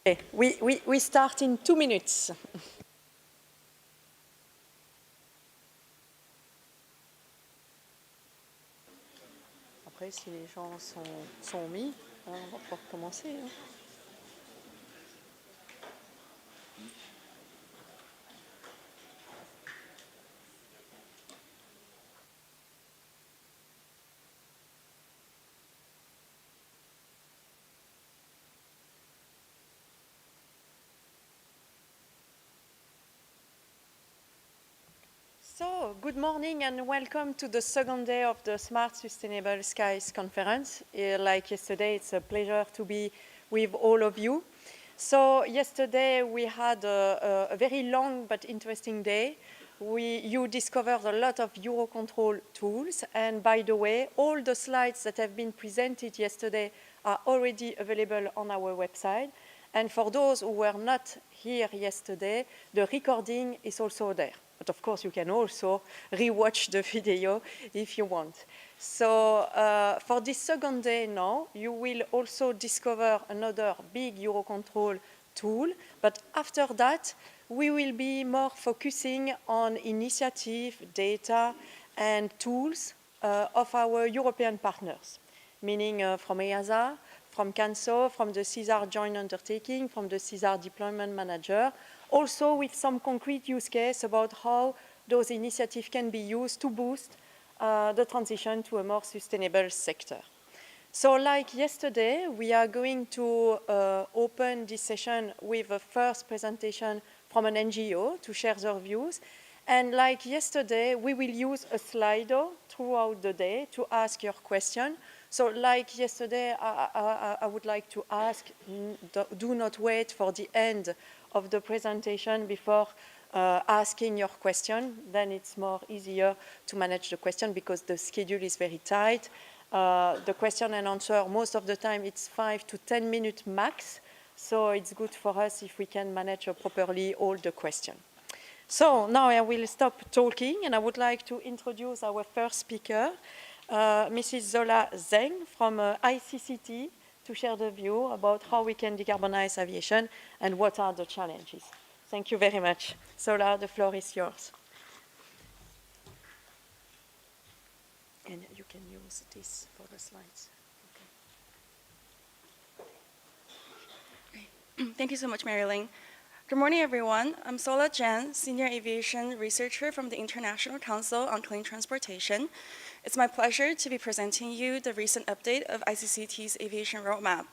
Okay, we start in 2 minutes. Après, si les gens sont mis, on va pouvoir commencer. So, good morning and welcome to the second day of the Smart Sustainable Skies Conference. Like yesterday, it's a pleasure to be with all of you. So, yesterday we had a very long but interesting day. You discovered a lot of EUROCONTROL tools, and by the way, all the slides that have been presented yesterday are already available on our website. And for those who were not here yesterday, the recording is also there. But of course, you can also rewatch the video if you want. So for this second day now, you will also discover another big EUROCONTROL tool. But after that, we will be more focusing on initiative, data, and tools of our European partners, meaning from EASA, from CANSO, from the CESAR joint undertaking, from the CESAR deployment manager, also with some concrete use case about how those initiatives can be used to boost the transition to a more sustainable sector. So like yesterday, we are going to open this session with a first presentation from an NGO to share their views. And like yesterday, we will use a Slido throughout the day to ask your question. So like yesterday, I would like to ask, do not wait for the end of the presentation before asking your question. Then it's more easier to manage the question because the schedule is very tight. The question and answer, most of the time, it's 5 to 10 minutes max. So it's good for us if we can manage properly all the questions. So now I will stop talking, and I would like to introduce our first speaker, Mrs. Zola Zeng from ICCT, to share the view about how we can decarbonize aviation and what are the challenges. Thank you very much. Zola, the floor is yours. And you can use this for the slides. Okay. Thank you so much, Marilyn. Good morning, everyone. I'm Sola Jen, Senior Aviation Researcher from the International Council on Clean Transportation. It's my pleasure to be presenting you the recent update of ICCT's aviation roadmap.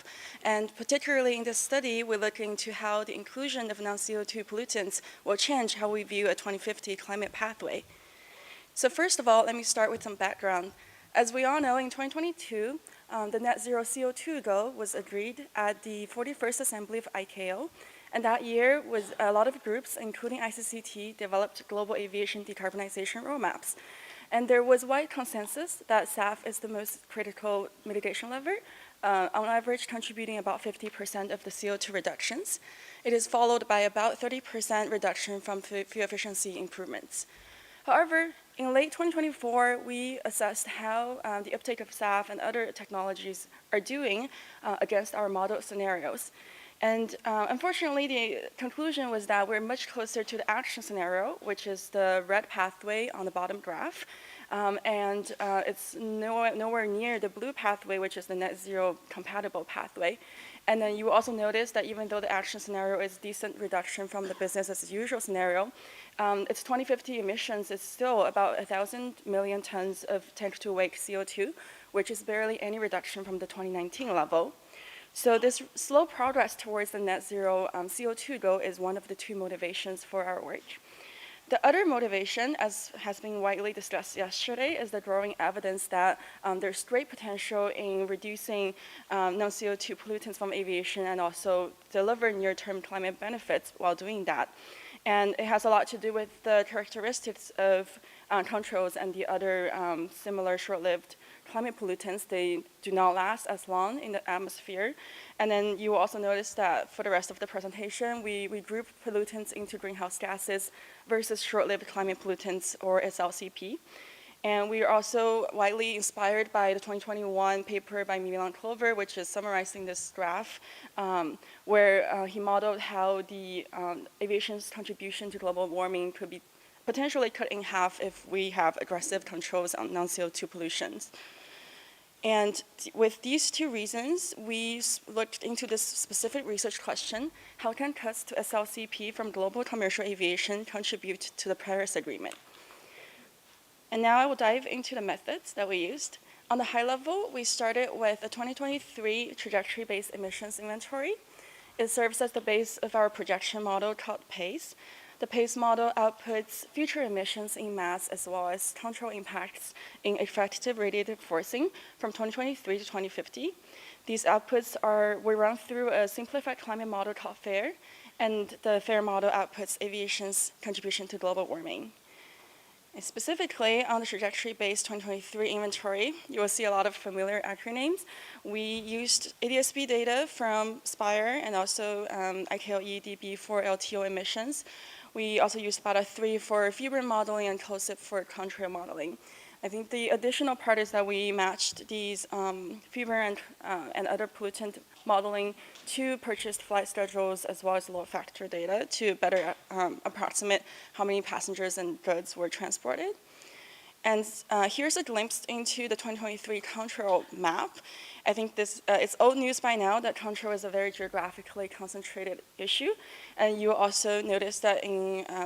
And particularly in this study, we're looking into how the inclusion of non-CO2 pollutants will change how we view a 2050 climate pathway. So first of all, let me start with some background. As we all know, in 2022, the net zero CO2 goal was agreed at the 41st Assembly of ICAO. And that year, was a lot of groups, including ICCT, developed global aviation decarbonization roadmaps. And there was wide consensus that SAF is the most critical mitigation lever, on average contributing about 50% of the CO2 reductions. It is followed by about 30% reduction from fuel efficiency improvements. However, in late 2024, we assessed how the uptake of SAF and other technologies are doing against our model scenarios. And unfortunately, the conclusion was that we're much closer to the action scenario, which is the red pathway on the bottom graph. And it's nowhere near the blue pathway, which is the net zero compatible pathway. And then you also notice that even though the action scenario is decent reduction from the business as usual scenario, its 2050 emissions is still about 1,000 million tons of tank-to-wake CO2, which is barely any reduction from the 2019 level. So this slow progress towards the net zero CO2 goal is one of the two motivations for our work. The other motivation, as has been widely discussed yesterday, is the growing evidence that there's great potential in reducing non-CO2 pollutants from aviation and also deliver near-term climate benefits while doing that. And it has a lot to do with the characteristics of controls and the other similar short-lived climate pollutants. They do not last as long in the atmosphere. And then you will also notice that for the rest of the presentation, we group pollutants into greenhouse gases versus short-lived climate pollutants, or SLCP. And we are also widely inspired by the 2021 paper by Milan Clover, which is summarizing this graph, where he modeled how the aviation's contribution to global warming could be potentially cut in half if we have aggressive controls on non-CO2 pollutions. And with these two reasons, we looked into this specific research question: how can cuts to SLCP from global commercial aviation contribute to the Paris Agreement? And now I will dive into the methods that we used. On the high level, we started with a 2023 trajectory-based emissions inventory. It serves as the base of our projection model called PACE. The PACE model outputs future emissions in mass as well as control impacts in effective radiative forcing from 2023 to 2050. These outputs we run through a simplified climate model called FAIR, and the FAIR model outputs aviation's contribution to global warming. And specifically, on the trajectory-based 2023 inventory, you will see a lot of familiar acronyms. We used ADS-B data from SPIRE and also IKLE DB for LTO emissions. We also used BATA 3 for FUBRN modeling and COSIP for contrail modeling. I think the additional part is that we matched these FUBRN and other pollutant modeling to purchased flight schedules as well as load factor data to better approximate how many passengers and goods were transported. And here's a glimpse into the 2023 contrail map. I think it's old news by now that contrail is a very geographically concentrated issue. And you will also notice that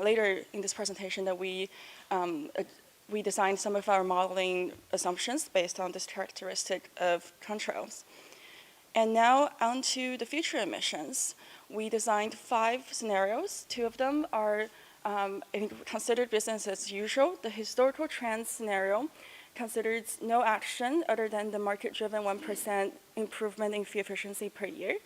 later in this presentation that we designed some of our modeling assumptions based on this characteristic of contrails. And now onto the future emissions. We designed 5 scenarios. 2 of them are considered business as usual. The historical trend scenario considers no action other than the market-driven 1% improvement in fuel efficiency per year.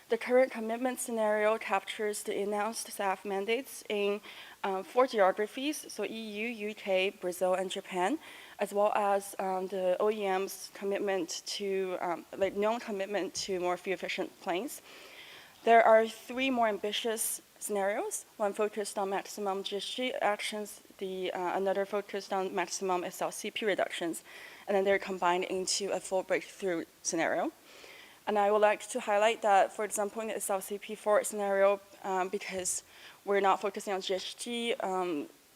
The current commitment scenario captures the announced SAF mandates in 4 geographies, so EU, UK, Brazil, and Japan, as well as the OEM's commitment to, known commitment to more fuel-efficient planes. There are 3 more ambitious scenarios, one focused on maximum GHG actions, another focused on maximum SLCP reductions, and then they're combined into a full breakthrough scenario. And I would like to highlight that, for example, in the SLCP4 scenario, because we're not focusing on GHG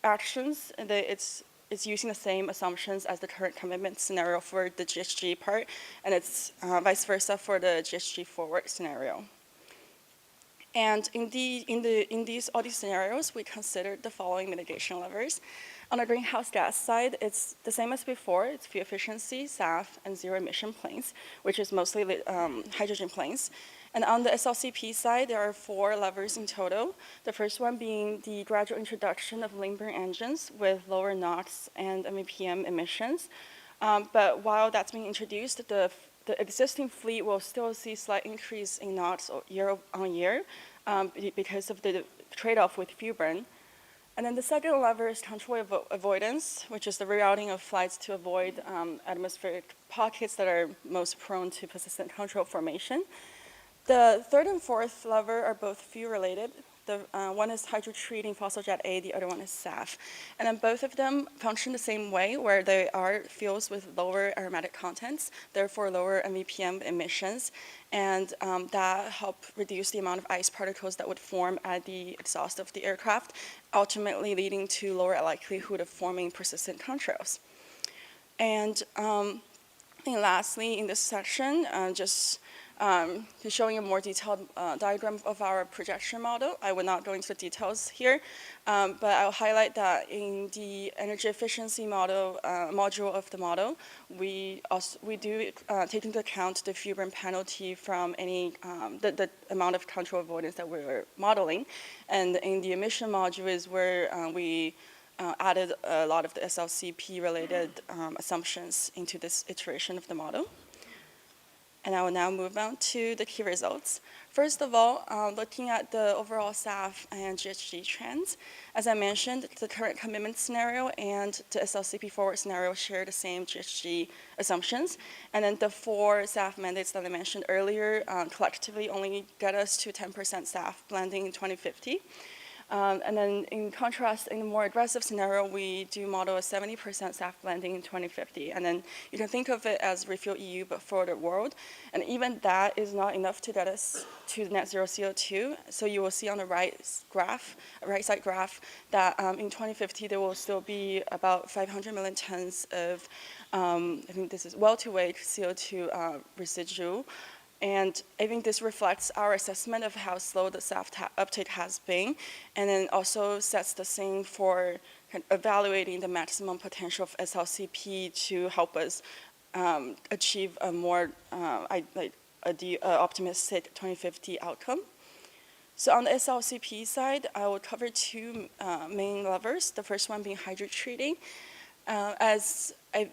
actions, it's using the same assumptions as the current commitment scenario for the GHG part, and it's vice versa for the GHG forward scenario. And in all these scenarios, we considered the following mitigation levers. On the greenhouse gas side, it's the same as before. It's fuel efficiency, SAF, and zero-emission planes, which is mostly hydrogen planes. And on the SLCP side, there are 4 levers in total. The first one being the gradual introduction of lean burn engines with lower NOx and MEPM emissions. But while that's being introduced, the existing fleet will still see slight increase in NOx year on year because of the trade-off with fuel burn. And then the second lever is control avoidance, which is the rerouting of flights to avoid atmospheric pockets that are most prone to persistent control formation. The third and fourth lever are both fuel-related. One is hydrotreating fossil jet A, the other one is SAF. And then both of them function the same way, where they are fuels with lower aromatic contents, therefore lower MEPM emissions, and that help reduce the amount of ice particles that would form at the exhaust of the aircraft, ultimately leading to lower likelihood of forming persistent contrails. And lastly, in this section, showing a more detailed diagram of our projection model. I will not go into the details here, but I'll highlight that in the energy efficiency model module of the model, we do take into account the fuel burn penalty from any the amount of control avoidance that we're modeling, and in the emission module is where we added a lot of the SLCP-related assumptions into this iteration of the model. And I will now move on to the key results. First of all, looking at the overall SAF and GHG trends, as I mentioned, the current commitment scenario and the SLCP forward scenario share the same GHG assumptions. And then the 4 SAF mandates that I mentioned earlier collectively only get us to 10% SAF blending in 2050. And then in contrast, in the more aggressive scenario, we do model a 70% SAF blending in 2050. And then you can think of it as Refuel EU, but for the world. And even that is not enough to get us to net zero CO2. So you will see on the right side graph, that in 2050, there will still be about 500 million tons of, I think this is well-to-wake CO2 residue. And I think this reflects our assessment of how slow the SAF uptake has been, and then also sets the scene for evaluating the maximum potential of SLCP to help us achieve a more optimistic 2050 outcome. So on the SLCP side, I will cover two main levers, the first one being hydrotreating.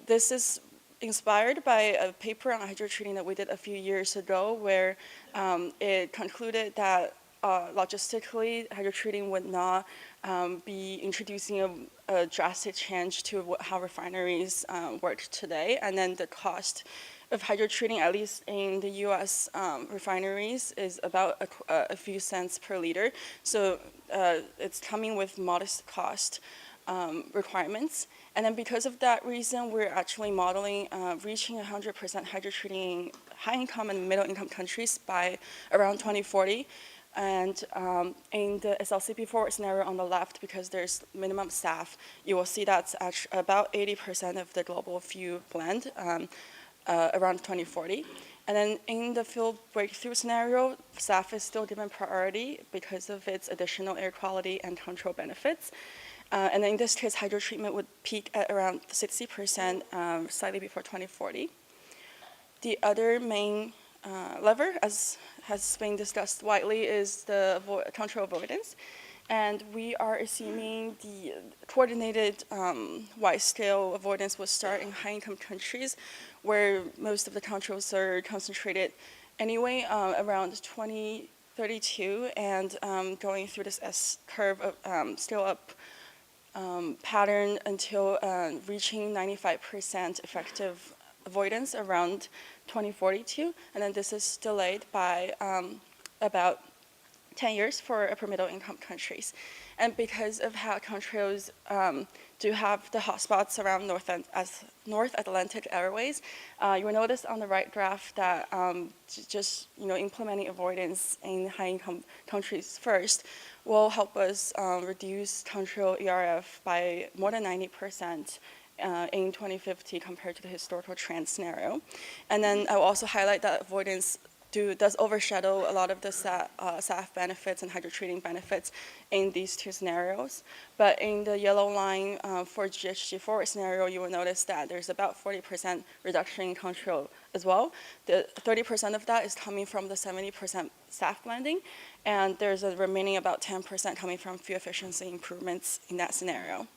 This is inspired by a paper on hydrotreating that we did a few years ago, where it concluded that logistically, hydrotreating would not be introducing a drastic change to how refineries work today. And then the cost of hydrotreating, at least in the US refineries, is about a few cents per liter. So it's coming with modest cost requirements. And then because of that reason, we're actually modeling reaching 100% hydrotreating in high-income and middle-income countries by around 2040. And in the SLCP forward scenario on the left, because there's minimum SAF, you will see that's actually about 80% of the global fuel blend around 2040. And then in the fuel breakthrough scenario, SAF is still given priority because of its additional air quality and control benefits. And in this case, hydrotreatment would peak at around 60% slightly before 2040. The other main lever, as has been discussed widely, is the control avoidance. And we are assuming the coordinated wide-scale avoidance will start in high-income countries, where most of the controls are concentrated anyway around 2032, and going through this S-curve of scale-up pattern until reaching 95% effective avoidance around 2042. And then this is delayed by about 10 years for upper middle income countries. And because of how controls do have the hotspots around North Atlantic airways, you will notice on the right graph that just implementing avoidance in high-income countries first will help us reduce control ERF by more than 90% in 2050 compared to the historical trend scenario. And then I will also highlight that avoidance does overshadow a lot of the SAF benefits and hydrotreating benefits in these two scenarios. But in the yellow line for GHG forward scenario, you will notice that there's about 40% reduction in control as well. The 30% of that is coming from the 70% SAF blending, and there's a remaining about 10% coming from fuel efficiency improvements in that scenario.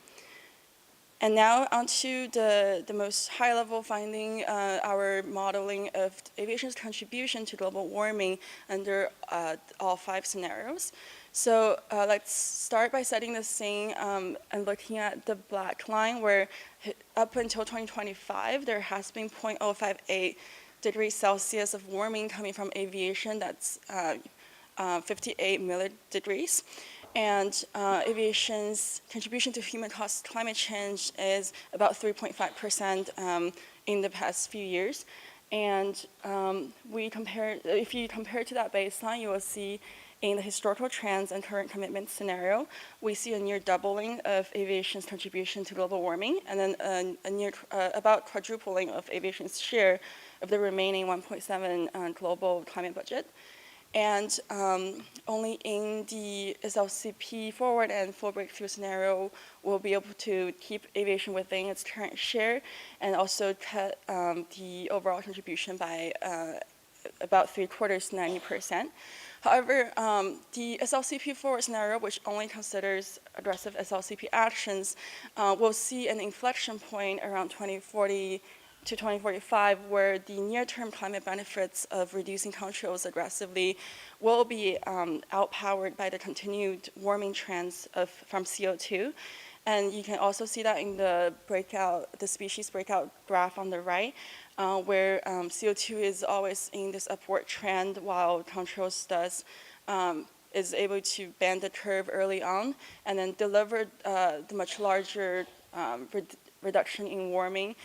And now onto the most high-level finding, our modeling of aviation's contribution to global warming under all 5 scenarios. So let's start by setting the scene and looking at the black line, where up until 2025, there has been 0.058 degrees Celsius of warming coming from aviation. That's 58 milledegrees. And aviation's contribution to human-caused climate change is about 3.5% in the past few years. And if you compare to that baseline, you will see in the historical trends and current commitment scenario, we see a near doubling of aviation's contribution to global warming, and then about quadrupling of aviation's share of the remaining 1.7 global climate budget. And only in the SLCP forward and full breakthrough scenario will be able to keep aviation within its current share and also cut the overall contribution by about 3/4 to 90%. However, the SLCP forward scenario, which only considers aggressive SLCP actions, will see an inflection point around 2040 to 2045, where the near-term climate benefits of reducing controls aggressively will be outpowered by the continued warming trends from CO2. And you can also see that in the species breakout graph on the right, where CO2 is always in this upward trend, while controls is able to bend the curve early on and then deliver the much larger reduction in warming,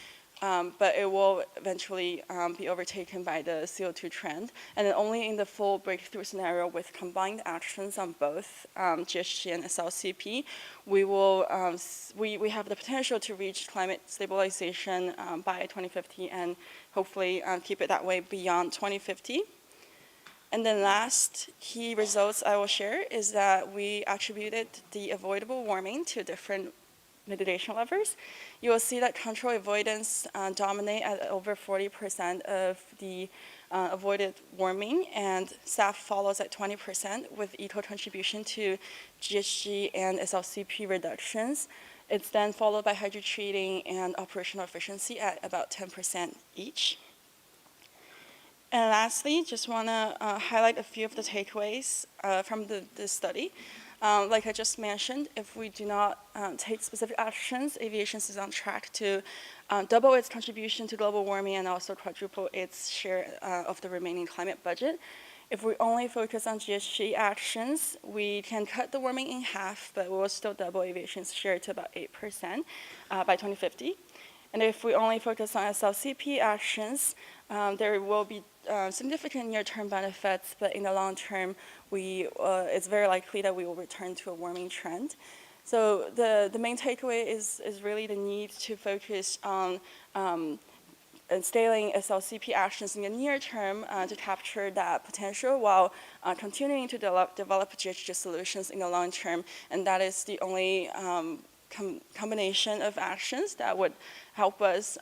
but it will eventually be overtaken by the CO2 trend. And then only in the full breakthrough scenario with combined actions on both GHG and SLCP, we have the potential to reach climate stabilization by 2050 and hopefully keep it that way beyond 2050. And then last key results I will share is that we attributed the avoidable warming to different mitigation levers. You will see that control avoidance dominate at over 40% of the avoided warming, and SAF follows at 20% with equal contribution to GHG and SLCP reductions. It's then followed by hydrotreating and operational efficiency at about 10% each. And lastly, just want to highlight a few of the takeaways from this study. Like I just mentioned, if we do not take specific actions, aviation is on track to double its contribution to global warming and also quadruple its share of the remaining climate budget. If we only focus on GHG actions, we can cut the warming in half, but we will still double aviation's share to about 8% by 2050. And if we only focus on SLCP actions, there will be significant near-term benefits, but in the long term, it's very likely that we will return to a warming trend. So the main takeaway is really the need to focus on scaling SLCP actions in the near term to capture that potential while continuing to develop GHG solutions in the long term. And that is the only combination of actions that would help us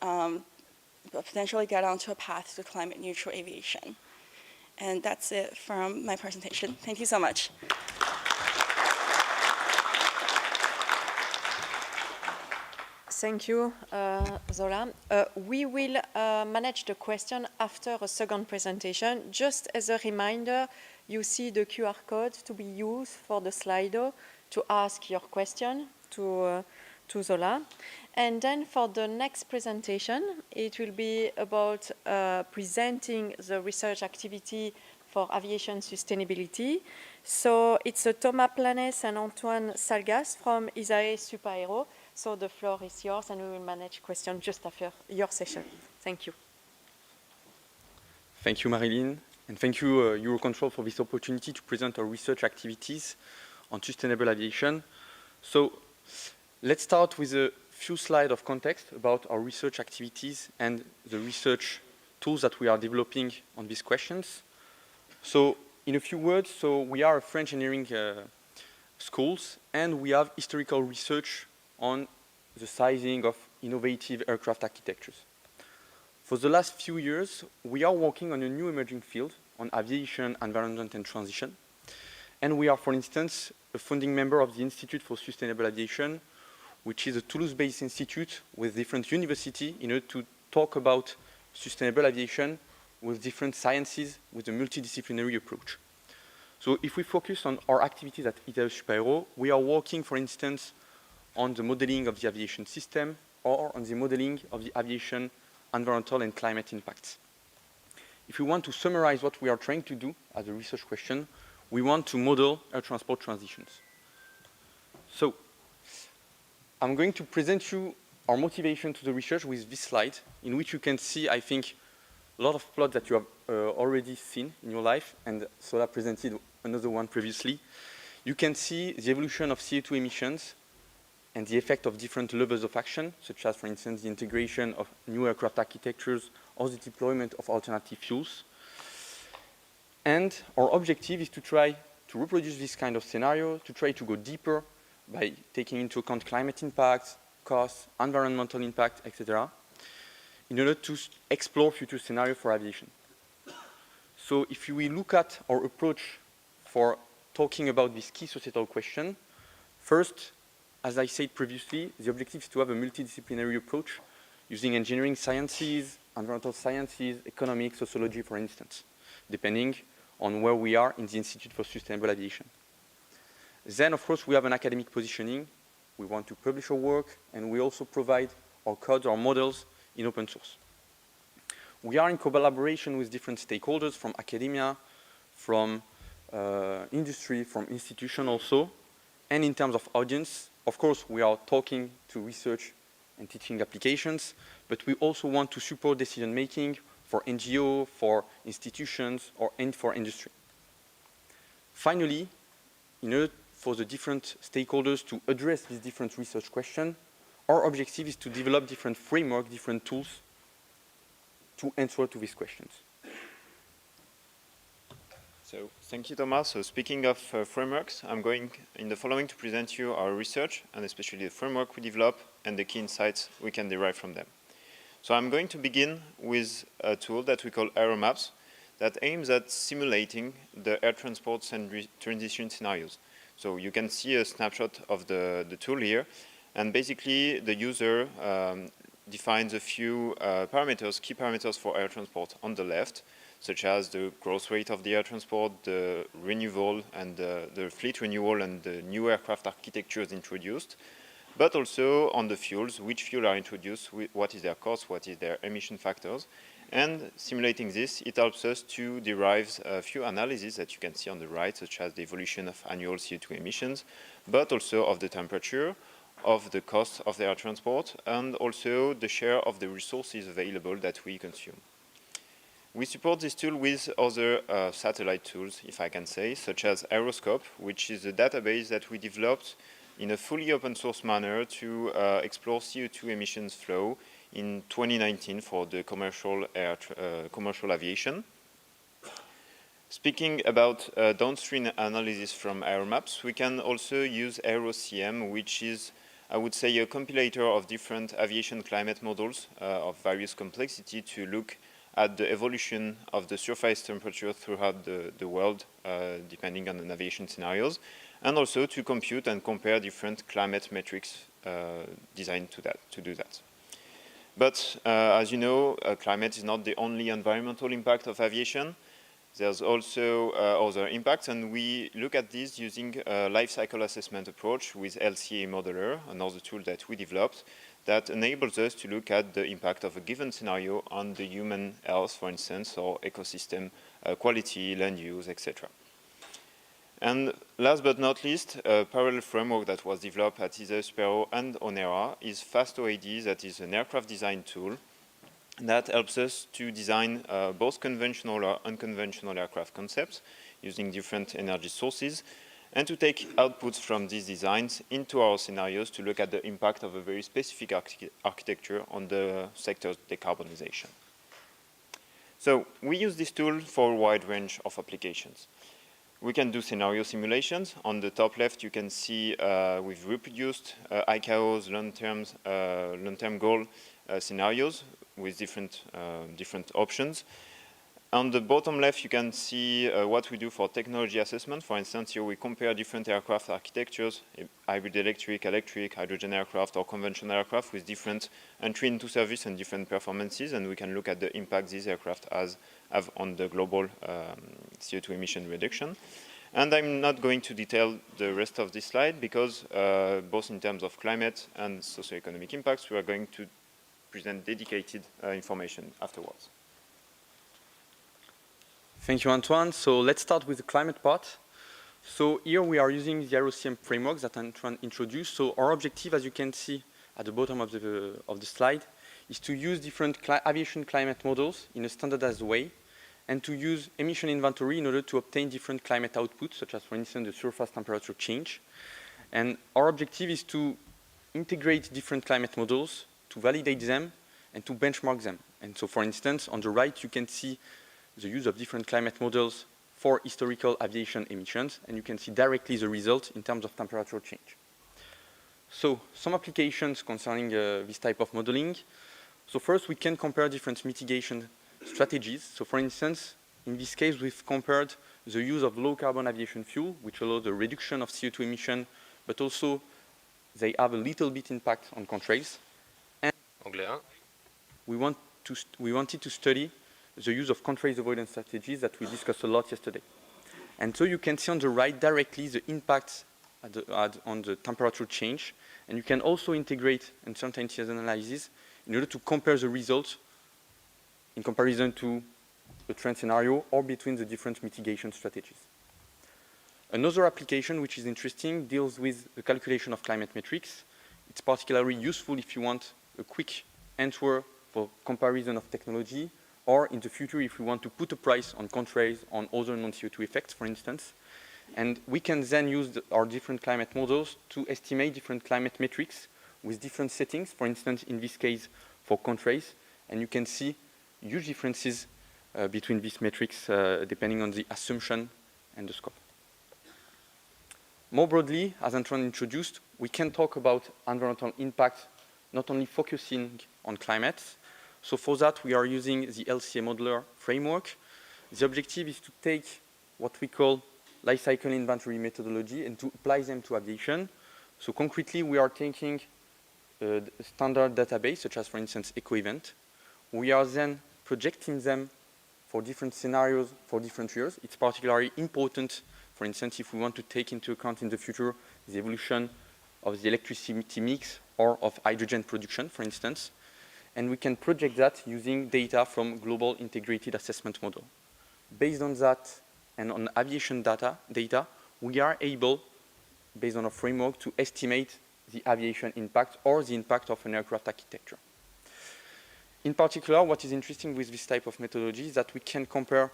potentially get onto a path to climate neutral aviation. And that's it from my presentation. Thank you so much. Thank you, Zola. We will manage the question after a second presentation. Just as a reminder, you see the QR code to be used for the Slido to ask your question to Zola. And then for the next presentation, it will be about presenting the research activity for aviation sustainability. So it's Thomas Planes and Antoine Salgas from ISAE Supaero. So the floor is yours, and we will manage questions just after your session. Thank you. Thank you, Marilyn, and thank you, EUROCONTROL, for this opportunity to present our research activities on sustainable aviation. So let's start with a few slides of context about our research activities and the research tools that we are developing on these questions. So in a few words, so we are a French engineering schools, and we have historical research on the sizing of innovative aircraft architectures. For the last few years, we are working on a new emerging field on aviation, environment, and transition. And we are, for instance, a founding member of the Institute for Sustainable Aviation, which is a Toulouse-based institute with different universities in order to talk about sustainable aviation with different sciences with a multidisciplinary approach. So if we focus on our activities at ISAE Supaero, we are working, for instance, on the modeling of the aviation system or on the modeling of the aviation environmental and climate impacts. If we want to summarize what we are trying to do as a research question, we want to model air transport transitions. So I'm going to present you our motivation to the research with this slide, in which you can see, I think, a lot of plots that you have already seen in your life, and Sola presented another one previously. You can see the evolution of CO2 emissions and the effect of different levels of action, such as, for instance, the integration of new aircraft architectures or the deployment of alternative fuels. And our objective is to try to reproduce this kind of scenario, to try to go deeper by taking into account climate impacts, costs, environmental impact, etc., in order to explore future scenarios for aviation. So if we look at our approach for talking about this key societal question, first, as I said previously, the objective is to have a multidisciplinary approach using engineering sciences, environmental sciences, economics, sociology, for instance, depending on where we are in the Institute for Sustainable Aviation. Then, of course, we have an academic positioning. We want to publish our work, and we also provide our codes, our models in open source. We are in collaboration with different stakeholders from academia, from industry, from institution also, and in terms of audience. Of course, we are talking to research and teaching applications, but we also want to support decision making for NGO, for institutions, and for industry. Finally, in order for the different stakeholders to address these different research questions, our objective is to develop different frameworks, different tools to answer to these questions. So thank you, Thomas. So speaking of frameworks, I'm going in the following to present you our research and especially the framework we develop and the key insights we can derive from them. So I'm going to begin with a tool that we call AeroMaps that aims at simulating the air transport and transition scenarios. So you can see a snapshot of the tool here, and basically the user defines a few parameters, key parameters for air transport on the left, such as the growth rate of the air transport, the renewal and the fleet renewal and the new aircraft architectures introduced, but also on the fuels, which fuel are introduced, what is their cost, what is their emission factors. And simulating this, it helps us to derive a few analyses that you can see on the right, such as the evolution of annual CO2 emissions, but also of the temperature, of the cost of the air transport, and also the share of the resources available that we consume. We support this tool with other satellite tools, if I can say, such as Aeroscope, which is a database that we developed in a fully open source manner to explore CO2 emissions flow in 2019 for the commercial aviation. Speaking about downstream analysis from AeroMaps, we can also use AeroCM, which is, I would say, a compilator of different aviation climate models of various complexity to look at the evolution of the surface temperature throughout the world, depending on the aviation scenarios, and also to compute and compare different climate metrics designed to do that. But as you know, climate is not the only environmental impact of aviation. There's also other impacts, and we look at this using a life cycle assessment approach with LCA Modeler, another tool that we developed, that enables us to look at the impact of a given scenario on the human health, for instance, or ecosystem quality, land use, etc. And last but not least, a parallel framework that was developed at either Sparrow and Onera is FastOAD, that is an aircraft design tool that helps us to design both conventional or unconventional aircraft concepts using different energy sources, and to take outputs from these designs into our scenarios to look at the impact of a very specific architecture on the sector's decarbonization. So we use this tool for a wide range of applications. We can do scenario simulations. On the top left, you can see we've reproduced ICAO's long-term goal scenarios with different options. On the bottom left, you can see what we do for technology assessment. For instance, here we compare different aircraft architectures, hybrid electric, hydrogen aircraft, or conventional aircraft with different entry into service and different performances, and we can look at the impact these aircraft have on the global CO2 emission reduction. And I'm not going to detail the rest of this slide because both in terms of climate and socioeconomic impacts, we are going to present dedicated information afterwards. Thank you, Antoine. So let's start with the climate part. So here we are using the AeroCM framework that Antoine introduced. So our objective, as you can see at the bottom of the slide, is to use different aviation climate models in a standardized way and to use emission inventory in order to obtain different climate outputs, such as, for instance, the surface temperature change. And our objective is to integrate different climate models, to validate them, and to benchmark them. And so, for instance, on the right, you can see the use of different climate models for historical aviation emissions, and you can see directly the result in terms of temperature change. So, some applications concerning this type of modeling. So first, we can compare different mitigation strategies. So for instance, in this case, we've compared the use of low-carbon aviation fuel, which allows the reduction of CO2 emission, but also they have a little bit impact on contrails. And we wanted to study the use of contrails avoidance strategies that we discussed a lot yesterday. And so you can see on the right directly the impacts on the temperature change, and you can also integrate uncertainty analysis in order to compare the results in comparison to the trend scenario or between the different mitigation strategies. Another application which is interesting deals with the calculation of climate metrics. It's particularly useful if you want a quick answer for comparison of technology, or in the future if we want to put a price on contrails on other non-CO2 effects, for instance. And we can then use our different climate models to estimate different climate metrics with different settings, for instance, in this case, for contrails. And you can see huge differences between these metrics depending on the assumption and the scope. More broadly, as Antoine introduced, we can talk about environmental impact, not only focusing on climate. So for that, we are using the LCA modeler framework. The objective is to take what we call life cycle inventory methodology and to apply them to aviation. So concretely, we are taking a standard database, such as, for instance, EcoEvent. We are then projecting them for different scenarios for different years. It's particularly important, for instance, if we want to take into account in the future the evolution of the electricity mix or of hydrogen production, for instance. And we can project that using data from Global Integrated Assessment Model. Based on that and on aviation data, we are able, based on a framework, to estimate the aviation impact or the impact of an aircraft architecture. In particular, what is interesting with this type of methodology is that we can compare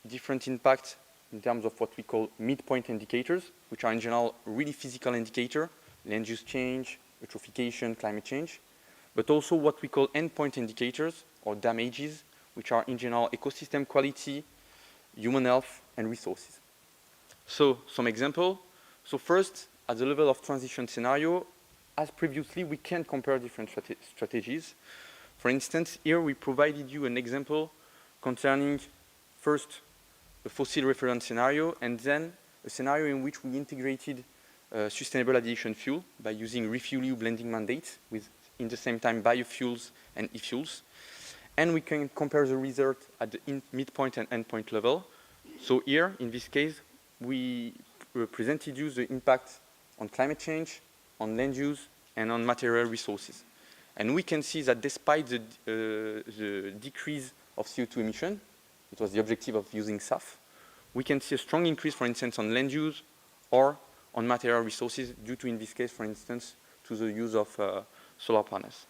different impacts in terms of what we call midpoint indicators, which are in general really physical indicators, land use change, eutrophication, climate change, but also what we call endpoint indicators or damages, which are in general ecosystem quality, human health, and resources. So some example. So first, at the level of transition scenario, as previously, we can compare different strategies. For instance, here we provided you an example concerning first a fossil reference scenario and then a scenario in which we integrated sustainable aviation fuel by using refuel blending mandates with, in the same time, biofuels and e-fuels. And we can compare the result at the midpoint and endpoint level. So here, in this case, we presented you the impact on climate change, on land use, and on material resources. And we can see that despite the decrease of CO2 emission, it was the objective of using SAF, we can see a strong increase, for instance, on land use or on material resources due to, in this case, for instance, to the use of solar panels.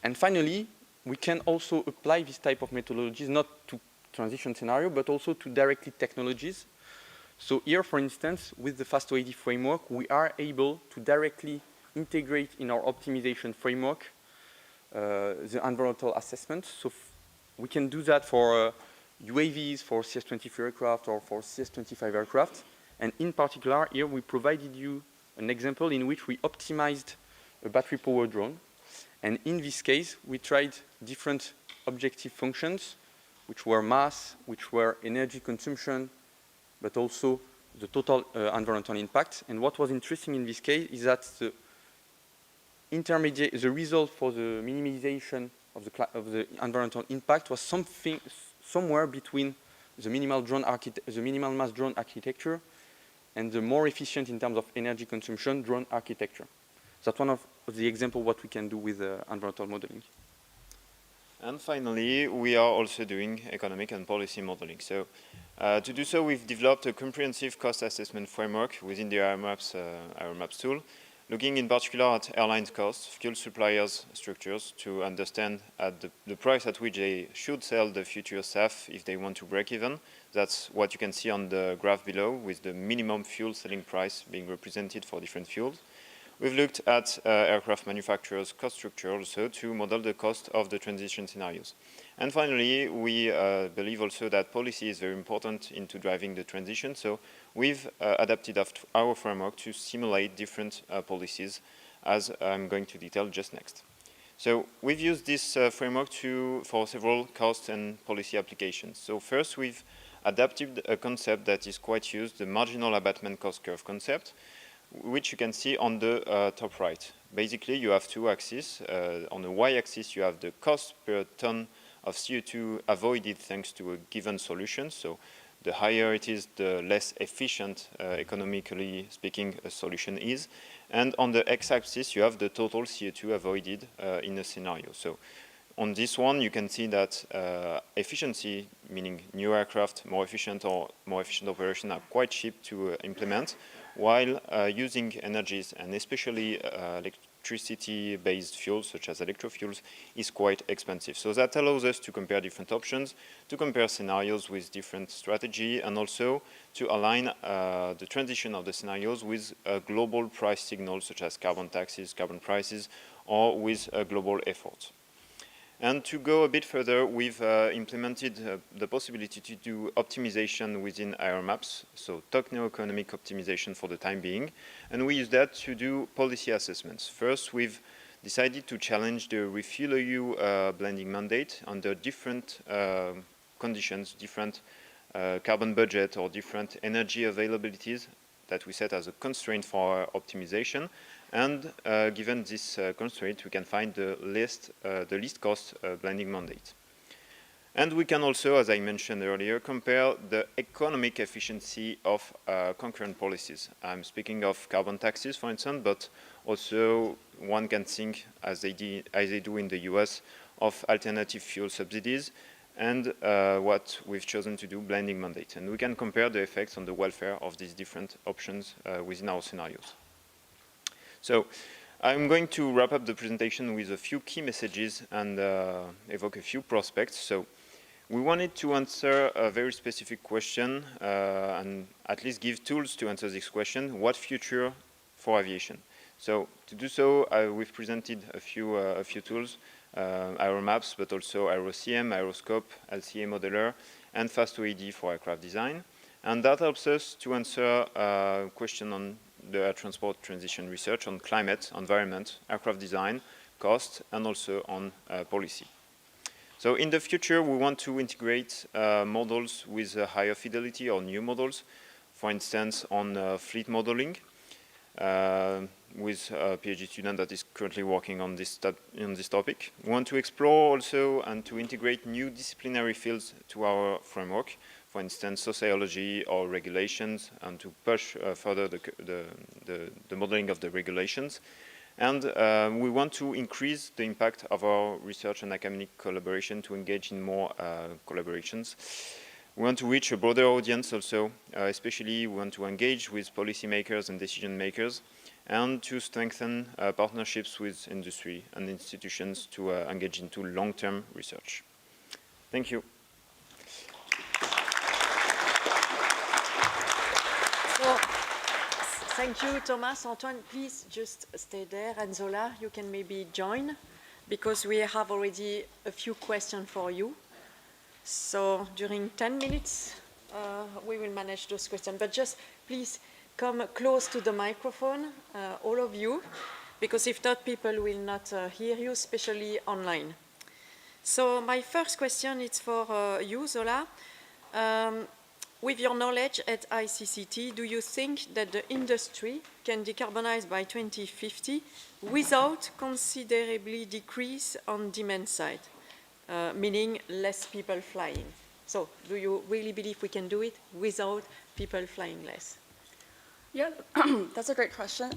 And finally, we can also apply this type of methodologies not to transition scenario, but also to directly technologies. So here, for instance, with the FAST-OAD framework, we are able to directly integrate in our optimization framework the environmental assessment. So we can do that for UAVs, for CS-23 aircraft, or for CS-25 aircraft. And in particular, here we provided you an example in which we optimized a battery-powered drone. And in this case, we tried different objective functions, which were mass, which were energy consumption, but also the total environmental impact. And what was interesting in this case is that the result for the minimization of the environmental impact was somewhere between the minimal mass drone architecture and the more efficient in terms of energy consumption drone architecture. That's one of the examples what we can do with environmental modeling. And finally, we are also doing economic and policy modeling. So to do so, we've developed a comprehensive cost assessment framework within the EUROMAPS tool, looking in particular at airlines' costs, fuel suppliers' structures to understand at the price at which they should sell the future SAF if they want to break even. That's what you can see on the graph below with the minimum fuel selling price being represented for different fuels. We've looked at aircraft manufacturers' cost structure also to model the cost of the transition scenarios. And finally, we believe also that policy is very important into driving the transition. So we've adapted our framework to simulate different policies, as I'm going to detail just next. So we've used this framework for several cost and policy applications. So first, we've adapted a concept that is quite used, the marginal abatement cost curve concept, which you can see on the top right. Basically, you have two axes. On the y-axis, you have the cost per ton of CO2 avoided thanks to a given solution. So the higher it is, the less efficient, economically speaking, a solution is. And on the x-axis, you have the total CO2 avoided in a scenario. So on this one, you can see that efficiency, meaning new aircraft, more efficient or more efficient operation, are quite cheap to implement, while using energies and especially electricity-based fuels such as electrofuels is quite expensive. So that allows us to compare different options, to compare scenarios with different strategy, and also to align the transition of the scenarios with global price signals such as carbon taxes, carbon prices, or with global efforts. And to go a bit further, we've implemented the possibility to do optimization within EUROMAPS, so techno-economic optimization for the time being. And we use that to do policy assessments. First, we've decided to challenge the RefuelEU blending mandate under different conditions, different carbon budget or different energy availabilities that we set as a constraint for our optimization. And given this constraint, we can find the least cost blending mandate. And we can also, as I mentioned earlier, compare the economic efficiency of concurrent policies. I'm speaking of carbon taxes, for instance, but also one can think, as they do in the US, of alternative fuel subsidies and what we've chosen to do, blending mandate. And we can compare the effects on the welfare of these different options within our scenarios. So I'm going to wrap up the presentation with a few key messages and evoke a few prospects. So we wanted to answer a very specific question and at least give tools to answer this question: what future for aviation? So to do so, we've presented a few tools, EUROMAPS, but also EuroCM, Aeroscope, LCA Modeler, and FAST-OED for aircraft design. And that helps us to answer a question on the air transport transition research on climate, environment, aircraft design, cost, and also on policy. So in the future, we want to integrate models with higher fidelity or new models, for instance, on fleet modeling, with a PhD student that is currently working on this topic. We want to explore also and to integrate new disciplinary fields to our framework, for instance, sociology or regulations, and to push further the modeling of the regulations. And we want to increase the impact of our research and academic collaboration to engage in more collaborations. We want to reach a broader audience also, especially we want to engage with policymakers and decision makers, and to strengthen partnerships with industry and institutions to engage into long-term research. Thank you. So, thank you, Thomas. Antoine, please just stay there. And Zola, you can maybe join, because we have already a few questions for you. So during 10 minutes, we will manage those questions. But just please come close to the microphone, all of you, because if not, people will not hear you, especially online. So my first question is for you, Zola. With your knowledge at ICCT, do you think that the industry can decarbonize by 2050 without considerably decrease on demand side, meaning less people flying? So do you really believe we can do it without people flying less? Yeah, that's a great question.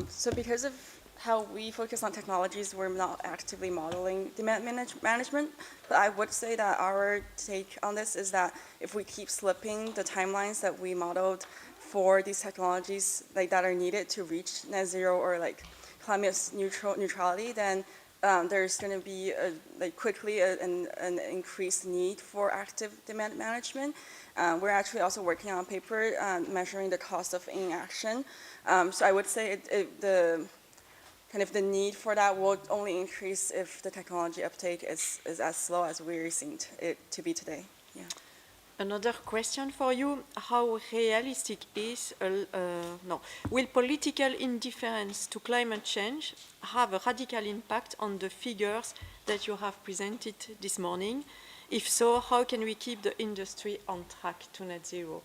So because of how we focus on technologies, we're not actively modeling demand management. But I would say that our take on this is that if we keep slipping the timelines that we modeled for these technologies that are needed to reach net zero or climate neutrality, then there's going to be quickly an increased need for active demand management. We're actually also working on a paper measuring the cost of inaction. So I would say the need for that will only increase if the technology uptake is as slow as we're seeing it to be today. Yeah. Another question for you: how realistic is will political indifference to climate change have a radical impact on the figures that you have presented this morning? If so, how can we keep the industry on track to net zero?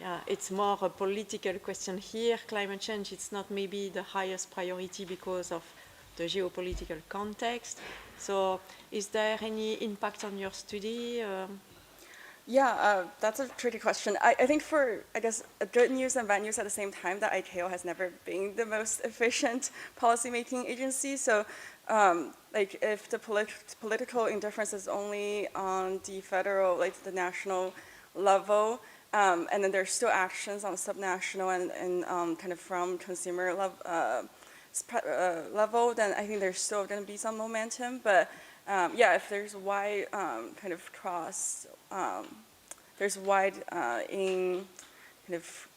Yeah, it's more a political question here. Climate change, it's not maybe the highest priority because of the geopolitical context. So is there any impact on your study? Yeah, that's a tricky question. I think for, I guess, good news and bad news at the same time, that ICAO has never been the most efficient policymaking agency. So, like, if the political indifference is only on the federal, like the national level, and then there's still actions on the subnational and kind of from consumer level, then I think there's still going to be some momentum. But yeah, if there's wide kind of cross, there's wide in kind of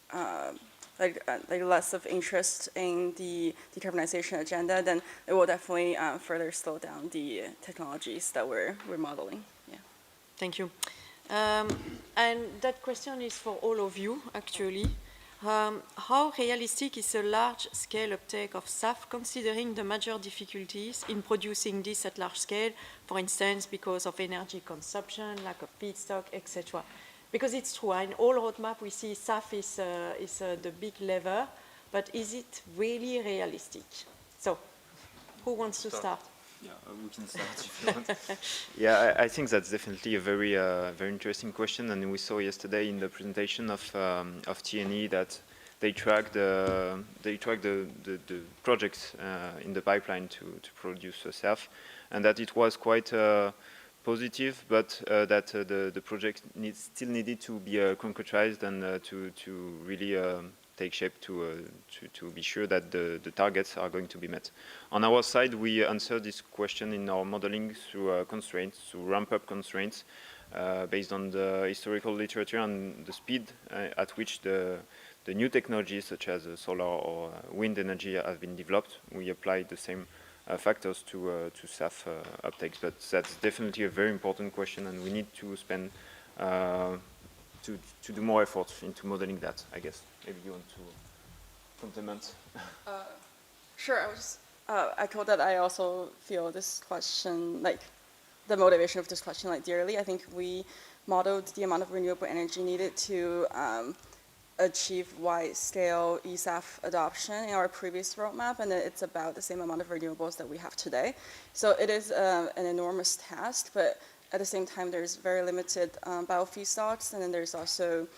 like less of interest in the decarbonization agenda, then it will definitely further slow down the technologies that we're modeling. Yeah. Thank you. And that question is for all of you, actually. How realistic is a large-scale uptake of SAF, considering the major difficulties in producing this at large scale, for instance, because of energy consumption, lack of feedstock, etc.? Because it's true, in all roadmap we see SAF is the big lever, but is it really realistic? So, who wants to start? Yeah, we can start if you want. Yeah, I think that's definitely a very interesting question, and we saw yesterday in the presentation of TNE that they track the projects in the pipeline to produce SAF, and that it was quite positive, but that the project still needed to be concretized and to really take shape to be sure that the targets are going to be met. On our side, we answer this question in our modeling through constraints, through ramp-up constraints, based on the historical literature and the speed at which the new technologies such as solar or wind energy have been developed. We apply the same factors to SAF uptakes, but that's definitely a very important question, and we need to spend to do more efforts into modeling that, I guess. Maybe you want to complement? Sure, I was echo that. I also feel this question, like the motivation of this question, like dearly. I think we modeled the amount of renewable energy needed to achieve wide-scale eSAF adoption in our previous roadmap, and it's about the same amount of renewables that we have today. So it is an enormous task, but at the same time, there's very limited biofeedstocks, and then there's also,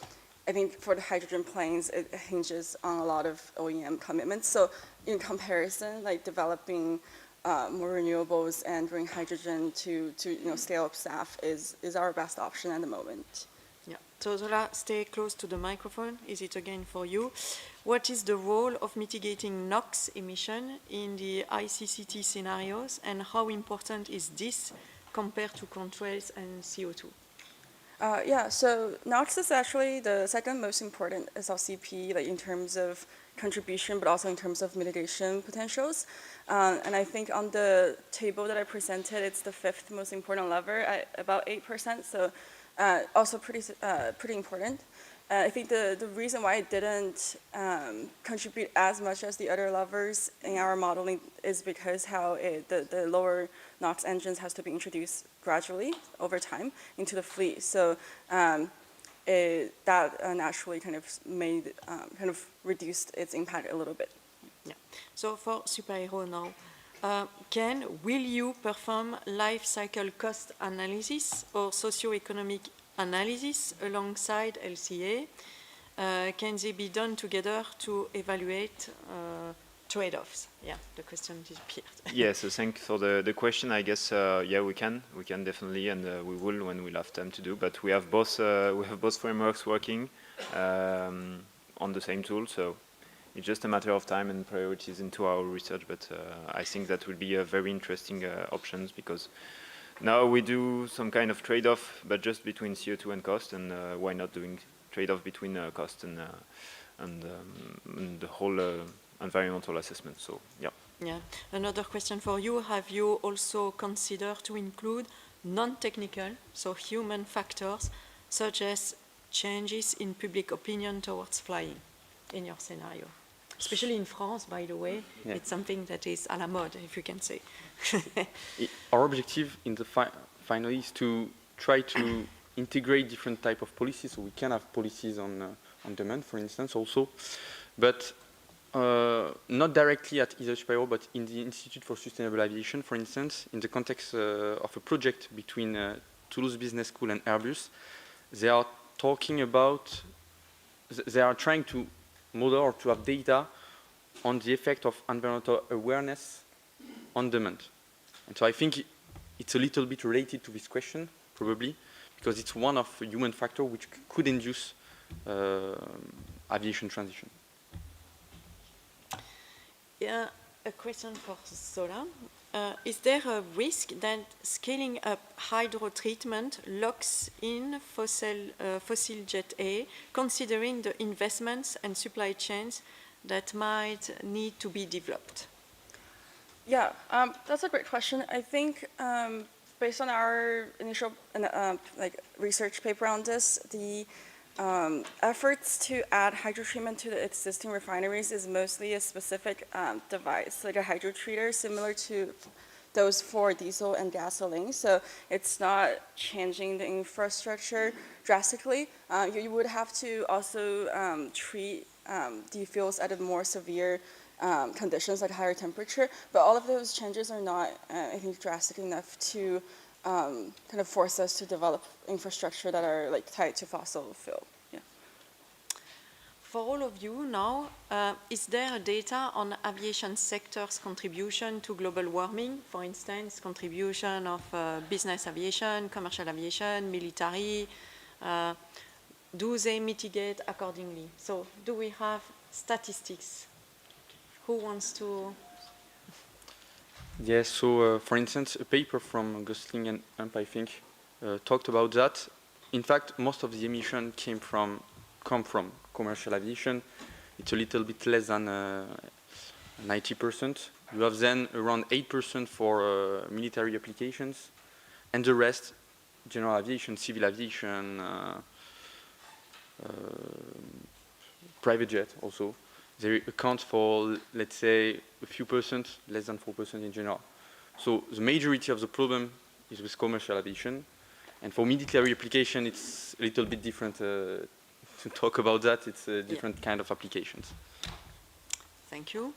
I think for the hydrogen planes, it hinges on a lot of OEM commitments. So in comparison, like developing more renewables and green hydrogen to scale up SAF is our best option at the moment. Yeah. So Zola, stay close to the microphone. Is it again for you? What is the role of mitigating NOx emission in the ICCT scenarios, and how important is this compared to contrails and CO2? Yeah, so NOx is actually the second most important SLCP, like in terms of contribution, but also in terms of mitigation potentials. And I think on the table that I presented, it's the fifth most important lever at about 8%. So also pretty important. I think the reason why it didn't contribute as much as the other levers in our modeling is because how the lower NOx engines has to be introduced gradually over time into the fleet. So that naturally kind of made reduced its impact a little bit. Yeah. So for Superhero now, will you perform life cycle cost analysis or socioeconomic analysis alongside LCA? Can they be done together to evaluate trade-offs? Yeah, the question disappeared. Yes, so thanks for the question. I guess yeah, we can definitely, and we will when we'll have time to do. But we have both frameworks working on the same tool, so it's just a matter of time and priorities into our research. But I think that will be a very interesting options, because now we do some kind of trade-off, but just between CO2 and cost, and why not doing trade-off between cost and the whole environmental assessment. So yeah. Yeah. Another question for you: have you also considered to include non-technical, so human factors, such as changes in public opinion towards flying in your scenario? Especially in France, by the way, yeah. It's something that is à la mode, if you can say. Our objective in the finally is to try to integrate different type of policies. So we can have policies on demand, for instance, also, but not directly at either Spiro, but in the Institute for Sustainable Aviation, for instance, in the context of a project between Toulouse Business School and Airbus. they are talking about, they are trying to model or to have data on the effect of environmental awareness on demand. And so I think it's a little bit related to this question, probably, because it's one of the human factors which could induce aviation transition. Yeah, a question for Sola. Is there a risk that scaling up hydro treatment locks in fossil jet A, considering the investments and supply chains that might need to be developed? Yeah, that's a great question. I think based on our initial research paper on this, the efforts to add hydrotreatment to the existing refineries is mostly a specific device, like a hydrotreater similar to those for diesel and gasoline. So it's not changing the infrastructure drastically. You would have to also treat the fuels at a more severe conditions, like higher temperature. But all of those changes are not, I think, drastic enough to kind of force us to develop infrastructure that are like tied to fossil fuel. Yeah. For all of you now, is there data on aviation sector's contribution to global warming? For instance, contribution of business aviation, commercial aviation, military. Do they mitigate accordingly? So do we have statistics? Who wants to? Yes, so for instance, a paper from Gosling and Ump, I think, talked about that. In fact, most of the emission come from commercial aviation. It's a little bit less than 90%. You have then around 8% for military applications, and the rest, general aviation, civil aviation, private jet also. They account for, let's say, a few percent, less than 4% in general. So the majority of the problem is with commercial aviation. And for military application, it's a little bit different to talk about that. It's a different kind of applications. Thank you.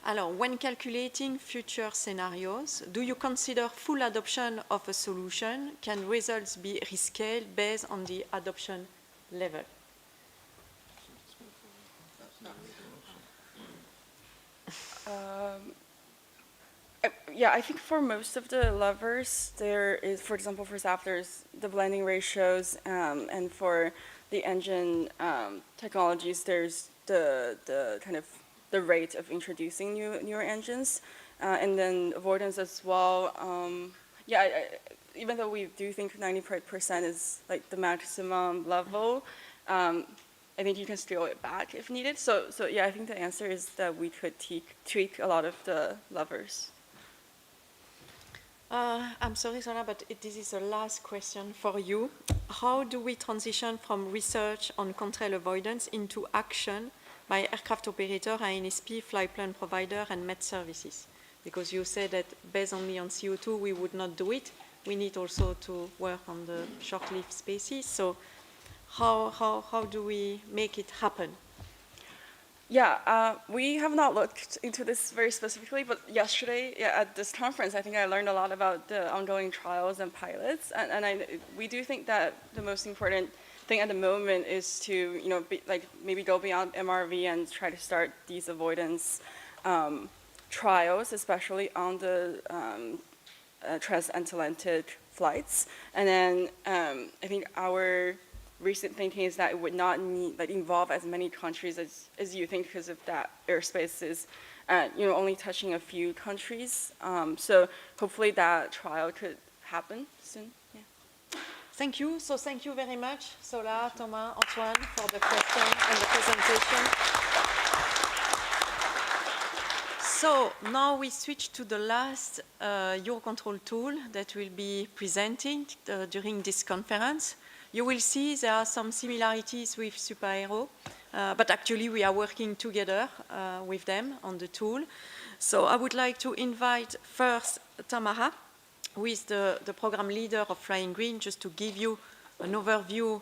Alors, when calculating future scenarios, do you consider full adoption of a solution? Can results be rescaled based on the adoption level? Yeah, I think for most of the levers, there is, for example, for SAF, there's the blending ratios, and for the engine technologies, there's the kind of the rate of introducing newer engines, and then avoidance as well. Yeah, even though we do think 90% is like the maximum level, I think you can scale it back if needed. So yeah, I think the answer is that we could tweak a lot of the levers. I'm sorry, Sola, but this is the last question for you. How do we transition from research on contrail avoidance into action by aircraft operator, ANSP, flight plan provider, and Met services? Because you said that based only on CO2, we would not do it. We need also to work on the short-lived species. So how do we make it happen? Yeah, we have not looked into this very specifically, but yesterday at this conference, I think I learned a lot about the ongoing trials and pilots, and we do think that the most important thing at the moment is to maybe go beyond MRV and try to start these avoidance trials, especially on the transatlantic flights, and then I think our recent thinking is that it would not need involve as many countries as you think, because of that airspace is only touching a few countries. So hopefully that trial could happen soon. Yeah. Thank you. So thank you very much, Sola, Thomas, Antoine, for the question and the presentation. So now we switch to the last EUROCONTROL tool that will be presented during this conference. You will see there are some similarities with SuperAero, but actually we are working together with them on the tool. So I would like to invite first Tamara, who is the program leader of Flying Green, just to give you an overview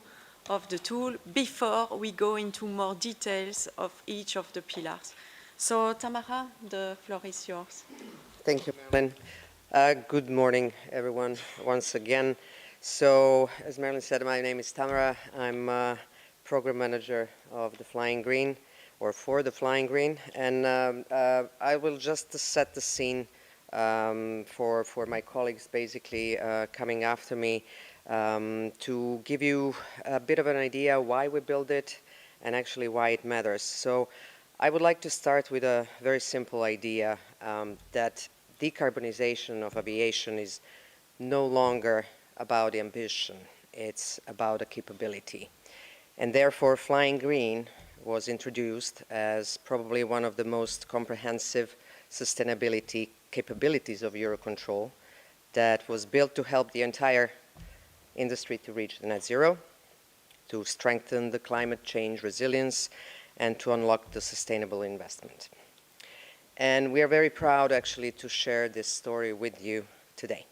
of the tool before we go into more details of each of the pillars. So Tamara, the floor is yours. Thank you, Marilyn. Good morning, everyone, once again. So, as Marilyn said, my name is Tamara. I'm program manager of the Flying Green, or for the Flying Green, and I will just set the scene for my colleagues basically coming after me to give you a bit of an idea why we build it and actually why it matters. So I would like to start with a very simple idea that decarbonization of aviation is no longer about ambition, it's about a capability. And therefore, Flying Green was introduced as probably one of the most comprehensive sustainability capabilities of EUROCONTROL that was built to help the entire industry to reach the net zero, to strengthen the climate change resilience, and to unlock the sustainable investment. And we are very proud actually to share this story with you today.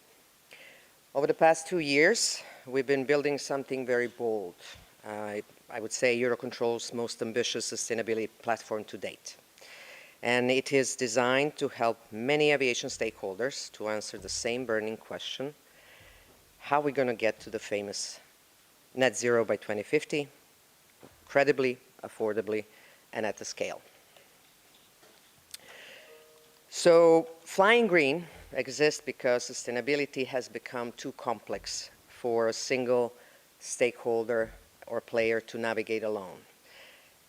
Over the past 2 years, we've been building something very bold. I would say EUROCONTROL's most ambitious sustainability platform to date. And it is designed to help many aviation stakeholders to answer the same burning question: how are we going to get to the famous net zero by 2050, credibly, affordably, and at the scale? So Flying Green exists because sustainability has become too complex for a single stakeholder or player to navigate alone.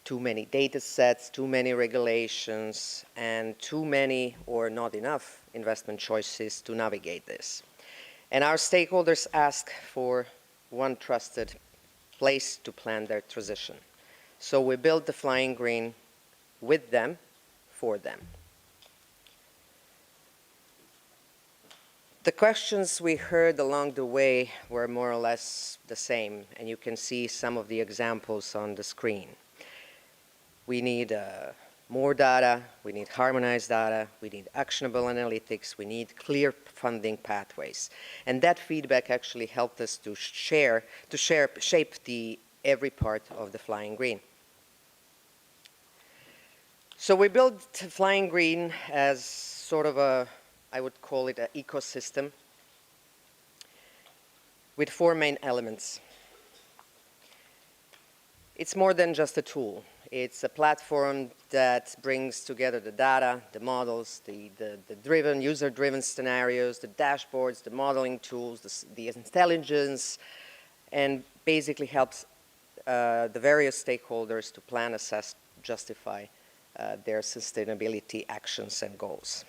Too many data sets, too many regulations, and too many or not enough investment choices to navigate this. And our stakeholders ask for one trusted place to plan their transition. So we built the Flying Green with them, for them. The questions we heard along the way were more or less the same, and you can see some of the examples on the screen. We need more data, we need harmonized data, we need actionable analytics, we need clear funding pathways. And that feedback actually helped us to shape every part of the Flying Green. So we built Flying Green as sort of a, I would call it an ecosystem with 4 main elements. It's more than just a tool. It's a platform that brings together the data, the models, the user-driven scenarios, the dashboards, the modeling tools, the intelligence, and basically helps the various stakeholders to plan, assess, justify their sustainability actions and goals.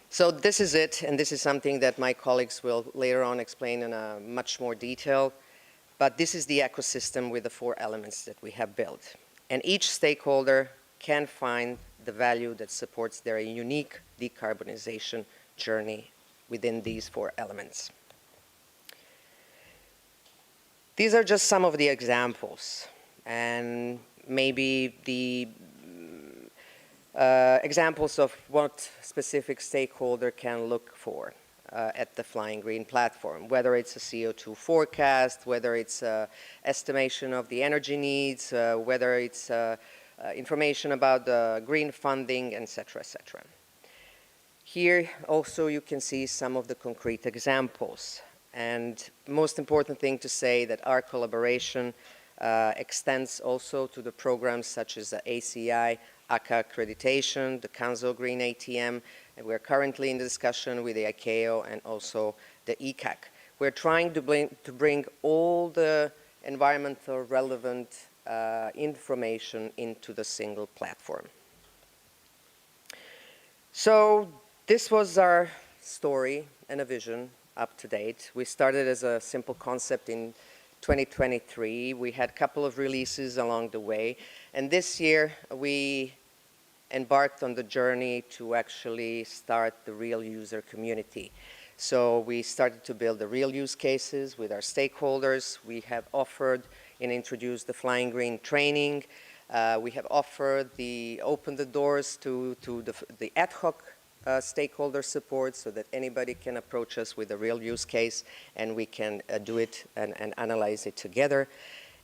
So this is it, and this is something that my colleagues will later on explain in a much more detail. But this is the ecosystem with the 4 elements that we have built. And each stakeholder can find the value that supports their unique decarbonization journey within these 4 elements. These are just some of the examples, and maybe the examples of what specific stakeholder can look for at the Flying Green platform, whether it's a CO2 forecast, whether it's estimation of the energy needs, whether it's information about the green funding, etc., etc. Here also you can see some of the concrete examples. And most important thing to say that our collaboration extends also to the programs such as the ACI, ACA accreditation, the Council Green ATM, and we're currently in discussion with the ICAO and also the ECAC. We're trying to bring all the environmental relevant information into the single platform. So this was our story and a vision up to date. We started as a simple concept in 2023. We had a couple of releases along the way, and this year we embarked on the journey to actually start the real user community. So we started to build the real use cases with our stakeholders. We have offered and introduced the Flying Green training. We have opened the doors to the ad hoc stakeholder support so that anybody can approach us with a real use case and we can do it and analyze it together.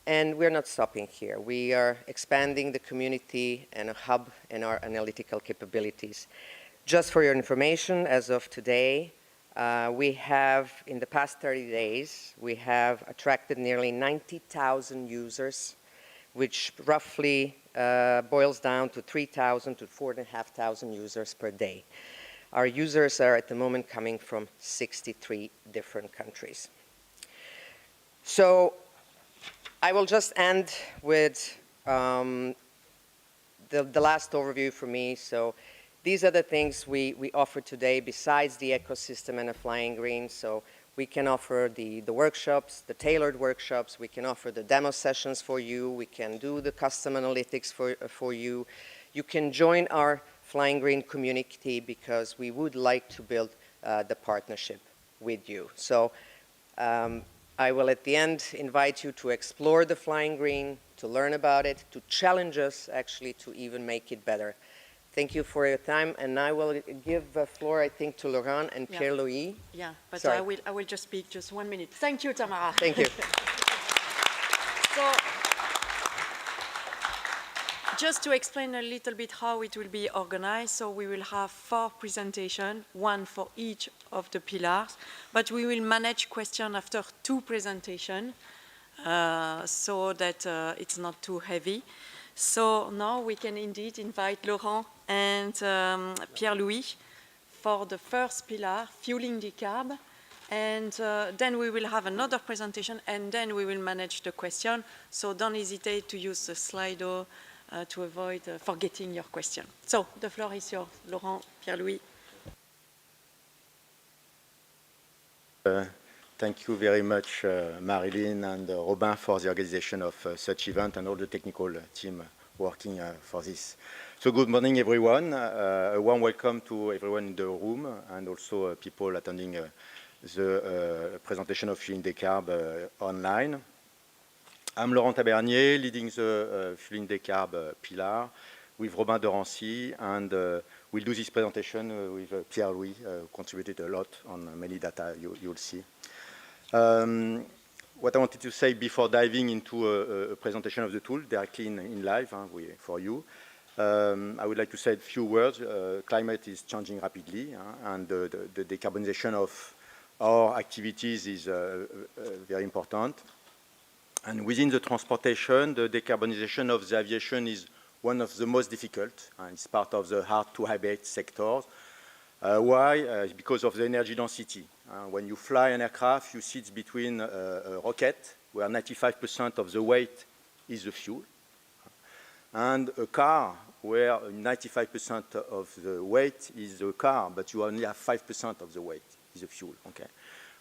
And we're not stopping here. We are expanding the community and a hub in our analytical capabilities. Just for your information, as of today, We have, in the past 30 days, we have attracted nearly 90,000 users, which roughly boils down to 3,000 to 4,500 users per day. Our users are at the moment coming from 63 different countries. So I will just end with the last overview for me. So these are the things we offer today besides the ecosystem and a flying green. So we can offer the workshops, the tailored workshops. We can offer the demo sessions for you. We can do the custom analytics for you. You can join our Flying Green community because we would like to build the partnership with you. So I will at the end invite you to explore the Flying Green, to learn about it, to challenge us actually to even make it better. Thank you for your time, and I will give the floor, I think, to Laurent and Yeah. Pierre-Louis. Yeah, but Sorry. I will just speak just 1 minute. Thank you, Tamara. Thank you. So, just to explain a little bit how it will be organized, so we will have 4 presentations, 1 for each of the pillars, but we will manage questions after 2 presentations so that it's not too heavy. So now we can indeed invite Laurent and Pierre-Louis for the first pillar, fueling decarb, and then we will have another presentation, and then we will manage the question. So don't hesitate to use the Slido to avoid forgetting your question. So the floor is yours, Laurent, Pierre-Louis. Thank you very much, Marilyn and Robin, for the organization of such event and all the technical team working for this. So good morning, everyone. A warm welcome to everyone in the room and also people attending the presentation of Fueling Decarb online. I'm Laurent Tabernier, leading the Fueling Decarb pillar with Robin de Rancy, and we'll do this presentation with Pierre-Louis, contributed a lot on many data you'll see. What I wanted to say before diving into a presentation of the tool directly in live for you, I would like to say a few words. Climate is changing rapidly, and the decarbonization of our activities is very important. And within the transportation, the decarbonization of the aviation is one of the most difficult, and it's part of the hard-to-abate sectors. Why? Because of the energy density. When you fly an aircraft, you sit between a rocket, where 95% of the weight is the fuel, and a car, where 95% of the weight is the car, but you only have 5% of the weight is the fuel. Okay?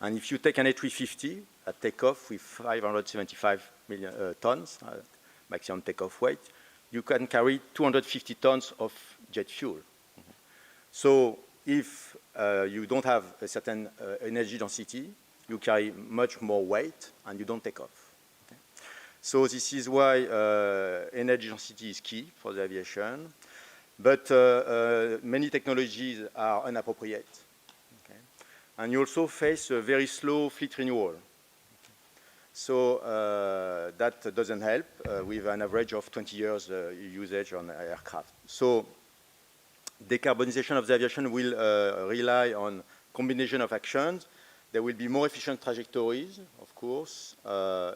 And if you take an A350 at takeoff with 575 million tons, maximum takeoff weight, you can carry 250 tons of jet fuel. So if you don't have a certain energy density, you carry much more weight and you don't take off. Okay? So this is why energy density is key for the aviation. But many technologies are inappropriate. Okay? And you also face a very slow fleet renewal. So that doesn't help with an average of 20 years usage on aircraft. So decarbonization of the aviation will rely on combination of actions. There will be more efficient trajectories, of course,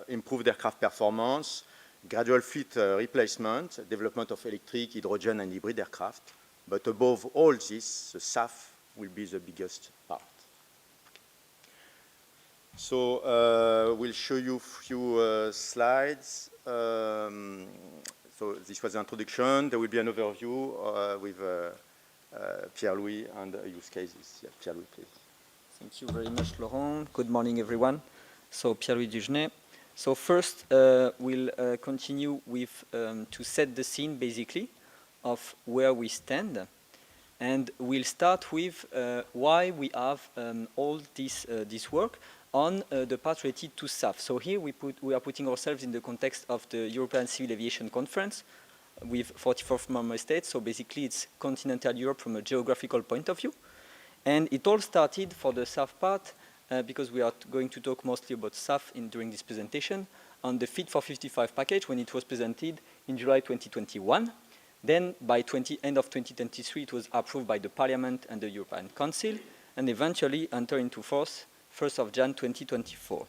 improved aircraft performance, gradual fleet replacement, development of electric, hydrogen, and hybrid aircraft. But above all this, the SAF will be the biggest part. So we'll show you a few slides. So this was the introduction. There will be an overview with Pierre-Louis and use cases. Yeah, Pierre-Louis, please. Thank you very much, Laurent. Good morning, everyone. So Pierre-Louis Dugenet. So first, we'll continue with to set the scene, basically, of where we stand. And we'll start with why we have all this work on the part related to SAF. So here we are putting ourselves in the context of the European Civil Aviation Conference with 44 member states. So basically it's continental Europe from a geographical point of view. And it all started for the SAF part because we are going to talk mostly about SAF during this presentation on the Fit for 55 package when it was presented in July 2021. Then by end of 2023 it was approved by the Parliament and the European Council. and eventually enter into force 1st of January 2024.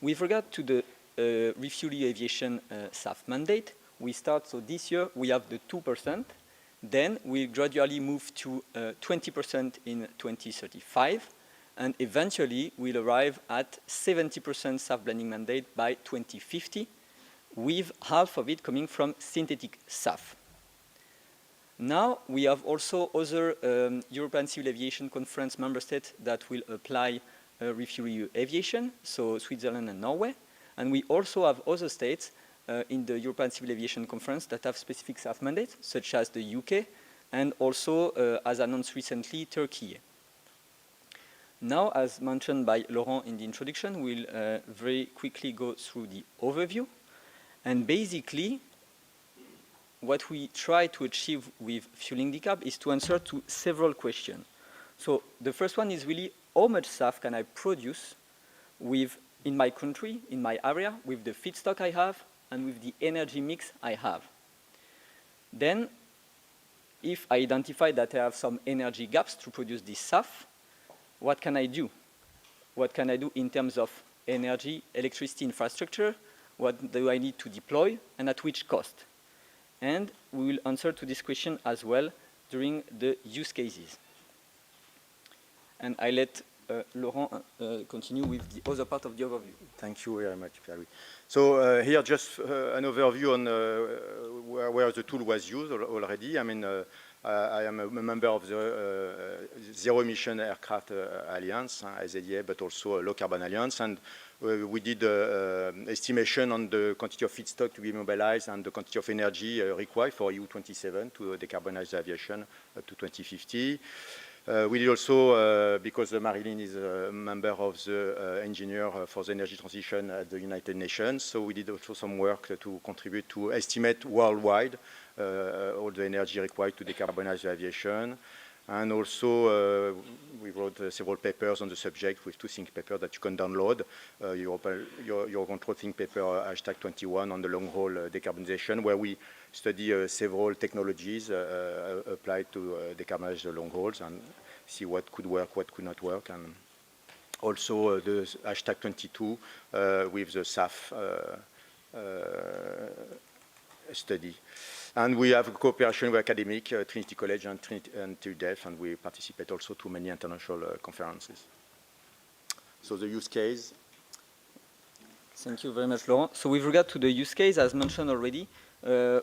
With regard to the refuel aviation SAF mandate, we start, so this year we have the 2%, then we gradually move to 20% in 2035, and eventually we'll arrive at 70% SAF blending mandate by 2050, with half of it coming from synthetic SAF. Now we have also other European Civil Aviation Conference member states that will apply refuel aviation, so Switzerland and Norway, and we also have other states in the European Civil Aviation Conference that have specific SAF mandates, such as the UK, and also, as announced recently, Turkey. Now, as mentioned by Laurent in the introduction, we'll very quickly go through the overview. And basically, what we try to achieve with fueling decab is to answer to several questions. So the first one is really, how much SAF can I produce in my country, in my area, with the feedstock I have, and with the energy mix I have. Then, if I identify that I have some energy gaps to produce this SAF, what can I do? What can I do in terms of energy, electricity infrastructure? What do I need to deploy, and at which cost? And we will answer to this question as well during the use cases. And I let Laurent continue with the other part of the overview. Thank you very much, Pierre. So here just an overview on where the tool was used already. I mean, I am a member of the Zero Emission Aircraft Alliance, SADA, but also a Low Carbon Alliance, and we did estimation on the quantity of feedstock to be mobilized and the quantity of energy required for EU27 to decarbonize aviation up to 2050. We did also, because Marilyn is a member of the engineer for the energy transition at the United Nations, so we did also some work to contribute to estimate worldwide all the energy required to decarbonize the aviation. And also, we wrote several papers on the subject with 2 think papers that you can download. EUROCONTROL think paper #21 on the long-haul decarbonization, where we study several technologies applied to decarbonize the long hauls and see what could work, what could not work. And also the #22 with the SAF study. And we have a cooperation with academic, Trinity College and TUDEF, and we participate also to many international conferences. So the use case. Thank you very much, Laurent. So with regard to the use case, as mentioned already,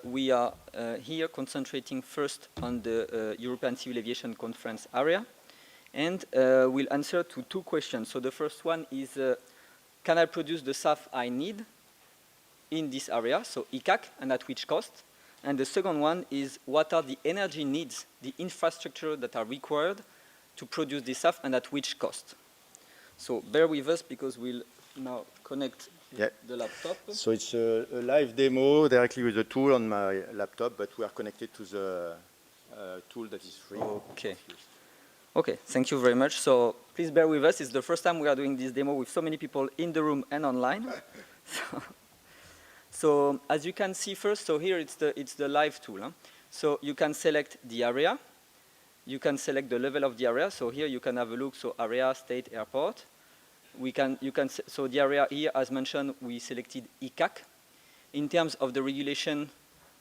we are here concentrating first on the European Civil Aviation Conference area, and we'll answer to 2 questions. So the first one is, can I produce the SAF I need in this area, so ICAC, and at which cost? And the second one is, what are the energy needs, the infrastructure that are required to produce this SAF, and at which cost? So bear with us, because we'll now connect the laptop. So it's a live demo directly with the tool on my laptop, but we are connected to the tool that is free. Okay. Okay, thank you very much. So please bear with us. It's the first time we are doing this demo with so many people in the room and online. So as you can see first, so here it's the live tool. Huh? So you can select the area. You can select the level of the area. So here you can have a look. So area, state, airport. So the area here, as mentioned, we selected ICAC. In terms of the regulation,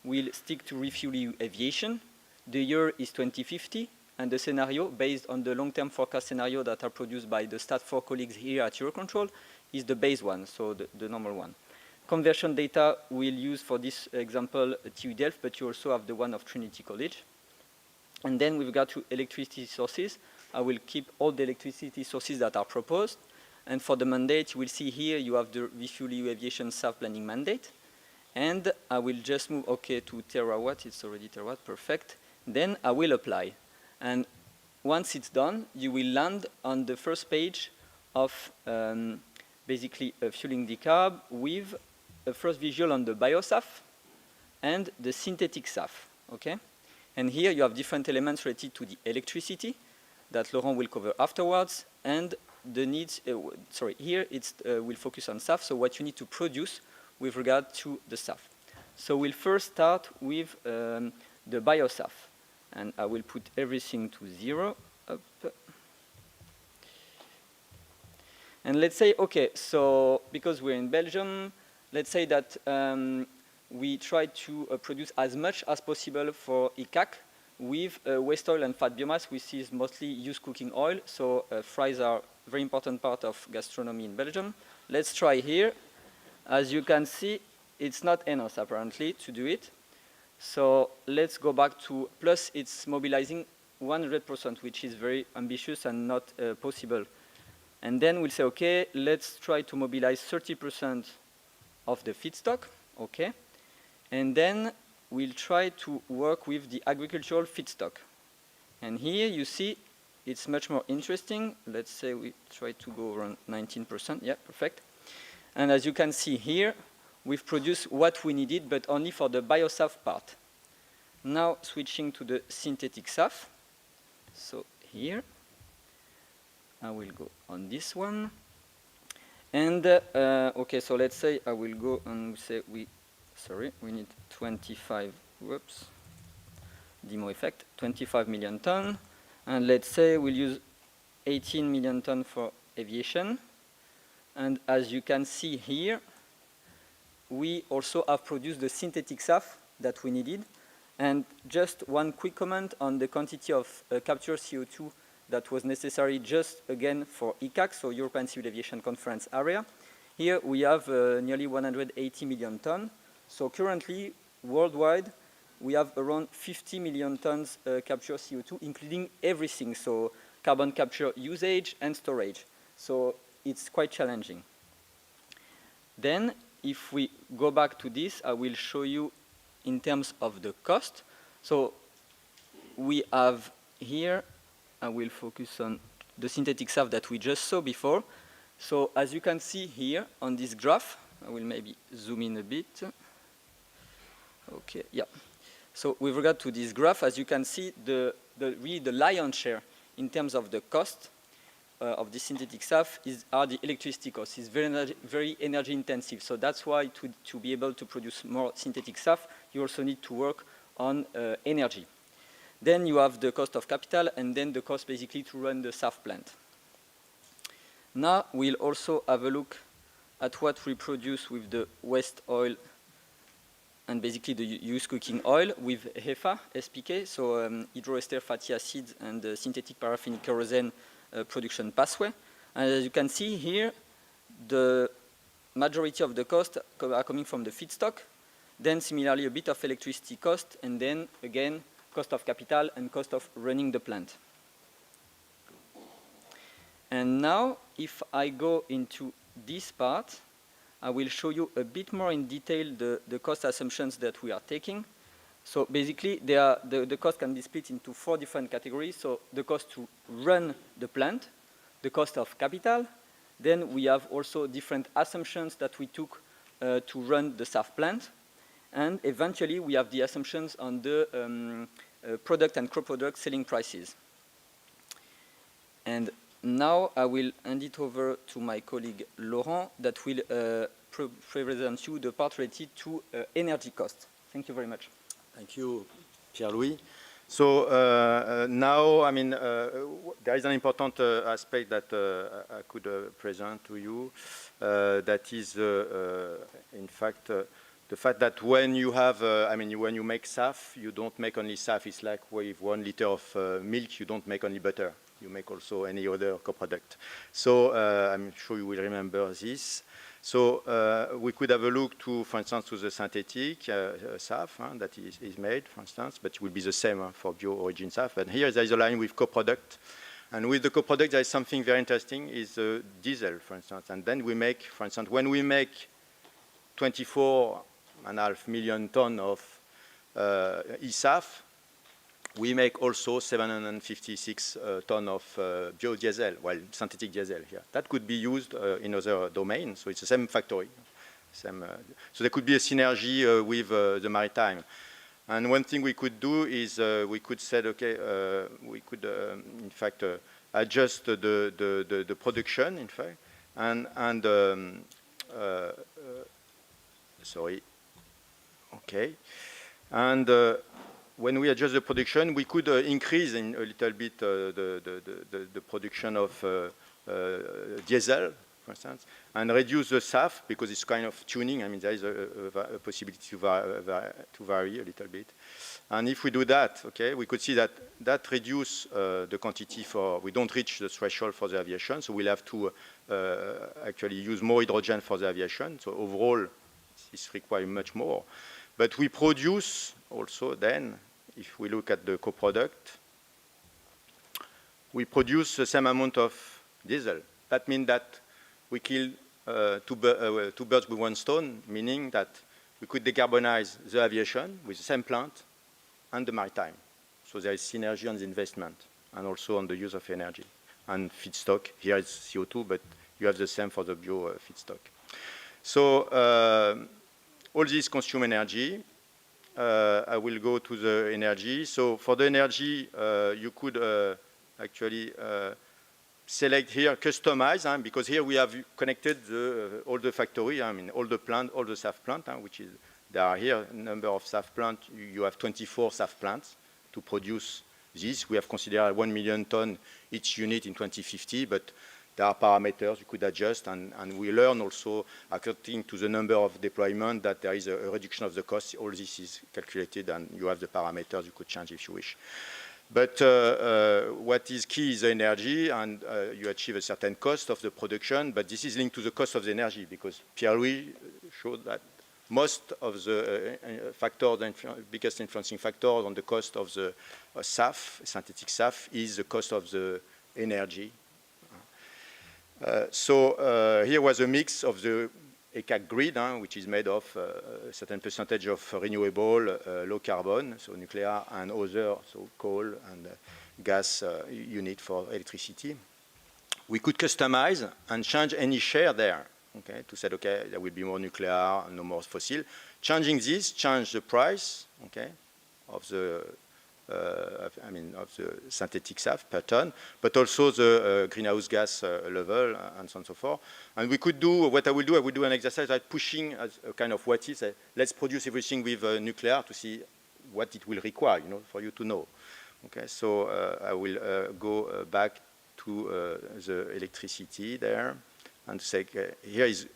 we'll stick to refuel aviation. The year is 2050, and the scenario, based on the long-term forecast scenario that are produced by the Stat4 colleagues here at EUROCONTROL, is the base one, so the normal one. Conversion data we'll use for this example TU Delft, but you also have the one of Trinity College. And then with regard to electricity sources, I will keep all the electricity sources that are proposed. And for the mandate, you will see here you have the refuel aviation SAF blending mandate. And I will just move, okay, to terawatt. It's already terawatt, perfect. Then I will apply. And once it's done, you will land on the first page of basically a fueling decarb with a first visual on the biosaf and the synthetic SAF, okay? And here you have different elements related to the electricity that Laurent will cover afterwards, and the needs, here we'll focus on SAF, so what you need to produce with regard to the SAF. So we'll first start with the biosaf, and I will put everything to 0. Up. And let's say, okay, so because we're in Belgium, let's say that we try to produce as much as possible for ICAC with waste oil and fat biomass, which is mostly used cooking oil. So fries are a very important part of gastronomy in Belgium. Let's try here. As you can see, it's not enough apparently to do it. So let's go back to, plus it's mobilizing 100%, which is very ambitious and not possible. And then we'll say, okay, let's try to mobilize 30% of the feedstock, okay? And then we'll try to work with the agricultural feedstock. And here you see it's much more interesting. Let's say we try to go around 19%, yeah, perfect. And as you can see here, we've produced what we needed, but only for the biosaf part. Now switching to the synthetic SAF. So here, I will go on this one. And okay, so let's say I will go and say we need 25, whoops, demo effect, 25 million ton. And let's say we'll use 18 million ton for aviation. And as you can see here, we also have produced the synthetic SAF that we needed. And just one quick comment on the quantity of captured CO2 that was necessary just again for ICAC, so European Civil Aviation Conference area. Here we have nearly 180 million tons. So currently, worldwide, we have around 50 million tons captured CO2, including everything, so carbon capture usage and storage. So it's quite challenging. Then, if we go back to this, I will show you in terms of the cost. So we have here, I will focus on the synthetic SAF that we just saw before. So as you can see here on this graph, I will maybe zoom in a bit. Okay, yeah. So with regard to this graph, as you can see, really the lion's share in terms of the cost of the synthetic SAF are the electricity costs. It's very energy intensive. So that's why to be able to produce more synthetic SAF, you also need to work on energy. Then you have the cost of capital, and then the cost basically to run the SAF plant. Now we'll also have a look at what we produce with the waste oil and basically the used cooking oil with HEFA, SPK, so hydroester fatty acids and synthetic paraffinic kerosene production pathway. And as you can see here, the majority of the costs are coming from the feedstock, then similarly a bit of electricity cost, and then again cost of capital and cost of running the plant. And now, if I go into this part, I will show you a bit more in detail the cost assumptions that we are taking. So basically, the cost can be split into 4 different categories. So the cost to run the plant, the cost of capital, then we have also different assumptions that we took to run the SAF plant, and eventually we have the assumptions on the product and co-product selling prices. And now I will hand it over to my colleague Laurent that will present you the part related to energy cost. Thank you very much. Thank you, Pierre-Louis. So now, I mean, there is an important aspect that I could present to you. That is, in fact, the fact that when you have, I mean, when you make SAF, you don't make only SAF. It's like with 1 liter of milk, you don't make only butter. You make also any other co-product. So I'm sure you will remember this. So we could have a look to, for instance, to the synthetic SAF that is made, for instance, but it will be the same for bio-origin SAF. And here there is a line with co-product. And with the co-product, there is something very interesting, is diesel, for instance. And then we make, for instance, when we make 24.5 million tons of e-SAF, we make also 756 tons of biodiesel, well, synthetic diesel here. That could be used in other domains, so it's the same factory. So there could be a synergy with the maritime. And one thing we could do is we could say, okay, we could, in fact, adjust the production, in fact, and sorry, okay, and when we adjust the production, we could increase in a little bit the production of diesel, for instance, and reduce the SAF because it's kind of tuning. I mean, there is a possibility to vary a little bit. And if we do that, okay, we could see that that reduce the quantity for, we don't reach the threshold for the aviation, so we'll have to actually use more hydrogen for the aviation. So overall, this requires much more. But we produce also then, if we look at the co-product, we produce the same amount of diesel. That means that we kill two birds with one stone, meaning that we could decarbonize the aviation with the same plant and the maritime. So there is synergy on the investment and also on the use of energy. And feedstock, here it's CO2, but you have the same for the bio feedstock. So all these consume energy. I will go to the energy. So for the energy, you could actually select here, customize, because here we have connected all the factory, I mean, all the plant, all the SAF plant, which is, there are here a number of SAF plants. You have 24 SAF plants to produce this. We have considered 1 million ton each unit in 2050, but there are parameters you could adjust, and we learn also, according to the number of deployment, that there is a reduction of the cost. All this is calculated, and you have the parameters you could change if you wish. But what is key is the energy, and you achieve a certain cost of the production, but this is linked to the cost of the energy, because Pierre-Louis showed that most of the factors, the biggest influencing factor on the cost of the SAF, synthetic SAF, is the cost of the energy. So here was a mix of the ECAC grid, which is made of a certain percentage of renewable, low carbon, so nuclear, and other, so coal and gas unit for electricity. We could customize and change any share there, okay, to say, okay, there will be more nuclear, no more fossil. Changing this, change the price, okay, of the of the synthetic SAF per ton, but also the greenhouse gas level and so on and so forth. And we could do, what I will do an exercise like pushing as a kind of what is, let's produce everything with nuclear to see what it will require, you know, for you to know. Okay, so I will go back to the electricity there and say, here is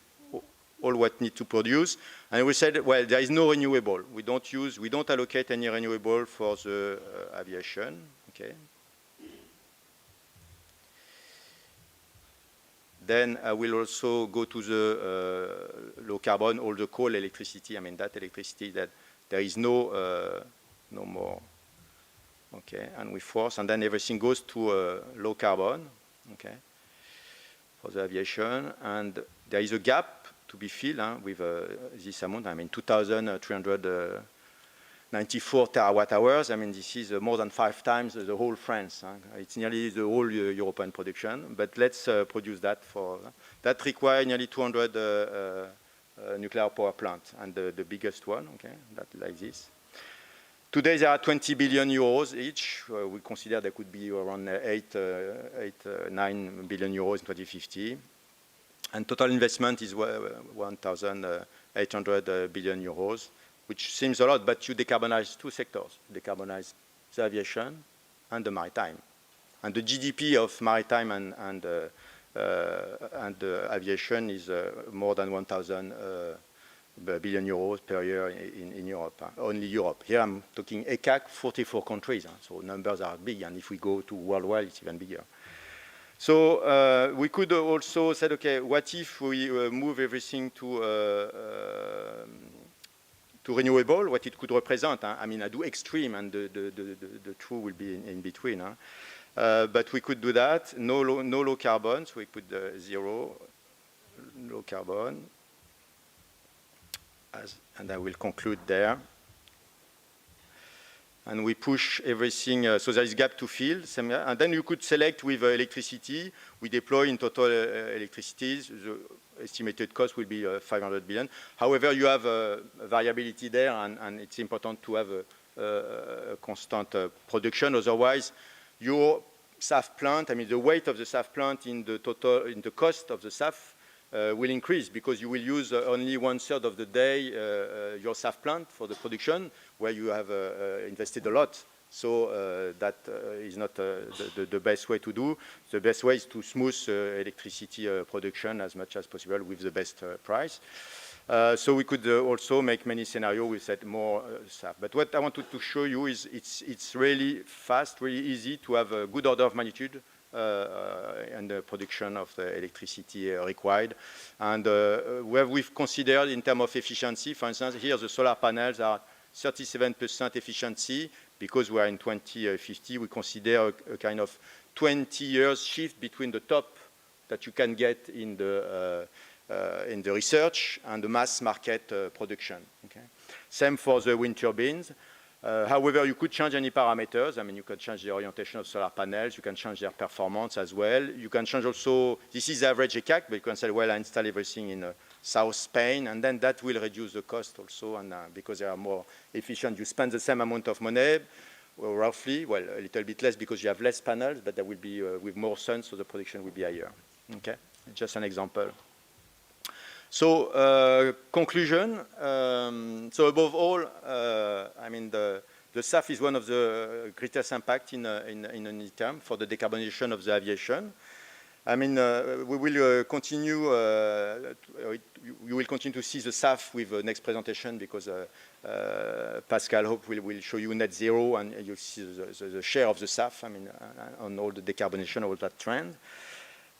all what need to produce. And we said, well, there is no renewable. We don't allocate any renewable for the aviation, okay? Then I will also go to the low carbon, all the coal electricity. I mean, that electricity that there is no more, okay? And we force, and then everything goes to low carbon, okay, for the aviation. And there is a gap to be filled with this amount. I mean, 2,394 terawatt hours. I mean, this is more than 5 times the whole France. It's nearly the whole European production. But let's produce that for that requires nearly 200 nuclear power plants, and the biggest one, okay, that like this. Today there are 20 billion euros each. We consider there could be around 9 billion euros in 2050. And total investment is 1,800 billion euros, which seems a lot, but you decarbonize 2 sectors. You decarbonize the aviation and the maritime. And the GDP of maritime and aviation is more than 1,000 billion euros per year in Europe, only Europe. Here I'm talking ECAC, 44 countries, so numbers are big, and if we go to worldwide, it's even bigger. So we could also say, okay, what if we move everything to renewable, what it could represent? I mean, I do extreme, and the true will be in between. But we could do that, no low carbon, so we put 0 low carbon. And I will conclude there. And we push everything, so there is gap to fill. And then you could select with electricity. We deploy in total electricity. The estimated cost will be 500 billion. However, you have variability there, and it's important to have a constant production. Otherwise, your SAF plant, I mean, the weight of the SAF plant in the total, in the cost of the SAF will increase, because you will use only 1/3 of the day your SAF plant for the production, where you have invested a lot So that is not the best way to do. The best way is to smooth electricity production as much as possible with the best price. So we could also make many scenarios with that more SAF. But what I wanted to show you is it's really fast, really easy to have a good order of magnitude and the production of the electricity required. And where we've considered in terms of efficiency, for instance, here the solar panels are 37% efficiency. Because we are in 2050, we consider a kind of 20 years shift between the top that you can get in the research and the mass market production. Okay? Same for the wind turbines. However, you could change any parameters. I mean, you can change the orientation of solar panels. You can change their performance as well. You can change also, this is the average ECAC, but you can say, well, I install everything in South Spain, and then that will reduce the cost also, and because they are more efficient, you spend the same amount of money, well, roughly, well, a little bit less because you have less panels, but there will be with more sun, so the production will be higher. Okay, just an example. So conclusion. So above all, I mean the SAF is one of the greatest impact in the term for the decarbonization of the aviation. I mean, we will continue. You will continue to see the SAF with the next presentation because Pascal Hope will show you net zero, and you'll see the share of the SAF. I mean, on all the decarbonization, all that trend.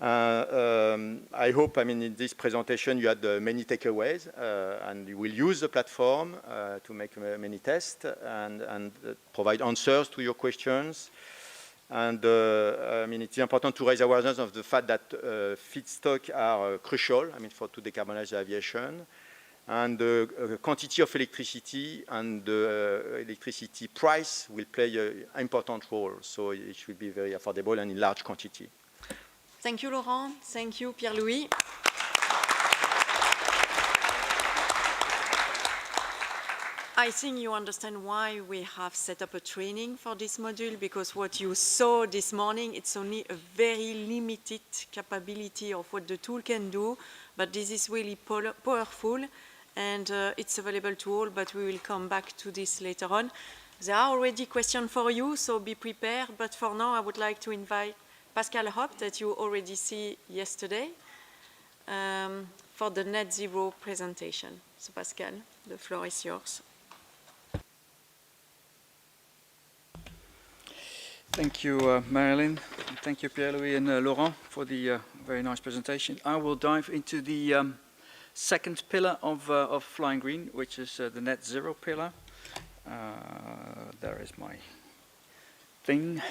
I hope, I mean, in this presentation you had many takeaways, and you will use the platform to make many tests and provide answers to your questions. And I mean, it's important to raise awareness of the fact that feedstock are crucial, I mean, to decarbonize the aviation. And the quantity of electricity and the electricity price will play an important role. So it should be very affordable and in large quantity. Thank you, Laurent. Thank you, Pierre-Louis. I think you understand why we have set up a training for this module, because what you saw this morning, it's only a very limited capability of what the tool can do, but this is really powerful, and it's available to all, but we will come back to this later on. There are already questions for you, so be prepared, but for now I would like to invite Pascal Hope, that you already see yesterday, for the net zero presentation. So Pascal, the floor is yours. Thank you, Marilyn. Thank you, Pierre-Louis and Laurent, for the very nice presentation. I will dive into the second pillar of Flying Green, which is the net zero pillar. There is my thing.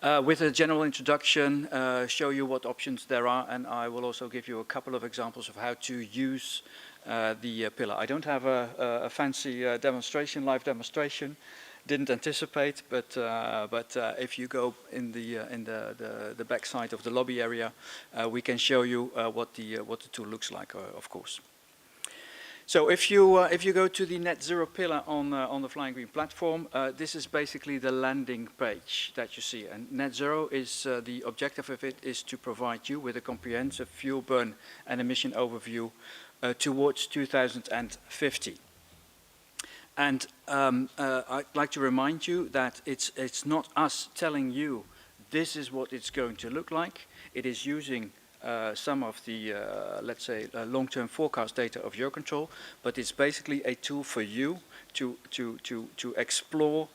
With a general introduction, show you what options there are, and I will also give you a couple of examples of how to use the pillar. I don't have a fancy demonstration, live demonstration. Didn't anticipate, but if you go in the back side of the lobby area, we can show you what the tool looks like, of course. So if you go to the net zero pillar on the Flying Green platform, this is basically the landing page that you see. And net zero is the objective of it is to provide you with a comprehensive fuel burn and emission overview towards 2050. And I'd like to remind you that it's not us telling you this is what it's going to look like. It is using some of the, let's say, long-term forecast data of EUROCONTROL, but it's basically a tool for you to explore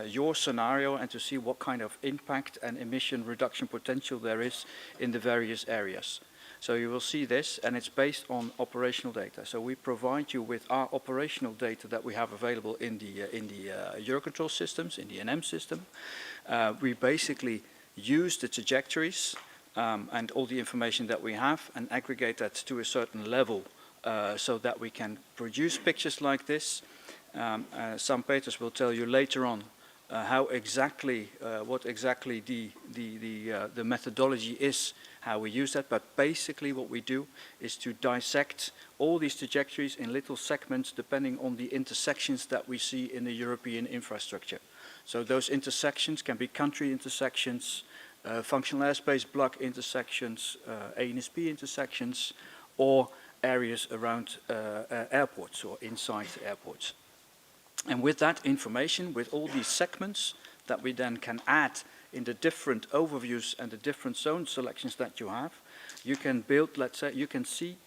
your scenario and to see what kind of impact and emission reduction potential there is in the various areas. So you will see this, and it's based on operational data. So we provide you with our operational data that we have available in the EUROCONTROL systems, in the NM system. We basically use the trajectories and all the information that we have and aggregate that to a certain level so that we can produce pictures like this. Sam Peters will tell you later on how exactly, what exactly the methodology is, how we use that, but basically what we do is to dissect all these trajectories in little segments depending on the intersections that we see in the European infrastructure. So those intersections can be country intersections, functional airspace block intersections, ANSP intersections, or areas around airports or inside airports. And with that information, with all these segments that we then can add in the different overviews and the different zone selections that you have, you can build, let's say, you can see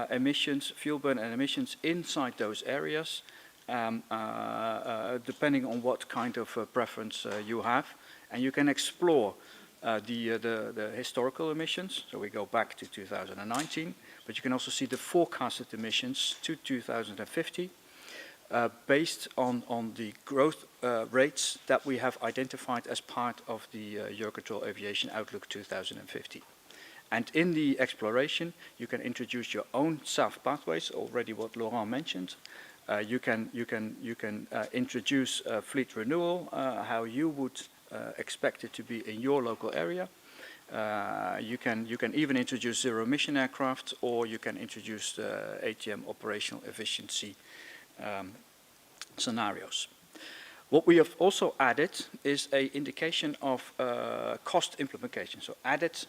emissions, fuel burn and emissions inside those areas, depending on what kind of preference you have. And you can explore the historical emissions, so we go back to 2019, but you can also see the forecasted emissions to 2050, based on the growth rates that we have identified as part of the EUROCONTROL Aviation Outlook 2050. And in the exploration, you can introduce your own SAF pathways, already what Laurent mentioned. You can introduce fleet renewal, how you would expect it to be in your local area. You can even introduce zero-emission aircraft, or you can introduce ATM operational efficiency scenarios. What we have also added is an indication of cost implication, so added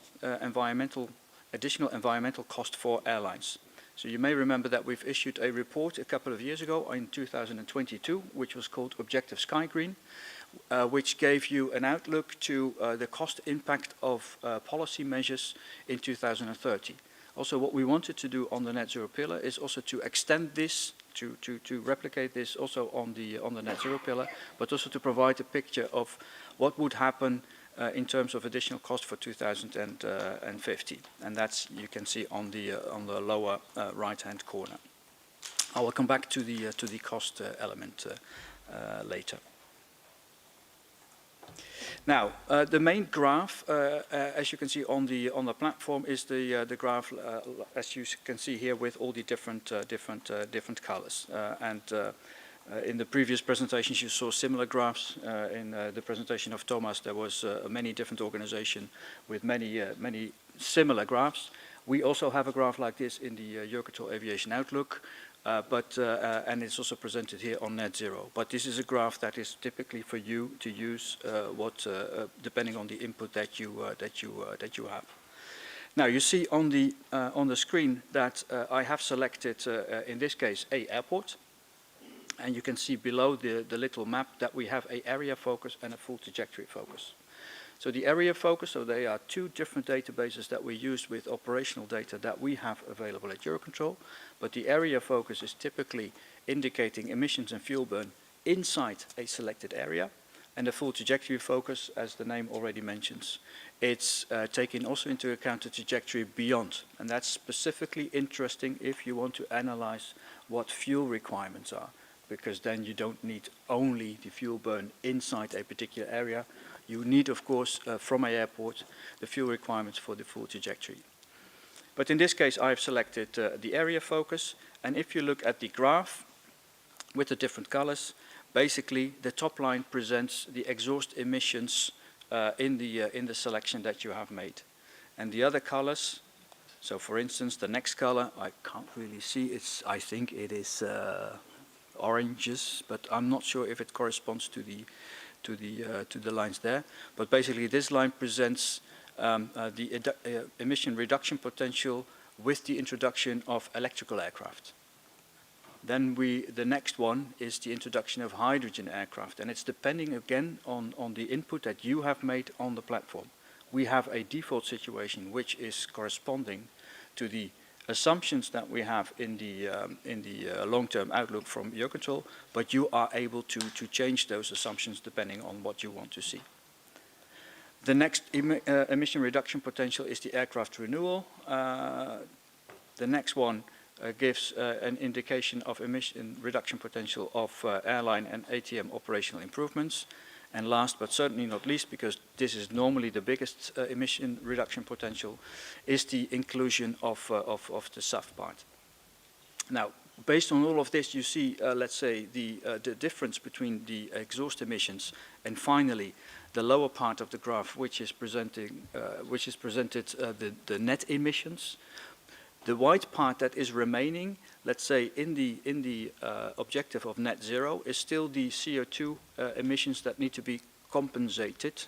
additional environmental cost for airlines. So you may remember that we've issued a report a couple of years ago in 2022, which was called Objective Sky Green, which gave you an outlook to the cost impact of policy measures in 2030. Also, what we wanted to do on the net zero pillar is also to extend this, to replicate this also on the net zero pillar, but also to provide a picture of what would happen in terms of additional cost for 2050, and that's, you can see on the lower right-hand corner. I will come back to the cost element later. Now, the main graph, as you can see on the platform, is the graph, as you can see here, with all the different colors. In the previous presentations, you saw similar graphs. In the presentation of Thomas, there was many different organizations with many similar graphs. We also have a graph like this in the EUROCONTROL Aviation Outlook. And it's also presented here on net zero. But this is a graph that is typically for you to use, depending on the input that you have. Now you see on the screen that I have selected, in this case, a airport, and you can see below the little map that we have an area focus and a full trajectory focus. So the area focus, so they are two different databases that we use with operational data that we have available at EUROCONTROL, but the area focus is typically indicating emissions and fuel burn inside a selected area, and the full trajectory focus, as the name already mentions, it's taking also into account the trajectory beyond, and that's specifically interesting if you want to analyze what fuel requirements are, because then you don't need only the fuel burn inside a particular area. You need, of course, from an airport, the fuel requirements for the full trajectory. But in this case, I've selected the area focus. And if you look at the graph with the different colors, basically the top line presents the exhaust emissions in the selection that you have made. And the other colors, so for instance, the next color, I can't really see, I think it is oranges, but I'm not sure if it corresponds to the lines there. But basically this line presents the emission reduction potential with the introduction of electrical aircraft. Then the next one is the introduction of hydrogen aircraft, and it's depending again on the input that you have made on the platform. We have a default situation which is corresponding to the assumptions that we have in the long-term outlook from EUROCONTROL, but you are able to change those assumptions depending on what you want to see. The next emission reduction potential is the aircraft renewal. The next one gives an indication of emission reduction potential of airline and ATM operational improvements. And last but certainly not least, because this is normally the biggest emission reduction potential, is the inclusion of the SAF part. Now, based on all of this, you see, let's say, the difference between the exhaust emissions and finally the lower part of the graph, which is presented the net emissions. The white part that is remaining, let's say, in the objective of net zero, is still the CO2 emissions that need to be compensated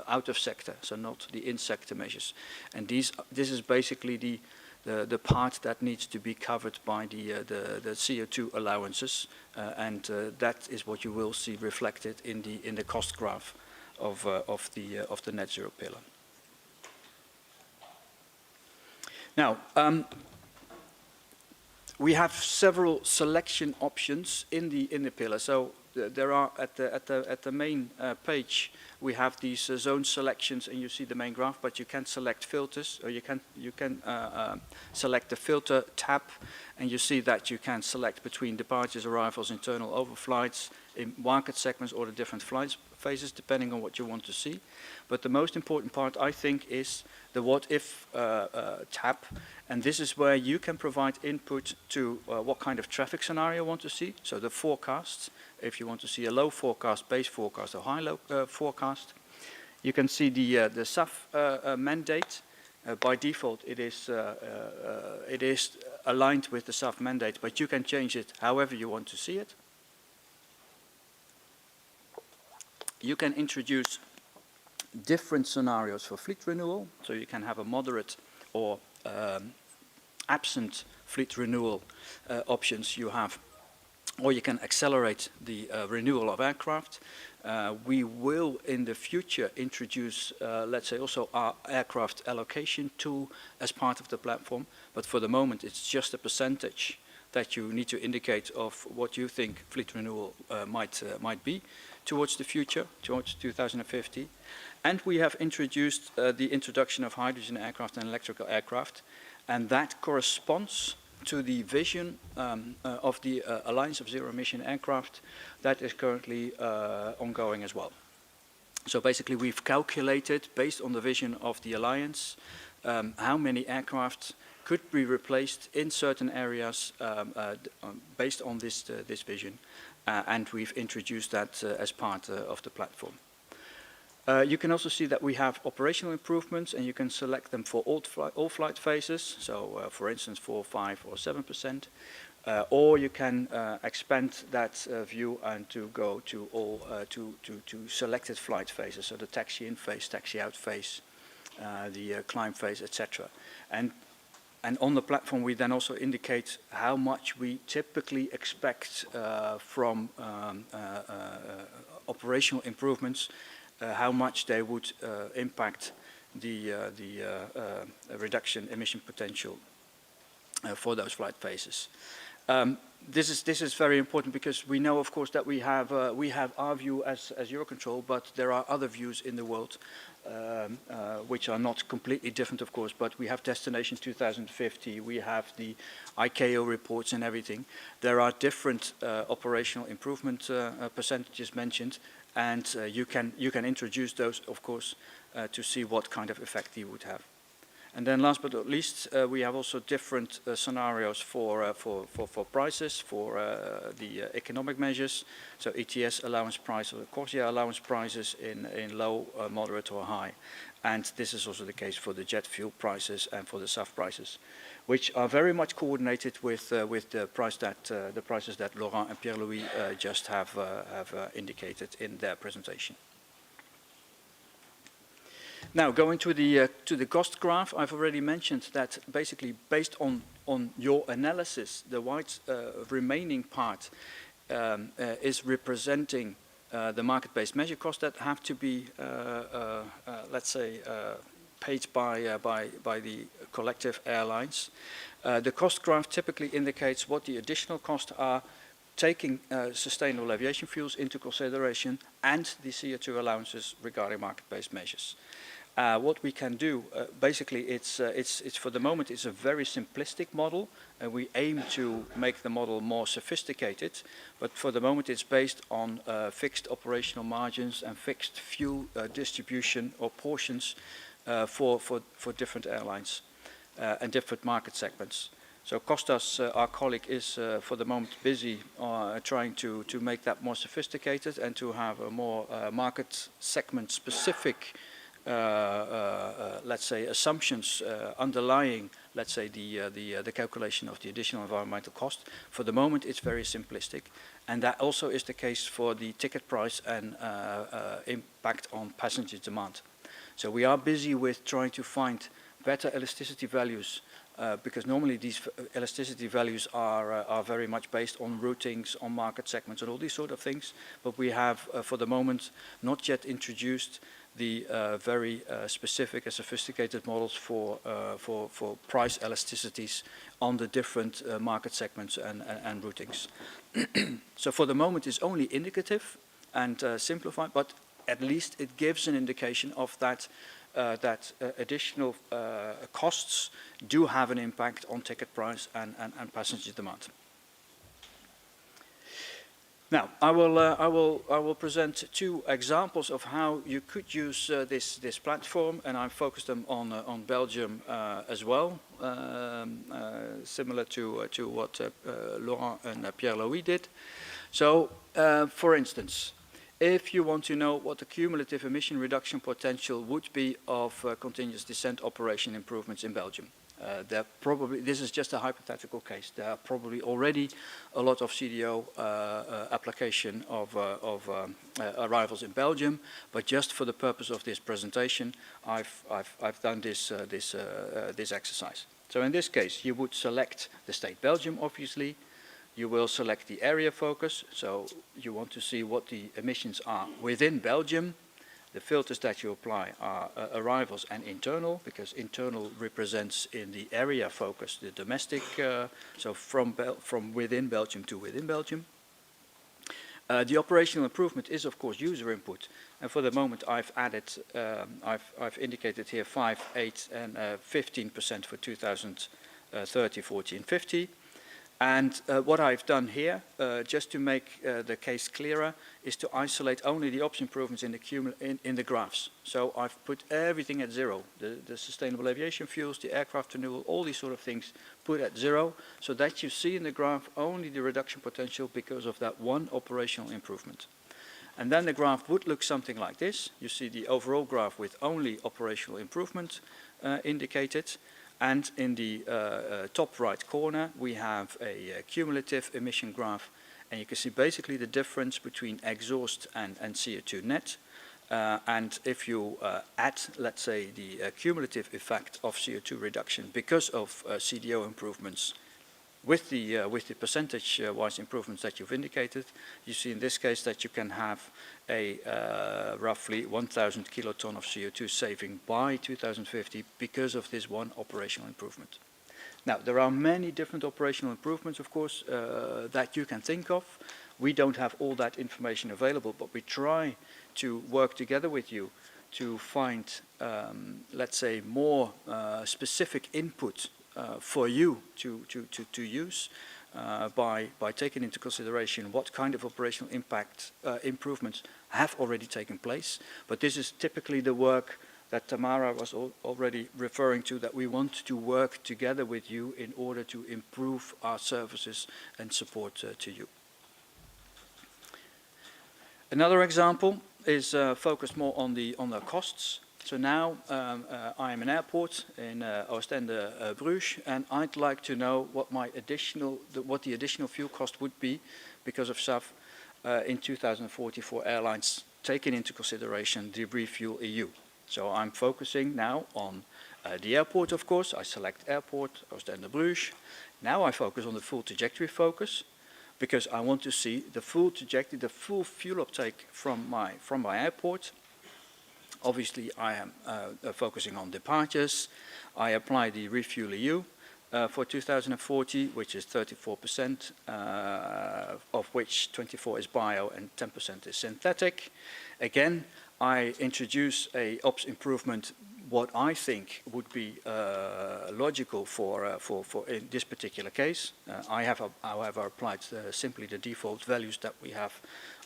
out of sector, so not the in-sector measures. And this is basically the part that needs to be covered by the CO2 allowances, and that is what you will see reflected in the cost graph of the net zero pillar. Now, we have several selection options in the pillar. So there are at the main page we have these zone selections, and you see the main graph. But you can select filters, or you can select the filter tab, and you see that you can select between departures, arrivals, internal overflights, in market segments, or the different flight phases, depending on what you want to see. But the most important part, I think, is the what if tab, and this is where you can provide input to what kind of traffic scenario you want to see. So the forecasts, if you want to see a low forecast, base forecast, or high low forecast. You can see the SAF mandate. By default, it is aligned with the SAF mandate, but you can change it however you want to see it. You can introduce different scenarios for fleet renewal, so you can have a moderate or absent fleet renewal options you have, or you can accelerate the renewal of aircraft. We will in the future introduce, let's say, also our aircraft allocation tool as part of the platform, but for the moment it's just a percentage that you need to indicate of what you think fleet renewal might be towards the future, towards 2050. And we have introduced the introduction of hydrogen aircraft and electrical aircraft, and that corresponds to the vision of the Alliance of Zero Emission Aircraft that is currently ongoing as well. So basically we've calculated, based on the vision of the Alliance, how many aircraft could be replaced in certain areas based on this vision, and we've introduced that as part of the platform. You can also see that we have operational improvements, and you can select them for all flight phases, so for instance 4, 5 or 7%, or you can expand that view and to go to all to selected flight phases, so the taxi in phase, taxi out phase, the climb phase, etc. And on the platform we then also indicate how much we typically expect from operational improvements, how much they would impact the reduction emission potential for those flight phases. This is very important because we know, of course, that we have our view as EUROCONTROL, but there are other views in the world which are not completely different, of course. But we have Destination 2050, we have the ICAO reports and everything. There are different operational improvement percentages mentioned, and you can introduce those, of course, to see what kind of effect they would have. And then last but not least, we have also different scenarios for prices, for the economic measures. So ETS allowance price or CORSIA allowance prices in low, moderate or high. And this is also the case for the jet fuel prices and for the SAF prices, which are very much coordinated with the prices that Laurent and Pierre-Louis just have indicated in their presentation. Now, going to the cost graph, I've already mentioned that basically based on your analysis, the white remaining part is representing the market-based measure costs that have to be, let's say, paid by the collective airlines. The cost graph typically indicates what the additional costs are, taking sustainable aviation fuels into consideration and the CO2 allowances regarding market-based measures. What we can do, basically, it's for the moment, it's a very simplistic model, and we aim to make the model more sophisticated. But for the moment, it's based on fixed operational margins and fixed fuel distribution or portions for different airlines and different market segments. So Kostas, our colleague, is for the moment busy trying to make that more sophisticated and to have a more market segment specific let's say assumptions underlying, let's say, the calculation of the additional environmental cost. For the moment, it's very simplistic, and that also is the case for the ticket price and impact on passenger demand. So we are busy with trying to find better elasticity values because normally these elasticity values are very much based on routings, on market segments, and all these sort of things. But we have, for the moment, not yet introduced the very specific and sophisticated models for price elasticities on the different market segments and routings. So for the moment, it's only indicative and simplified, but at least it gives an indication of that additional costs do have an impact on ticket price and passenger demand. Now, I will present two examples of how you could use this platform, and I focused them on Belgium as well, similar to what Laurent and Pierre-Louis did. So, for instance, if you want to know what the cumulative emission reduction potential would be of continuous descent operation improvements in Belgium, this is just a hypothetical case. There are probably already a lot of CDO application of arrivals in Belgium, but just for the purpose of this presentation, I've done this exercise. So in this case, you would select the state Belgium, obviously. You will select the area focus, so you want to see what the emissions are within Belgium. The filters that you apply are arrivals and internal, because internal represents in the area focus the domestic, so from within Belgium to within Belgium. The operational improvement is, of course, user input, and for the moment I've added, I've indicated here 5, 8, and 15% for 2030, 40, and 50. And what I've done here, just to make the case clearer, is to isolate only the ops improvements in the graphs. So I've put everything at zero, the sustainable aviation fuels, the aircraft renewal, all these sort of things put at zero, so that you see in the graph only the reduction potential because of that one operational improvement. And then the graph would look something like this. You see the overall graph with only operational improvement indicated. And in the top right corner, we have a cumulative emission graph. And you can see basically the difference between exhaust and CO2 net. And if you add, let's say, the cumulative effect of CO2 reduction because of CDO improvements with the percentage-wise improvements that you've indicated, you see in this case that you can have a roughly 1,000 kiloton of CO2 saving by 2050 because of this one operational improvement. Now, there are many different operational improvements, of course, that you can think of. We don't have all that information available, but we try to work together with you to find, let's say, more specific input for you to use by taking into consideration what kind of operational impact improvements have already taken place. But this is typically the work that Tamara was already referring to, that we want to work together with you in order to improve our services and support to you. Another example is focused more on the costs. So now I am an airport in Oostende, Bruges, and I'd like to know what the additional fuel cost would be because of SAF in 2040 for airlines, taking into consideration the Refuel EU. So I'm focusing now on the airport, of course. I select airport, Oostende, Bruges. Now I focus on the full trajectory focus, because I want to see the full trajectory, the full fuel uptake from my airport. Obviously, I am focusing on departures. I apply the Refuel EU for 2040, which is 34%, of which 24% is bio and 10% is synthetic. Again, I introduce a ops improvement, what I think would be logical for in this particular case. I have, however, applied simply the default values that we have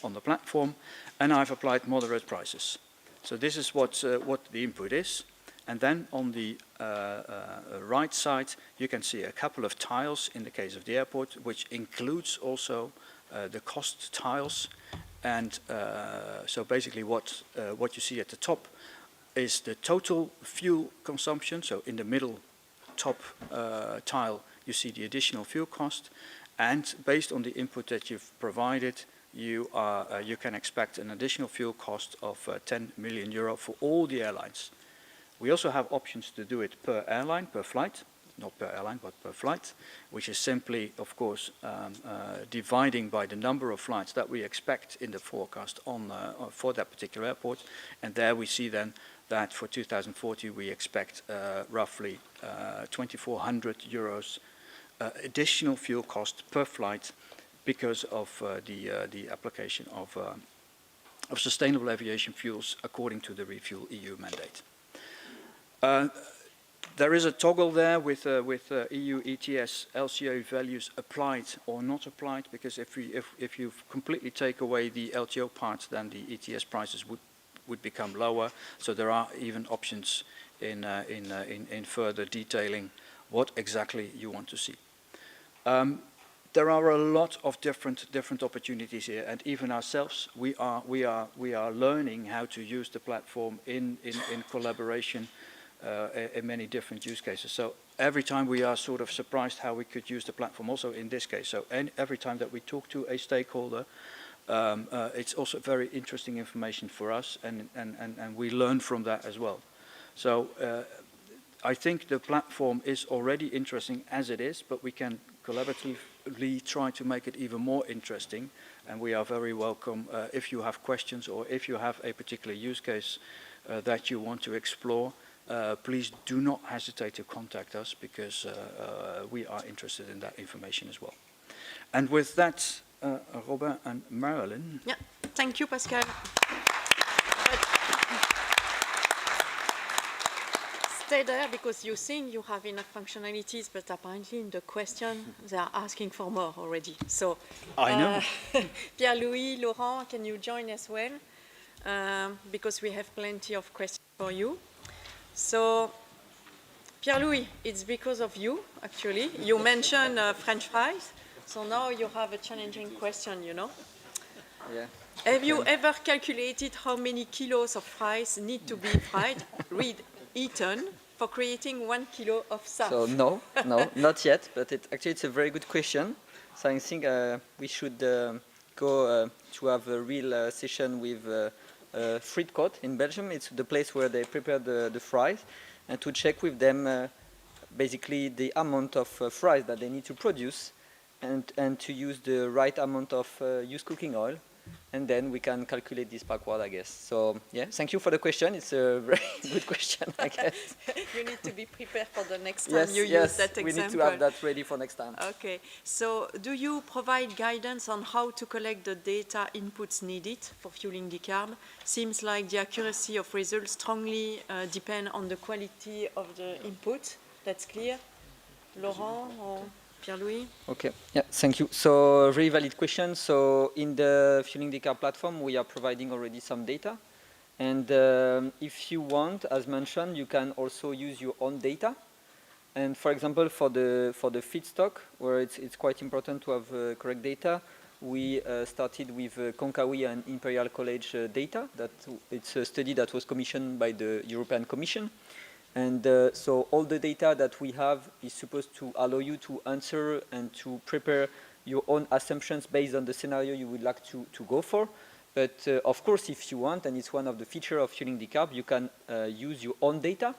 on the platform, and I've applied moderate prices. So this is what the input is. And then on the right side, you can see a couple of tiles in the case of the airport, which includes also the cost tiles. And so basically what you see at the top is the total fuel consumption. So in the middle top tile, you see the additional fuel cost. And based on the input that you've provided, you can expect an additional fuel cost of 10 million euro for all the airlines. We also have options to do it per airline, per flight. not per airline, but per flight, which is simply, of course, dividing by the number of flights that we expect in the forecast for that particular airport. And there we see then that for 2040 we expect roughly 2,400 euros additional fuel cost per flight because of the application of sustainable aviation fuels according to the Refuel EU mandate. There is a toggle there with EU ETS LCA values applied or not applied, because if you completely take away the LTO part, then the ETS prices would become lower. So there are even options in further detailing what exactly you want to see. There are a lot of different opportunities here, and even ourselves, we are learning how to use the platform in collaboration in many different use cases. So every time we are sort of surprised how we could use the platform, also in this case. So every time that we talk to a stakeholder, it's also very interesting information for us, and we learn from that as well. So I think the platform is already interesting as it is, but we can collaboratively try to make it even more interesting, and we are very welcome if you have questions or if you have a particular use case that you want to explore. Please do not hesitate to contact us, because we are interested in that information as well. And with that, Robin and Marilyn. Yeah, thank you, Pascal. Stay there, because you think you have enough functionalities, but apparently in the question they are asking for more already. So I know. Pierre-Louis, Laurent, can you join as well? Because we have plenty of questions for you. So, Pierre-Louis, it's because of you, actually. You mentioned French fries, so now you have a challenging question, you know. Yeah. Have you ever calculated how many kilos of fries need to be eaten for creating 1 kilo of SAF? So no, not yet, but actually it's a very good question. So I think we should go to have a real session with Frietcourt in Belgium. It's the place where they prepare the fries, and to check with them basically the amount of fries that they need to produce, and to use the right amount of used cooking oil, and then we can calculate this backward, I guess. So yeah, thank you for the question. It's a very good question, I guess. You need to be prepared for the next time you use that example. We need to have that ready for next time. Okay, so do you provide guidance on how to collect the data inputs needed for fueling decarb? Seems like the accuracy of results strongly depend on the quality of the input. That's clear. Laurent or Pierre-Louis? Okay, yeah, thank you. So very valid question. So in the Fueling Decarb platform, we are providing already some data. And if you want, as mentioned, you can also use your own data. And for example, for the feedstock, where it's quite important to have correct data, we started with Konkawi and Imperial College data. It's a study that was commissioned by the European Commission. And so all the data that we have is supposed to allow you to answer and to prepare your own assumptions based on the scenario you would like to go for. But of course, if you want, and it's one of the features of Fueling Decarb, you can use your own data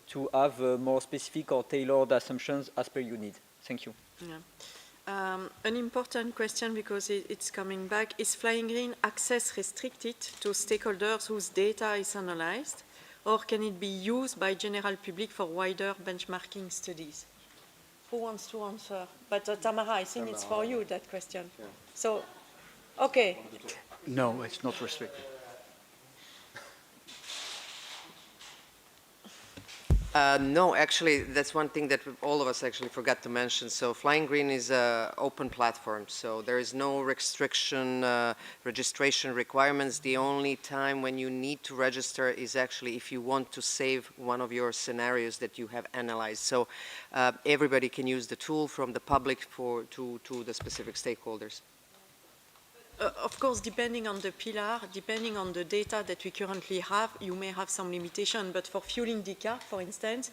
to have more specific or tailored assumptions as per your need. Thank you. Yeah. An important question, because it's coming back, is Flying Green access restricted to stakeholders whose data is analyzed? Or can it be used by general public for wider benchmarking studies? Who wants to answer? But Tamara, I think it's for you, that question. Yeah. So, okay. No, it's not restricted. No, actually, that's one thing that all of us actually forgot to mention. So Flying Green is an open platform, so there is no restriction, registration requirements. The only time when you need to register is actually if you want to save one of your scenarios that you have analyzed. So everybody can use the tool, from the public to the specific stakeholders. Of course, depending on the pillar, depending on the data that we currently have, you may have some limitation. But for fueling decarb, for instance,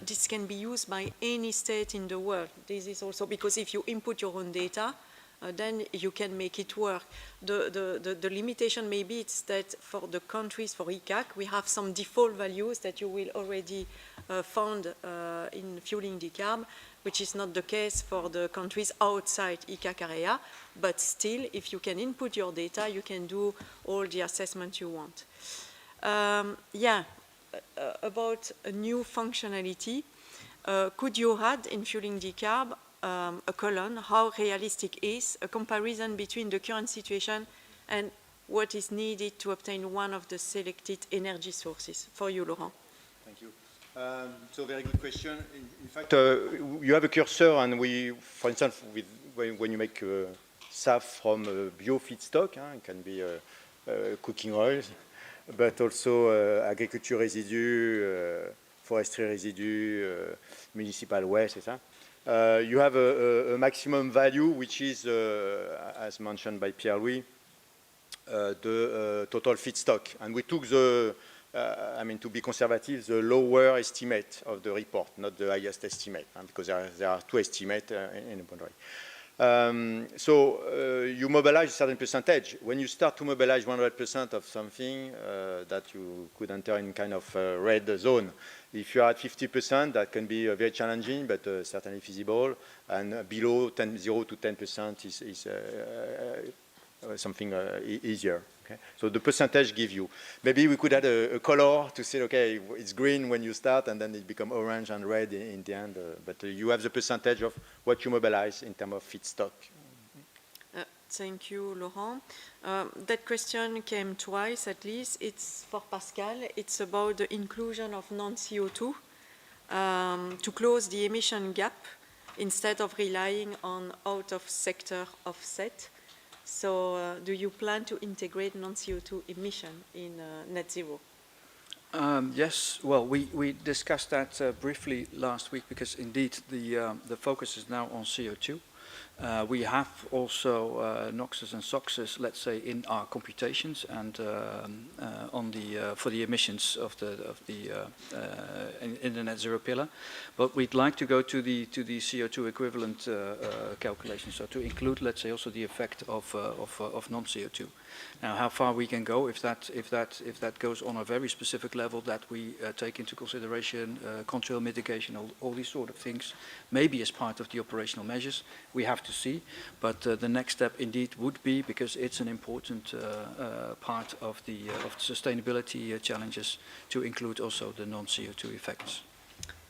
this can be used by any state in the world. This is also because if you input your own data, then you can make it work. The limitation maybe it's that for the countries, for ICAC, we have some default values that you will already found in fueling decarb, which is not the case for the countries outside ICAC area, but still, if you can input your data, you can do all the assessment you want. About a new functionality, could you add in fueling decarb a column, how realistic is a comparison between the current situation and what is needed to obtain one of the selected energy sources? For you, Laurent. Thank you. So very good question. In fact, you have a cursor, and we, for instance, when you make SAF from bio feedstock, it can be cooking oil, but also agriculture residue, forestry residue, municipal waste, etc. You have a maximum value, which is, as mentioned by Pierre-Louis, the total feedstock. And we took the, to be conservative, the lower estimate of the report, not the highest estimate, because there are two estimates in the boundary. You mobilize a certain percentage. When you start to mobilize 100% of something that you could enter in kind of red zone, if you are at 50%, that can be very challenging, but certainly feasible. And below 0 to 10% is something easier. Okay? So the percentage give you. Maybe we could add a color to say, okay, it's green when you start, and then it becomes orange and red in the end. But you have the percentage of what you mobilize in terms of feedstock. Thank you, Laurent. That question came twice at least. It's for Pascal. It's about the inclusion of non-CO2 to close the emission gap instead of relying on out-of-sector offset. So do you plan to integrate non-CO2 emission in net zero? Yes, well, we discussed that briefly last week, because indeed the focus is now on CO2. We have also NOxes and SOxes, let's say, in our computations and for the emissions in the net zero pillar. But we'd like to go to the CO2 equivalent calculation, so to include, let's say, also the effect of non-CO2. Now, how far we can go, if that goes on a very specific level, that we take into consideration control, mitigation, all these sort of things, maybe as part of the operational measures, we have to see. But the next step indeed would be, because it's an important part of the sustainability challenges, to include also the non-CO2 effects.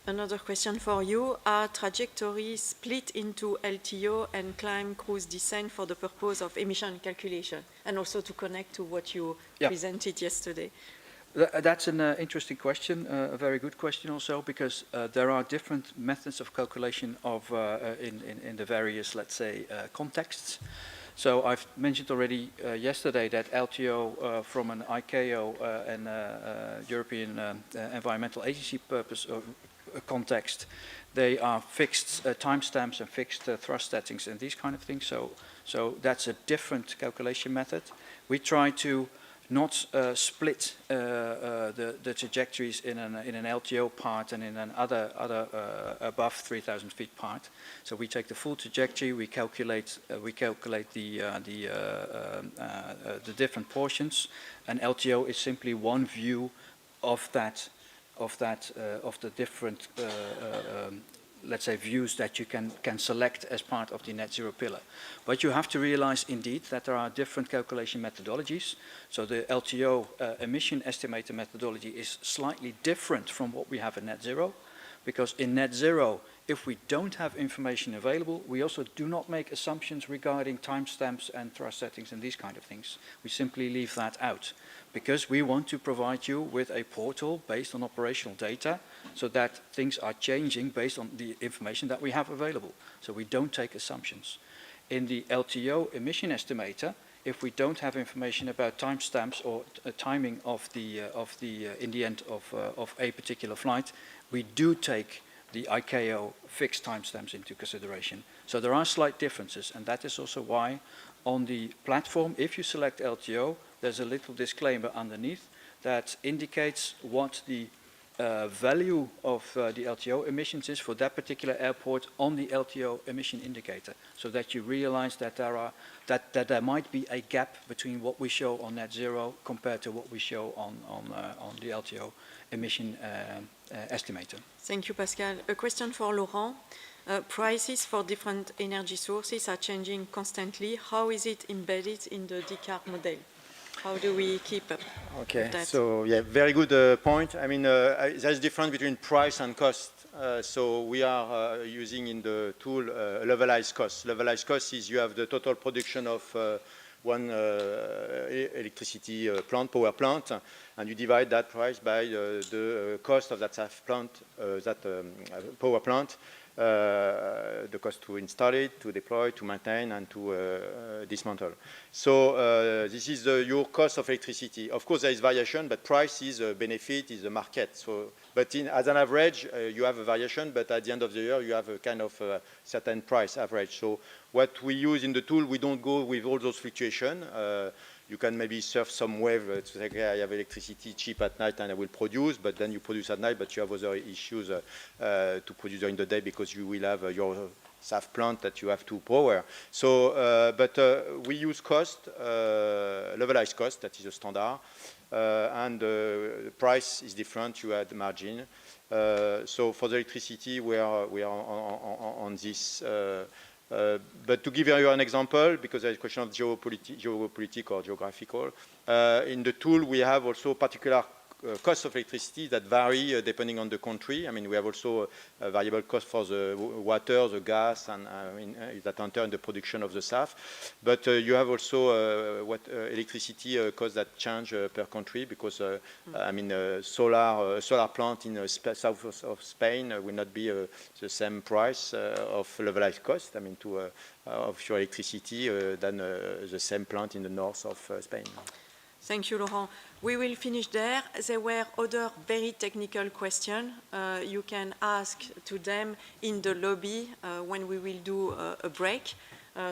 Another question for you. Are trajectories split into LTO and climb, cruise, descent for the purpose of emission calculation, and also to connect to what you presented yesterday? That's an interesting question, a very good question also, because there are different methods of calculation of in the various, let's say, contexts. So I've mentioned already yesterday that LTO from an ICAO and European Environmental Agency purpose context, they are fixed timestamps and fixed thrust settings and these kind of things. So that's a different calculation method. We try to not split the trajectories in an LTO part and in an other above 3,000 feet part. So we take the full trajectory, we calculate the different portions, and LTO is simply one view of the different let's say views that you can select as part of the net zero pillar. But you have to realize indeed that there are different calculation methodologies. So the LTO emission estimator methodology is slightly different from what we have in net zero, because in net zero, if we don't have information available, we also do not make assumptions regarding timestamps and thrust settings and these kind of things. We simply leave that out, because we want to provide you with a portal based on operational data, so that things are changing based on the information that we have available. So we don't take assumptions. In the LTO emission estimator, if we don't have information about timestamps or timing of the in the end of a particular flight, we do take the ICAO fixed timestamps into consideration. So there are slight differences, and that is also why on the platform, if you select LTO, there's a little disclaimer underneath that indicates what the value of the LTO emissions is for that particular airport on the LTO emission indicator, so that you realize that there might be a gap between what we show on net zero compared to what we show on the LTO emission estimator. Thank you, Pascal. A question for Laurent. Prices for different energy sources are changing constantly. How is it embedded in the decarb model? How do we keep up with that? So yeah, very good point. I mean, there's difference between price and cost. So we are using in the tool levelized cost. Levelized cost is you have the total production of one electricity plant, power plant, and you divide that price by the cost of that power plant. The cost to install it, to deploy, to maintain, and to dismantle. So this is your cost of electricity. Of course, there is variation, but price is a benefit, is a market. So, but as an average, you have a variation, but at the end of the year, you have a kind of certain price average. So what we use in the tool, we don't go with all those fluctuations. You can maybe surf some wave to say, okay, I have electricity cheap at night and I will produce, but then you produce at night, but you have other issues to produce during the day because you will have your SAF plant that you have to power. So, but we use cost, levelized cost, that is a standard, and the price is different, you add margin. So for the electricity, we are on this. But to give you an example, because there's a question of geopolitical or geographical, in the tool we have also particular costs of electricity that vary depending on the country. I mean, we have also a variable cost for the water, the gas, and that enter in the production of the SAF. But you have also electricity costs that change per country because, I mean, solar plant in south of Spain will not be the same price of levelized cost, I mean, of your electricity than the same plant in the north of Spain. Thank you, Laurent. We will finish there. There were other very technical questions. You can ask to them in the lobby when we will do a break.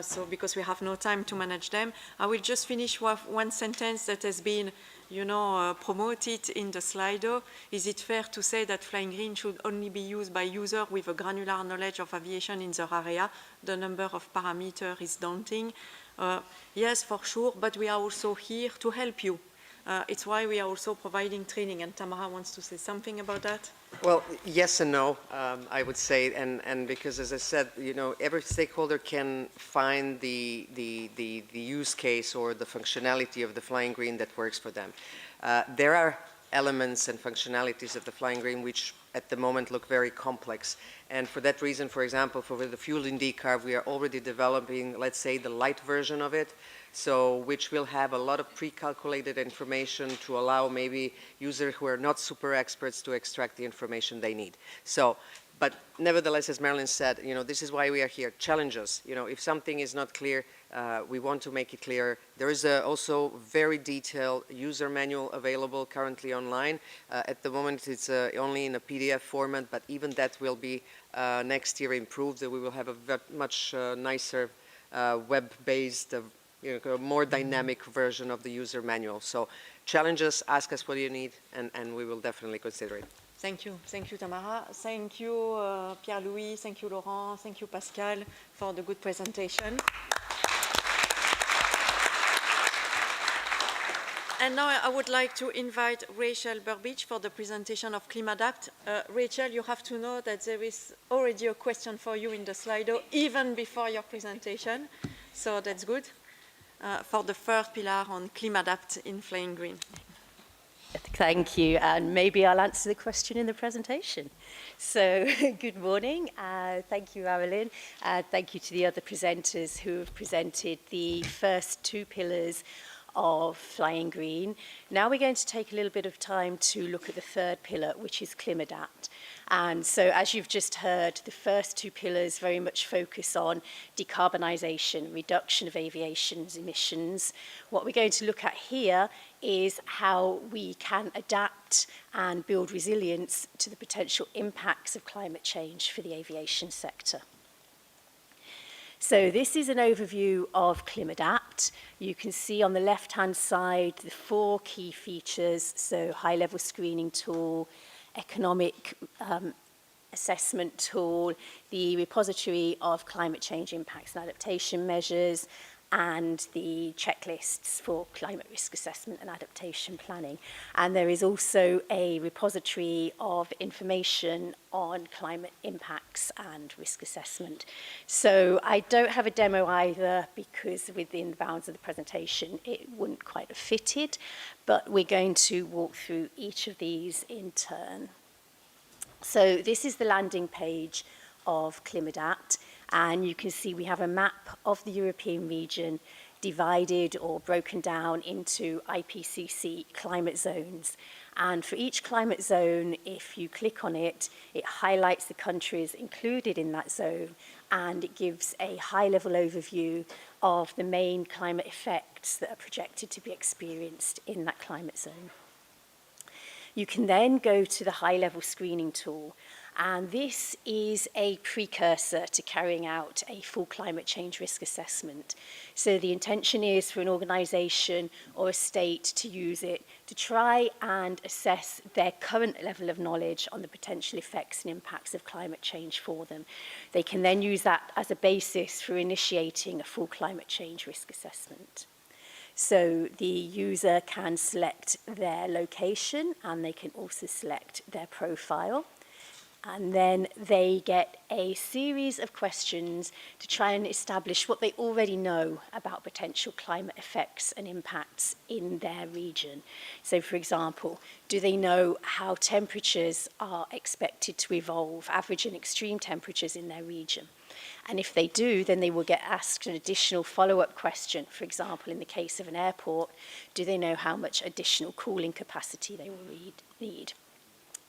So because we have no time to manage them, I will just finish with one sentence that has been, promoted in the Slido. Is it fair to say that Flying Green should only be used by users with a granular knowledge of aviation in their area? The number of parameters is daunting. Yes, for sure, but we are also here to help you. It's why we are also providing training, and Tamara wants to say something about that. Well, yes and no, I would say, and because as I said, every stakeholder can find the use case or the functionality of the Flying Green that works for them. There are elements and functionalities of the Flying Green which at the moment look very complex. And for that reason, for example, for the fuel in decarb, we are already developing, let's say, the light version of it, so which will have a lot of pre-calculated information to allow maybe users who are not super experts to extract the information they need. So, but nevertheless, as Marilyn said, this is why we are here. Challenge us. If something is not clear, we want to make it clear. There is also very detailed user manual available currently online. At the moment, it's only in a PDF format, but even that will be next year improved. We will have a much nicer web-based, more dynamic version of the user manual. So challenge us, ask us what you need, and we will definitely consider it. Thank you, Tamara. Thank you, Pierre-Louis. Thank you, Laurent. Thank you, Pascal, for the good presentation. And now I would like to invite Rachel Burbidge for the presentation of ClimaDapt. Rachel, you have to know that there is already a question for you in the Slido, even before your presentation. So that's good. For the third pillar on ClimaDapt in Flying Green. Thank you, and maybe I'll answer the question in the presentation. So, good morning. Thank you, Marilyn. Thank you to the other presenters who have presented the first two pillars of Flying Green. Now we're going to take a little bit of time to look at the third pillar, which is ClimaDapt. And so, as you've just heard, the first two pillars very much focus on decarbonisation, reduction of aviation's emissions. What we're going to look at here is how we can adapt and build resilience to the potential impacts of climate change for the aviation sector. So this is an overview of ClimaDapt. You can see on the left-hand side the four key features, so high-level screening tool, economic assessment tool, the repository of climate change impacts and adaptation measures, and the checklists for climate risk assessment and adaptation planning. And there is also a repository of information on climate impacts and risk assessment. So I don't have a demo either because within the bounds of the presentation it wouldn't quite have fitted, but we're going to walk through each of these in turn. So this is the landing page of ClimAdapt, and you can see we have a map of the European region divided or broken down into IPCC climate zones. And for each climate zone, if you click on it, it highlights the countries included in that zone, and it gives a high-level overview of the main climate effects that are projected to be experienced in that climate zone. You can then go to the high-level screening tool, and this is a precursor to carrying out a full climate change risk assessment. So the intention is for an organisation or a state to use it to try and assess their current level of knowledge on the potential effects and impacts of climate change for them. They can then use that as a basis for initiating a full climate change risk assessment. So the user can select their location, and they can also select their profile. And then they get a series of questions to try and establish what they already know about potential climate effects and impacts in their region. So, for example, do they know how temperatures are expected to evolve, average and extreme temperatures in their region? And if they do, then they will get asked an additional follow-up question. For example, in the case of an airport, do they know how much additional cooling capacity they will need?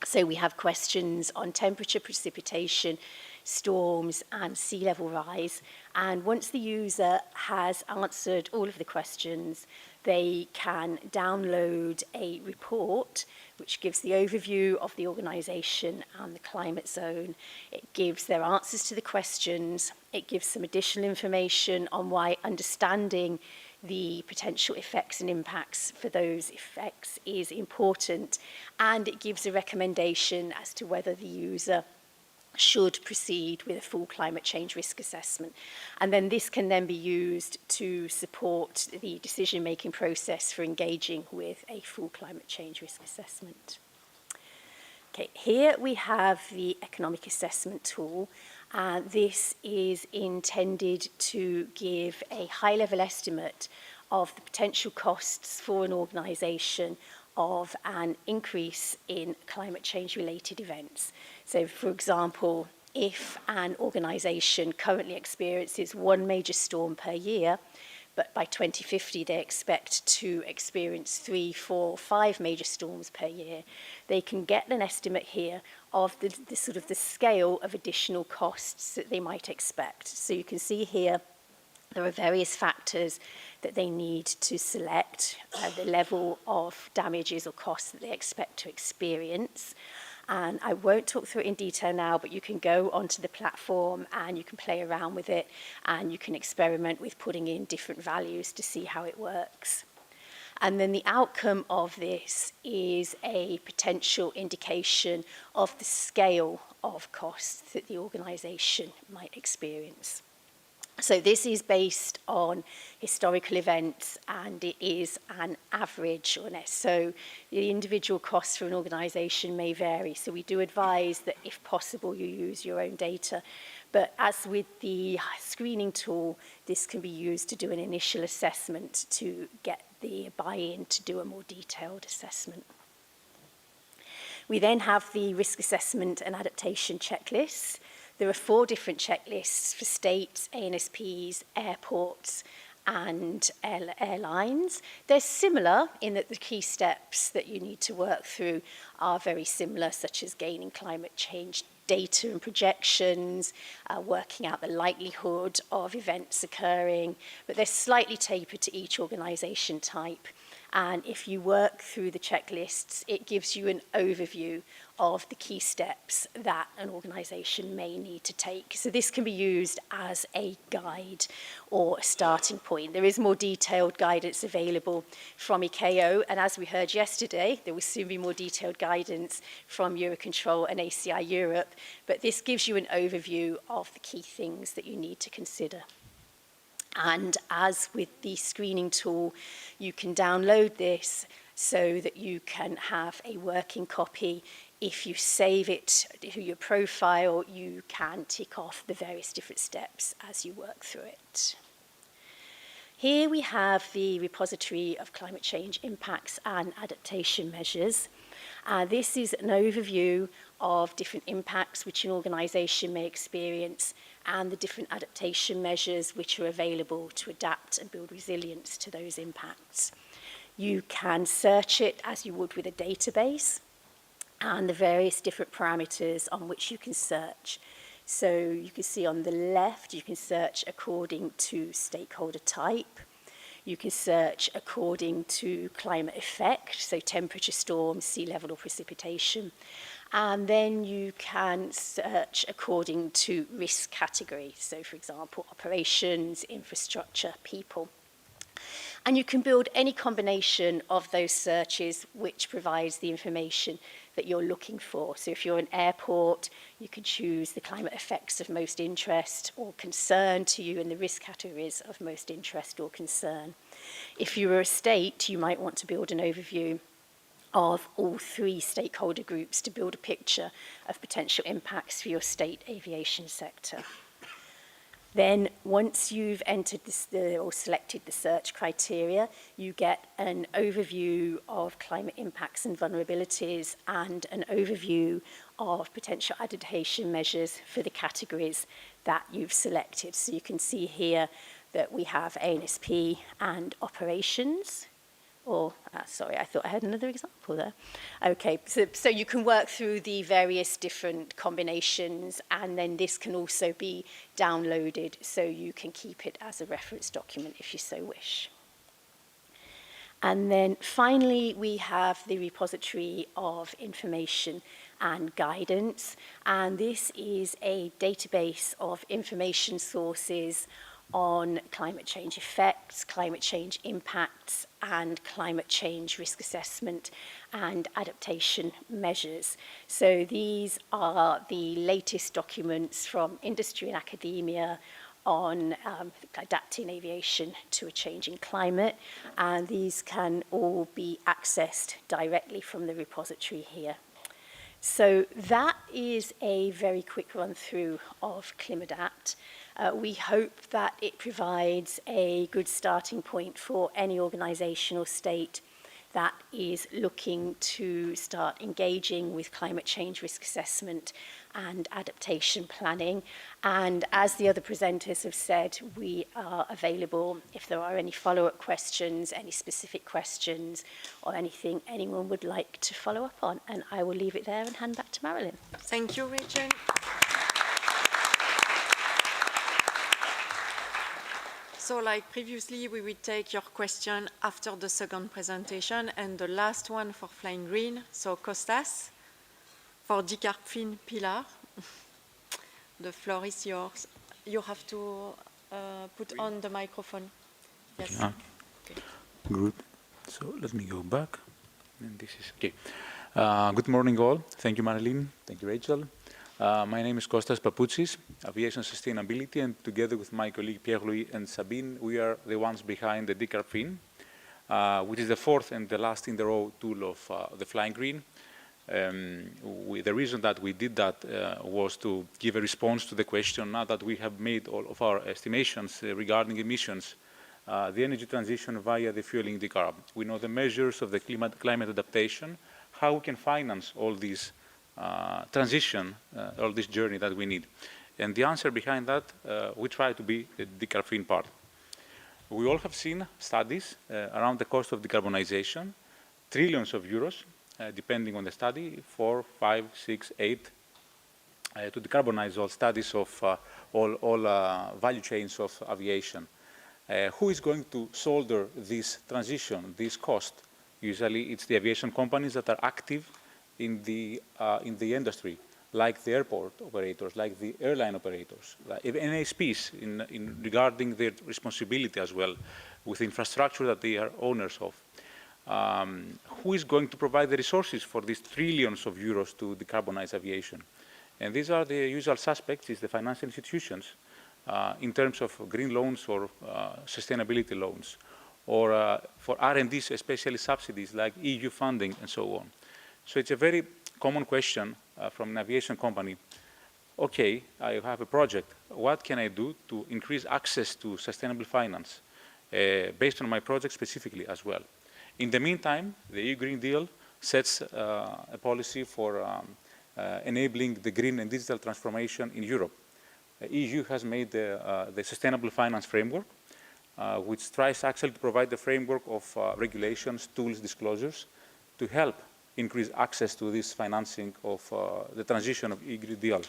So we have questions on temperature, precipitation, storms, and sea level rise. And once the user has answered all of the questions, they can download a report which gives the overview of the organisation and the climate zone. It gives their answers to the questions. It gives some additional information on why understanding the potential effects and impacts for those effects is important, and it gives a recommendation as to whether the user should proceed with a full climate change risk assessment. And then this can then be used to support the decision-making process for engaging with a full climate change risk assessment. Okay, here we have the economic assessment tool. This is intended to give a high-level estimate of the potential costs for an organisation of an increase in climate change-related events. So, for example, if an organisation currently experiences one major storm per year, but by 2050 they expect to experience 3, 4, 5 major storms per year, they can get an estimate here of the sort of the scale of additional costs that they might expect. So you can see here there are various factors that they need to select, the level of damages or costs that they expect to experience. And I won't talk through it in detail now, but you can go onto the platform and you can play around with it, and you can experiment with putting in different values to see how it works. And then the outcome of this is a potential indication of the scale of costs that the organisation might experience. So this is based on historical events, and it is an average on it. So the individual costs for an organisation may vary. So we do advise that if possible you use your own data. But as with the screening tool, this can be used to do an initial assessment to get the buy-in to do a more detailed assessment. We then have the risk assessment and adaptation checklists. There are 4 different checklists for states, ANSPs, airports, and airlines. They're similar in that the key steps that you need to work through are very similar, such as gaining climate change data and projections, working out the likelihood of events occurring, but they're slightly tapered to each organisation type. And if you work through the checklists, it gives you an overview of the key steps that an organisation may need to take. So this can be used as a guide or a starting point. There is more detailed guidance available from ICAO, and as we heard yesterday, there will soon be more detailed guidance from EUROCONTROL and ACI Europe, but this gives you an overview of the key things that you need to consider. And as with the screening tool, you can download this so that you can have a working copy. If you save it to your profile, you can tick off the various different steps as you work through it. Here we have the repository of climate change impacts and adaptation measures. This is an overview of different impacts which an organisation may experience and the different adaptation measures which are available to adapt and build resilience to those impacts. You can search it as you would with a database and the various different parameters on which you can search. So you can see on the left, you can search according to stakeholder type. You can search according to climate effect, so temperature, storm, sea level or precipitation. And then you can search according to risk category. So for example, operations, infrastructure, people. And you can build any combination of those searches which provides the information that you're looking for. So if you're an airport, you can choose the climate effects of most interest or concern to you and the risk categories of most interest or concern. If you were a state, you might want to build an overview of all three stakeholder groups to build a picture of potential impacts for your state aviation sector. Then once you've entered or selected the search criteria, you get an overview of climate impacts and vulnerabilities and an overview of potential adaptation measures for the categories that you've selected. So you can see here that we have ANSP and operations. Or, sorry, I thought I had another example there. Okay, so you can work through the various different combinations, and then this can also be downloaded so you can keep it as a reference document if you so wish. And then finally, we have the repository of information and guidance, and this is a database of information sources on climate change effects, climate change impacts, and climate change risk assessment and adaptation measures. So these are the latest documents from industry and academia on adapting aviation to a changing climate, and these can all be accessed directly from the repository here. So that is a very quick run through of ClimAdapt. We hope that it provides a good starting point for any organisation or state that is looking to start engaging with climate change risk assessment and adaptation planning. And as the other presenters have said, we are available if there are any follow-up questions, any specific questions, or anything anyone would like to follow up on. And I will leave it there and hand back to Marilyn. Thank you, Rachel. So like previously, we will take your question after the second presentation and the last one for Flying Green. So Costas, for Decarbfin Pilar, the floor is yours. You have to put on the microphone. Yes. Yeah. Okay. Good. So let me go back. And this is okay. Good morning, all. Thank you, Marilyn. Thank you, Rachel. My name is Kostas Papoutsis, Aviation Sustainability, and together with my colleague Pierre-Louis and Sabine, we are the ones behind the Decarbfin, which is the fourth and the last in the row tool of the Flying Green. The reason that we did that was to give a response to the question, now that we have made all of our estimations regarding emissions, the energy transition via the fueling decarb. We know the measures of the climate adaptation, how we can finance all these transition, all this journey that we need. And the answer behind that, we try to be the Decarbfin part. We all have seen studies around the cost of decarbonization, trillions of euros, depending on the study, 4, 5, 6, 8, to decarbonize all studies of all value chains of aviation. Who is going to shoulder this transition, this cost? Usually it's the aviation companies that are active in the industry, like the airport operators, like the airline operators, like NASPs in regarding their responsibility as well with infrastructure that they are owners of. Who is going to provide the resources for these trillions of euros to decarbonize aviation? And these are the usual suspects, is the financial institutions in terms of green loans or sustainability loans, or for R&Ds, especially subsidies like EU funding and so on. So it's a very common question from an aviation company. Okay, I have a project. What can I do to increase access to sustainable finance based on my project specifically as well? In the meantime, the EU Green Deal sets a policy for enabling the green and digital transformation in Europe. The EU has made the Sustainable Finance Framework, which tries actually to provide the framework of regulations, tools, disclosures to help increase access to this financing of the transition of EU Green Deal.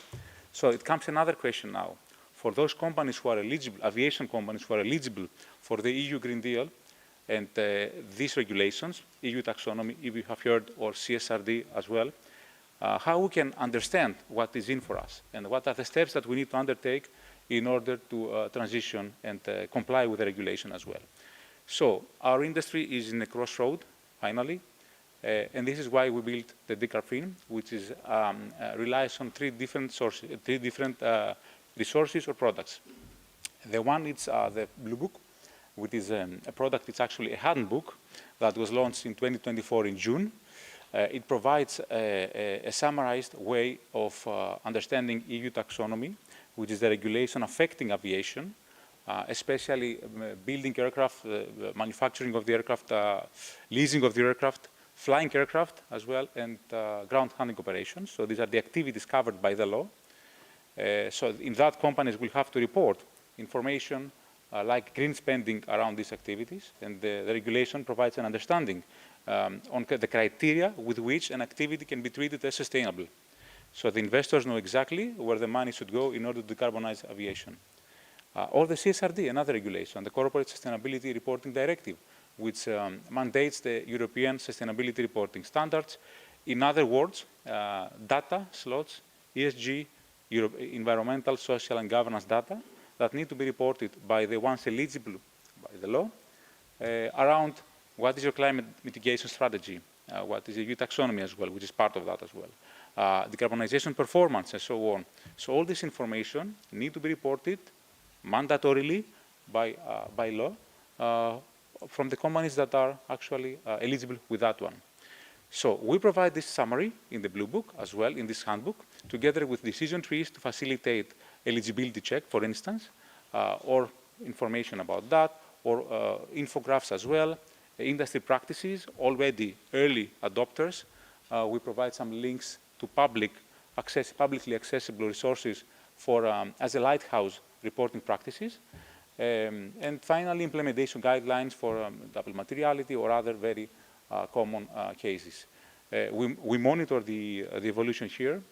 So it comes another question now. For those companies who are eligible, aviation companies who are eligible for the EU Green Deal and these regulations, EU taxonomy, you have heard, or CSRD as well, how we can understand what is in for us and what are the steps that we need to undertake in order to transition and comply with the regulation as well. So our industry is in a crossroad, finally, and this is why we built the DCARFIN, which is relies on three different resources or products. The one is the Blue Book, which is a product. It's actually a handbook that was launched in 2024 in June. It provides a summarized way of understanding EU taxonomy, which is the regulation affecting aviation, especially building aircraft, manufacturing of the aircraft, leasing of the aircraft, flying aircraft as well, and ground handling operations. So these are the activities covered by the law. So in that, companies will have to report information like green spending around these activities, and the regulation provides an understanding on the criteria with which an activity can be treated as sustainable. So the investors know exactly where the money should go in order to decarbonize aviation. Or the CSRD, another regulation, the Corporate Sustainability Reporting Directive, which mandates the European Sustainability Reporting Standards. In other words, data, slots, ESG, environmental, social, and governance data that need to be reported by the ones eligible by the law around what is your climate mitigation strategy, what is the EU taxonomy as well, which is part of that as well, decarbonization performance, and so on. So all this information need to be reported mandatorily by law from the companies that are actually eligible with that one. So we provide this summary in the Blue Book as well, in this handbook, together with decision trees to facilitate eligibility check, for instance, or information about that, or infographics as well, industry practices, already early adopters. We provide some links to publicly accessible resources for as a lighthouse reporting practices. And finally, implementation guidelines for double materiality or other very common cases. We monitor the evolution here.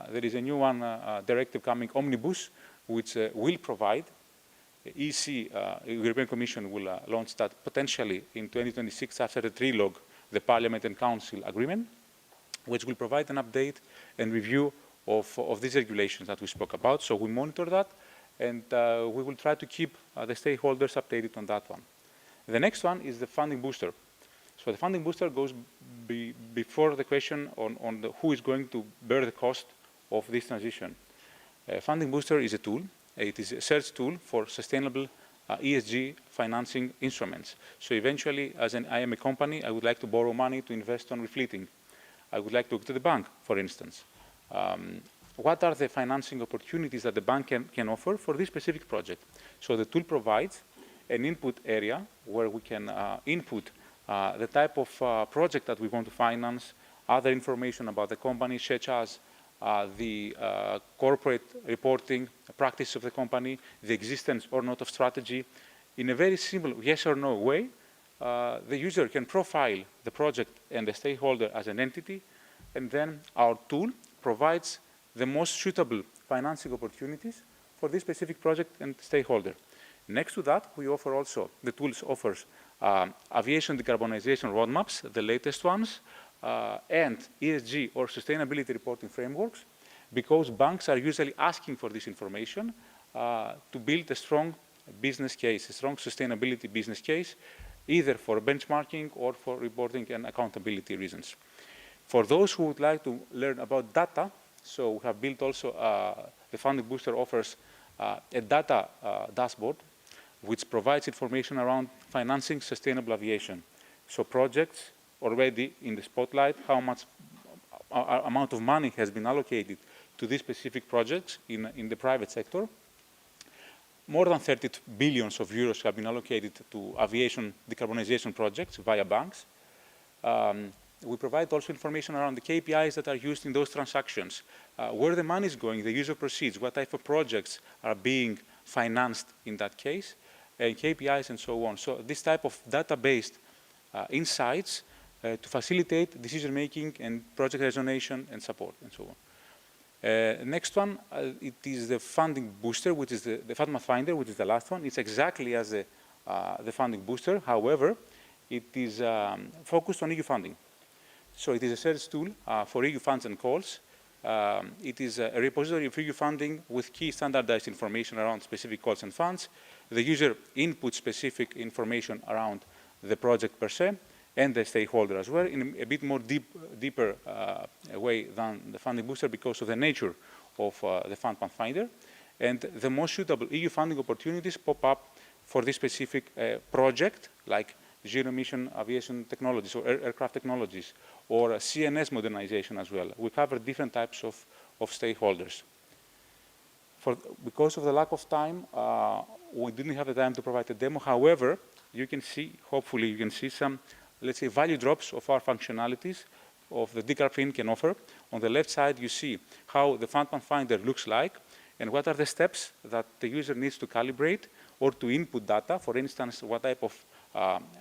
There is a new one, directive coming, Omnibus, which will provide EC, European Commission will launch that potentially in 2026 after the trilogue, the Parliament and Council agreement, which will provide an update and review of these regulations that we spoke about. So we monitor that, and we will try to keep the stakeholders updated on that one. The next one is the funding booster. So the funding booster goes before the question on who is going to bear the cost of this transition. Funding booster is a tool. It is a search tool for sustainable ESG financing instruments. So eventually, as I am a company, I would like to borrow money to invest on refleeting. I would like to go to the bank, for instance. What are the financing opportunities that the bank can offer for this specific project? So the tool provides an input area where we can input the type of project that we want to finance, other information about the company, such as the corporate reporting practice of the company, the existence or not of strategy. In a very simple yes or no way, the user can profile the project and the stakeholder as an entity, and then our tool provides the most suitable financing opportunities for this specific project and stakeholder. Next to that, we offer also, the tools offers aviation decarbonization roadmaps, the latest ones, and ESG or sustainability reporting frameworks, because banks are usually asking for this information to build a strong business case, a strong sustainability business case, either for benchmarking or for reporting and accountability reasons. For those who would like to learn about data, so we have built also, the Funding Booster offers a data dashboard, which provides information around financing sustainable aviation. So projects already in the spotlight, how much amount of money has been allocated to these specific projects in the private sector. More than 30 billions of euros have been allocated to aviation decarbonization projects via banks. We provide also information around the KPIs that are used in those transactions, where the money is going, the use of proceeds, what type of projects are being financed in that case, and KPIs and so on. So this type of data-based insights to facilitate decision-making and project resonation and support and so on. Next one, it is the Funding Booster, which is the FATMA Finder, which is the last one. It's exactly as the Funding Booster. However, it is focused on EU funding. So it is a search tool for EU funds and calls. It is a repository of EU funding with key standardized information around specific calls and funds. The user inputs specific information around the project per se, and the stakeholder as well, in a bit more deeper way than the Funding Booster because of the nature of the Fund Pathfinder. And the most suitable EU funding opportunities pop up for this specific project, like zero-emission aviation technologies or aircraft technologies, or CNS modernization as well. We cover different types of stakeholders. Because of the lack of time, we didn't have the time to provide a demo. However, you can see, hopefully you can see some, let's say, value drops of our functionalities of the DCARFIN can offer. On the left side, you see how the Fund Finder looks like and what are the steps that the user needs to calibrate or to input data. For instance, what type of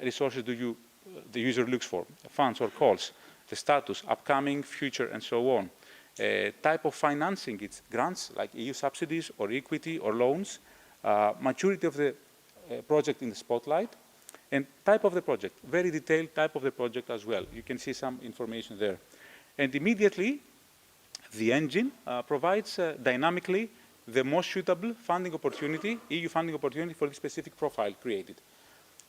resources the user looks for, funds or calls, the status, upcoming, future, and so on. Type of financing, it's grants like EU subsidies or equity or loans, maturity of the project in the spotlight, and type of the project, very detailed type of the project as well. You can see some information there. And immediately, the engine provides dynamically the most suitable funding opportunity, EU funding opportunity for the specific profile created.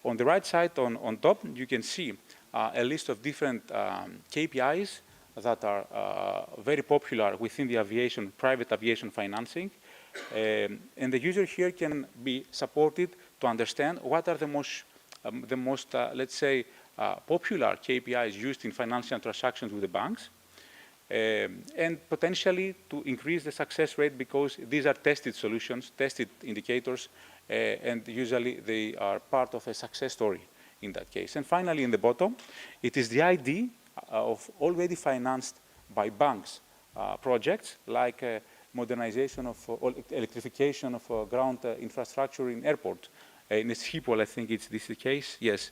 On the right side, on top, you can see a list of different KPIs that are very popular within the aviation, private aviation financing. And the user here can be supported to understand what are the most let's say, popular KPIs used in financial transactions with the banks, and potentially to increase the success rate because these are tested solutions, tested indicators, and usually they are part of a success story in that case. And finally, in the bottom, it is the ID of already financed by banks projects like modernization of electrification of ground infrastructure in airport. In Schiphol, I think this is the case, yes.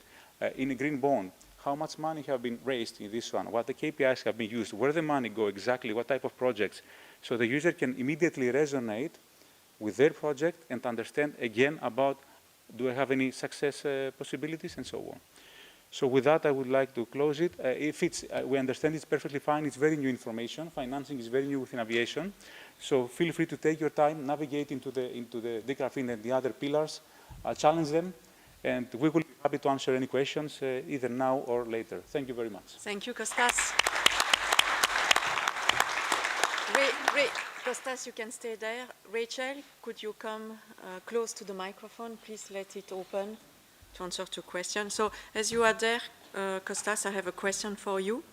In a green bond, how much money have been raised in this one, what the KPIs have been used, where the money go exactly, what type of projects. So the user can immediately resonate with their project and understand again about, do I have any success possibilities and so on. So with that, I would like to close it. If it's, we understand it's perfectly fine, it's very new information. Financing is very new within aviation. So feel free to take your time, navigate into the DCARFIN and the other pillars, challenge them, and we will be happy to answer any questions either now or later. Thank you very much. Thank you, Kostas. Kostas, you can stay there. Rachel, could you come close to the microphone? Please let it open to answer to questions. So as you are there, Kostas, I have a question for you.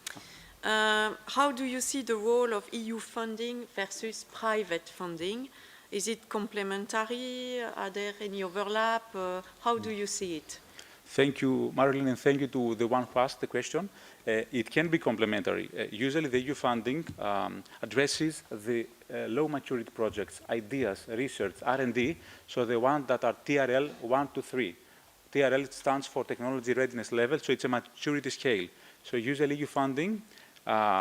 How do you see the role of EU funding versus private funding? Is it complementary? Are there any overlap? How do you see it? Thank you, Marilyn, and thank you to the one who asked the question. It can be complementary. Usually the EU funding addresses the low maturity projects, ideas, research, R&D, so the ones that are TRL 1 to 3. TRL stands for technology readiness level, so it's a maturity scale. So usually EU funding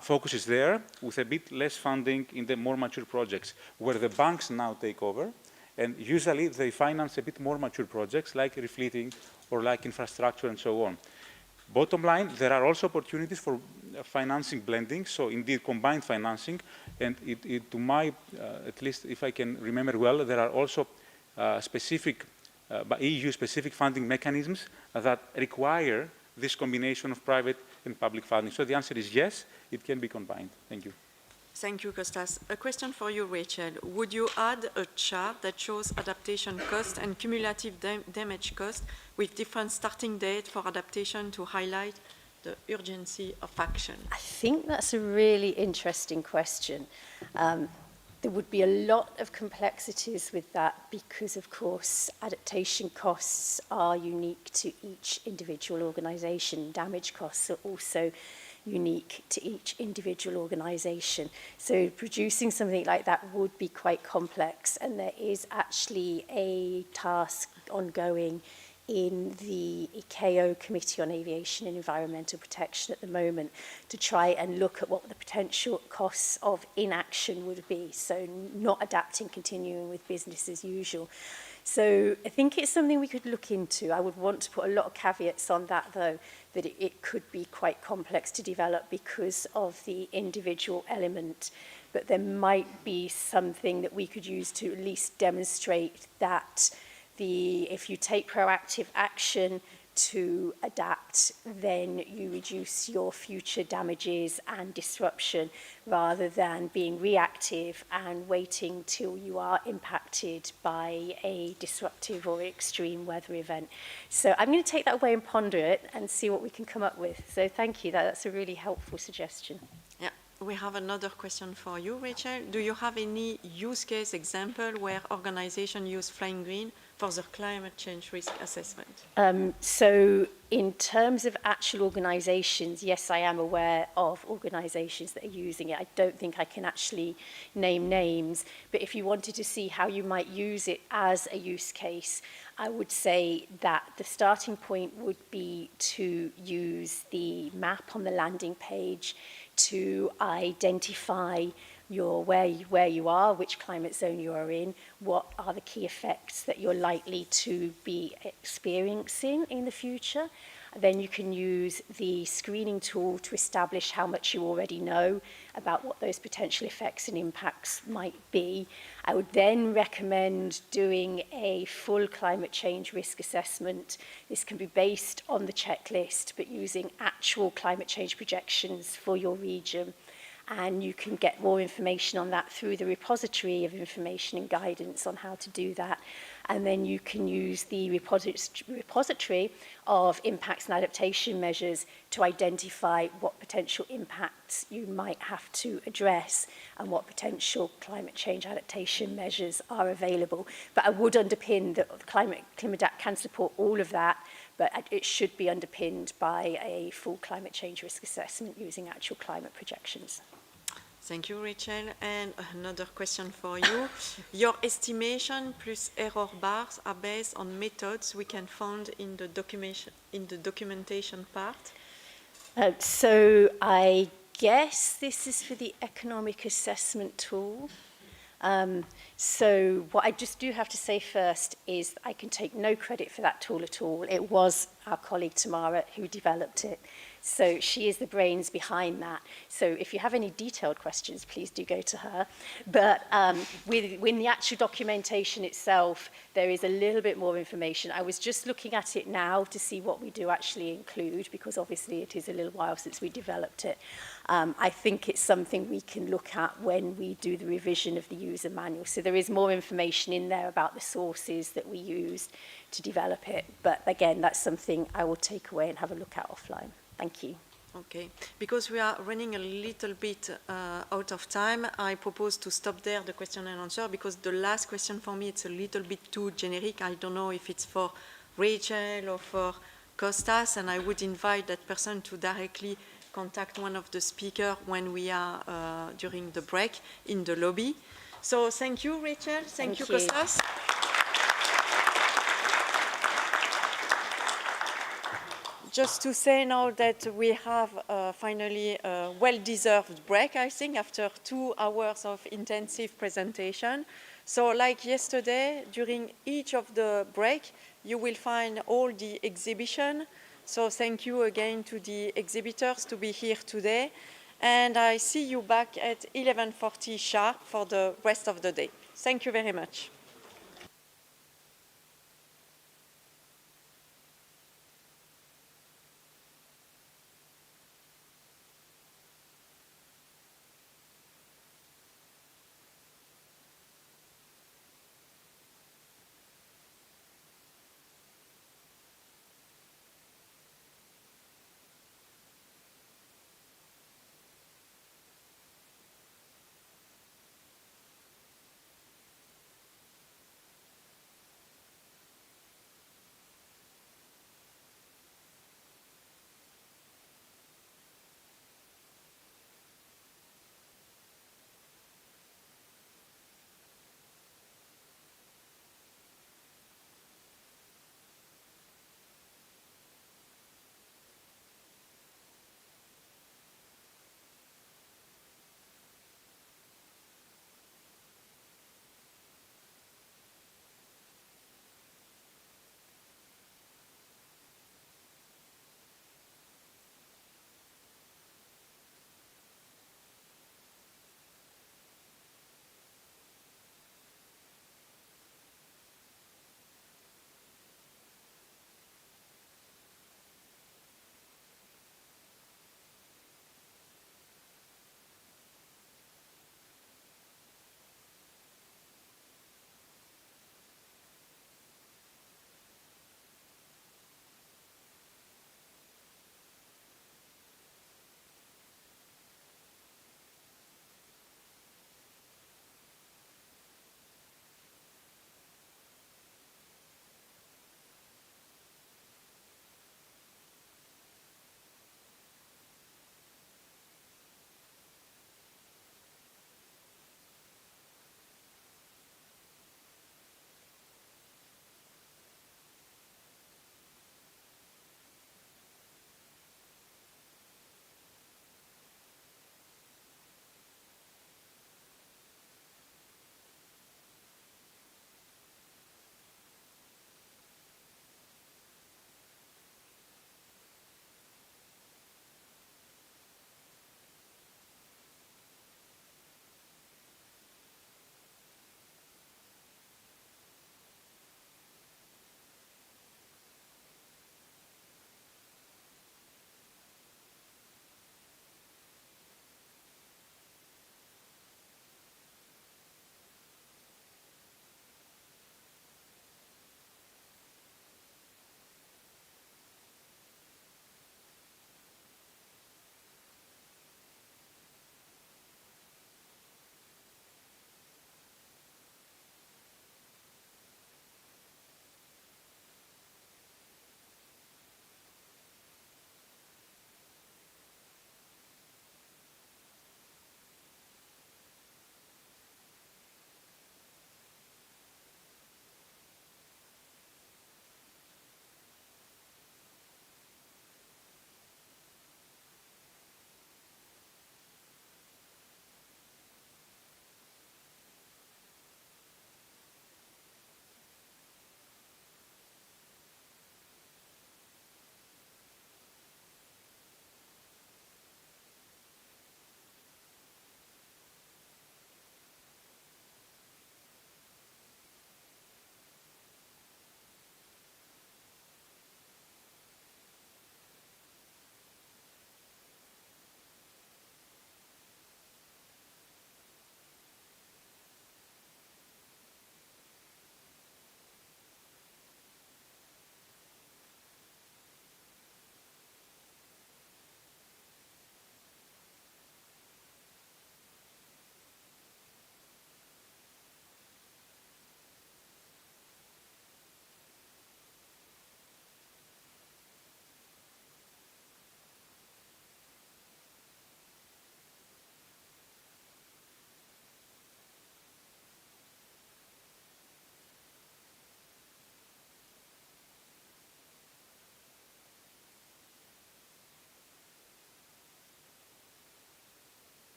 focuses there with a bit less funding in the more mature projects, where the banks now take over And usually they finance a bit more mature projects like refleeting or like infrastructure and so on. Bottom line, there are also opportunities for financing blending, so indeed combined financing, and to my, at least if I can remember well, there are also specific, EU-specific funding mechanisms that require this combination of private and public funding. So the answer is yes, it can be combined. Thank you. Thank you, Kostas. A question for you, Rachel. Would you add a chart that shows adaptation cost and cumulative damage cost with different starting date for adaptation to highlight the urgency of action? I think that's a really interesting question. There would be a lot of complexities with that because, of course, adaptation costs are unique to each individual organisation. Damage costs are also unique to each individual organisation. So producing something like that would be quite complex, and there is actually a task ongoing in the ICAO Committee on Aviation and Environmental Protection at the moment to try and look at what the potential costs of inaction would be, so not adapting, continuing with business as usual. So I think it's something we could look into. I would want to put a lot of caveats on that, though, that it could be quite complex to develop because of the individual element. But there might be something that we could use to at least demonstrate that if you take proactive action to adapt, then you reduce your future damages and disruption rather than being reactive and waiting till you are impacted by a disruptive or extreme weather event. So I'm going to take that away and ponder it and see what we can come up with. So thank you, that's a really helpful suggestion. Yeah, we have another question for you, Rachel. Do you have any use case example where organizations use Flying Green for the climate change risk assessment? So in terms of actual organisations, yes, I am aware of organisations that are using it. I don't think I can actually name names, but if you wanted to see how you might use it as a use case, I would say that the starting point would be to use the map on the landing page to identify where you are, which climate zone you are in, what are the key effects that you're likely to be experiencing in the future. Then you can use the screening tool to establish how much you already know about what those potential effects and impacts might be. I would then recommend doing a full climate change risk assessment. This can be based on the checklist, but using actual climate change projections for your region. And you can get more information on that through the repository of information and guidance on how to do that. And then you can use the repository of impacts and adaptation measures to identify what potential impacts you might have to address and what potential climate change adaptation measures are available. But I would underpin that ClimateAdapt can support all of that, but it should be underpinned by a full climate change risk assessment using actual climate projections. Thank you, Rachel. And another question for you. Your estimation plus error bars are based on methods we can find in the documentation part. So I guess this is for the economic assessment tool. So what I just do have to say first is I can take no credit for that tool at all. It was our colleague Tamara who developed it. So she is the brains behind that. So if you have any detailed questions, please do go to her. But with the actual documentation itself, there is a little bit more information. I was just looking at it now to see what we do actually include, because obviously it is a little while since we developed it. I think it's something we can look at when we do the revision of the user manual. So there is more information in there about the sources that we used to develop it. But again, that's something I will take away and have a look at offline. Thank you. Okay, because we are running a little bit out of time, I propose to stop there the question and answer, because the last question for me, it's a little bit too generic. I don't know if it's for Rachel or for Kostas, and I would invite that person to directly contact one of the speakers when we are during the break in the lobby. So thank you, Rachel. Thank you, Kostas. just to say now that we have finally a well-deserved break, I think, after 2 hours of intensive presentation. So like yesterday, during each of the break, you will find all the exhibition. So thank you again to the exhibitors to be here today. And I see you back at 11:40 sharp for the rest of the day. Thank you very much.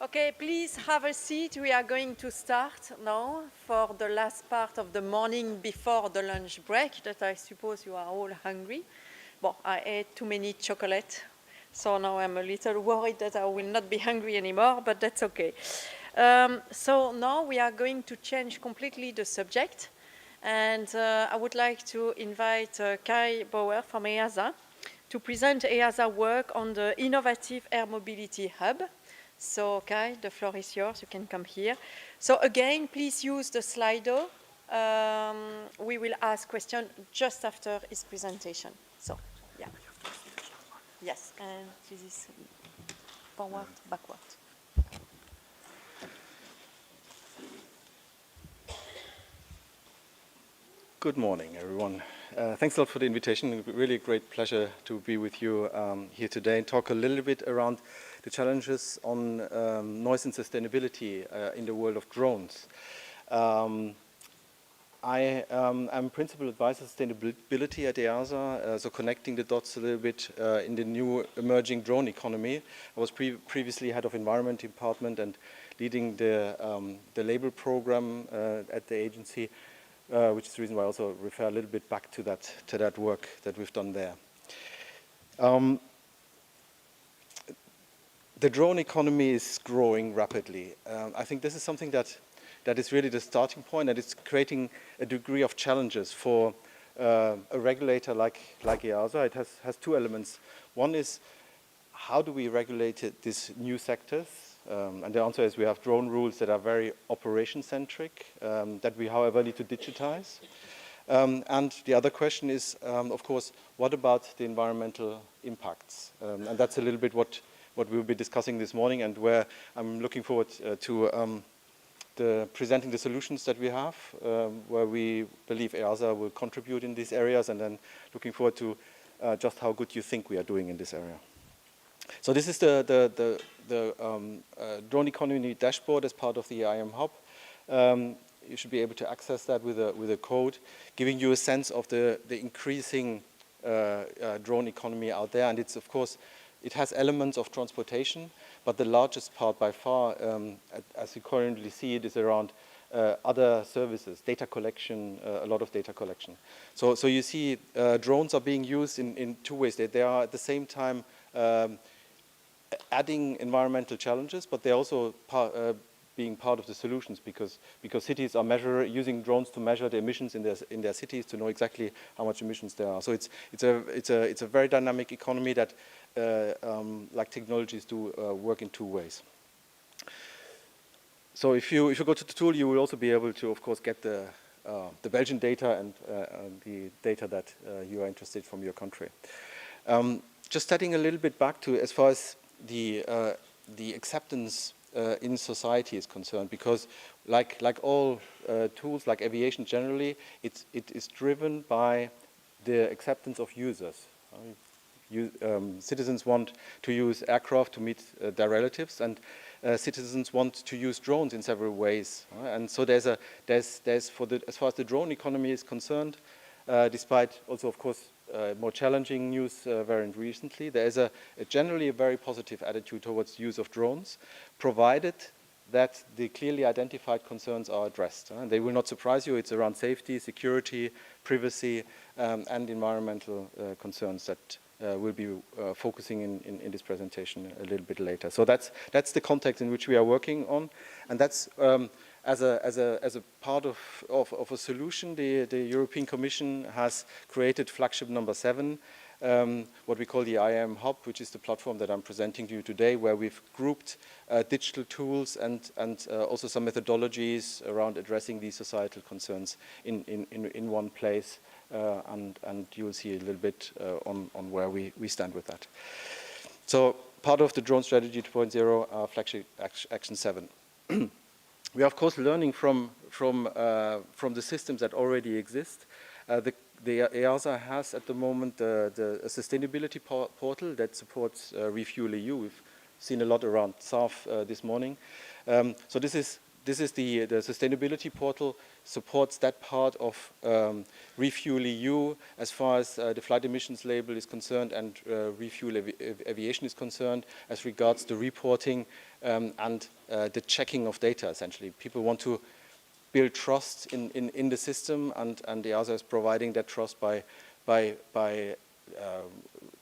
Okay, please have a seat. We are going to start now for the last part of the morning before the lunch break, that I suppose you are all hungry. Well, I ate too many chocolate, so now I'm a little worried that I will not be hungry anymore, but that's okay. So now we are going to change completely the subject, and I would like to invite Kai Bauer from EASA to present EASA work on the Innovative Air Mobility Hub. So, Kai, the floor is yours. You can come here. So, again, please use the Slido. We will ask questions just after his presentation. So, yeah. Yes, and this is forward, backward. Good morning, everyone. Thanks a lot for the invitation. Really a great pleasure to be with you here today and talk a little bit around the challenges on noise and sustainability in the world of drones. I am Principal Advisor Sustainability at EASA, so connecting the dots a little bit in the new emerging drone economy. I was previously Head of Environment Department and leading the label program at the agency, which is the reason why I also refer a little bit back to that work that we've done there. The drone economy is growing rapidly. I think this is something that is really the starting point, and it's creating a degree of challenges for a regulator like EASA. It has two elements. One is, how do we regulate these new sectors? And the answer is we have drone rules that are very operation-centric, that we, however, need to digitize. And the other question is, of course, what about the environmental impacts? And that's a little bit what we'll be discussing this morning, and where I'm looking forward to presenting the solutions that we have, where we believe EASA will contribute in these areas, and then looking forward to just how good you think we are doing in this area. So this is the drone economy dashboard as part of the IM Hub. You should be able to access that with a code, giving you a sense of the increasing drone economy out there. And it's, of course, it has elements of transportation, but the largest part by far, as you currently see it, is around other services, data collection, a lot of data collection. So you see drones are being used in two ways. They are at the same time adding environmental challenges, but they're also being part of the solutions, because cities are using drones to measure the emissions in their cities, to know exactly how much emissions there are. So it's a very dynamic economy that, like technologies do, work in two ways. So if you go to the tool, you will also be able to, of course, get the Belgian data and the data that you are interested from your country. Just stepping a little bit back to as far as the acceptance in society is concerned, because like all tools, like aviation generally, it is driven by the acceptance of users. Citizens want to use aircraft to meet their relatives, and citizens want to use drones in several ways. And so there's as far as the drone economy is concerned, despite also, of course, more challenging news very recently, there is generally a very positive attitude towards use of drones, provided that the clearly identified concerns are addressed. And they will not surprise you. It's around safety, security, privacy, and environmental concerns that we'll be focusing in this presentation a little bit later. So that's the context in which we are working on, and that's as a part of a solution. The European Commission has created flagship number 7, what we call the IAM Hub, which is the platform that I'm presenting to you today, where we've grouped digital tools and also some methodologies around addressing these societal concerns in one place, and you will see a little bit on where we stand with that. So part of the Drone Strategy 2.0, flagship action 7. We are, of course, learning from the systems that already exist. The EASA has at the moment the sustainability portal that supports Refuel EU. We've seen a lot around SAF this morning. So this is this is the sustainability portal, supports that part of Refuel EU as far as the flight emissions label is concerned and Refuel Aviation is concerned as regards the reporting and the checking of data, essentially. People want to build trust in the system, and the EASA is providing that trust by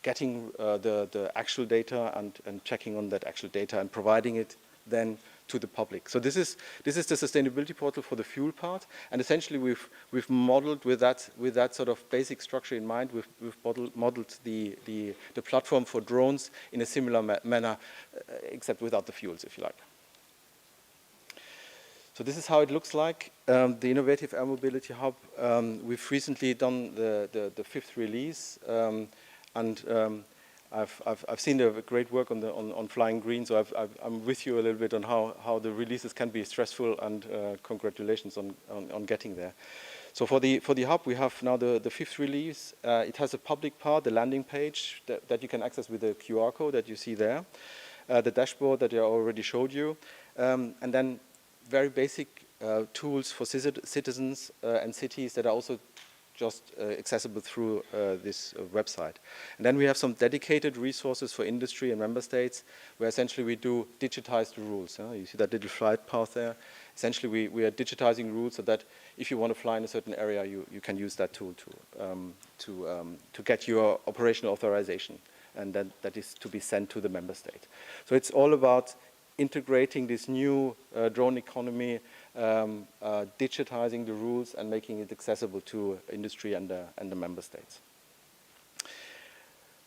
getting the actual data and checking on that actual data and providing it then to the public. So this is the sustainability portal for the fuel part, and essentially we've modeled with that sort of basic structure in mind. We've modeled the platform for drones in a similar manner, except without the fuels, if you like. So this is how it looks like. The Innovative Air Mobility Hub. We've recently done the 5th release, and I've seen the great work on Flying Green, so I'm with you a little bit on how the releases can be stressful, and congratulations on getting there. So for the hub, we have now the 5th release. It has a public part, the landing page that you can access with the QR code that you see there, the dashboard that I already showed you, and then very basic tools for citizens and cities that are also just accessible through this website. And then we have some dedicated resources for industry and member states, where essentially we do digitize the rules. You see that little flight path there. Essentially, we are digitizing rules so that if you want to fly in a certain area, you can use that tool to get your operational authorization, and then that is to be sent to the member state. So it's all about integrating this new drone economy, digitizing the rules and making it accessible to industry and the member states.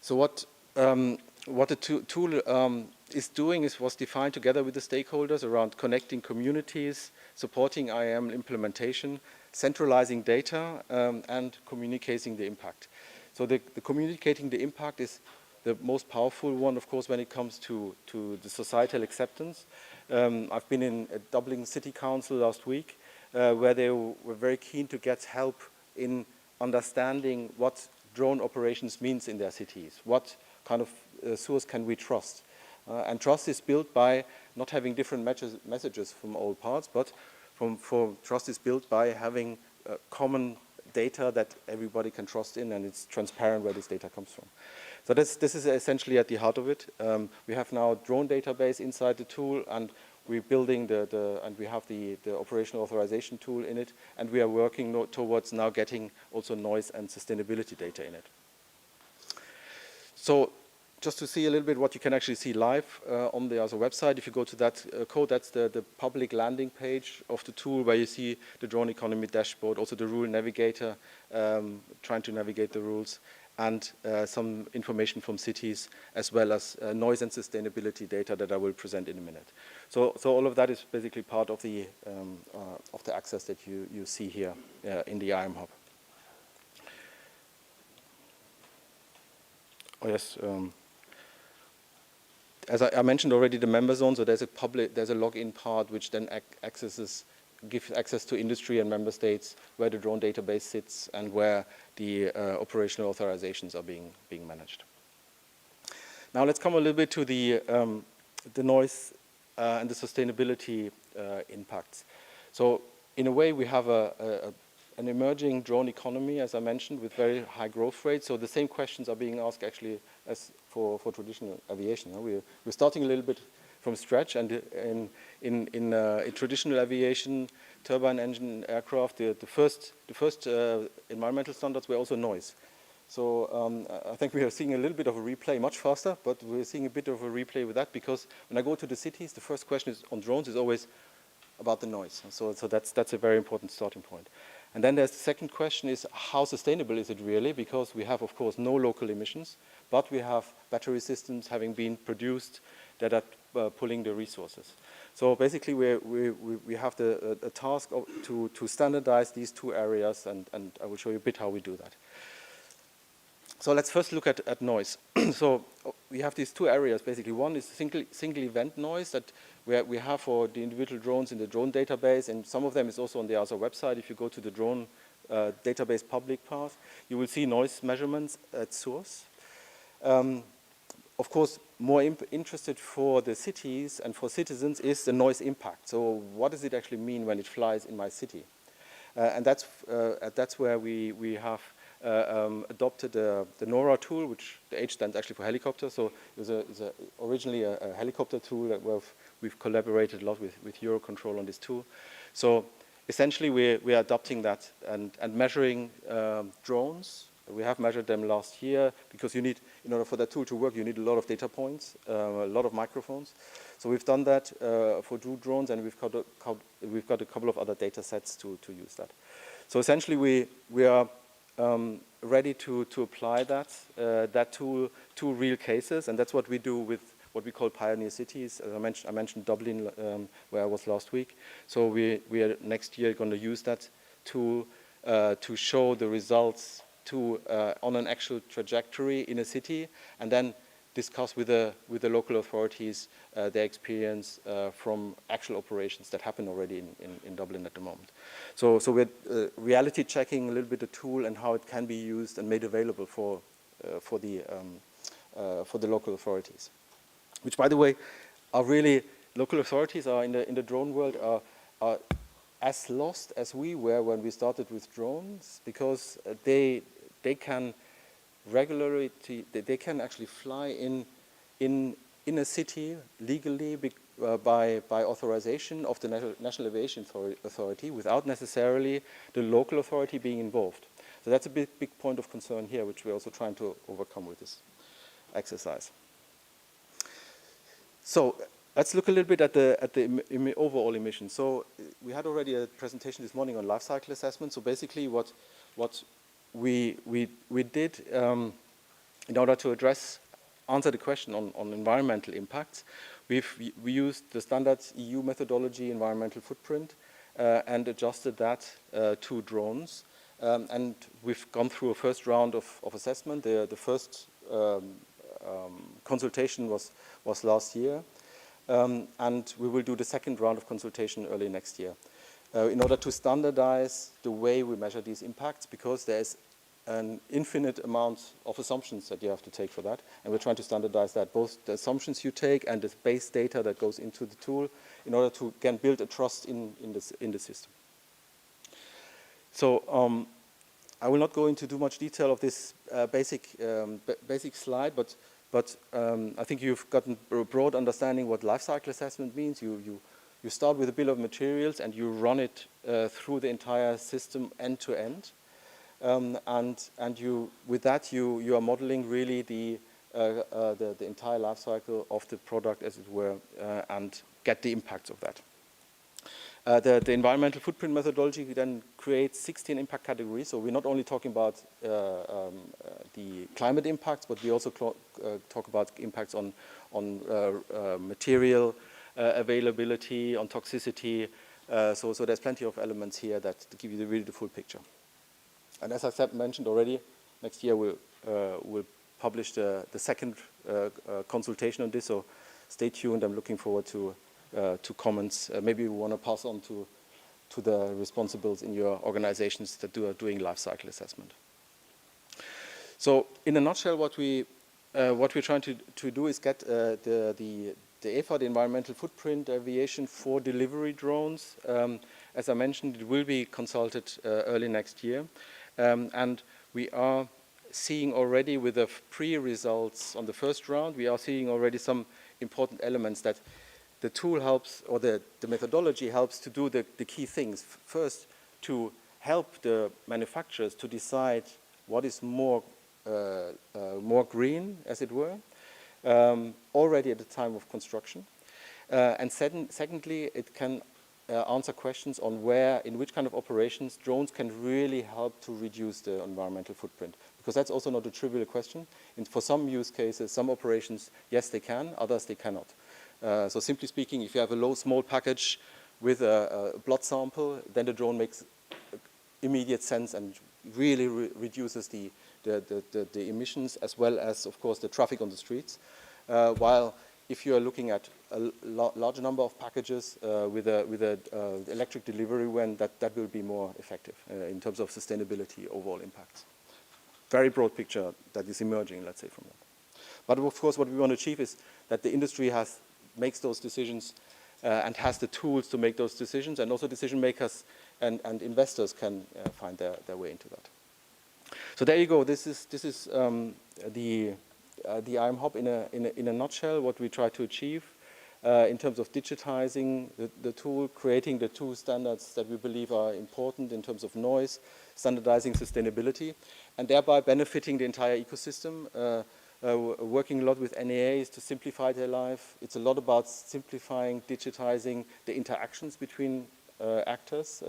So what the tool is doing was defined together with the stakeholders around connecting communities, supporting IAM implementation, centralizing data, and communicating the impact. So the communicating the impact is the most powerful one, of course, when it comes to the societal acceptance. I've been in a Dublin City Council last week, where they were very keen to get help in understanding what drone operations means in their cities. What kind of source can we trust? And trust is built by not having different messages from all parts, but trust is built by having common data that everybody can trust in, and it's transparent where this data comes from. So this is essentially at the heart of it. We have now a drone database inside the tool, and we're building and we have the operational authorization tool in it, and we are working towards now getting also noise and sustainability data in it. So just to see a little bit what you can actually see live on the EASA website, if you go to that code, that's the public landing page of the tool, where you see the drone economy dashboard, also the rule navigator, trying to navigate the rules, and some information from cities, as well as noise and sustainability data that I will present in a minute. So all of that is basically part of the access that you see here in the IAM Hub. Oh yes. As I mentioned already, the member zone. So there's a login part which then gives access to industry and member states where the drone database sits and where the operational authorizations are being managed. Now let's come a little bit to the noise and the sustainability impacts. So in a way, we have an emerging drone economy, as I mentioned, with very high growth rates. So the same questions are being asked actually as for traditional aviation. We're starting a little bit from scratch, and in traditional aviation, turbine engine aircraft, the first environmental standards were also noise. So I think we are seeing a little bit of a replay, much faster, but we're seeing a bit of a replay with that, because when I go to the cities, the first question on drones is always about the noise. So that's a very important starting point. And then there's the second question is, how sustainable is it really? Because we have, of course, no local emissions, but we have battery systems having been produced that are pulling the resources. So basically, we have a task to standardize these two areas, and I will show you a bit how we do that. So let's first look at noise. So we have these two areas, basically. One is single event noise that we have for the individual drones in the drone database, and some of them is also on the EASA website. If you go to the drone database public path, you will see noise measurements at source. of course, more interested for the cities and for citizens is the noise impact. So what does it actually mean when it flies in my city? And that's where we have adopted the NORA tool, which the H stands actually for helicopter. So it was originally a helicopter tool that we've collaborated a lot with EUROCONTROL on this tool. So essentially we are adopting that and measuring drones. We have measured them last year because you need, in order for that tool to work, you need a lot of data points, a lot of microphones. So we've done that for drones, and we've got a couple of other data sets to use that. So essentially we are ready to apply that tool to real cases, and that's what we do with what we call pioneer cities. As I mentioned Dublin, where I was last week. So we are next year going to use that tool to show the results on an actual trajectory in a city, and then discuss with the local authorities their experience from actual operations that happen already in Dublin at the moment. So we're reality checking a little bit the tool and how it can be used and made available for the local authorities. Which, by the way, are really, local authorities are in the drone world are as lost as we were when we started with drones, because they can regularly, they can actually fly in a city legally by authorization of the National Aviation Authority without necessarily the local authority being involved. So that's a big point of concern here, which we're also trying to overcome with this exercise. So let's look a little bit at the overall emissions. So we had already a presentation this morning on life cycle assessment. So basically what we did in order to answer the question on environmental impacts, we used the standard EU methodology environmental footprint and adjusted that to drones. And we've gone through a first round of assessment. The first consultation was last year. And we will do the second round of consultation early next year in order to standardize the way we measure these impacts, because there's an infinite amount of assumptions that you have to take for that. And we're trying to standardize that, both the assumptions you take and the base data that goes into the tool, in order to, again, build a trust in the system. So I will not go into too much detail of this basic slide, but I think you've gotten a broad understanding what life cycle assessment means. You start with a bill of materials and you run it through the entire system end to end. And with that you are modeling really the entire life cycle of the product, as it were, and get the impacts of that. The environmental footprint methodology then creates 16 impact categories. So we're not only talking about the climate impacts, but we also talk about impacts on material availability, on toxicity. So there's plenty of elements here that give you really the full picture. And as I mentioned already, next year we'll publish the second consultation on this. So stay tuned. I'm looking forward to comments. Maybe we want to pass on to the responsibles in your organizations that are doing life cycle assessment. So in a nutshell, what we're trying to do is get the EFA, the environmental footprint aviation for delivery drones. As I mentioned, it will be consulted early next year. And we are seeing already with the pre-results on the first round, we are seeing already some important elements that the tool helps, or the methodology helps to do the key things. First, to help the manufacturers to decide what is more green, as it were, already at the time of construction. And secondly, it can answer questions on in which kind of operations drones can really help to reduce the environmental footprint. Because that's also not a trivial question. And for some use cases, some operations, yes, they can, others they cannot. So simply speaking, if you have a small package with a blood sample, then the drone makes immediate sense and really reduces the emissions, as well as, of course, the traffic on the streets. While if you are looking at a large number of packages with a electric delivery van, that will be more effective in terms of sustainability, overall impacts. Very broad picture that is emerging, let's say, from that. But of course, what we want to achieve is that the industry makes those decisions and has the tools to make those decisions, and also decision makers and investors can find their way into that. So there you go. This is the IAM Hub in a nutshell. What we try to achieve in terms of digitizing the tool, creating the two standards that we believe are important in terms of noise, standardizing sustainability, and thereby benefiting the entire ecosystem. Working a lot with NAAs to simplify their life. It's a lot about simplifying, digitizing the interactions between actors.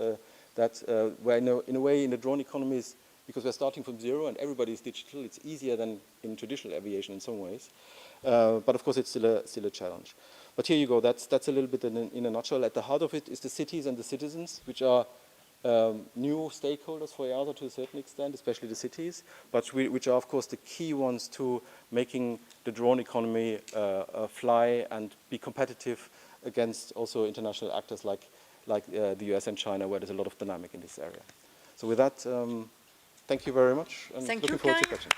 Where in a way in the drone economy is, because we're starting from zero and everybody is digital, it's easier than in traditional aviation in some ways. But of course it's still a challenge. But here you go, that's a little bit in a nutshell. At the heart of it is the cities and the citizens, which are new stakeholders for EASA to a certain extent, especially the cities, but which are of course the key ones to making the drone economy fly and be competitive against also international actors like the US and China, where there's a lot of dynamic in this area. So with that, thank you very much, and looking forward to questions.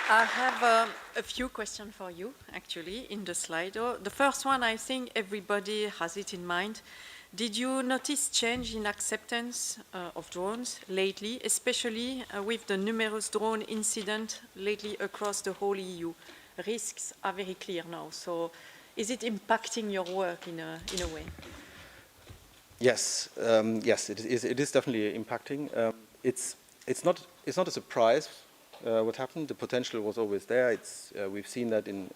I have a few questions for you, actually, in the Slido. The first one, I think everybody has it in mind. Did you notice change in acceptance of drones lately, especially with the numerous drone incidents lately across the whole EU? Risks are very clear now, so is it impacting your work in a way? Yes, yes, it is definitely impacting. It's not a surprise. What happened? The potential was always there. We've seen that in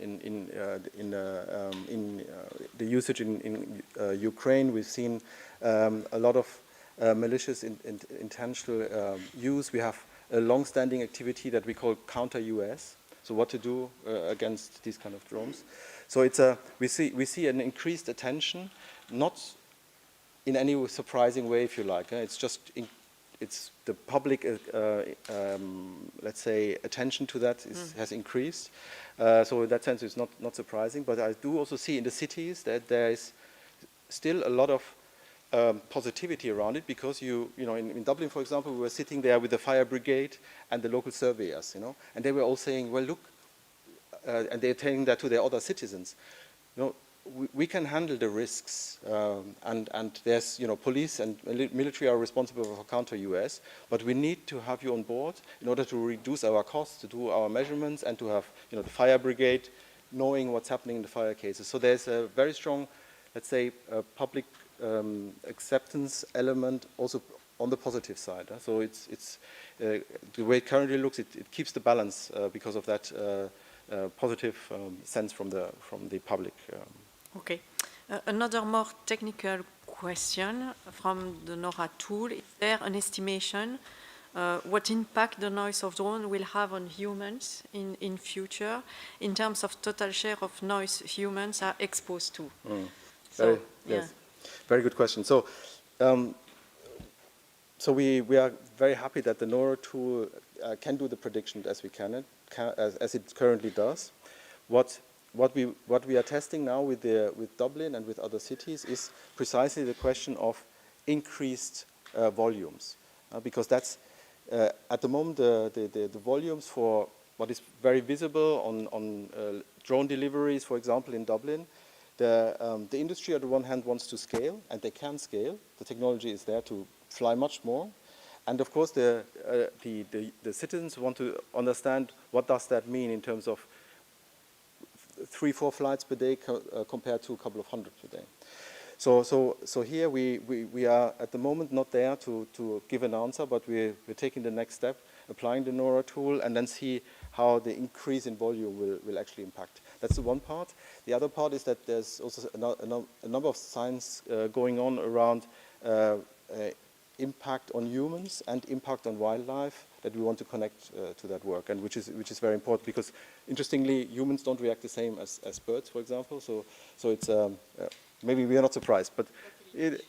the usage in Ukraine. We've seen a lot of malicious intentional use. We have a long-standing activity that we call counter-US. So what to do against these kind of drones? So we see an increased attention, not in any surprising way, if you like. It's just it's the public, let's say, attention to that has increased. So in that sense, it's not surprising. But I do also see in the cities that there is still a lot of positivity around it, because in Dublin, for example, we were sitting there with the fire brigade and the local surveyors, and they were all saying, well, look, and they're telling that to their other citizens, we can handle the risks, and there's, police and military are responsible for counter-US, but we need to have you on board in order to reduce our costs, to do our measurements, and to have, the fire brigade knowing what's happening in the fire cases. So there's a very strong, let's say, public acceptance element also on the positive side. So it's the way it currently looks, it keeps the balance because of that positive sense from the public. Okay. Another more technical question from the NORAD tool. Is there an estimation what impact the noise of drone will have on humans in future in terms of total share of noise humans are exposed to? Yes, very good question. So we are very happy that the NORAD tool can do the prediction as it currently does. What we are testing now with Dublin and with other cities is precisely the question of increased volumes, because that's at the moment the volumes for what is very visible on drone deliveries, for example, in Dublin. The industry on the one hand wants to scale, and they can scale. The technology is there to fly much more, and of course the citizens want to understand what does that mean in terms of 3-4 flights per day compared to a couple of hundred per day. So here we are at the moment not there to give an answer, but we're taking the next step, applying the NORAD tool, and then see how the increase in volume will actually impact. That's the one part. The other part is that there's also a number of science going on around impact on humans and impact on wildlife that we want to connect to that work, and which is very important, because interestingly humans don't react the same as birds, for example. So it's maybe we are not surprised, but it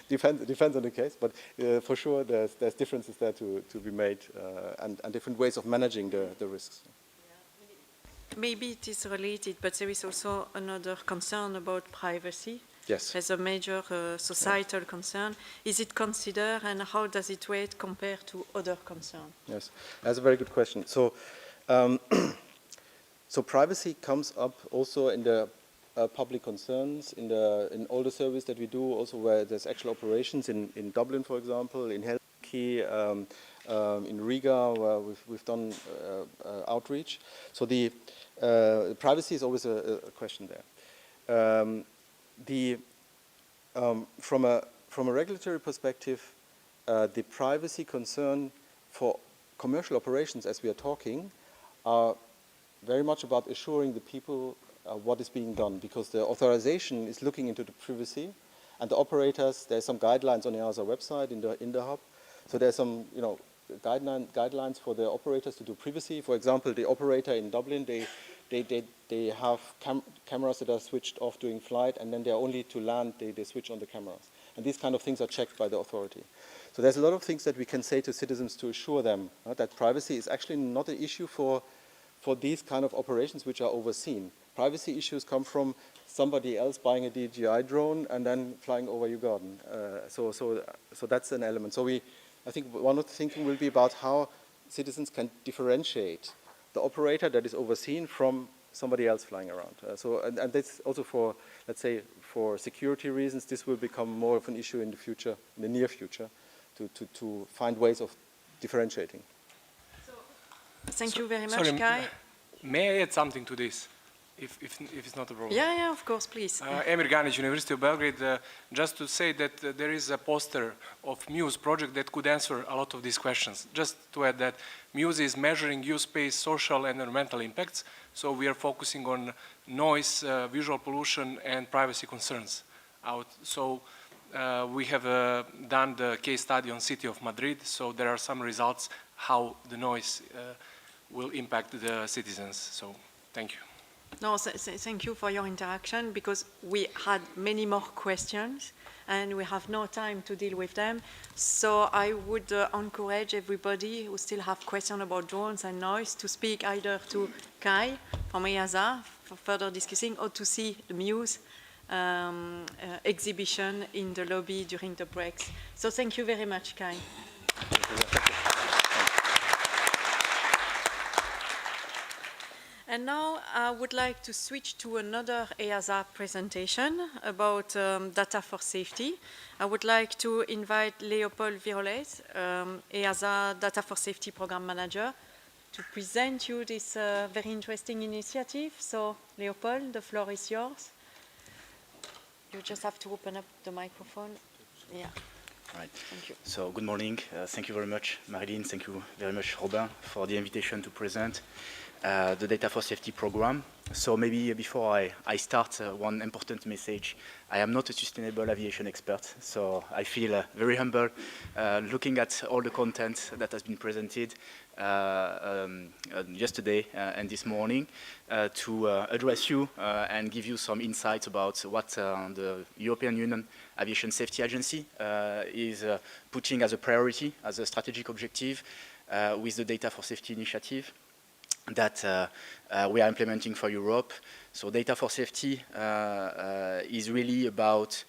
depends on the case. But for sure there's differences there to be made, and different ways of managing the risks. Maybe it is related, but there is also another concern about privacy Yes. as a major societal concern. Is it considered, and how does it weight compared to other concerns? Yes, that's a very good question. So, so privacy comes up also in the public concerns, in all the surveys that we do, also where there's actual operations in Dublin, for example, in Helsinki, in Riga, where we've done outreach. So the privacy is always a question there. From a regulatory perspective, the privacy concern for commercial operations, as we are talking, are very much about assuring the people what is being done, because the authorization is looking into the privacy, and the operators, there's some guidelines on the EASA website in the hub. So there's some, guidelines for the operators to do privacy. For example, the operator in Dublin, they have cameras that are switched off during flight, and then they're only to land, they switch on the cameras. And these kind of things are checked by the authority. So there's a lot of things that we can say to citizens to assure them that privacy is actually not an issue for these kind of operations which are overseen. Privacy issues come from somebody else buying a DJI drone and then flying over your garden. So that's an element. So I think one of the thinking will be about how citizens can differentiate the operator that is overseen from somebody else flying around. And that's also for, let's say, for security reasons, this will become more of an issue in the future, in the near future, to find ways of differentiating. Thank you very much, Kai. May I add something to this, if it's not a problem? Yeah, of course, please. Emir Ganić, University of Belgrade, just to say that there is a poster of Muse project that could answer a lot of these questions. Just to add that Muse is measuring U-space social and environmental impacts, so we are focusing on noise, visual pollution, and privacy concerns. We have done the case study on City of Madrid, so there are some results how the noise will impact the citizens. So, thank you. No, thank you for your interaction, because we had many more questions and we have no time to deal with them. So I would encourage everybody who still have questions about drones and noise to speak either to Kai from EASA for further discussing, or to see the Muse exhibition in the lobby during the breaks. So thank you very much, Kai. And now I would like to switch to another EASA presentation about data for safety. I would like to invite Leopold Viroles, EASA Data for Safety Program Manager, to present you this very interesting initiative. So, Leopold, the floor is yours. You just have to open up the microphone. Yeah. Right. Thank you. So, good morning. Thank you very much, Marilyn. Thank you very much, Robin, for the invitation to present the Data for Safety program. So maybe before I start, one important message. I am not a sustainable aviation expert, so I feel very humble looking at all the content that has been presented yesterday and this morning to address you and give you some insights about what the European Union Aviation Safety Agency is putting as a priority, as a strategic objective with the Data for Safety initiative that we are implementing for Europe. So Data for Safety is really about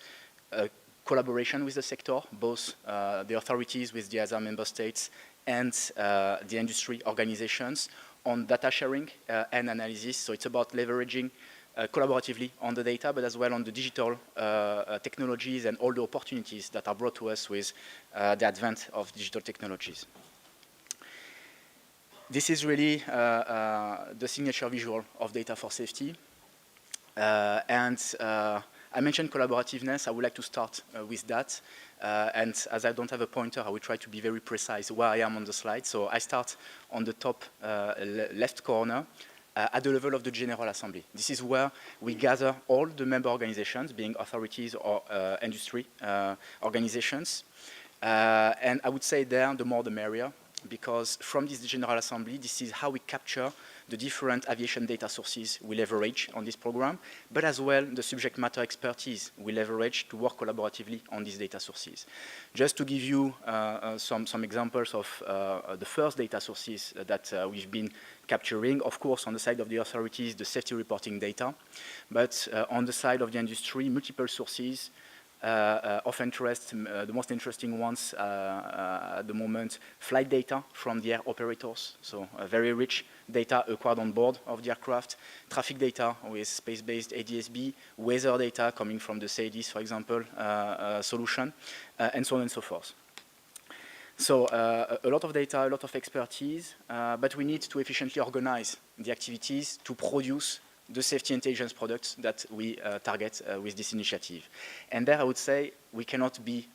collaboration with the sector, both the authorities with the other member states and the industry organizations on data sharing and analysis. So it's about leveraging collaboratively on the data, but as well on the digital technologies and all the opportunities that are brought to us with the advent of digital technologies. This is really the signature visual of Data for Safety. I mentioned collaborativeness. I would like to start with that. And as I don't have a pointer, I will try to be very precise where I am on the slide. So I start on the top left corner at the level of the General Assembly. This is where we gather all the member organizations, being authorities or industry organizations. And I would say there, the more the merrier. because from this General Assembly, this is how we capture the different aviation data sources we leverage on this program, but as well the subject matter expertise we leverage to work collaboratively on these data sources. Just to give you some examples of the first data sources that we've been capturing, of course, on the side of the authorities, the safety reporting data, but on the side of the industry, multiple sources of interest. The most interesting ones at the moment, flight data from the air operators, so very rich data acquired on board of the aircraft, traffic data with space-based ADS-B, weather data coming from the CADIS, for example, solution, and so on and so forth. So a lot of data, a lot of expertise, but we need to efficiently organize the activities to produce the safety intelligence products that we target with this initiative. And there I would say we cannot be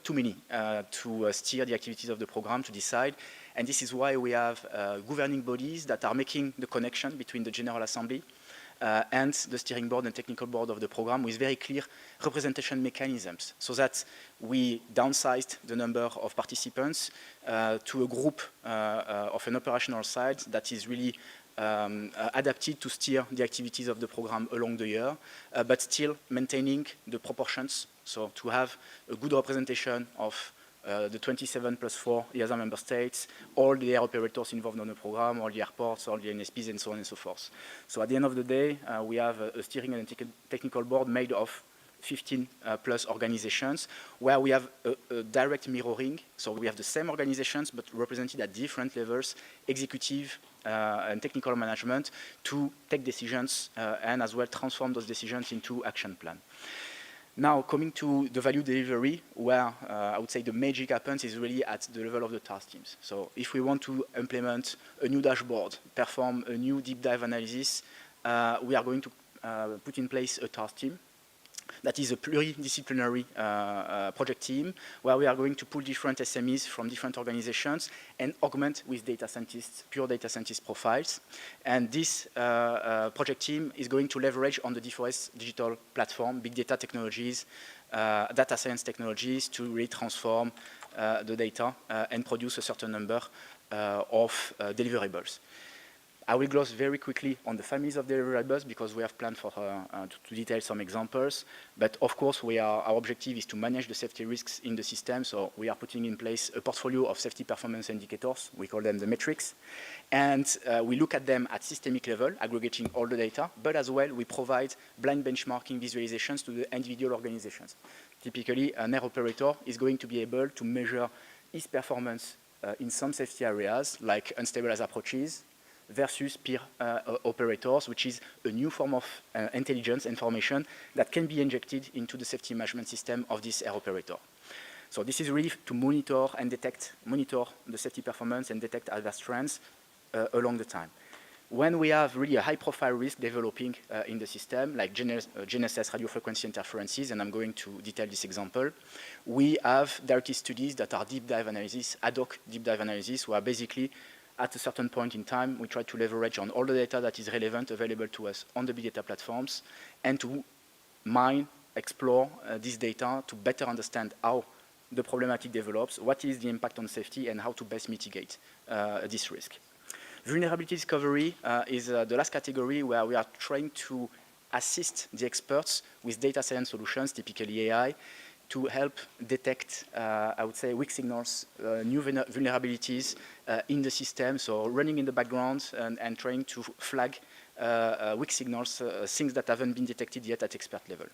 too many to steer the activities of the program, to decide. And this is why we have governing bodies that are making the connection between the General Assembly and the steering board and technical board of the program with very clear representation mechanisms, so that we downsized the number of participants to a group of an operational side that is really adapted to steer the activities of the program along the year, but still maintaining the proportions, so to have a good representation of the 27 plus 4 EASA member states, all the air operators involved on the program, all the airports, all the NSPs, and so on and so forth. So at the end of the day, we have a steering and technical board made of 15 plus organizations, where we have a direct mirroring. So we have the same organizations, but represented at different levels, executive and technical management, to take decisions and as well transform those decisions into action plan. Now, coming to the value delivery, where I would say the magic happens is really at the level of the task teams. So if we want to implement a new dashboard, perform a new deep dive analysis, we are going to put in place a task team. That is a pluridisciplinary project team, where we are going to pull different SMEs from different organizations and augment with data scientists, pure data scientist profiles. And this project team is going to leverage on the D4S digital platform, big data technologies, data science technologies, to really transform the data and produce a certain number of deliverables. I will gloss very quickly on the families of deliverables because we have planned for to detail some examples. But of course, our objective is to manage the safety risks in the system. So we are putting in place a portfolio of safety performance indicators. We call them the metrics. And we look at them at systemic level, aggregating all the data. But as well, we provide blind benchmarking visualizations to the individual organizations. Typically, an air operator is going to be able to measure its performance in some safety areas, like unstabilized approaches, versus peer operators, which is a new form of intelligence information that can be injected into the safety management system of this air operator. So this is really to monitor the safety performance and detect adverse trends along the time. When we have really a high-profile risk developing in the system, like GNSS radio frequency interferences, and I'm going to detail this example, we have directed studies that are deep dive analysis, ad hoc deep dive analysis, where basically at a certain point in time, we try to leverage on all the data that is relevant, available to us on the big data platforms, and to mine, explore this data to better understand how the problematic develops, what is the impact on safety, and how to best mitigate this risk. Vulnerability discovery is the last category where we are trying to assist the experts with data science solutions, typically AI, to help detect, I would say, weak signals, new vulnerabilities in the system, so running in the background and trying to flag weak signals, things that haven't been detected yet at expert level.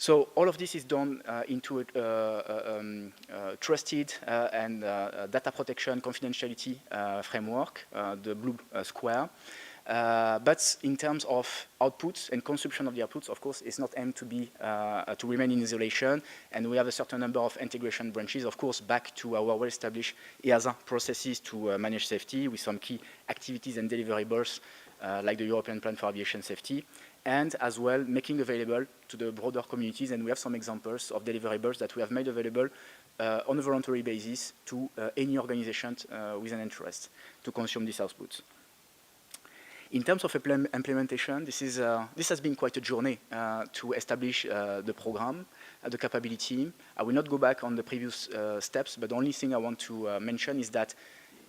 So all of this is done into a trusted and data protection confidentiality framework, the blue square. But in terms of outputs and consumption of the outputs, of course, it's not aimed to be to remain in isolation. And we have a certain number of integration branches, of course, back to our well-established EASA processes to manage safety with some key activities and deliverables like the European Plan for Aviation Safety, and as well making available to the broader communities. And we have some examples of deliverables that we have made available on a voluntary basis to any organization with an interest to consume these outputs. In terms of implementation, this has been quite a journey to establish the program, the capability. I will not go back on the previous steps, but the only thing I want to mention is that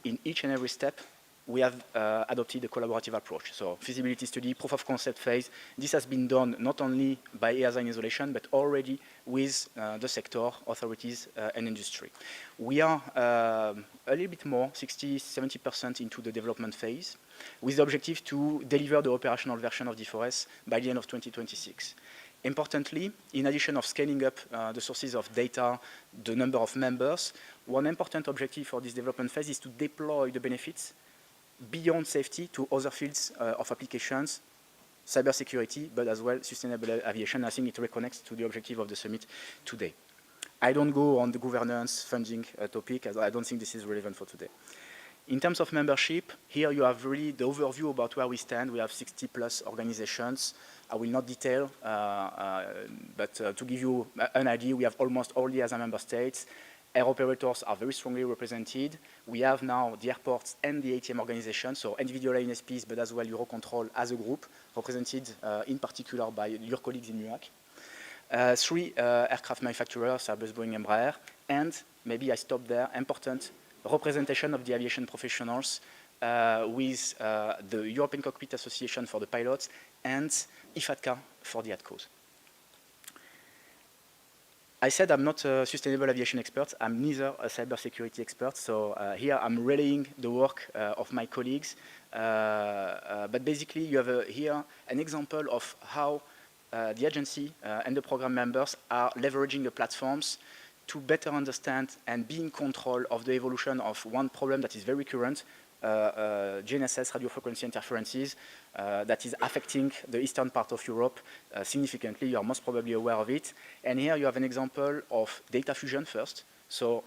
in each and every step, we have adopted a collaborative approach. So feasibility study, proof of concept phase, this has been done not only by EASA in isolation, but already with the sector, authorities, and industry. We are a little bit more, 60–70% into the development phase, with the objective to deliver the operational version of D4S by the end of 2026. Importantly, in addition of scaling up the sources of data, the number of members, one important objective for this development phase is to deploy the benefits beyond safety to other fields of applications, cybersecurity, but as well sustainable aviation. I think it reconnects to the objective of the summit today. I don't go on the governance funding topic, as I don't think this is relevant for today. In terms of membership, here you have really the overview about where we stand. We have 60+ organizations. I will not detail, but to give you an idea, we have almost all the other member states. Air operators are very strongly represented. We have now the airports and the ATM organizations, so individual ANSPs, but as well EUROCONTROL as a group, represented in particular by your colleagues in MUAC. 3 aircraft manufacturers, Airbus, Boeing, Embraer, and maybe I stop there, important representation of the aviation professionals with the European Cockpit Association for the pilots and IFATCA for the ATCOs. I said I'm not a sustainable aviation expert. I'm neither a cybersecurity expert. So here I'm relaying the work of my colleagues. But basically, you have here an example of how the agency and the program members are leveraging the platforms to better understand and be in control of the evolution of one problem that is very current, GNSS, radio frequency interferences, that is affecting the eastern part of Europe significantly. You are most probably aware of it. And here you have an example of data fusion first. So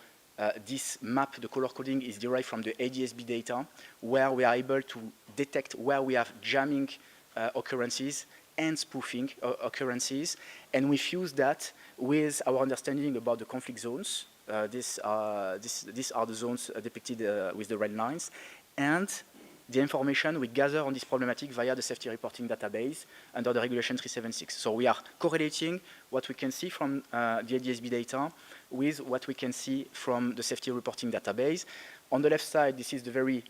this map, the color coding, is derived from the ADSB data, where we are able to detect where we have jamming occurrences and spoofing occurrences. And we fuse that with our understanding about the conflict zones. These are the zones depicted with the red lines. And the information we gather on this problematic via the safety reporting database under the regulation 376. So we are correlating what we can see from the ADSB data with what we can see from the safety reporting database. On the left side, this is the very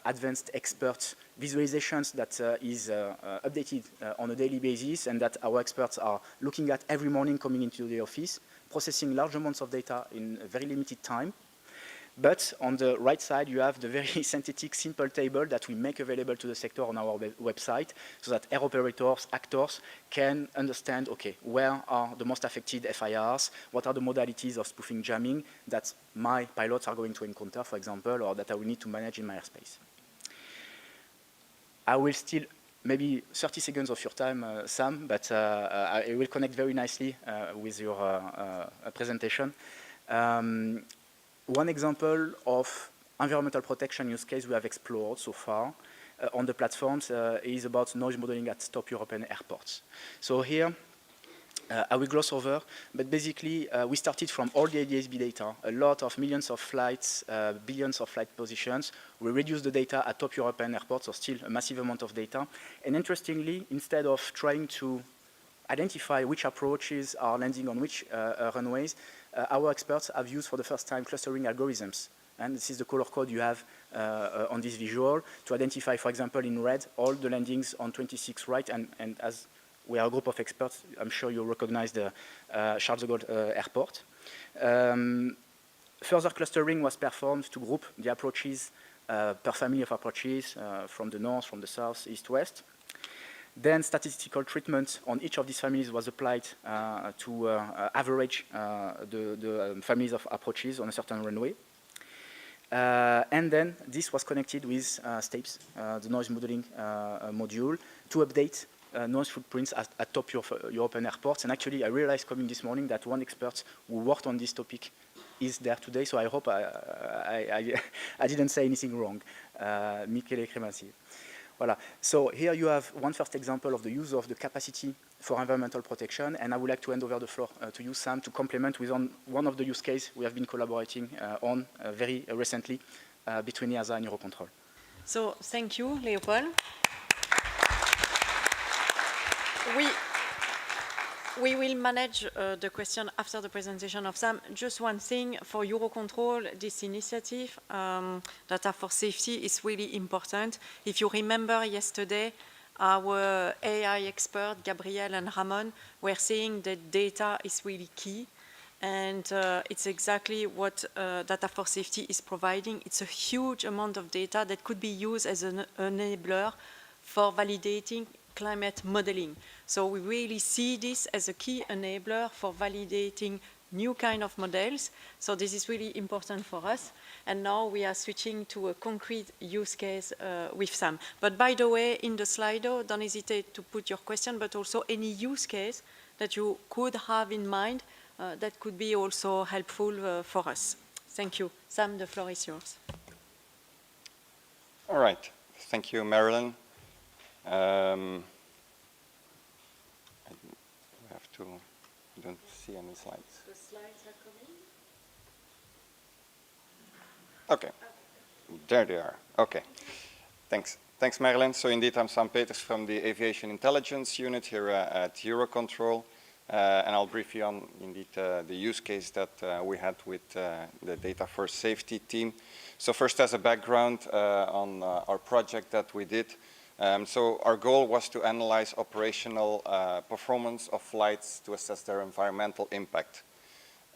advanced expert visualizations that is updated on a daily basis and that our experts are looking at every morning coming into the office, processing large amounts of data in a very limited time. But on the right side, you have the very synthetic, simple table that we make available to the sector on our website so that air operators, actors can understand, okay, where are the most affected FIRs, what are the modalities of spoofing jamming that my pilots are going to encounter, for example, or that I will need to manage in my airspace. I will still, maybe 30 seconds of your time, Sam, but I will connect very nicely with your presentation. One example of environmental protection use case we have explored so far on the platforms is about noise modeling at top European airports. So here, I will gloss over, but basically we started from all the ADSB data, a lot of millions of flights, billions of flight positions. We reduced the data at top European airports, so still a massive amount of data. And interestingly, instead of trying to identify which approaches are landing on which runways, our experts have used for the first time clustering algorithms. And this is the color code you have on this visual to identify, for example, in red, all the landings on 26 right. And as we are a group of experts, I'm sure you recognize the Charles de Gaulle Airport. Further clustering was performed to group the approaches per family of approaches from the north, from the south, east, west. Then statistical treatment on each of these families was applied to average the families of approaches on a certain runway. And then this was connected with STAPES, the noise modeling module, to update noise footprints at top European airports. And actually, I realized coming this morning that one expert who worked on this topic is there today. So I hope I didn't say anything wrong. Michele Cremassi. Voilà. So here you have one first example of the use of the capacity for environmental protection, and I would like to hand over the floor to you, Sam, to complement with one of the use cases we have been collaborating on very recently between EASA and EUROCONTROL. So thank you, Leopold. We will manage the question after the presentation of Sam. Just one thing, for Eurocontrol, this initiative, Data for Safety, is really important. If you remember yesterday, our AI expert, Gabriel and Ramon, were saying that data is really key. And it's exactly what Data for Safety is providing. It's a huge amount of data that could be used as an enabler for validating climate modeling. So we really see this as a key enabler for validating new kind of models. So this is really important for us. And now we are switching to a concrete use case with Sam. But by the way, in the Slido, don't hesitate to put your question, but also any use case that you could have in mind that could be also helpful for us. Thank you. Sam, the floor is yours. All right. Thank you, Marilyn. I don't see any slides. The slides are coming. Okay. There they are. Okay. Thanks. Thanks, Marilyn. So indeed, I'm Sam Peters from the Aviation Intelligence Unit here at EUROCONTROL. And I'll brief you on, indeed, the use case that we had with the Data for Safety team. So first, as a background on our project that we did. So our goal was to analyze operational performance of flights to assess their environmental impact.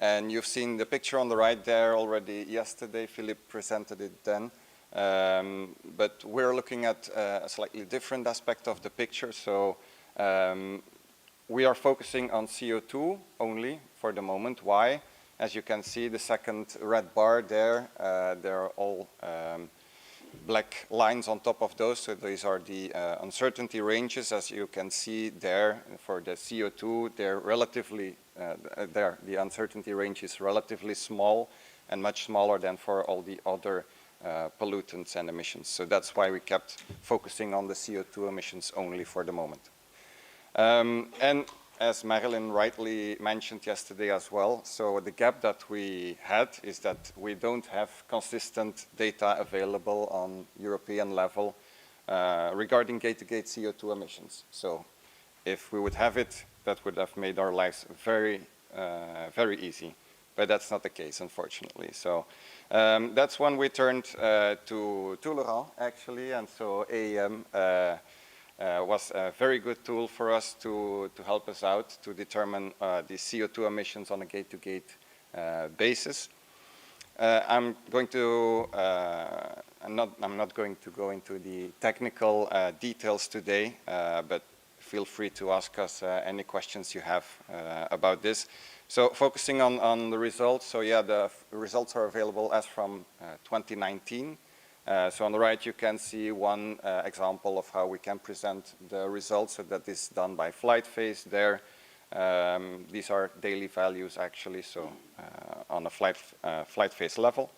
And you've seen the picture on the right there already yesterday. Philippe presented it then. But we're looking at a slightly different aspect of the picture. So we are focusing on CO2 only for the moment. Why? As you can see, the second red bar there, there are all black lines on top of those. So these are the uncertainty ranges, as you can see there. For the CO2, they're relatively, the uncertainty range is relatively small and much smaller than for all the other pollutants and emissions. So that's why we kept focusing on the CO2 emissions only for the moment. And as Marilyn rightly mentioned yesterday as well, so the gap that we had is that we don't have consistent data available on European level regarding gate-to-gate CO2 emissions. So if we would have it, that would have made our lives very, very easy. But that's not the case, unfortunately. So that's when we turned to Laurent, actually, and so AEM was a very good tool for us to help us out to determine the CO2 emissions on a gate-to-gate basis. I'm not going to go into the technical details today, but feel free to ask us any questions you have about this. So focusing on the results, so yeah, the results are available as from 2019. So on the right, you can see one example of how we can present the results. So that is done by flight phase there. These are daily values, actually, so on a flight phase level.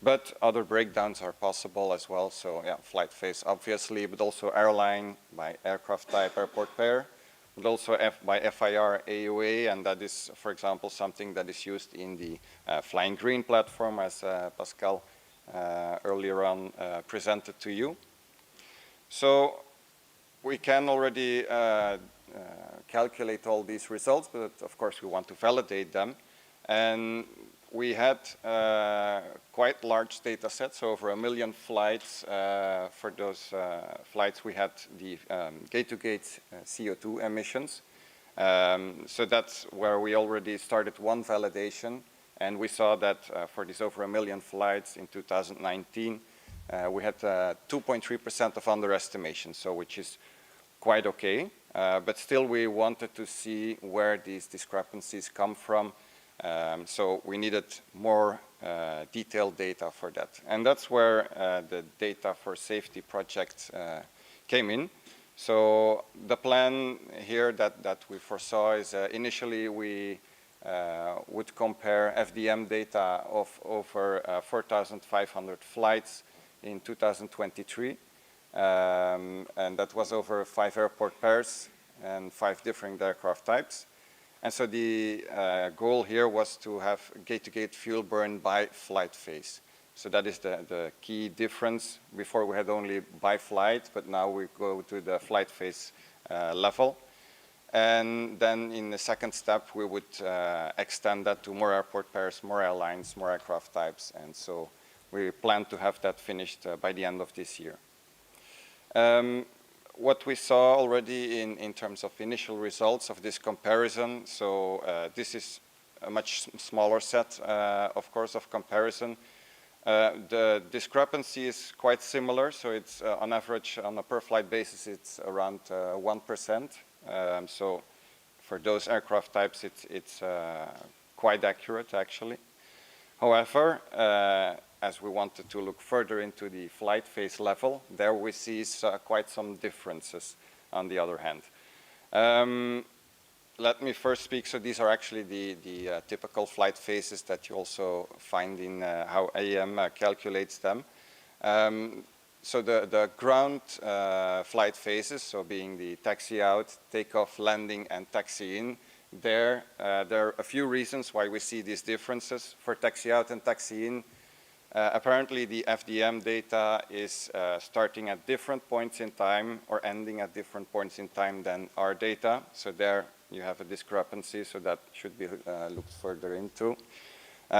But other breakdowns are possible as well. So yeah, flight phase, obviously, but also airline by aircraft type, airport pair, but also by FIR AUA. And that is, for example, something that is used in the Flying Green platform, as Pascal earlier on presented to you. So we can already calculate all these results, but of course we want to validate them. And we had quite large data sets, so over 1 million flights. For those flights we had the gate-to-gate CO2 emissions. So that's where we already started one validation. And we saw that for these over 1 million flights in 2019, we had 2.3% of underestimation, so which is quite okay. But still, we wanted to see where these discrepancies come from. So we needed more detailed data for that. And that's where the Data for Safety project came in. So the plan here that we foresaw is initially we would compare FDM data of over 4,500 flights in 2023. And that was over 5 airport pairs and 5 different aircraft types. And so the goal here was to have gate-to-gate fuel burn by flight phase. So that is the key difference. Before we had only by flight, but now we go to the flight phase level. And then in the second step, we would extend that to more airport pairs, more airlines, more aircraft types. And so we plan to have that finished by the end of this year. What we saw already in terms of initial results of this comparison, so this is a much smaller set, of course, of comparison. The discrepancy is quite similar, so it's on average, on a per flight basis, it's around 1%. So for those aircraft types, it's quite accurate, actually. However, as we wanted to look further into the flight phase level, there we see quite some differences on the other hand. Let me first speak, so these are actually the typical flight phases that you also find in how AEM calculates them. So the ground flight phases, so being the taxi out, takeoff, landing, and taxi in, there are a few reasons why we see these differences. For taxi out and taxi in, apparently the FDM data is starting at different points in time or ending at different points in time than our data. So there you have a discrepancy, so that should be looked further into.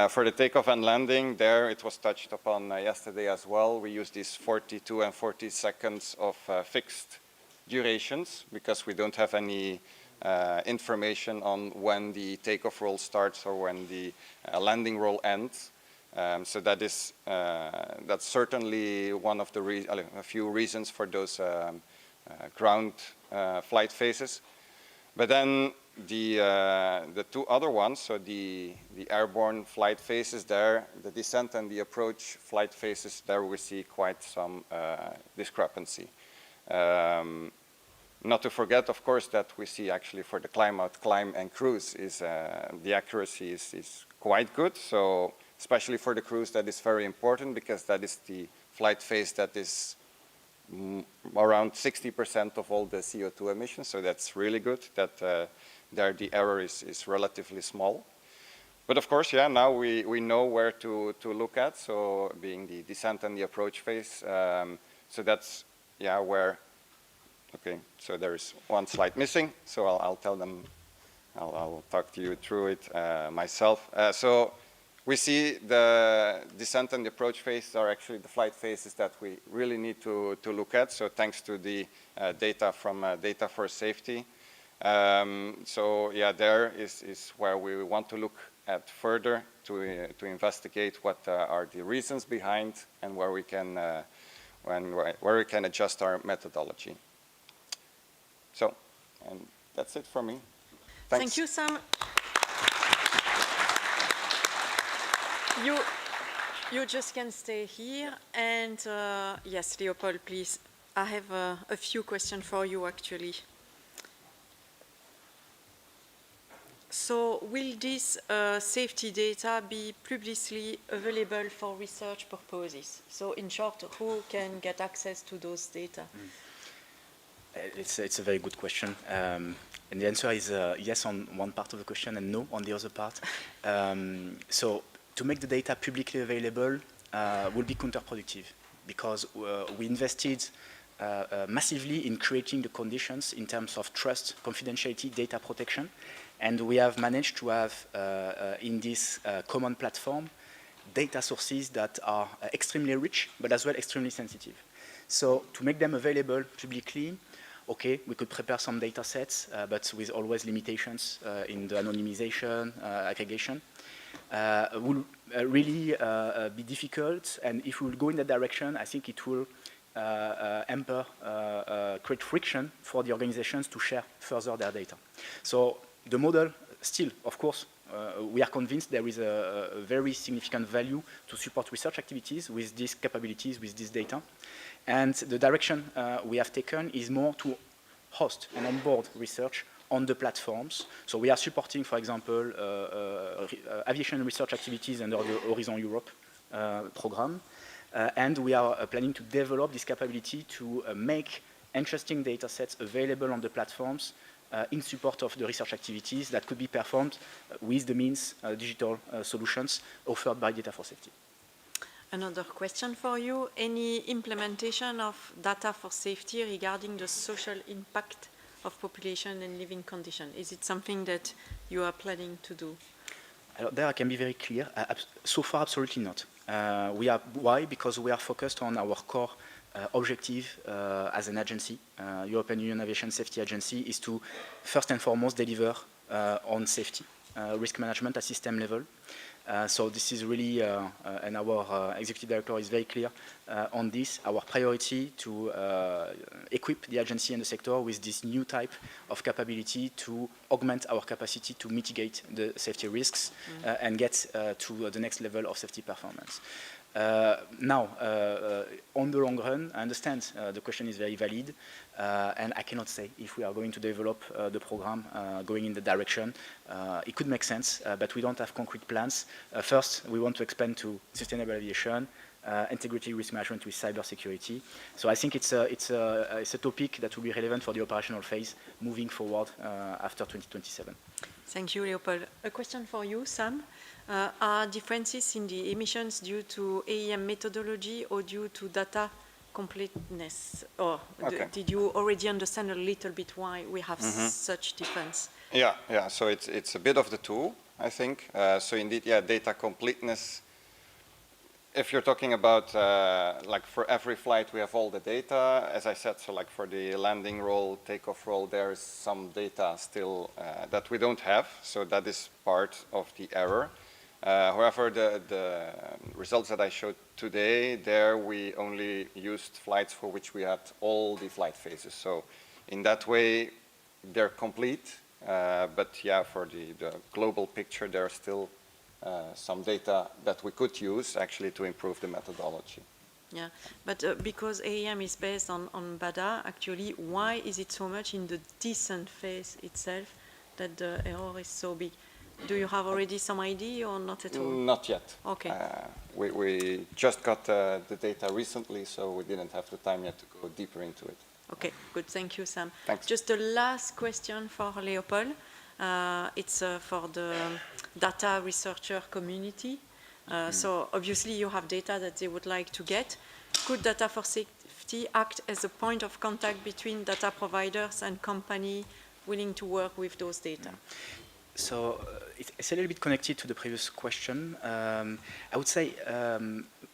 For the takeoff and landing, there it was touched upon yesterday as well. We use these 42 and 40 seconds of fixed durations because we don't have any information on when the takeoff roll starts or when the landing roll ends. So that is that's certainly one of the a few reasons for those ground flight phases. But then the two other ones, so the airborne flight phases there, the descent and the approach flight phases, there we see quite some discrepancy. Not to forget, of course, that we see actually for the climb out, climb and cruise is the accuracy is quite good. So especially for the cruise, that is very important because that is the flight phase that is around 60% of all the CO2 emissions. So that's really good that there the error is relatively small. But of course, yeah, now we know where to look at. So being the descent and the approach phase. So that's, yeah, where, okay, so there is one slide missing. So I'll tell them, I'll talk to you through it myself. So we see the descent and the approach phases are actually the flight phases that we really need to look at. So thanks to the data from Data for Safety. So yeah, there is where we want to look at further to investigate what are the reasons behind and where we can adjust our methodology. So, and that's it for me. Thanks. Thank you, Sam. You just can stay here. And yes, Leopold, please. I have a few questions for you, actually. So will this safety data be publicly available for research purposes? So in short, who can get access to those data? It's a very good question. And the answer is yes on one part of the question and no on the other part. So to make the data publicly available will be counterproductive because we invested massively in creating the conditions in terms of trust, confidentiality, data protection. And we have managed to have in this common platform data sources that are extremely rich, but as well extremely sensitive. So to make them available publicly, okay, we could prepare some data sets, but with always limitations in the anonymization, aggregation. Will really be difficult, and if we will go in that direction, I think it will create friction for the organizations to share further their data. So the model still, of course, we are convinced there is a very significant value to support research activities with these capabilities, with this data. And the direction we have taken is more to host and onboard research on the platforms. So we are supporting, for example, aviation research activities under the Horizon Europe program. And we are planning to develop this capability to make interesting data sets available on the platforms in support of the research activities that could be performed with the means digital solutions offered by Data for Safety. Another question for you. Any implementation of Data for Safety regarding the social impact of population and living condition. Is it something that you are planning to do? There I can be very clear. So far, absolutely not. Why? Because we are focused on our core objective as an agency. European Union Aviation Safety Agency is to first and foremost deliver on safety, risk management at system level. So this is really, and our executive director is very clear on this, our priority to equip the agency and the sector with this new type of capability to augment our capacity to mitigate the safety risks and get to the next level of safety performance. Now, on the long run, I understand the question is very valid, and I cannot say if we are going to develop the program going in the direction. It could make sense, but we don't have concrete plans. First, we want to expand to sustainable aviation, integrity risk management with cybersecurity. So I think it's a topic that will be relevant for the operational phase moving forward after 2027. Thank you, Leopold. A question for you, Sam. Are differences in the emissions due to AEM methodology or due to data completeness? Or did you already understand a little bit why we have such difference? Yeah. So it's a bit of the two, I think. So indeed, yeah, data completeness. If you're talking about, like for every flight, we have all the data. As I said, so like for the landing roll, takeoff roll, there is some data still that we don't have. So that is part of the error. However, the results that I showed today, there we only used flights for which we had all the flight phases. So in that way, they're complete. But yeah, for the global picture, there are still some data that we could use actually to improve the methodology. Yeah, but because AEM is based on BADA, actually, why is it so much in the descent phase itself that the error is so big? Do you have already some idea or not at all? Not yet. Okay. We just got the data recently, so we didn't have the time yet to go deeper into it. Okay, good. Thank you, Sam. Thanks. Just the last question for Leopold. It's for the data researcher community. So obviously you have data that they would like to get. Could data for safety act as a point of contact between data providers and company willing to work with those data? So it's a little bit connected to the previous question. I would say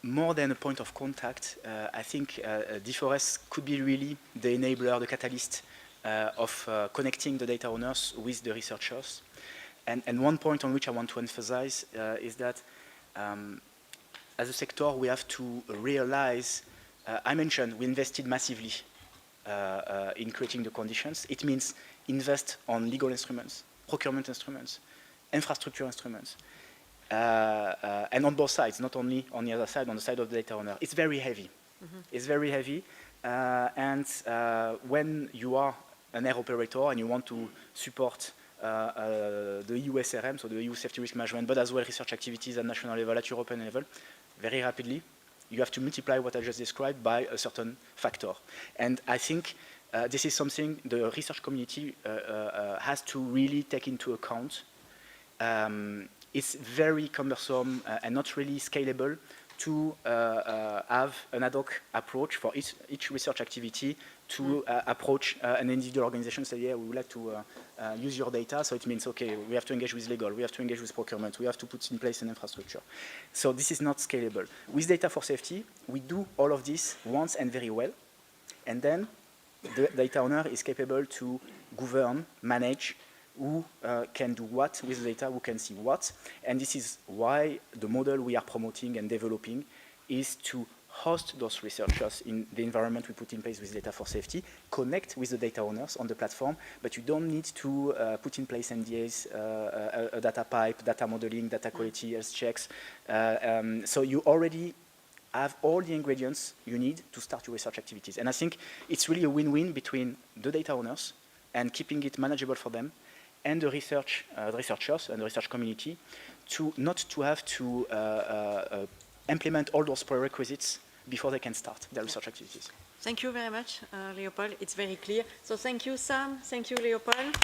more than a point of contact, I think D4S could be really the enabler, the catalyst of connecting the data owners with the researchers. And one point on which I want to emphasize is that as a sector, we have to realize, I mentioned we invested massively in creating the conditions. It means invest on legal instruments, procurement instruments, infrastructure instruments, and on both sides, not only on the other side, on the side of the data owner. It's very heavy. It's very heavy. And when you are an air operator and you want to support the EU SRM, so the EU safety risk management, but as well research activities at national level, at European level, very rapidly, you have to multiply what I just described by a certain factor. And I think this is something the research community has to really take into account. It's very cumbersome and not really scalable to have an ad hoc approach for each research activity to approach an individual organization, say, yeah, we would like to use your data, so it means, okay, we have to engage with legal, we have to engage with procurement, we have to put in place an infrastructure. So this is not scalable. With data for safety, we do all of this once and very well, and then the data owner is capable to govern, manage, who can do what with the data, who can see what. And this is why the model we are promoting and developing is to host those researchers in the environment we put in place with data for safety, connect with the data owners on the platform, but you don't need to put in place NDAs, a data pipe, data modeling, data quality, health checks. So you already have all the ingredients you need to start your research activities. And I think it's really a win-win between the data owners and keeping it manageable for them, and the researchers and the research community to not to have to implement all those prerequisites before they can start their research activities. Thank you very much, Leopold. It's very clear. So thank you, Sam. Thank you, Leopold.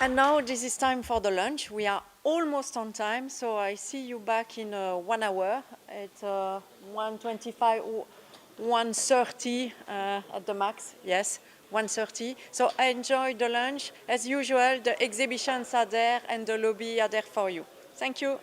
And now this is time for the lunch. We are almost on time, so I see you back in 1 hour at 1:25. 1:30 at the max, yes, 1:30. So enjoy the lunch. As usual, the exhibitions are there and the lobby are there for you. Thank you.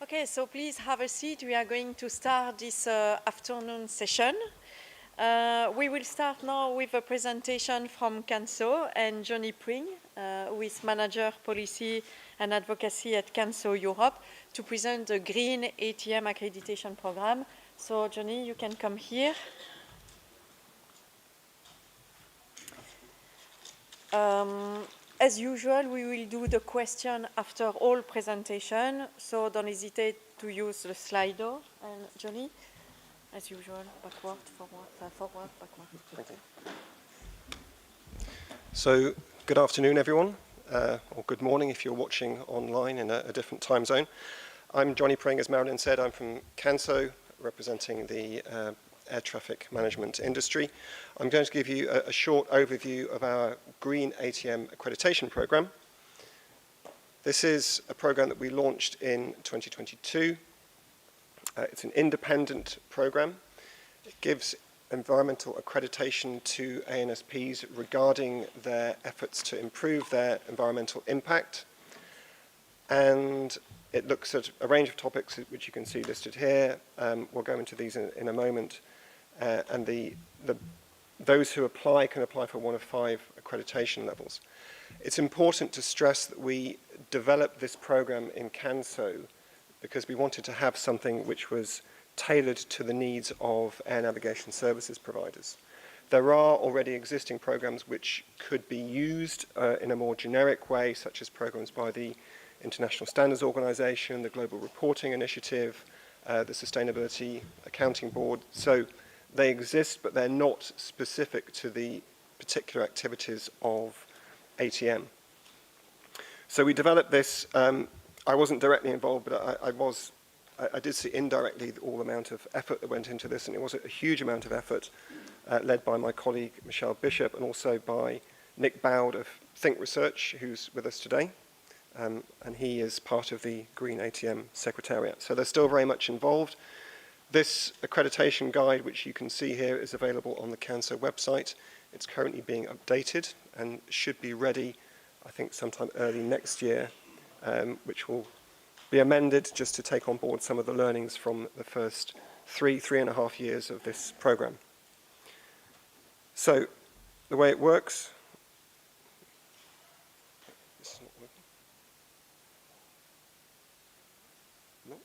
Okay, so please have a seat. We are going to start this afternoon session. We will start now with a presentation from CANSO and Johnny Pring, who is Manager Policy and Advocacy at CANSO Europe, to present the Green ATM Accreditation Program. So Johnny, you can come here. As usual, we will do the question after all presentation, so don't hesitate to use the Slido. And Johnny, as usual, backward, forward, backward. Thank you. So, good afternoon, everyone, or good morning if you're watching online in a different time zone. I'm Johnny Pring, as Marilyn said. I'm from CANSO, representing the air traffic management industry. I'm going to give you a short overview of our Green ATM accreditation program. This is a program that we launched in 2022. It's an independent program. It gives environmental accreditation to ANSPs regarding their efforts to improve their environmental impact. And it looks at a range of topics which you can see listed here. We'll go into these in a moment. And those who apply can apply for one of 5 accreditation levels. It's important to stress that we developed this program in CANSO because we wanted to have something which was tailored to the needs of air navigation services providers. There are already existing programs which could be used in a more generic way, such as programs by the International Standards Organization, the Global Reporting Initiative, the Sustainability Accounting Board. So they exist, but they're not specific to the particular activities of ATM. So we developed this. I wasn't directly involved, but I did see indirectly all the amount of effort that went into this, and it was a huge amount of effort led by my colleague Michelle Bishop and also by Nick Bowd of Think Research, who's with us today, and he is part of the Green ATM Secretariat. So they're still very much involved. This accreditation guide, which you can see here, is available on the CANSO website. It's currently being updated and should be ready, I think, sometime early next year, which will be amended just to take on board some of the learnings from the first 3.5 years of this program. So the way it works, this is not working. No.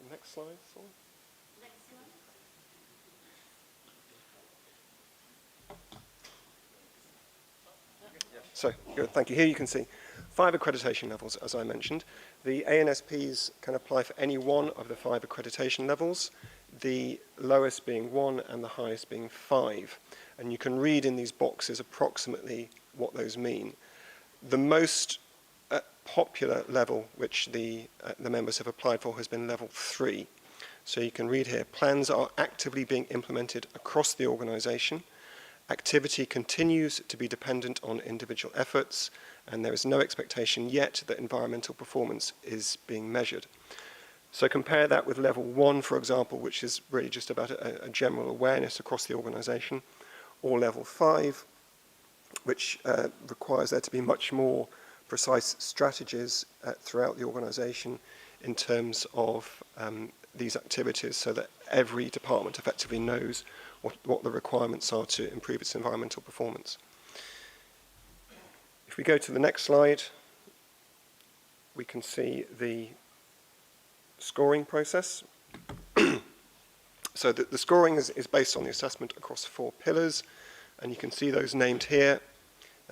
The next slide, sorry. So, good, thank you. Here you can see 5 accreditation levels, as I mentioned. The ANSPs can apply for any one of the 5 accreditation levels, the lowest being 1 and the highest being 5. And you can read in these boxes approximately what those mean. The most popular level which the members have applied for has been level 3. So you can read here, plans are actively being implemented across the organization. Activity continues to be dependent on individual efforts, and there is no expectation yet that environmental performance is being measured. So compare that with level 1, for example, which is really just about a general awareness across the organization, or level 5, which requires there to be much more precise strategies throughout the organization in terms of these activities, so that every department effectively knows what the requirements are to improve its environmental performance. If we go to the next slide, we can see the scoring process. So the scoring is based on the assessment across 4 pillars, and you can see those named here.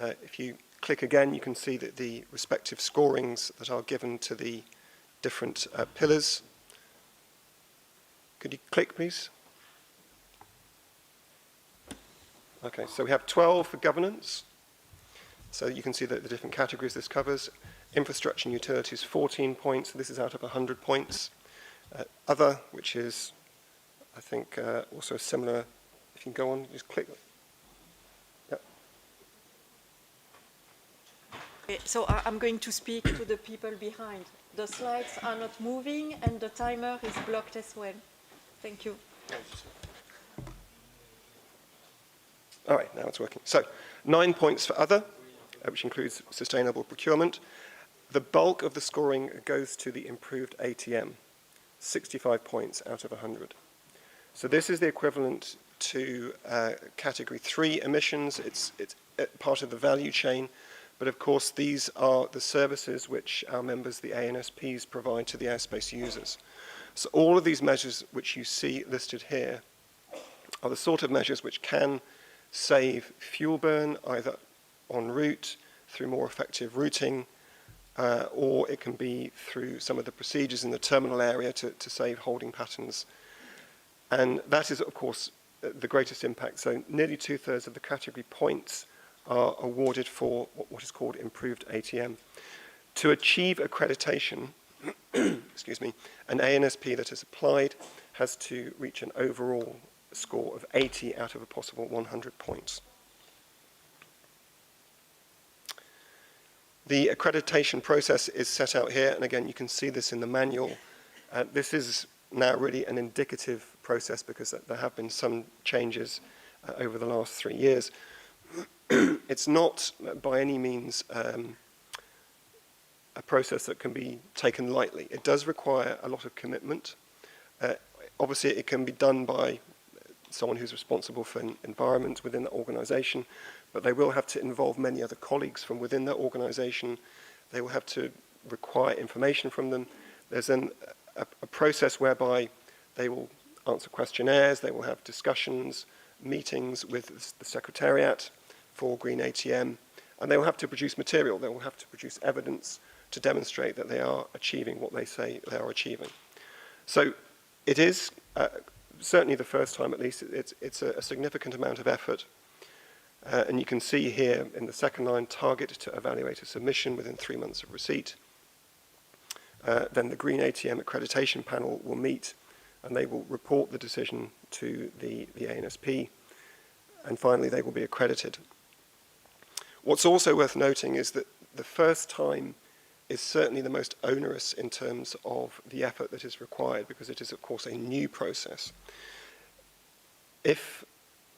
If you click again, you can see that the respective scorings that are given to the different pillars. Could you click, please? Okay, so we have 12 for governance. So you can see that the different categories this covers. Infrastructure and utilities, 14 points. This is out of 100 points. Other, which is, I think, also similar. If you can go on, just click. Yep. Okay, so I'm going to speak to the people behind. The slides are not moving, and the timer is blocked as well. Thank you. All right, now it's working. So 9 points for other, which includes sustainable procurement. The bulk of the scoring goes to the improved ATM, 65 points out of 100. So this is the equivalent to category 3 emissions. It's part of the value chain, but of course these are the services which our members, the ANSPs, provide to the airspace users. So all of these measures which you see listed here are the sort of measures which can save fuel burn either en route, through more effective routing, or it can be through some of the procedures in the terminal area to save holding patterns. And that is, of course, the greatest impact. So nearly 2/3 of the category points are awarded for what is called improved ATM. To achieve accreditation, excuse me, an ANSP that is applied has to reach an overall score of 80 out of a possible 100 points. The accreditation process is set out here, and again, you can see this in the manual. This is now really an indicative process because there have been some changes over the last 3 years. It's not by any means a process that can be taken lightly. It does require a lot of commitment. Obviously, it can be done by someone who's responsible for environment within the organization, but they will have to involve many other colleagues from within their organization. They will have to require information from them. There's then a process whereby they will answer questionnaires, they will have discussions, meetings with the Secretariat for Green ATM, and they will have to produce material. They will have to produce evidence to demonstrate that they are achieving what they say they are achieving. So it is, certainly the first time at least, it's a significant amount of effort. And you can see here in the second line, target to evaluate a submission within 3 months of receipt. Then the Green ATM accreditation panel will meet and they will report the decision to the ANSP, and finally they will be accredited. What's also worth noting is that the first time is certainly the most onerous in terms of the effort that is required, because it is of course a new process. If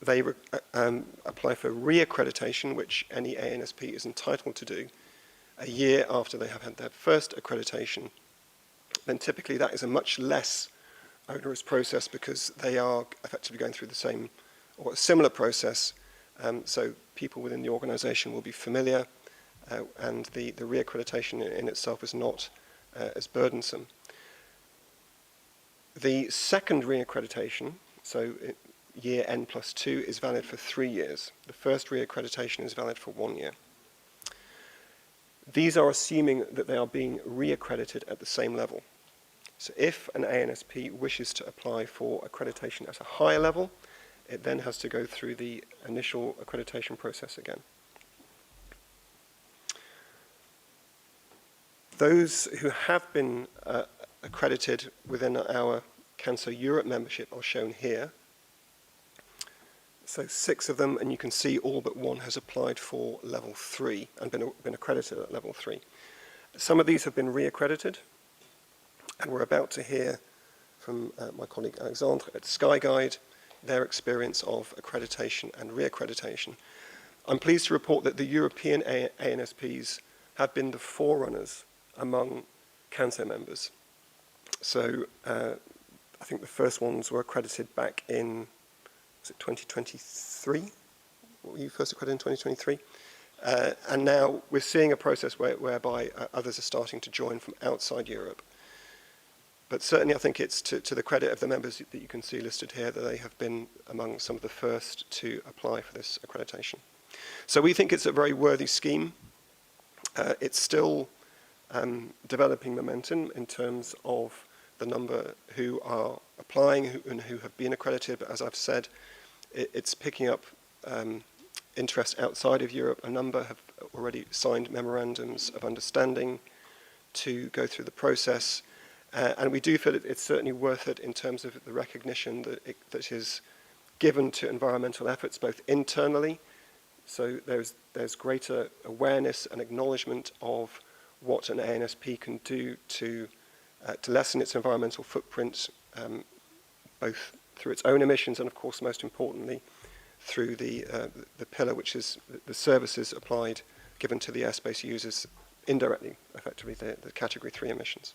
they apply for re-accreditation, which any ANSP is entitled to do, a year after they have had their first accreditation, then typically that is a much less onerous process because they are effectively going through the same or a similar process. So people within the organization will be familiar, and the re-accreditation in itself is not as burdensome. The second re-accreditation, so year N+2, is valid for 3 years. The first re-accreditation is valid for 1 year. These are assuming that they are being re-accredited at the same level. So if an ANSP wishes to apply for accreditation at a higher level, it then has to go through the initial accreditation process again. Those who have been accredited within our CANSO Europe membership are shown here. So 6 of them, and you can see all but 1 has applied for level 3 and been accredited at level 3. Some of these have been re-accredited, and we're about to hear from my colleague Alexandre at Skyguide their experience of accreditation and re-accreditation. I'm pleased to report that the European ANSPs have been the forerunners among CANSO members. So I think the first ones were accredited back in, was it 2023? Were you first accredited in 2023? And now we're seeing a process whereby others are starting to join from outside Europe. But certainly I think it's to the credit of the members that you can see listed here that they have been among some of the first to apply for this accreditation. So we think it's a very worthy scheme. It's still developing momentum in terms of the number who are applying and who have been accredited, but as I've said, it's picking up interest outside of Europe. A number have already signed memorandums of understanding to go through the process. And we do feel it's certainly worth it in terms of the recognition that is given to environmental efforts, both internally, so there's greater awareness and acknowledgement of what an ANSP can do to lessen its environmental footprint, both through its own emissions and, of course, most importantly, through the pillar, which is the services applied, given to the airspace users indirectly, effectively, the category 3 emissions.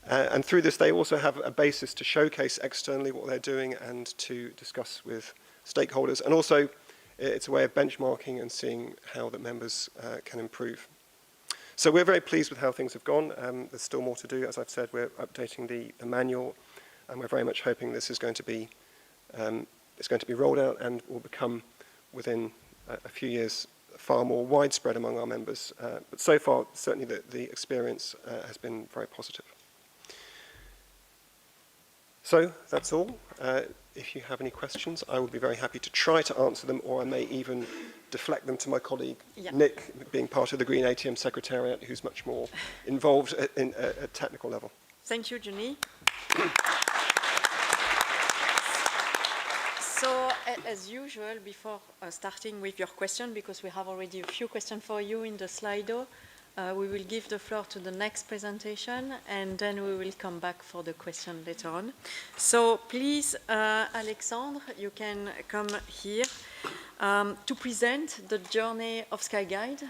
And through this, they also have a basis to showcase externally what they're doing and to discuss with stakeholders. And also, it's a way of benchmarking and seeing how the members can improve. So we're very pleased with how things have gone. There's still more to do. As I've said, we're updating the manual, and we're very much hoping this is going to be rolled out and will become, within a few years, far more widespread among our members. But so far, certainly the experience has been very positive. So that's all. If you have any questions, I would be very happy to try to answer them, or I may even deflect them to my colleague, Nick, being part of the Green ATM Secretariat, who's much more involved at a technical level. Thank you, Johnny. So, as usual, before starting with your question, because we have already a few questions for you in the Slido, we will give the floor to the next presentation, and then we will come back for the question later on. So please, Alexandre, you can come here to present the journey of SkyGuide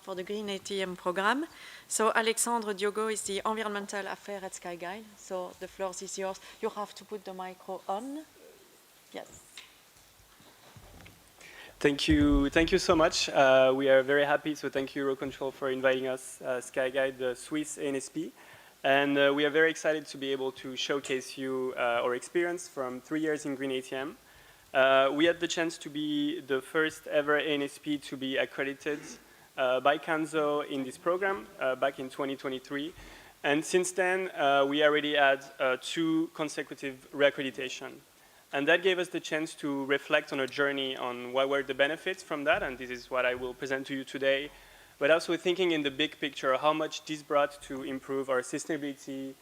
for the Green ATM program. So Alexandre Diogo is the environmental affair at SkyGuide. So the floor is yours. You have to put the micro on. Yes. Thank you so much. We are very happy, so thank you EUROCONTROL for inviting us, SkyGuide, the Swiss ANSP. And we are very excited to be able to showcase you our experience from 3 years in Green ATM. We had the chance to be the first ever ANSP to be accredited by CANSO in this program back in 2023. And since then, we already had 2 consecutive reaccreditation. And that gave us the chance to reflect on a journey on what were the benefits from that, and this is what I will present to you today. But also thinking in the big picture, how much this brought to improve our sustainability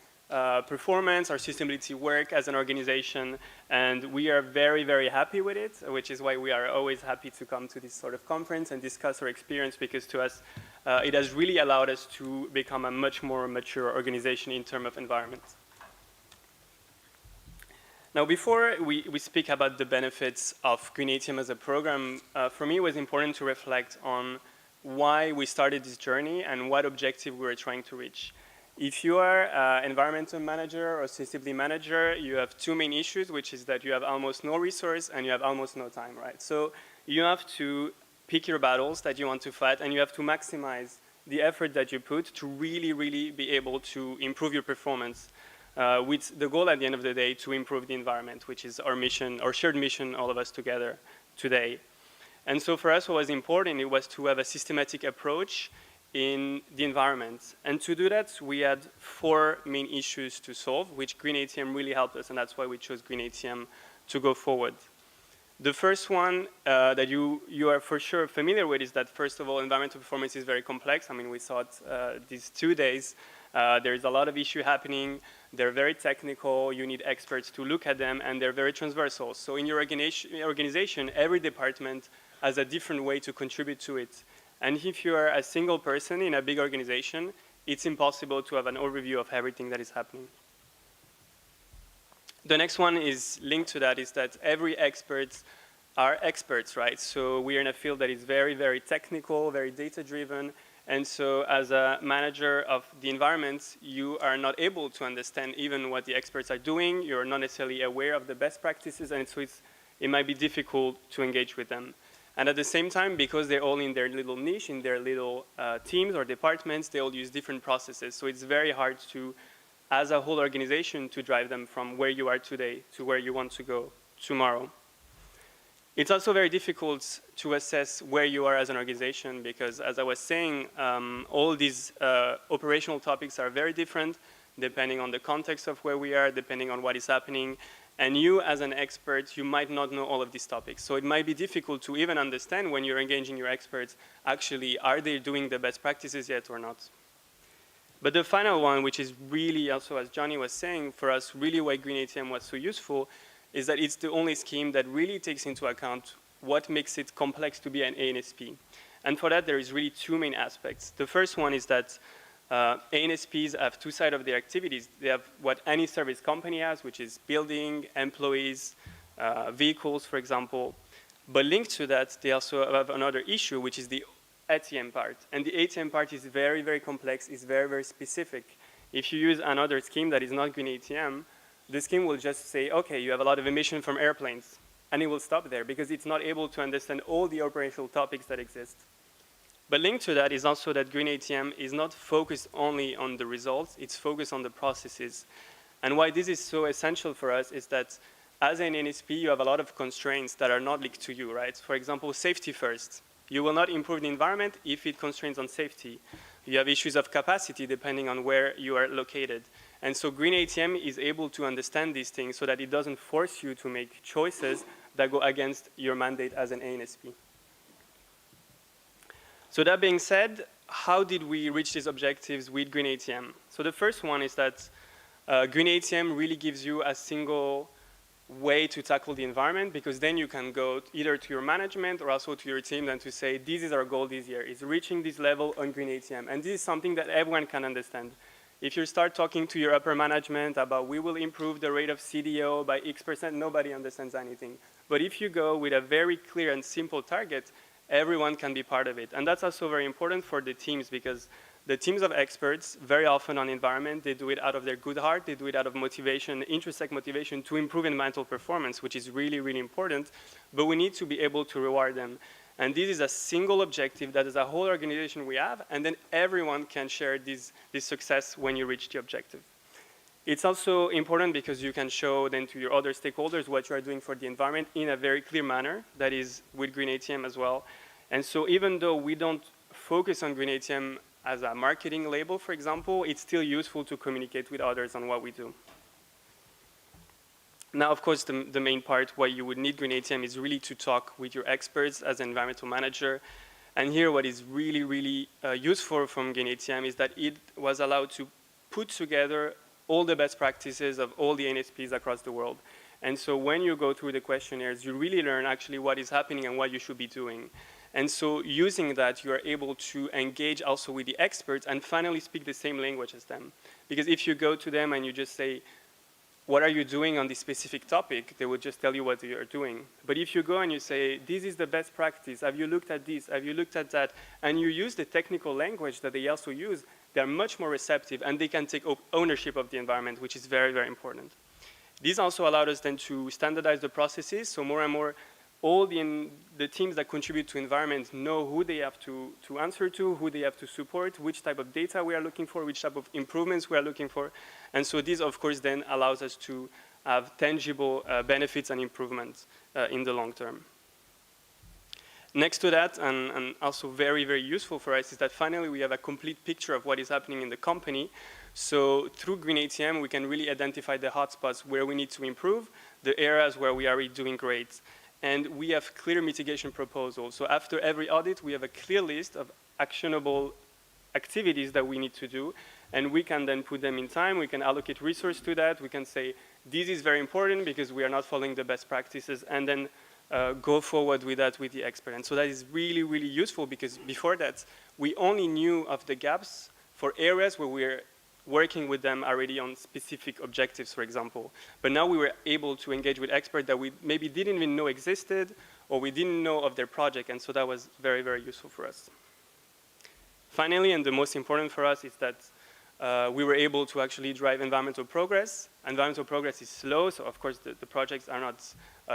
performance, our sustainability work as an organization. And we are very, very happy with it, which is why we are always happy to come to this sort of conference and discuss our experience, because to us, it has really allowed us to become a much more mature organization in terms of environment. Now, before we speak about the benefits of Green ATM as a program, for me it was important to reflect on why we started this journey and what objective we were trying to reach. If you are an environmental manager or sustainability manager, you have 2 main issues, which is that you have almost no resource and you have almost no time, right? So you have to pick your battles that you want to fight, and you have to maximize the effort that you put to really, really be able to improve your performance. With the goal at the end of the day to improve the environment, which is our mission, our shared mission, all of us together today. And so for us, what was important, it was to have a systematic approach in the environment. And to do that, we had 4 main issues to solve, which Green ATM really helped us, and that's why we chose Green ATM to go forward. The first one that you are for sure familiar with is that, first of all, environmental performance is very complex. I mean, we saw it these 2 days. There's a lot of issue happening. They're very technical. You need experts to look at them, and they're very transversal. So in your organization, every department has a different way to contribute to it. And if you are a single person in a big organization, it's impossible to have an overview of everything that is happening. The next one is linked to that, is that every expert are experts, right? So we are in a field that is very, very technical, very data-driven. And so as a manager of the environment, you are not able to understand even what the experts are doing. You're not necessarily aware of the best practices, and so it might be difficult to engage with them. And at the same time, because they're all in their little niche, in their little teams or departments, they all use different processes. So it's very hard to, as a whole organization, to drive them from where you are today to where you want to go tomorrow. It's also very difficult to assess where you are as an organization, because, as I was saying, all these operational topics are very different depending on the context of where we are, depending on what is happening. And you, as an expert, you might not know all of these topics. So it might be difficult to even understand when you're engaging your experts, actually, are they doing the best practices yet or not? But the final one, which is really also, as Johnny was saying, for us, really why Green ATM was so useful, is that it's the only scheme that really takes into account what makes it complex to be an ANSP. And for that, there is really 2 main aspects. The first one is that ANSPs have 2 sides of their activities. They have what any service company has, which is building, employees, vehicles, for example. But linked to that, they also have another issue, which is the ATM part. And the ATM part is very, very complex, is very, very specific. If you use another scheme that is not green ATM, the scheme will just say, okay, you have a lot of emission from airplanes, and it will stop there because it's not able to understand all the operational topics that exist. But linked to that is also that green ATM is not focused only on the results, it's focused on the processes. And why this is so essential for us is that as an NSP, you have a lot of constraints that are not linked to you, right? For example, safety first. You will not improve the environment if it constrains on safety. You have issues of capacity depending on where you are located. And so green ATM is able to understand these things so that it doesn't force you to make choices that go against your mandate as an ANSP. So that being said, how did we reach these objectives with green ATM? So the first one is that green ATM really gives you a single way to tackle the environment, because then you can go either to your management or also to your team and to say, this is our goal this year, is reaching this level on green ATM. And this is something that everyone can understand. If you start talking to your upper management about we will improve the rate of CDO by X%, nobody understands anything. But if you go with a very clear and simple target, everyone can be part of it. And that's also very important for the teams, because the teams of experts, very often on environment, they do it out of their good heart, they do it out of motivation, intrinsic motivation to improve environmental performance, which is really, really important, but we need to be able to reward them. And this is a single objective that as a whole organization we have, and then everyone can share this success when you reach the objective. It's also important because you can show then to your other stakeholders what you are doing for the environment in a very clear manner, that is with green ATM as well. And so even though we don't focus on green ATM as a marketing label, for example, it's still useful to communicate with others on what we do. Now, of course, the main part why you would need green ATM is really to talk with your experts as an environmental manager. And here what is really, really useful from green ATM is that it was allowed to put together all the best practices of all the NSPs across the world. And so when you go through the questionnaires, you really learn actually what is happening and what you should be doing. And so using that, you are able to engage also with the experts and finally speak the same language as them. Because if you go to them and you just say, what are you doing on this specific topic? They will just tell you what you are doing. But if you go and you say, this is the best practice, have you looked at this, have you looked at that, and you use the technical language that they also use, they're much more receptive and they can take ownership of the environment, which is very, very important. This also allowed us then to standardize the processes, so more and more all the teams that contribute to environment know who they have to answer to, who they have to support, which type of data we are looking for, which type of improvements we are looking for. And so this, of course, then allows us to have tangible benefits and improvements in the long term. Next to that, and also very, very useful for us, is that finally we have a complete picture of what is happening in the company. So through green ATM, we can really identify the hotspots where we need to improve, the areas where we are already doing great. And we have clear mitigation proposals. So after every audit, we have a clear list of actionable activities that we need to do. And we can then put them in time. We can allocate resources to that. We can say, this is very important because we are not following the best practices. And then go forward with that with the expert. And so that is really, really useful because before that, we only knew of the gaps for areas where we're working with them already on specific objectives, for example. But now we were able to engage with experts that we maybe didn't even know existed or we didn't know of their project, and so that was very, very useful for us. Finally, and the most important for us is that we were able to actually drive environmental progress. Environmental progress is slow, so of course the projects are not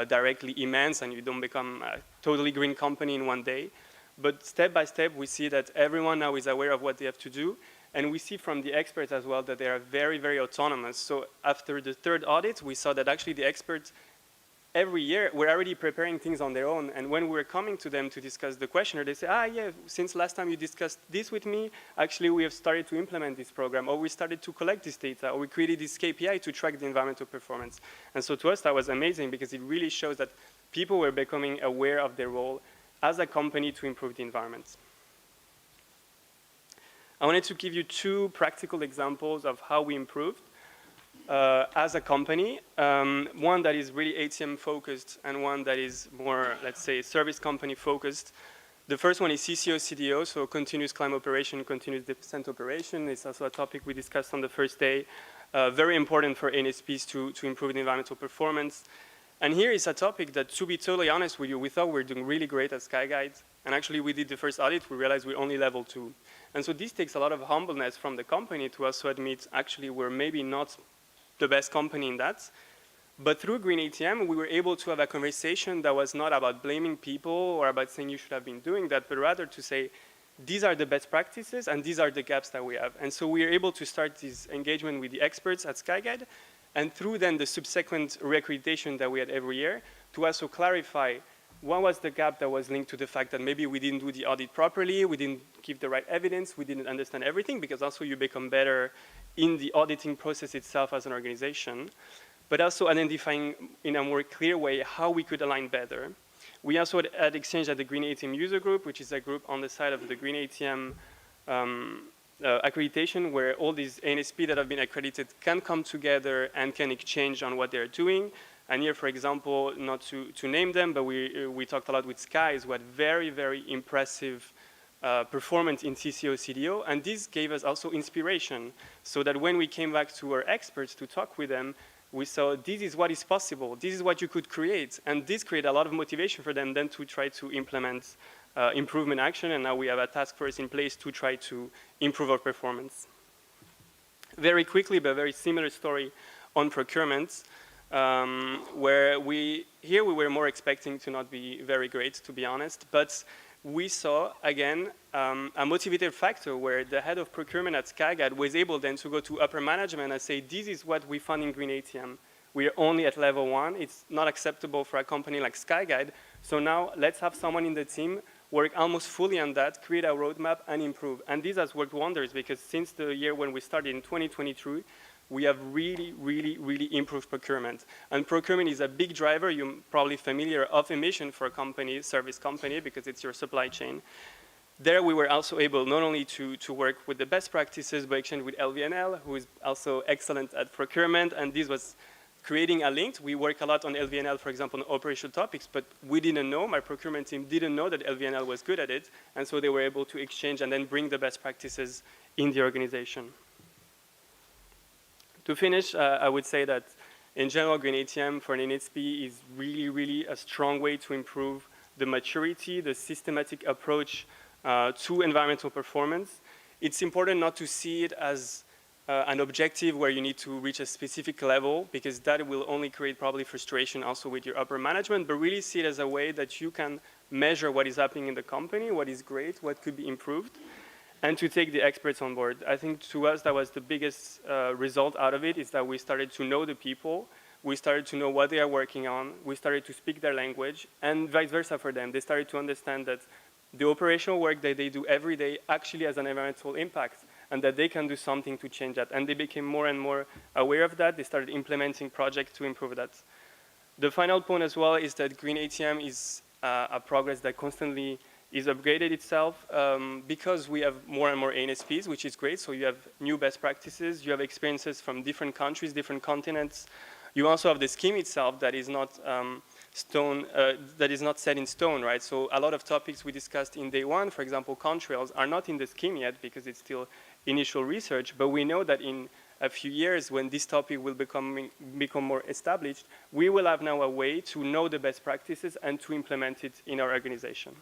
directly immense and you don't become a totally green company in one day. But step by step, we see that everyone now is aware of what they have to do. And we see from the experts as well that they are very, very autonomous. So after the third audit, we saw that actually the experts every year were already preparing things on their own. And when we were coming to them to discuss the questionnaire, they say, yeah, since last time you discussed this with me, actually we have started to implement this program, or we started to collect this data, or we created this KPI to track the environmental performance. And so to us, that was amazing because it really shows that people were becoming aware of their role as a company to improve the environment. I wanted to give you two practical examples of how we improved as a company. One that is really ATM focused and one that is more, let's say, service company focused. The first one is CCO/CDO, so continuous climb operation, continuous descent operation. It's also a topic we discussed on the first day. Very important for NSPs to improve the environmental performance. And here is a topic that, to be totally honest with you, we thought we were doing really great at Skyguide. And actually, we did the first audit, we realized we're only level 2. And so this takes a lot of humbleness from the company to also admit, actually, we're maybe not the best company in that. But through Green ATM, we were able to have a conversation that was not about blaming people or about saying you should have been doing that, but rather to say, these are the best practices and these are the gaps that we have. And so we are able to start this engagement with the experts at Skyguide, and through then the subsequent reaccreditation that we had every year to also clarify what was the gap that was linked to the fact that maybe we didn't do the audit properly, we didn't give the right evidence, we didn't understand everything, because also you become better in the auditing process itself as an organization, but also identifying in a more clear way how we could align better. We also had exchange at the Green ATM user group, which is a group on the side of the Green ATM accreditation, where all these ANSP that have been accredited can come together and can exchange on what they're doing. And here, for example, not to name them, but we talked a lot with Skies, who had very, very impressive performance in TCO, CDO, and this gave us also inspiration, so that when we came back to our experts to talk with them, we saw this is what is possible, this is what you could create, and this created a lot of motivation for them then to try to implement improvement action, and now we have a task force in place to try to improve our performance. Very quickly, but a very similar story on procurement, where we were more expecting to not be very great, to be honest, but we saw, again, a motivated factor where the head of procurement at Skyguide was able then to go to upper management and say, this is what we found in Green ATM. We are only at level 1. It's not acceptable for a company like Skyguide. So now let's have someone in the team work almost fully on that, create a roadmap, and improve. And this has worked wonders, because since the year when we started in 2023, we have really, really, really improved procurement. And procurement is a big driver, you're probably familiar, of emission for a company, service company, because it's your supply chain. There we were also able not only to work with the best practices, but exchange with LVNL, who is also excellent at procurement, and this was creating a link. We work a lot on LVNL, for example, on operational topics, but we didn't know, my procurement team didn't know that LVNL was good at it, and so they were able to exchange and then bring the best practices in the organization. To finish, I would say that in general, Green ATM for an NSP is really, really a strong way to improve the maturity, the systematic approach to environmental performance. It's important not to see it as an objective where you need to reach a specific level, because that will only create probably frustration also with your upper management, but really see it as a way that you can measure what is happening in the company, what is great, what could be improved, and to take the experts on board. I think to us that was the biggest result out of it, is that we started to know the people, we started to know what they are working on, we started to speak their language, and vice versa for them. They started to understand that the operational work that they do every day actually has an environmental impact, and that they can do something to change that. And they became more and more aware of that. They started implementing projects to improve that. The final point as well is that Green ATM is a progress that constantly is upgraded itself, because we have more and more ANSPs, which is great. So you have new best practices, you have experiences from different countries, different continents. You also have the scheme itself that is not set in stone, right? So a lot of topics we discussed in day one, for example, contrails, are not in the scheme yet because it's still initial research, but we know that in a few years when this topic will become more established, we will have now a way to know the best practices and to implement it in our organization.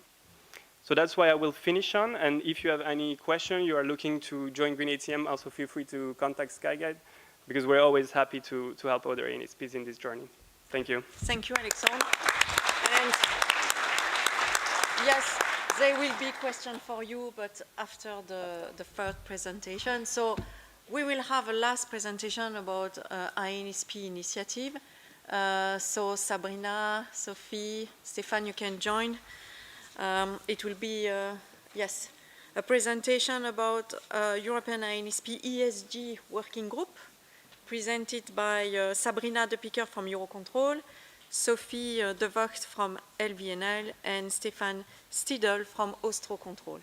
So that's why I will finish on, and if you have any question, you are looking to join Green ATM, also feel free to contact Skyguide, because we're always happy to help other ANSPs in this journey. Thank you. Thank you, Alexandre. And yes, there will be questions for you, but after the first presentation. So we will have a last presentation about ANSP initiative. So Sabrina, Sophie, Stéphane, you can join. It will be, yes, a presentation about European ANSP ESG working group, presented by Sabrina De Picker from EUROCONTROL, Sophie De Vocht from LVNL, and Stéphane Stiedel from EUROCONTROL.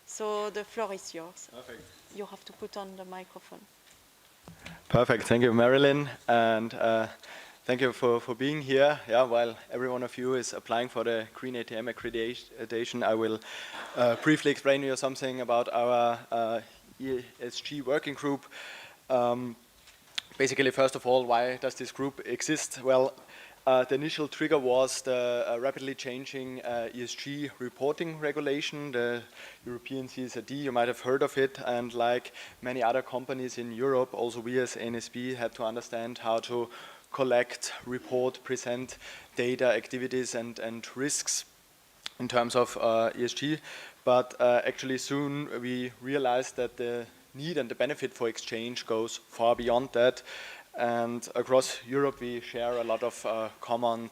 So the floor is yours. Perfect. You have to put on the microphone. Perfect. Thank you, Marilyn. And thank you for being here. Yeah, while every one of you is applying for the Green ATM accreditation, I will briefly explain to you something about our ESG working group. Basically, first of all, why does this group exist? Well, The initial trigger was the rapidly changing ESG reporting regulation, the European CSRD. You might have heard of it, and like many other companies in Europe, also we as NSB had to understand how to collect, report, present data, activities and risks in terms of ESG. But actually soon we realized that the need and the benefit for exchange goes far beyond that. And across Europe, we share a lot of common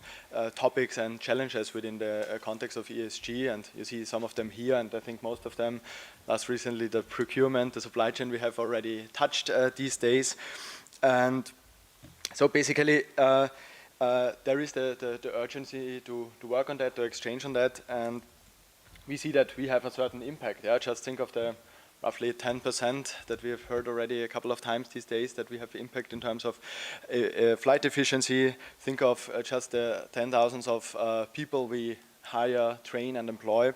topics and challenges within the context of ESG. And you see some of them here, and I think most of them, last recently, the procurement, the supply chain, we have already touched these days. And so basically, there is the urgency to work on that, to exchange on that. And we see that we have a certain impact. Yeah? Just think of the roughly 10% that we have heard already a couple of times these days that we have impact in terms of flight efficiency. Think of just the 10,000s of people we hire, train and employ.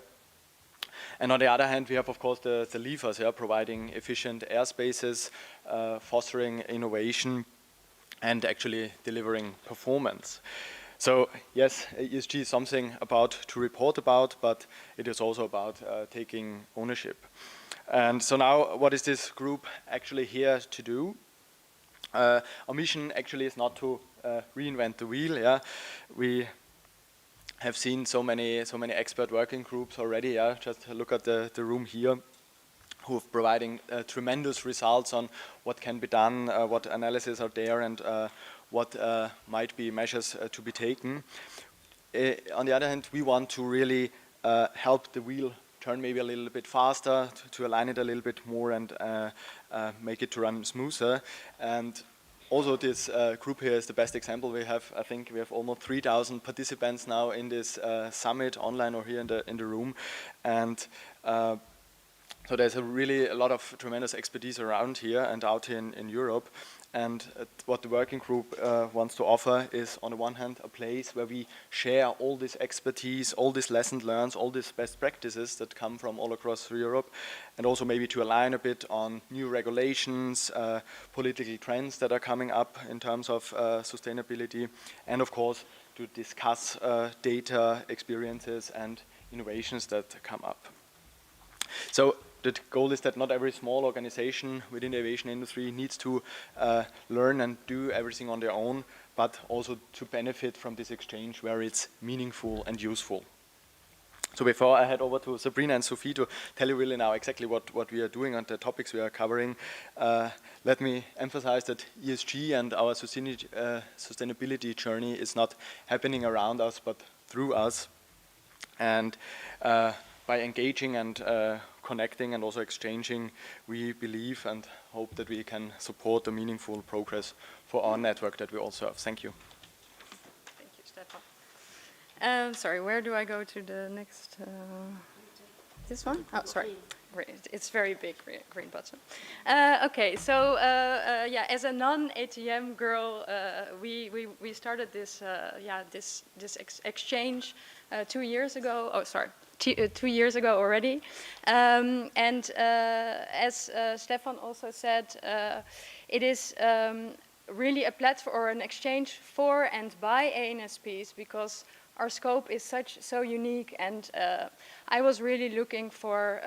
And on the other hand, we have of course the levers, yeah, providing efficient airspaces, fostering innovation and actually delivering performance. So yes, ESG is something about to report about, but it is also about taking ownership. And so now, what is this group actually here to do? Our mission actually is not to reinvent the wheel. Yeah, we have seen so many expert working groups already. Yeah, just look at the room here, who are providing tremendous results on what can be done, what analyses are there, and what might be measures to be taken. On the other hand, we want to really help the wheel turn maybe a little bit faster, to align it a little bit more and make it to run smoother. And also this group here is the best example we have. I think we have almost 3,000 participants now in this summit, online or here in the room. And so there's a lot of tremendous expertise around here and out here in Europe. And what the working group wants to offer is, on the one hand, a place where we share all this expertise, all these lessons learned, all these best practices that come from all across Europe, and also maybe to align a bit on new regulations, political trends that are coming up in terms of sustainability, and of course to discuss data, experiences, and innovations that come up. So the goal is that not every small organization within the aviation industry needs to learn and do everything on their own, but also to benefit from this exchange where it's meaningful and useful. So before I head over to Sabrina and Sophie to tell you really now exactly what we are doing and the topics we are covering, let me emphasize that ESG and our sustainability journey is not happening around us, but through us. And by engaging and connecting and also exchanging, we believe and hope that we can support the meaningful progress for our network that we all serve. Thank you. Thank you, Stefan. Sorry, where do I go to the next? This one? Oh, sorry. It's very big, green button. Okay, so yeah, as a non-ATM girl, we started this this exchange 2 years ago. Oh, sorry. 2 years ago already. And as Stefan also said, it is really a platform or an exchange for and by ANSPs, because our scope is so unique, and I was really looking for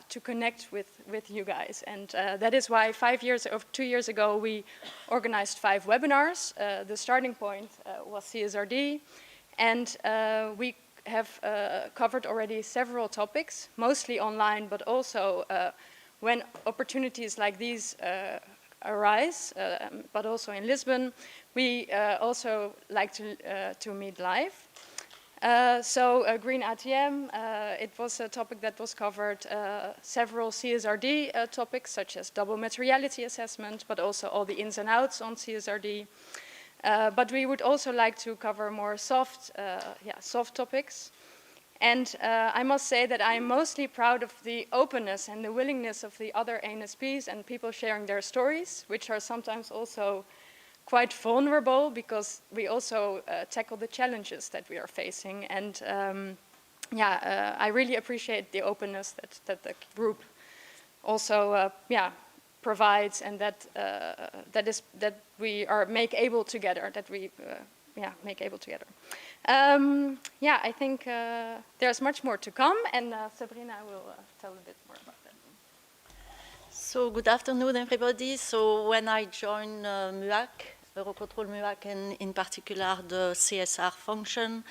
to connect with you guys, and that is why 2 years ago we organized 5 webinars. The starting point was CSRD, and we have covered already several topics, mostly online, but also when opportunities like these arise, but also in Lisbon, we also like to meet live. So Green ATM, it was a topic that was covered, several CSRD topics, such as double materiality assessment, but also all the ins and outs on CSRD. But we would also like to cover more soft topics. And I must say that I am mostly proud of the openness and the willingness of the other ANSPs and people sharing their stories, which are sometimes also quite vulnerable, because we also tackle the challenges that we are facing. And I really appreciate the openness that the group also provides, and that we are able together, that we make able together. Yeah, I think there's much more to come, and Sabrina will tell a bit more about that. So good afternoon, everybody. So when I joined MUAC, EUROCONTROL MUAC, and in particular the CSR function,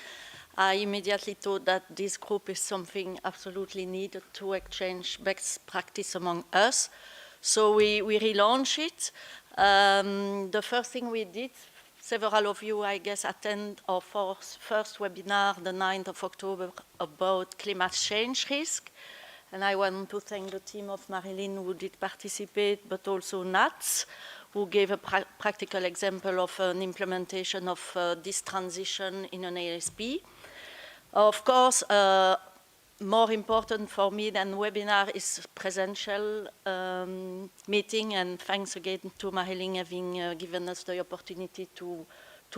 I immediately thought that this group is something absolutely needed to exchange best practice among us. So we relaunched it. The first thing we did, several of you, I guess, attend our first webinar, the 9th of October, about climate change risk. And I want to thank the team of Marilyn who did participate, but also NATS, who gave a practical example of an implementation of this transition in an ASP. Of course, more important for me than webinar is presential meeting, and thanks again to Marilyn having given us the opportunity to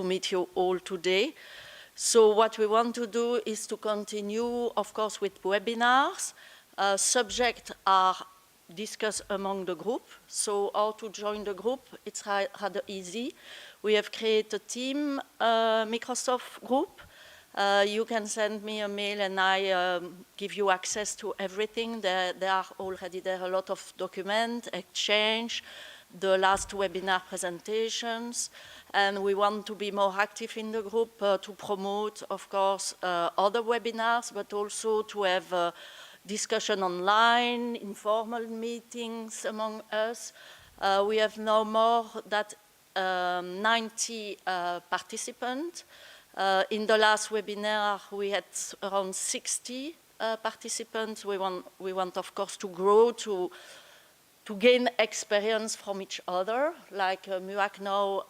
meet you all today. So what we want to do is to continue, of course, with webinars. Subjects are discussed among the group. So how to join the group, it's rather easy. We have created a team Microsoft group. You can send me a mail and I give you access to everything. There are already a lot of documents, exchange, the last webinar presentations, and we want to be more active in the group to promote, of course, other webinars, but also to have discussion online, informal meetings among us. We have now more than 90 participants. In the last webinar, we had around 60 participants. We want, of course, to grow, to gain experience from each other. Like MUAC now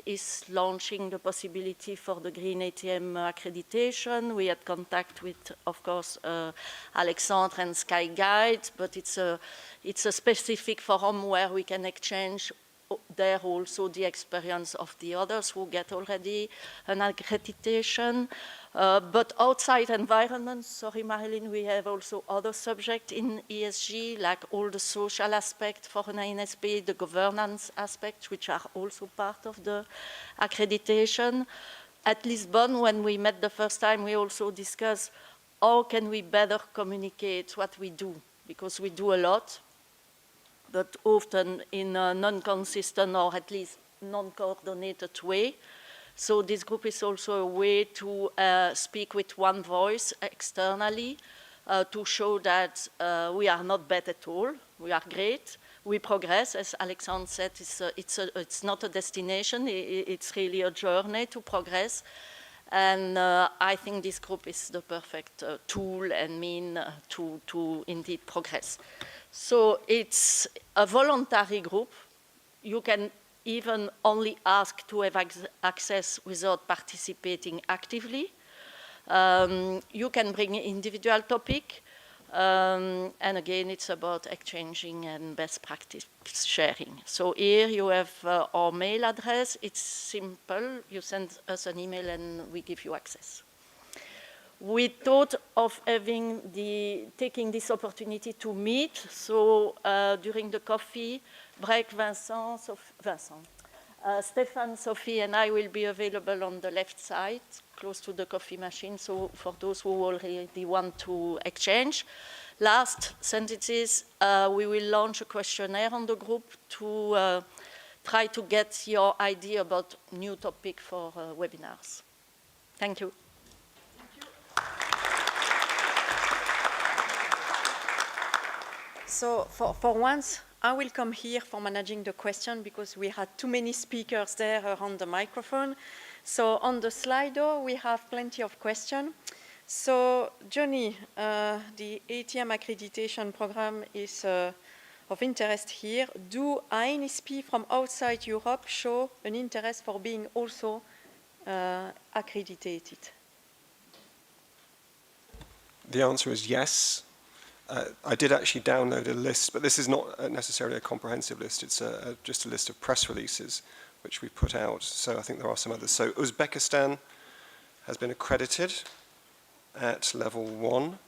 is launching the possibility for the Green ATM accreditation. We had contact with, of course, Alexandre and Sky Guide, but it's a specific forum where we can exchange there also the experience of the others who get already an accreditation. But outside environment, sorry Marilyn, we have also other subjects in ESG, like all the social aspects for an INSP, the governance aspects, which are also part of the accreditation. At Lisbon, when we met the first time, we also discussed how can we better communicate what we do, because we do a lot, but often in a non-consistent or at least non-coordinated way. So this group is also a way to speak with one voice externally to show that we are not bad at all. We are great. We progress, as Alexandre said. It's not a destination. It's really a journey to progress. And I think this group is the perfect tool and mean to indeed progress. So it's a voluntary group. You can even only ask to have access without participating actively. You can bring individual topic. And again, it's about exchanging and best practice sharing. So here you have our mail address. It's simple. You send us an email and we give you access. We thought of taking this opportunity to meet. So during the coffee break, Stéphane, Sophie, and I will be available on the left side, close to the coffee machine. So for those who already want to exchange. Last sentences, we will launch a questionnaire on the group to try to get your idea about new topic for webinars. Thank you. So for once, I will come here for managing the question because we had too many speakers there around the microphone. So on the Slido, we have plenty of questions. So Johnny, the ATM accreditation program is of interest here. Do INSP from outside Europe show an interest for being also accredited? The answer is yes. I did actually download a list, but this is not necessarily a comprehensive list. It's just a list of press releases which we put out. So I think there are some others. So Uzbekistan has been accredited at level 1.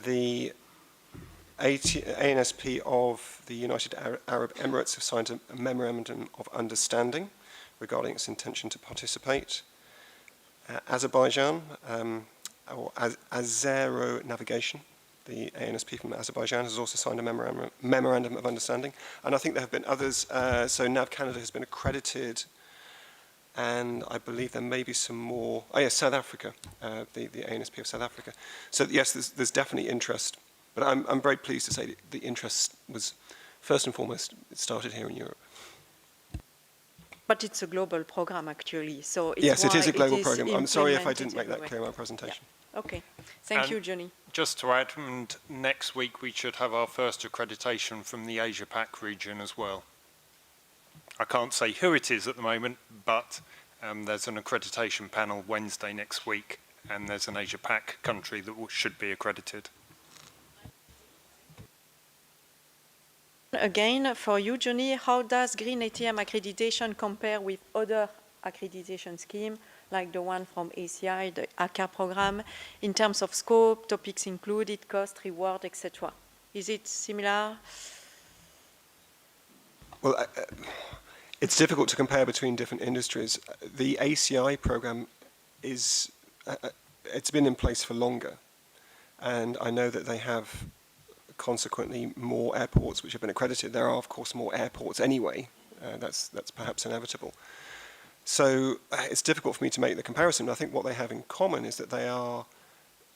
The ANSP of the United Arab Emirates have signed a memorandum of understanding regarding its intention to participate. Azerbaijan, or Azero Navigation, the ANSP from Azerbaijan has also signed a memorandum of understanding. And I think there have been others. So NAV Canada has been accredited, and I believe there may be some more. Oh yes, South Africa, the ANSP of South Africa. So yes, there's definitely interest. But I'm very pleased to say that the interest was, first and foremost, it started here in Europe. But it's a global program, actually. So it's yes, it is a global program. I'm sorry if I didn't make that everywhere. clear in my presentation. Yeah. Okay. Thank you, Johnny. Just to add, and next week we should have our first accreditation from the Asia-Pac region as well. I can't say who it is at the moment, but there's an accreditation panel Wednesday next week, and there's an Asia-Pac country that should be accredited. Again, for you, Johnny, how does Green ATM accreditation compare with other accreditation schemes, like the one from ACI, the ACA program, in terms of scope, topics included, cost, reward, etc.? Is it similar? Well, it's difficult to compare between different industries. The ACI program is, it's been in place for longer, and I know that they have consequently more airports which have been accredited. There are, of course, more airports anyway. That's perhaps inevitable. So it's difficult for me to make the comparison. I think what they have in common is that they are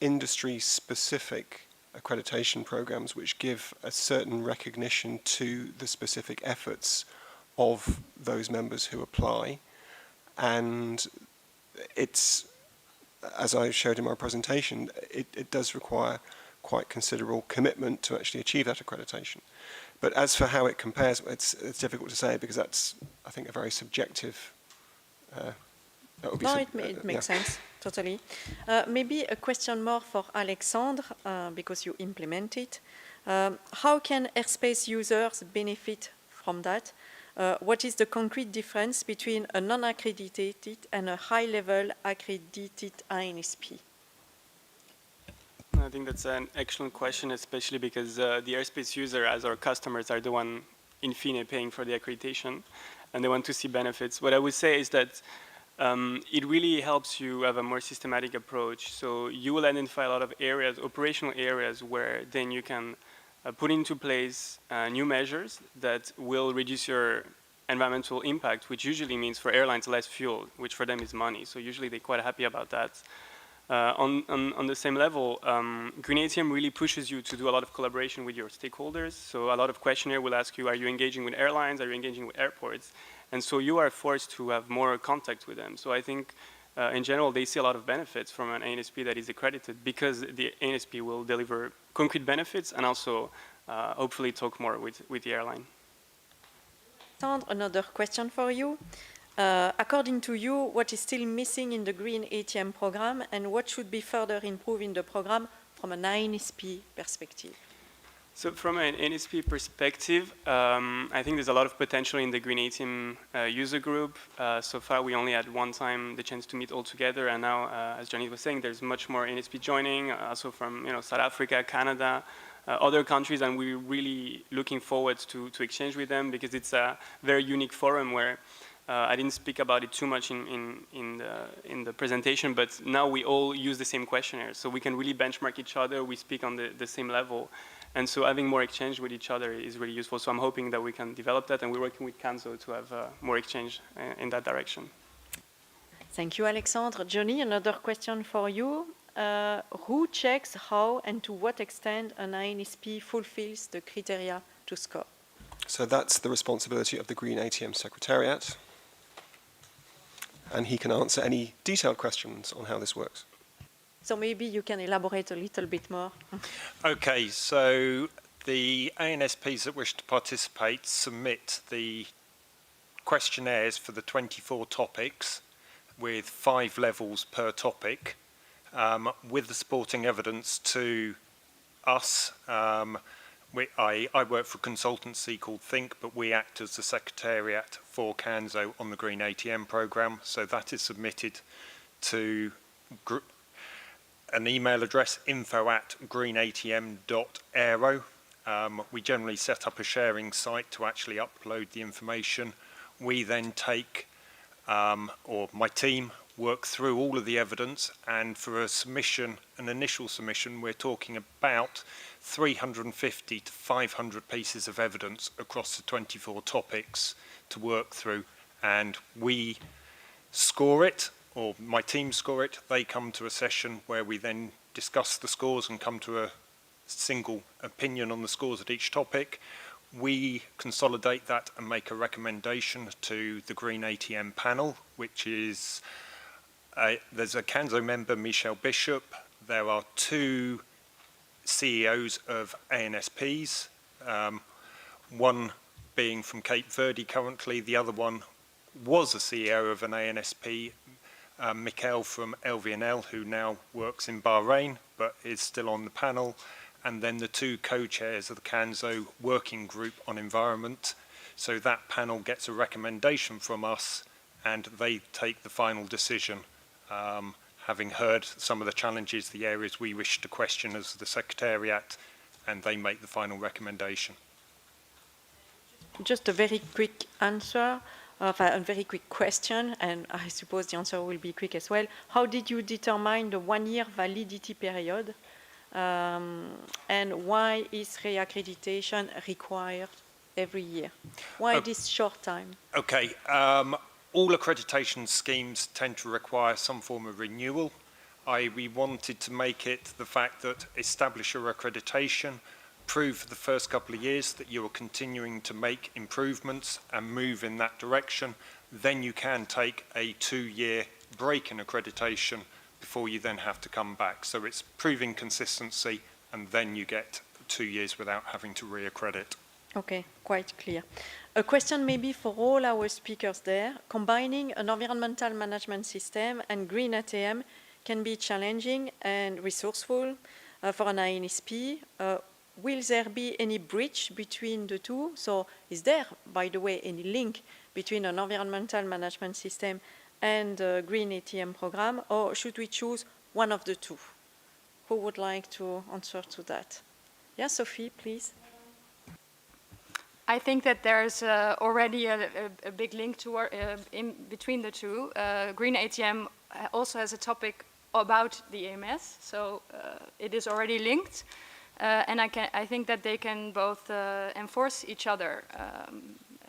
industry-specific accreditation programs which give a certain recognition to the specific efforts of those members who apply. And it's, as I showed in my presentation, it does require quite considerable commitment to actually achieve that accreditation. But as for how it compares, it's difficult to say because that's, I think, a very subjective. It makes sense, totally. Maybe a question more for Alexandre, because you implement it. How can airspace users benefit from that? What is the concrete difference between a non-accredited and a high-level accredited INSP? I think that's an excellent question, especially because the airspace user, as our customers, are the one in fine paying for the accreditation, and they want to see benefits. What I would say is that it really helps you have a more systematic approach. So you will identify a lot of areas, operational areas, where then you can put into place new measures that will reduce your environmental impact, which usually means for airlines less fuel, which for them is money. So usually they're quite happy about that. On the same level, Green ATM really pushes you to do a lot of collaboration with your stakeholders. So a lot of questionnaire will ask you, are you engaging with airlines? Are you engaging with airports? And so you are forced to have more contact with them. So I think in general, they see a lot of benefits from an ANSP that is accredited because the ANSP will deliver concrete benefits and also hopefully talk more with the airline. Another question for you. According to you, what is still missing in the Green ATM program and what should be further improved in the program from an INSP perspective? So from an NSP perspective, I think there's a lot of potential in the Green ATM user group. So far, we only had one time the chance to meet all together, and now, as Johnny was saying, there's much more NSP joining, also from South Africa, Canada, other countries, and we're really looking forward to exchange with them because it's a very unique forum where I didn't speak about it too much in the presentation, but now we all use the same questionnaires, so we can really benchmark each other. We speak on the same level. And so having more exchange with each other is really useful. So I'm hoping that we can develop that, and we're working with Canso to have more exchange in that direction. Thank you, Alexandre. Johnny, another question for you. Who checks how and to what extent an INSP fulfills the criteria to score? So that's the responsibility of the Green ATM Secretariat. And he can answer any detailed questions on how this works. So maybe you can elaborate a little bit more. Okay, so the ANSPs that wish to participate submit the questionnaires for the 24 topics with 5 levels per topic with the supporting evidence to us. I work for a consultancy called Think, but we act as the secretariat for Canso on the Green ATM programme. So that is submitted to an email address, info@greenatm.aero. We generally set up a sharing site to actually upload the information. We then take or my team, work through all of the evidence, and for a submission, an initial submission, we're talking about 350 to 500 pieces of evidence across the 24 topics to work through, and we score it, or my team score it. They come to a session where we then discuss the scores and come to a single opinion on the scores at each topic. We consolidate that and make a recommendation to the Green ATM panel, which is there's a CANSO member, Michel Bishop. There are 2 CEOs of ANSPs, one being from Cape Verde currently, the other one was a CEO of an ANSP, Mikhail from LVNL, who now works in Bahrain but is still on the panel, and then the 2 co-chairs of the CANSO Working Group on Environment. So that panel gets a recommendation from us and they take the final decision, having heard some of the challenges, the areas we wish to question as the Secretariat, and they make the final recommendation. Just a very quick answer, a very quick question, and I suppose the answer will be quick as well. How did you determine the 1-year validity period, and why is reaccreditation required every year? Why this short time? Okay, all accreditation schemes tend to require some form of renewal. We wanted to make it the fact that establish your accreditation, prove for the first couple of years that you are continuing to make improvements and move in that direction. Then you can take a 2-year break in accreditation before you then have to come back. So it's proving consistency, and then you get 2 years without having to reaccredit. Okay, quite clear. A question maybe for all our speakers there. Combining an environmental management system and green ATM can be challenging and resourceful for an INSP. Will there be any bridge between the two? So is there, by the way, any link between an environmental management system and the green ATM program, or should we choose one of the two? Who would like to answer to that? Yeah, Sophie, please. I think that there's already a big link in between the two. Green ATM also has a topic about the EMS, so it is already linked. And I think that they can both enforce each other.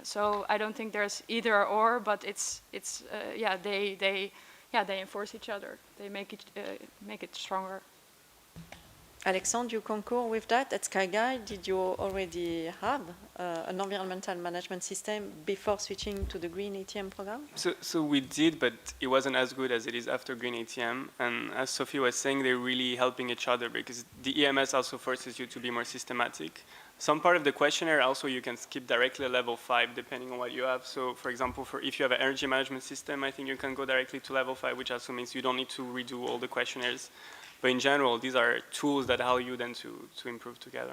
So I don't think there's either or, but they enforce each other. They make it stronger. Alexandre, you concur with that? At SkyGuide, did you already have an environmental management system before switching to the Green ATM program? So we did, but it wasn't as good as it is after Green ATM. And as Sophie was saying, they're really helping each other because the EMS also forces you to be more systematic. Some part of the questionnaire also you can skip directly to level 5 depending on what you have. So for example, if you have an energy management system, I think you can go directly to level 5, which also means you don't need to redo all the questionnaires. But in general, these are tools that help you then to improve together.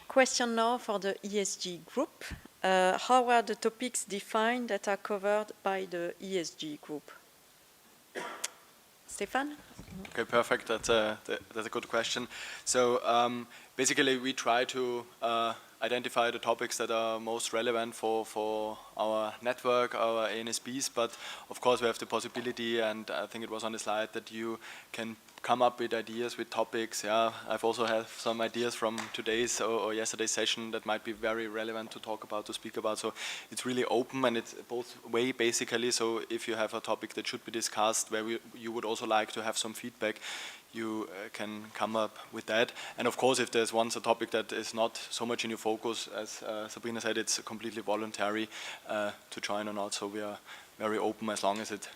Question now for the ESG group. How are the topics defined that are covered by the ESG group? Stefan? Okay, perfect. That's a good question. So basically, we try to identify the topics that are most relevant for our network, our ANSPs, but of course we have the possibility, and I think it was on the slide, that you can come up with ideas, with topics. Yeah, I've also had some ideas from today's or yesterday's session that might be very relevant to talk about, to speak about. So it's really open, and it's both way basically. So if you have a topic that should be discussed where you would also like to have some feedback, you can come up with that. And of course, if there's once a topic that is not so much in your focus, as Sabrina said, it's completely voluntary to join or not. So we are very open as long as it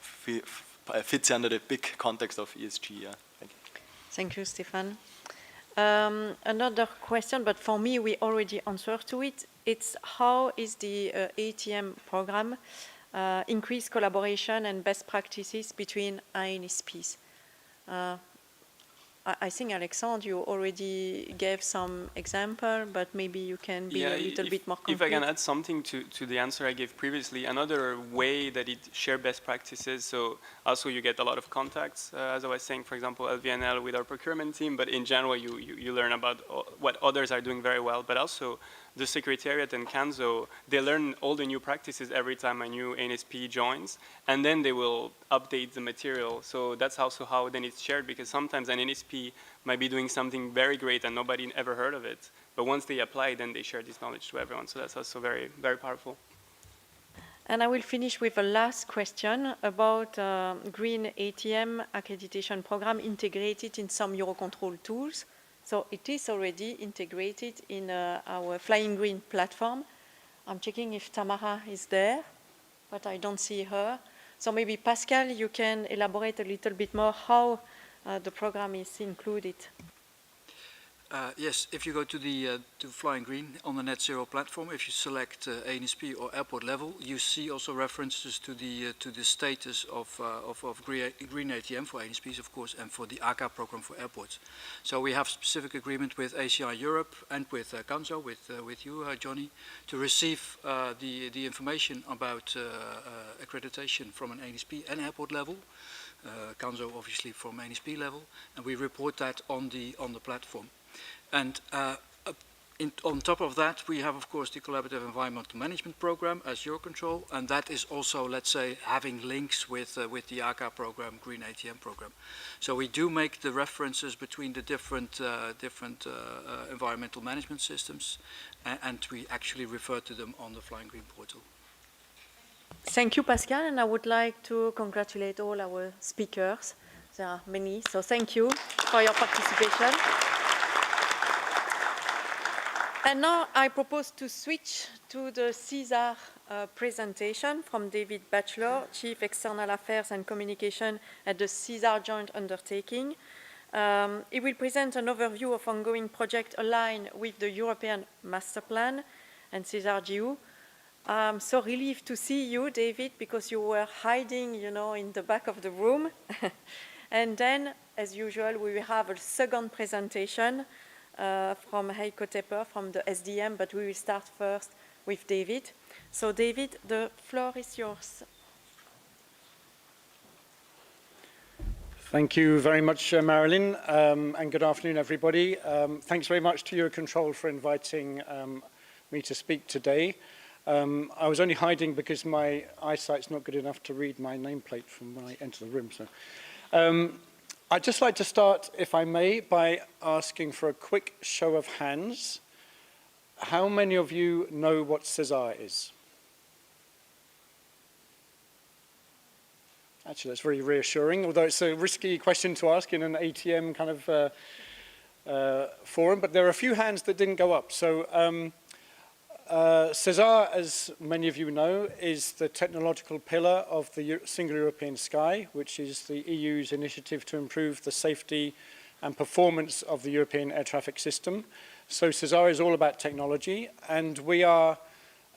fits under the big context of ESG. Yeah. Thank you. Thank you, Stefan. Another question, but for me, we already answered to it. It's how is the ATM program increase collaboration and best practices between INSPs? I think, Alexandre, you already gave some example, but maybe you can be a little bit more concrete. If I can add something to the answer I gave previously, another way that it share best practices, so also you get a lot of contacts, as I was saying, for example, LVNL with our procurement team, but in general you learn about what others are doing very well, but also the Secretariat and CANSO, they learn all the new practices every time a new ANSP joins, and then they will update the material. So that's also how then it's shared, because sometimes an ANSP might be doing something very great and nobody ever heard of it. But once they apply, then they share this knowledge to everyone. So that's also very, very powerful. And I will finish with a last question about Green ATM accreditation program integrated in some EUROCONTROL tools. So it is already integrated in our Flying Green platform. I'm checking if Tamara is there, but I don't see her. So maybe Pascal, you can elaborate a little bit more how the program is included. Yes, if you go to the to Flying Green on the Net Zero platform, if you select ANSP or airport level, you see also references to the status of Green ATM for ANSPs, of course, and for the ACA program for airports. So we have specific agreement with ACI Europe and with CANSO, with you, Johnny, to receive the information about accreditation from an ANSP and airport level. CANSO obviously from ANSP level, and we report that on the platform. And on top of that, we have, of course, the Collaborative Environmental Management Program as EUROCONTROL, and that is also, let's say, having links with the ACA program, Green ATM program. So we do make the references between the different environmental management systems, and we actually refer to them on the Flying Green portal. Thank you, Pascal, and I would like to congratulate all our speakers. There are many, so thank you for your participation. And now I propose to switch to the CESAR presentation from David Batchelor, Chief External Affairs and Communication at the CESAR Joint Undertaking. He will present an overview of ongoing projects aligned with the European Master Plan and CESAR-GU. I'm so relieved to see you, David, because you were hiding, you know, in the back of the room. And then, as usual, we will have a second presentation from Heiko Tepper from the SDM, but we will start first with David. So David, the floor is yours. Thank you very much, Marilyn, and good afternoon, everybody. Thanks very much to EUROCONTROL for inviting me to speak today. I was only hiding because my eyesight's not good enough to read my nameplate from when I enter the room. So. I'd just like to start, if I may, by asking for a quick show of hands. How many of you know what CESAR is? Actually, that's very reassuring, although it's a risky question to ask in an ATM kind of forum, but there are a few hands that didn't go up. So CESAR, as many of you know, is the technological pillar of the Single European Sky, which is the EU's initiative to improve the safety and performance of the European air traffic system. So CESAR is all about technology, and we are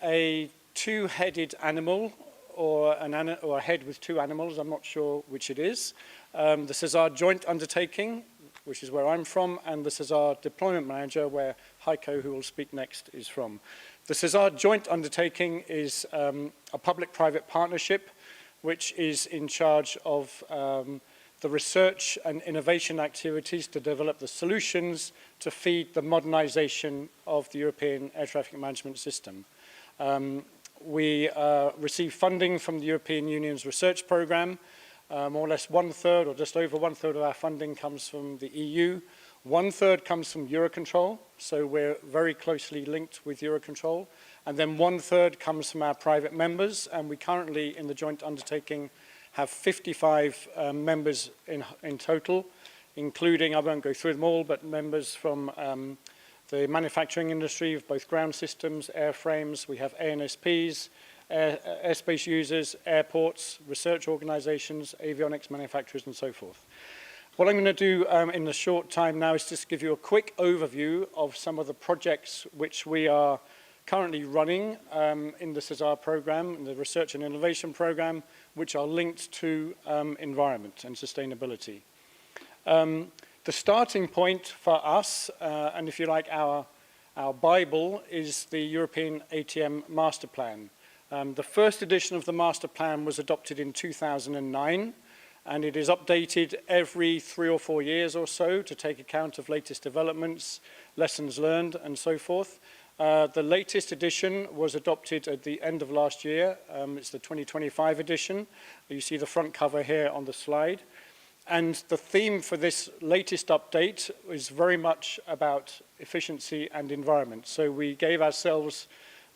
a two-headed animal, or a head with two animals, I'm not sure which it is. The CESAR joint undertaking, which is where I'm from, and the CESAR deployment manager, where Heiko, who will speak next, is from. The CESAR joint undertaking is a public-private partnership which is in charge of the research and innovation activities to develop the solutions to feed the modernization of the European air traffic management system. We receive funding from the European Union's research program. More or less 1/3 or just over 1/3 of our funding comes from the EU. 1/3 comes from EUROCONTROL, so we're very closely linked with EUROCONTROL. And then 1/3 comes from our private members, and we currently, in the joint undertaking, have 55 members in total, including, I won't go through them all, but members from the manufacturing industry of both ground systems, airframes. We have ANSPs, airspace users, airports, research organizations, avionics manufacturers, and so forth. What I'm going to do in the short time now is just give you a quick overview of some of the projects which we are currently running in the CESAR program, the Research and Innovation Program, which are linked to environment and sustainability. The starting point for us, and if you like our Bible, is the European ATM Master Plan. The first edition of the Master Plan was adopted in 2009. And it is updated every 3 or 4 years or so to take account of latest developments, lessons learned, and so forth. The latest edition was adopted at the end of last year. It's the 2025 edition. You see the front cover here on the slide. And the theme for this latest update is very much about efficiency and environment. So we gave ourselves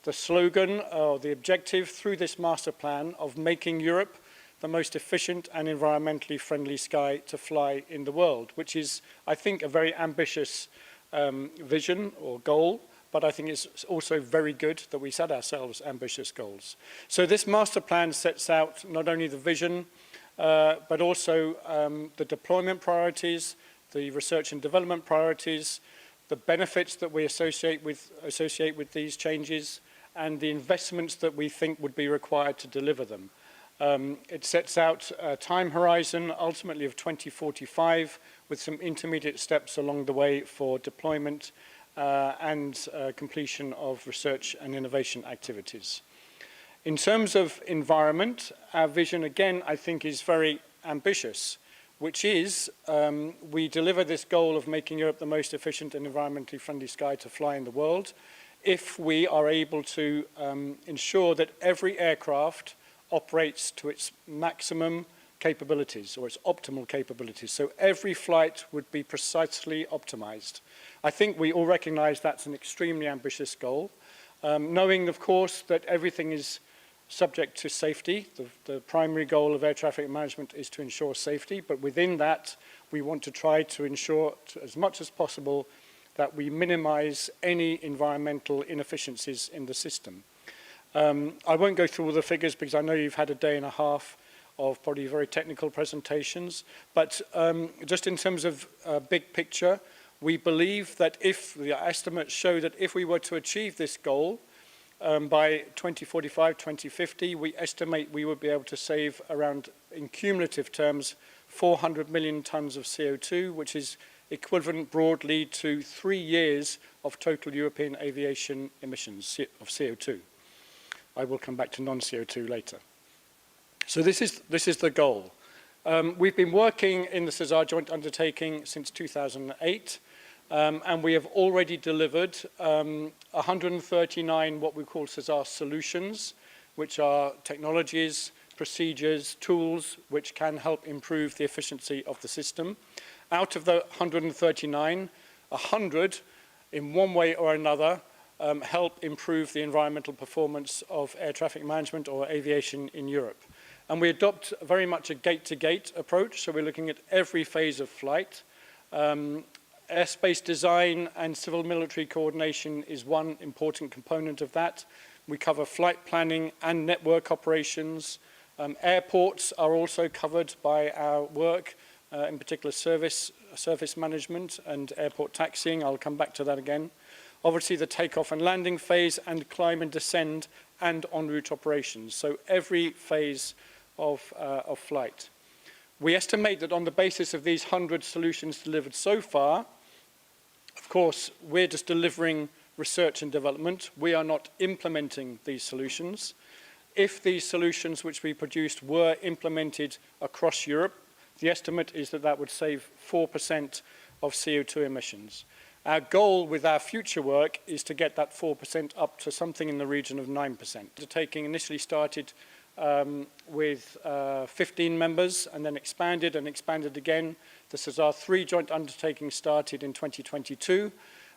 the slogan or the objective through this master plan of making Europe the most efficient and environmentally friendly sky to fly in the world, which is, I think, a very ambitious vision or goal, but I think it's also very good that we set ourselves ambitious goals. So this master plan sets out not only the vision, but also the deployment priorities, the research and development priorities, the benefits that we associate with these changes, and the investments that we think would be required to deliver them. It sets out a time horizon, ultimately of 2045, with some intermediate steps along the way for deployment and completion of research and innovation activities. In terms of environment, our vision, again, I think is very ambitious, which is we deliver this goal of making Europe the most efficient and environmentally friendly sky to fly in the world if we are able to ensure that every aircraft operates to its maximum capabilities or its optimal capabilities. So every flight would be precisely optimized. I think we all recognize that's an extremely ambitious goal, knowing, of course, that everything is subject to safety. The primary goal of air traffic management is to ensure safety, but within that, we want to try to ensure as much as possible that we minimize any environmental inefficiencies in the system. I won't go through all the figures because I know you've had a day and a half of probably very technical presentations, but just in terms of big picture, we believe that if the estimates show that if we were to achieve this goal, by 2045, 2050, we estimate we would be able to save around, in cumulative terms, 400 million tons of CO2, which is equivalent broadly to 3 years of total European aviation emissions of CO2. I will come back to non-CO2 later. So this is the goal. We've been working in the CESAR joint undertaking since 2008. And we have already delivered 139 what we call CESAR solutions, which are technologies, procedures, tools, which can help improve the efficiency of the system. Out of the 139, 100, in one way or another, help improve the environmental performance of air traffic management or aviation in Europe. And we adopt very much a gate-to-gate approach, so we're looking at every phase of flight. Airspace design and civil military coordination is one important component of that. We cover flight planning and network operations. Airports are also covered by our work, in particular service management and airport taxiing. I'll come back to that again. Obviously the takeoff and landing phase and climb and descend and en route operations. So every phase of flight. We estimate that on the basis of these 100 solutions delivered so far, of course, we're just delivering research and development. We are not implementing these solutions. If these solutions which we produced were implemented across Europe, the estimate is that that would save 4% of CO2 emissions. Our goal with our future work is to get that 4% up to something in the region of 9%. The taking initially started with 15 members and then expanded and expanded again. The CESAR 3 joint undertaking started in 2022,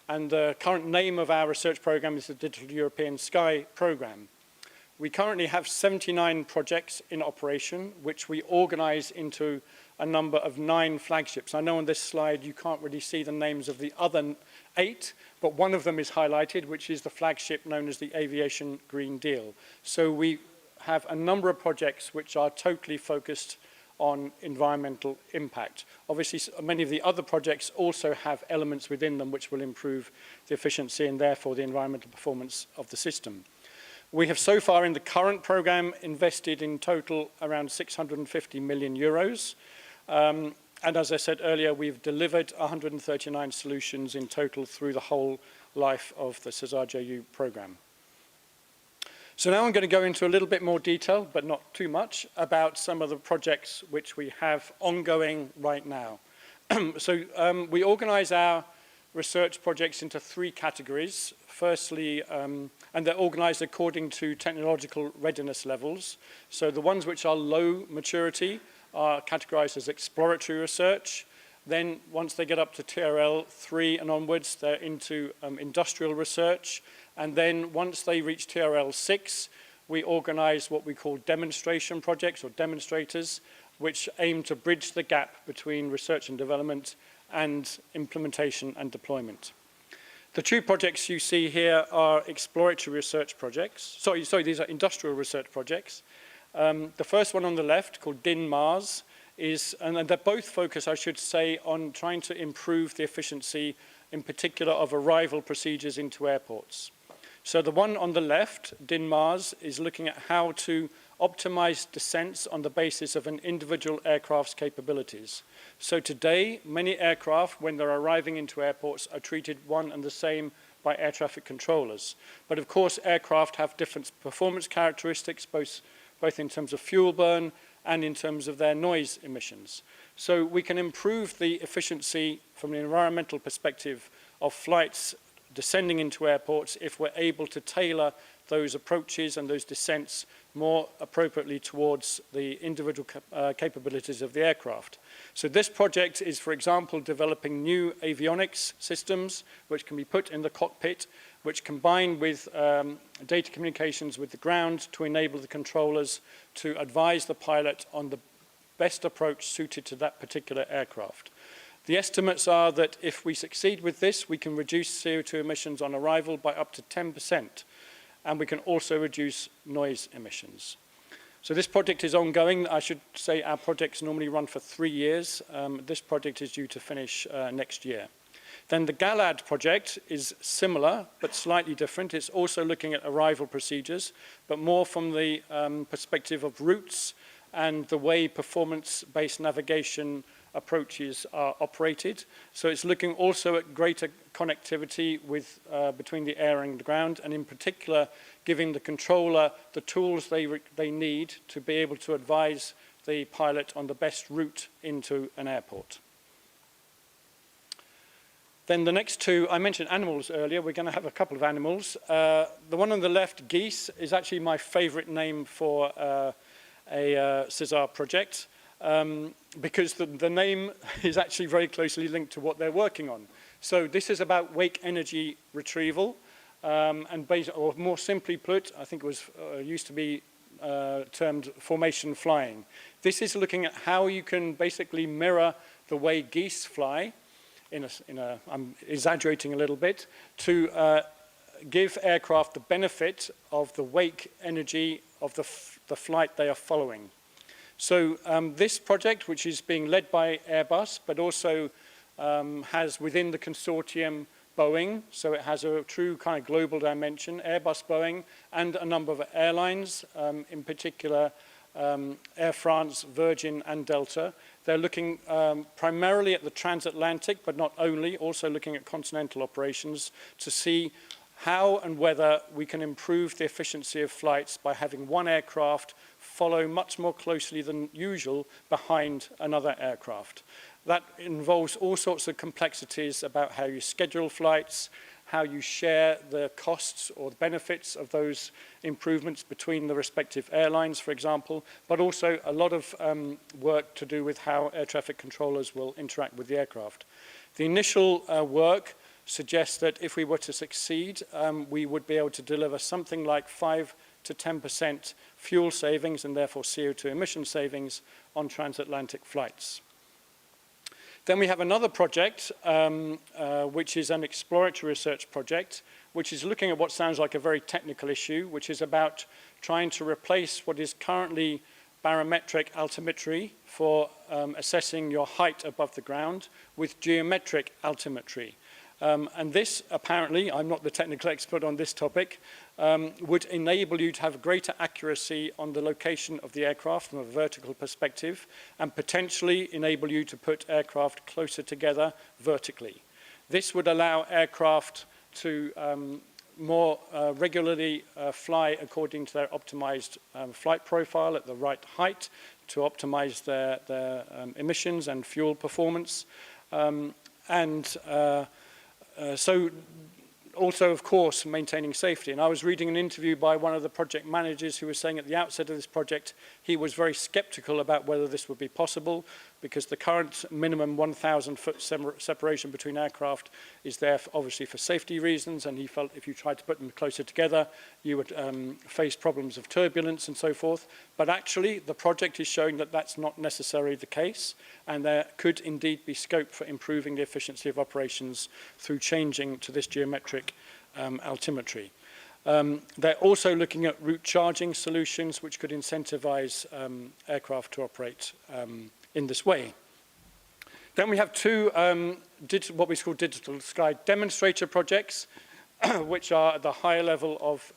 and the current name of our research program is the Digital European Sky Program. We currently have 79 projects in operation, which we organize into a number of 9 flagships. I know on this slide you can't really see the names of the other 8, but one of them is highlighted, which is the flagship known as the Aviation Green Deal. So we have a number of projects which are totally focused on environmental impact. Obviously, many of the other projects also have elements within them which will improve the efficiency and therefore the environmental performance of the system. We have so far in the current program invested in total around 650 million euros. And as I said earlier, we've delivered 139 solutions in total through the whole life of the CESAR-JU program. So now I'm going to go into a little bit more detail, but not too much, about some of the projects which we have ongoing right now. So we organize our research projects into three categories. Firstly, and they're organized according to technological readiness levels. So the ones which are low maturity are categorized as exploratory research. Then once they get up to TRL 3 and onwards, they're into industrial research. And then once they reach TRL 6, we organize what we call demonstration projects or demonstrators, which aim to bridge the gap between research and development and implementation and deployment. The two projects you see here are exploratory research projects. Sorry, these are industrial research projects. The first one on the left, called DIN-MARS, and they're both focused, I should say, on trying to improve the efficiency, in particular, of arrival procedures into airports. So the one on the left, DIN-MARS, is looking at how to optimize descents on the basis of an individual aircraft's capabilities. So today, many aircraft, when they're arriving into airports, are treated one and the same by air traffic controllers. But of course, aircraft have different performance characteristics, both in terms of fuel burn and in terms of their noise emissions. So we can improve the efficiency from an environmental perspective of flights descending into airports if we're able to tailor those approaches and those descents more appropriately towards the individual capabilities of the aircraft. So this project is, for example, developing new avionics systems which can be put in the cockpit, which combine with data communications with the ground to enable the controllers to advise the pilot on the best approach suited to that particular aircraft. The estimates are that if we succeed with this, we can reduce CO2 emissions on arrival by up to 10%, and we can also reduce noise emissions. So this project is ongoing. I should say our projects normally run for 3 years. This project is due to finish next year. Then the GALAD project is similar, but slightly different. It's also looking at arrival procedures, but more from the perspective of routes and the way performance-based navigation approaches are operated. So it's looking also at greater connectivity with, between the air and the ground, and in particular, giving the controller the tools they need to be able to advise the pilot on the best route into an airport. Then the next two, I mentioned animals earlier. We're going to have a couple of animals. The one on the left, geese, is actually my favorite name for a CESAR project. Because the name is actually very closely linked to what they're working on. So this is about wake energy retrieval, or more simply put, I think it was used to be termed formation flying. This is looking at how you can basically mirror the way geese fly, I'm exaggerating a little bit, to give aircraft the benefit of the wake energy of the flight they are following. So this project, which is being led by Airbus, but also has within the consortium Boeing, so it has a true kind of global dimension, Airbus, Boeing, and a number of airlines, in particular Air France, Virgin, and Delta. They're looking primarily at the transatlantic, but not only, also looking at continental operations to see how and whether we can improve the efficiency of flights by having one aircraft follow much more closely than usual behind another aircraft. That involves all sorts of complexities about how you schedule flights, how you share the costs or the benefits of those improvements between the respective airlines, for example, but also a lot of work to do with how air traffic controllers will interact with the aircraft. The initial work suggests that if we were to succeed, we would be able to deliver something like 5 to 10% fuel savings and therefore CO2 emission savings on transatlantic flights. Then we have another project, which is an exploratory research project, which is looking at what sounds like a very technical issue, which is about trying to replace what is currently barometric altimetry for assessing your height above the ground with geometric altimetry. And this, apparently, I'm not the technical expert on this topic, would enable you to have greater accuracy on the location of the aircraft from a vertical perspective and potentially enable you to put aircraft closer together vertically. This would allow aircraft to more regularly fly according to their optimized flight profile at the right height to optimize their emissions and fuel performance. So also, of course, maintaining safety. And I was reading an interview by one of the project managers who was saying at the outset of this project, he was very skeptical about whether this would be possible because the current minimum 1,000-foot separation between aircraft is there obviously for safety reasons, and he felt if you tried to put them closer together, you would face problems of turbulence and so forth. But actually, the project is showing that that's not necessarily the case, and there could indeed be scope for improving the efficiency of operations through changing to this geometric altimetry. They're also looking at route charging solutions which could incentivize aircraft to operate in this way. Then we have two what we call digital sky demonstrator projects, which are at the higher level of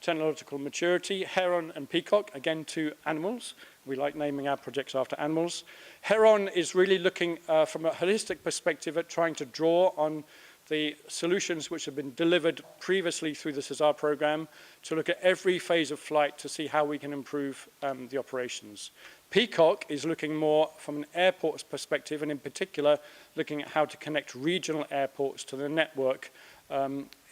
technological maturity. Heron and Peacock, again, two animals. We like naming our projects after animals. Heron is really looking from a holistic perspective at trying to draw on the solutions which have been delivered previously through the CESAR program to look at every phase of flight to see how we can improve the operations. Peacock is looking more from an airport's perspective, and in particular looking at how to connect regional airports to the network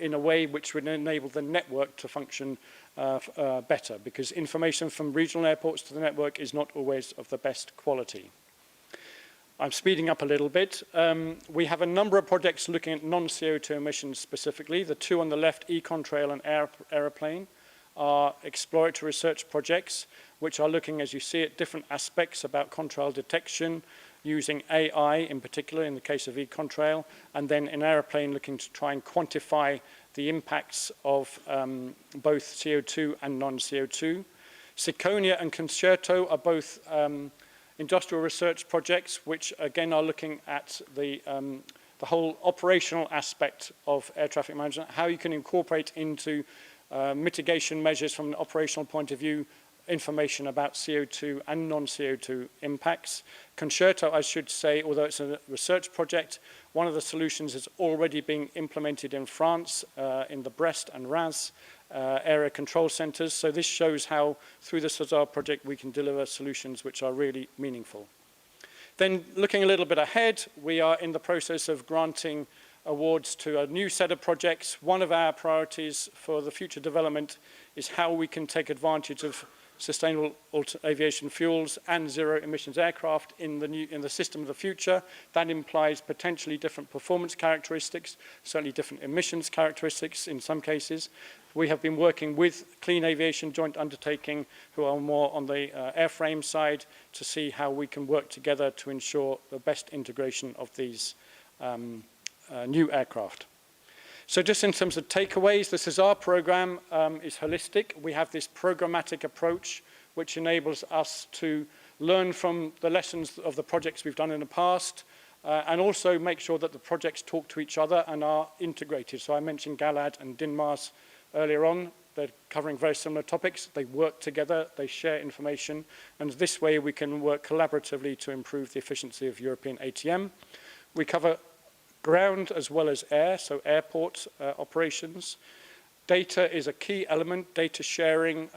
in a way which would enable the network to function better, because information from regional airports to the network is not always of the best quality. I'm speeding up a little bit. We have a number of projects looking at non-CO2 emissions specifically. The two on the left, EUROCONTROL and Aeroplane, are exploratory research projects which are looking, as you see, at different aspects about contrail detection, using AI in particular in the case of EUROCONTROL, and then in Aeroplane looking to try and quantify the impacts of both CO2 and non-CO2. Ciconia and Concerto are both industrial research projects which again are looking at the whole operational aspect of air traffic management, how you can incorporate into mitigation measures from an operational point of view information about CO2 and non-CO2 impacts. Concerto, I should say, although it's a research project, one of the solutions is already being implemented in France in the Brest and Reims area control centers. So this shows how through the CESAR project we can deliver solutions which are really meaningful. Then looking a little bit ahead, we are in the process of granting awards to a new set of projects. One of our priorities for the future development is how we can take advantage of sustainable aviation fuels and zero emissions aircraft in the system of the future. That implies potentially different performance characteristics, certainly different emissions characteristics in some cases. We have been working with Clean Aviation Joint Undertaking, who are more on the airframe side, to see how we can work together to ensure the best integration of these new aircraft. So just in terms of takeaways, the CESAR program is holistic. We have this programmatic approach which enables us to learn from the lessons of the projects we've done in the past and also make sure that the projects talk to each other and are integrated. So I mentioned Galad and Dinmars earlier on. They're covering very similar topics. They work together, they share information, and this way we can work collaboratively to improve the efficiency of European ATM. We cover ground as well as air, so airport operations. Data is a key element. Data sharing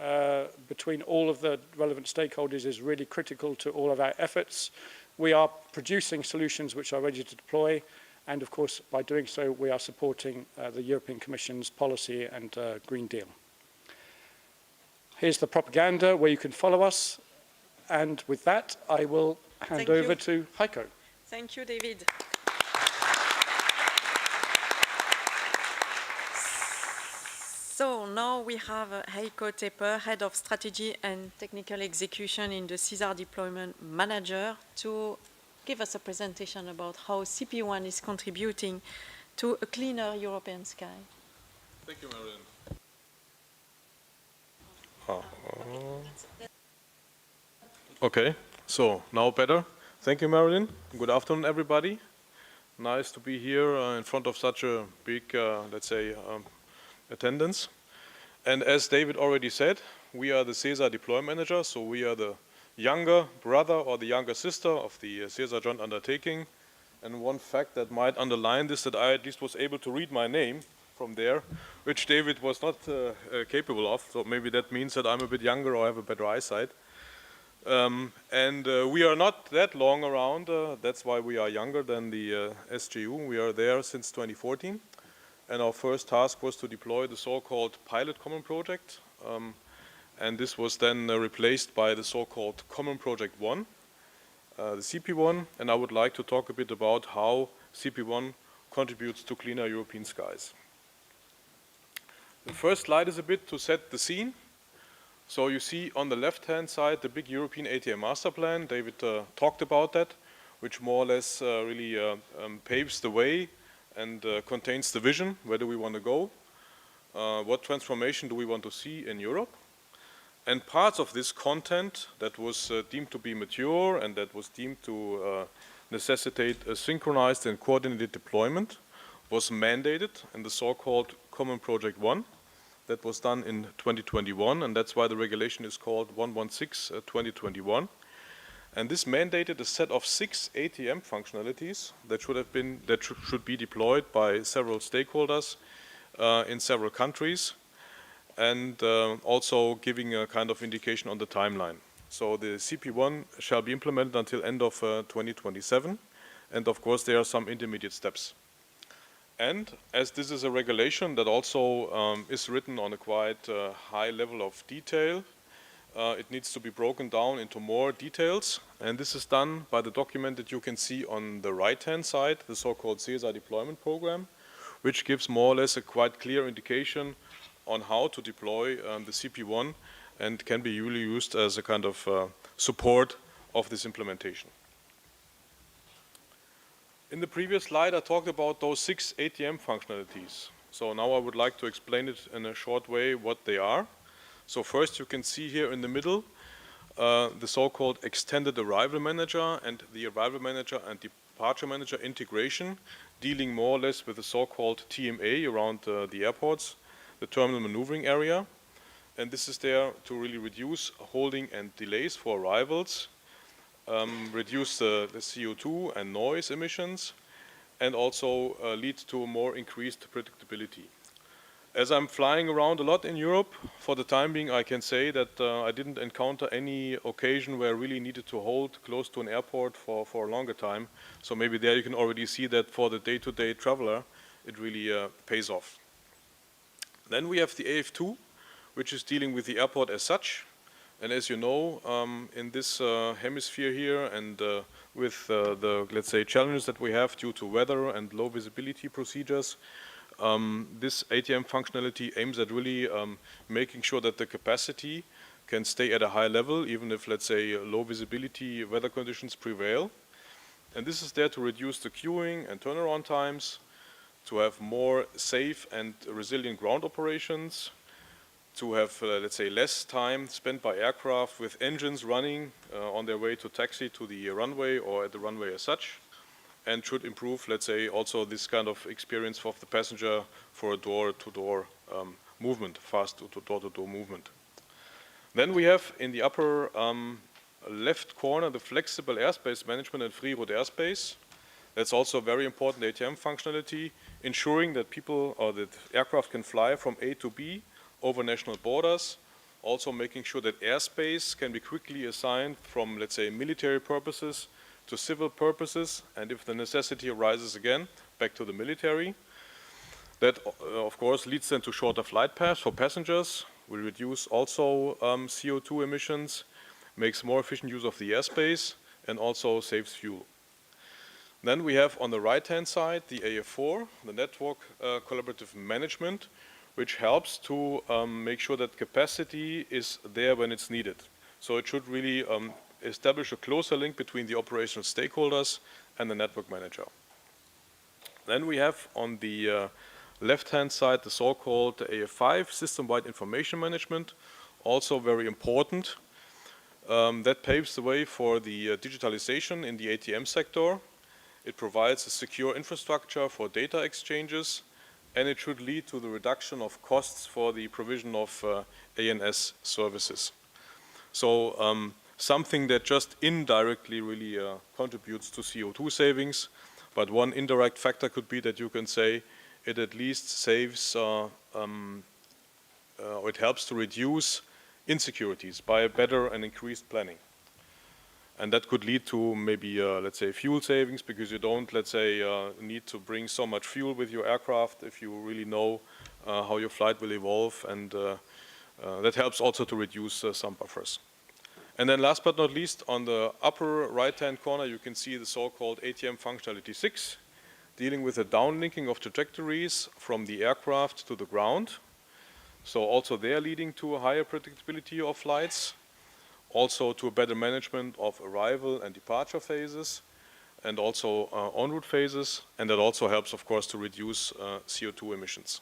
between all of the relevant stakeholders is really critical to all of our efforts. We are producing solutions which are ready to deploy, and of course, by doing so, we are supporting the European Commission's policy and Green Deal. Here's the propaganda where you can follow us, and with that, I will hand over to Heiko. Thank you, David. So now we have Heiko Tepper, Head of Strategy and Technical Execution in the CESAR Deployment Manager, to give us a presentation about how CP1 is contributing to a cleaner European sky. Thank you, Marilyn. Okay, so now better. Thank you, Marilyn. Good afternoon, everybody. Nice to be here in front of such a big, let's say, attendance. And as David already said, we are the CESAR Deployment Manager, so we are the younger brother or the younger sister of the CESAR Joint Undertaking. And one fact that might underline this, that I at least was able to read my name from there, which David was not capable of, so maybe that means that I'm a bit younger or have a better eyesight. We are not that long around, that's why we are younger than the SGU. We are there since 2014, and our first task was to deploy the so-called pilot common project, and this was then replaced by the so-called Common Project 1, the CP1, and I would like to talk a bit about how CP1 contributes to cleaner European skies. The first slide is a bit to set the scene. So you see on the left-hand side the big European ATM master plan. David talked about that, which more or less really paves the way and contains the vision. Where do we want to go? What transformation do we want to see in Europe? And parts of this content that was deemed to be mature and that was deemed to necessitate a synchronized and coordinated deployment was mandated in the so-called Common Project 1. That was done in 2021, and that's why the regulation is called 116/2021. And this mandated a set of 6 ATM functionalities that should be deployed by several stakeholders in several countries, and also giving a kind of indication on the timeline. So the CP1 shall be implemented until end of 2027, and of course there are some intermediate steps. And as this is a regulation that also is written on a quite high level of detail, it needs to be broken down into more details. And this is done by the document that you can see on the right-hand side, the so-called CSR deployment program, which gives more or less a quite clear indication on how to deploy the CP1 and can be really used as a kind of support of this implementation. In the previous slide, I talked about those 6 ATM functionalities. So now I would like to explain it in a short way what they are. So first you can see here in the middle the so-called extended arrival manager and the arrival manager and departure manager integration, dealing more or less with the so-called TMA around the airports, the terminal maneuvering area. And this is there to really reduce holding and delays for arrivals, reduce the CO2 and noise emissions, and also lead to a more increased predictability. As I'm flying around a lot in Europe, for the time being I can say that I didn't encounter any occasion where I really needed to hold close to an airport for a longer time. So maybe there you can already see that for the day-to-day traveler, it really pays off. Then we have the AF2, which is dealing with the airport as such. And as you know, in this hemisphere here and with the, let's say, challenges that we have due to weather and low visibility procedures, this ATM functionality aims at really making sure that the capacity can stay at a high level, even if, let's say, low visibility weather conditions prevail. And this is there to reduce the queuing and turnaround times, to have more safe and resilient ground operations, to have, let's say, less time spent by aircraft with engines running on their way to taxi to the runway or at the runway as such, and should improve, let's say, also this kind of experience of the passenger for a door-to-door movement, fast door-to-door movement. Then we have in the upper left corner the flexible airspace management and free route airspace. That's also a very important ATM functionality, ensuring that people or that aircraft can fly from A to B over national borders, also making sure that airspace can be quickly assigned from, let's say, military purposes to civil purposes, and if the necessity arises again, back to the military. That, of course, leads then to shorter flight paths for passengers, will reduce also CO2 emissions, makes more efficient use of the airspace, and also saves fuel. Then we have on the right-hand side the AF4, the network collaborative management, which helps to make sure that capacity is there when it's needed. So it should really establish a closer link between the operational stakeholders and the network manager. Then we have on the left-hand side the so-called AF5, system-wide information management, also very important. That paves the way for the digitalization in the ATM sector. It provides a secure infrastructure for data exchanges, and it should lead to the reduction of costs for the provision of ANS services. So something that just indirectly really contributes to CO2 savings, but one indirect factor could be that you can say it at least saves, or it helps to reduce insecurities by better and increased planning. And that could lead to maybe, let's say, fuel savings, because you don't, let's say, need to bring so much fuel with your aircraft if you really know how your flight will evolve, and that helps also to reduce some buffers. And then last but not least, on the upper right-hand corner, you can see the so-called ATM functionality 6, dealing with the downlinking of trajectories from the aircraft to the ground. So also there leading to a higher predictability of flights, also to a better management of arrival and departure phases, and also en route phases, and that also helps, of course, to reduce CO2 emissions.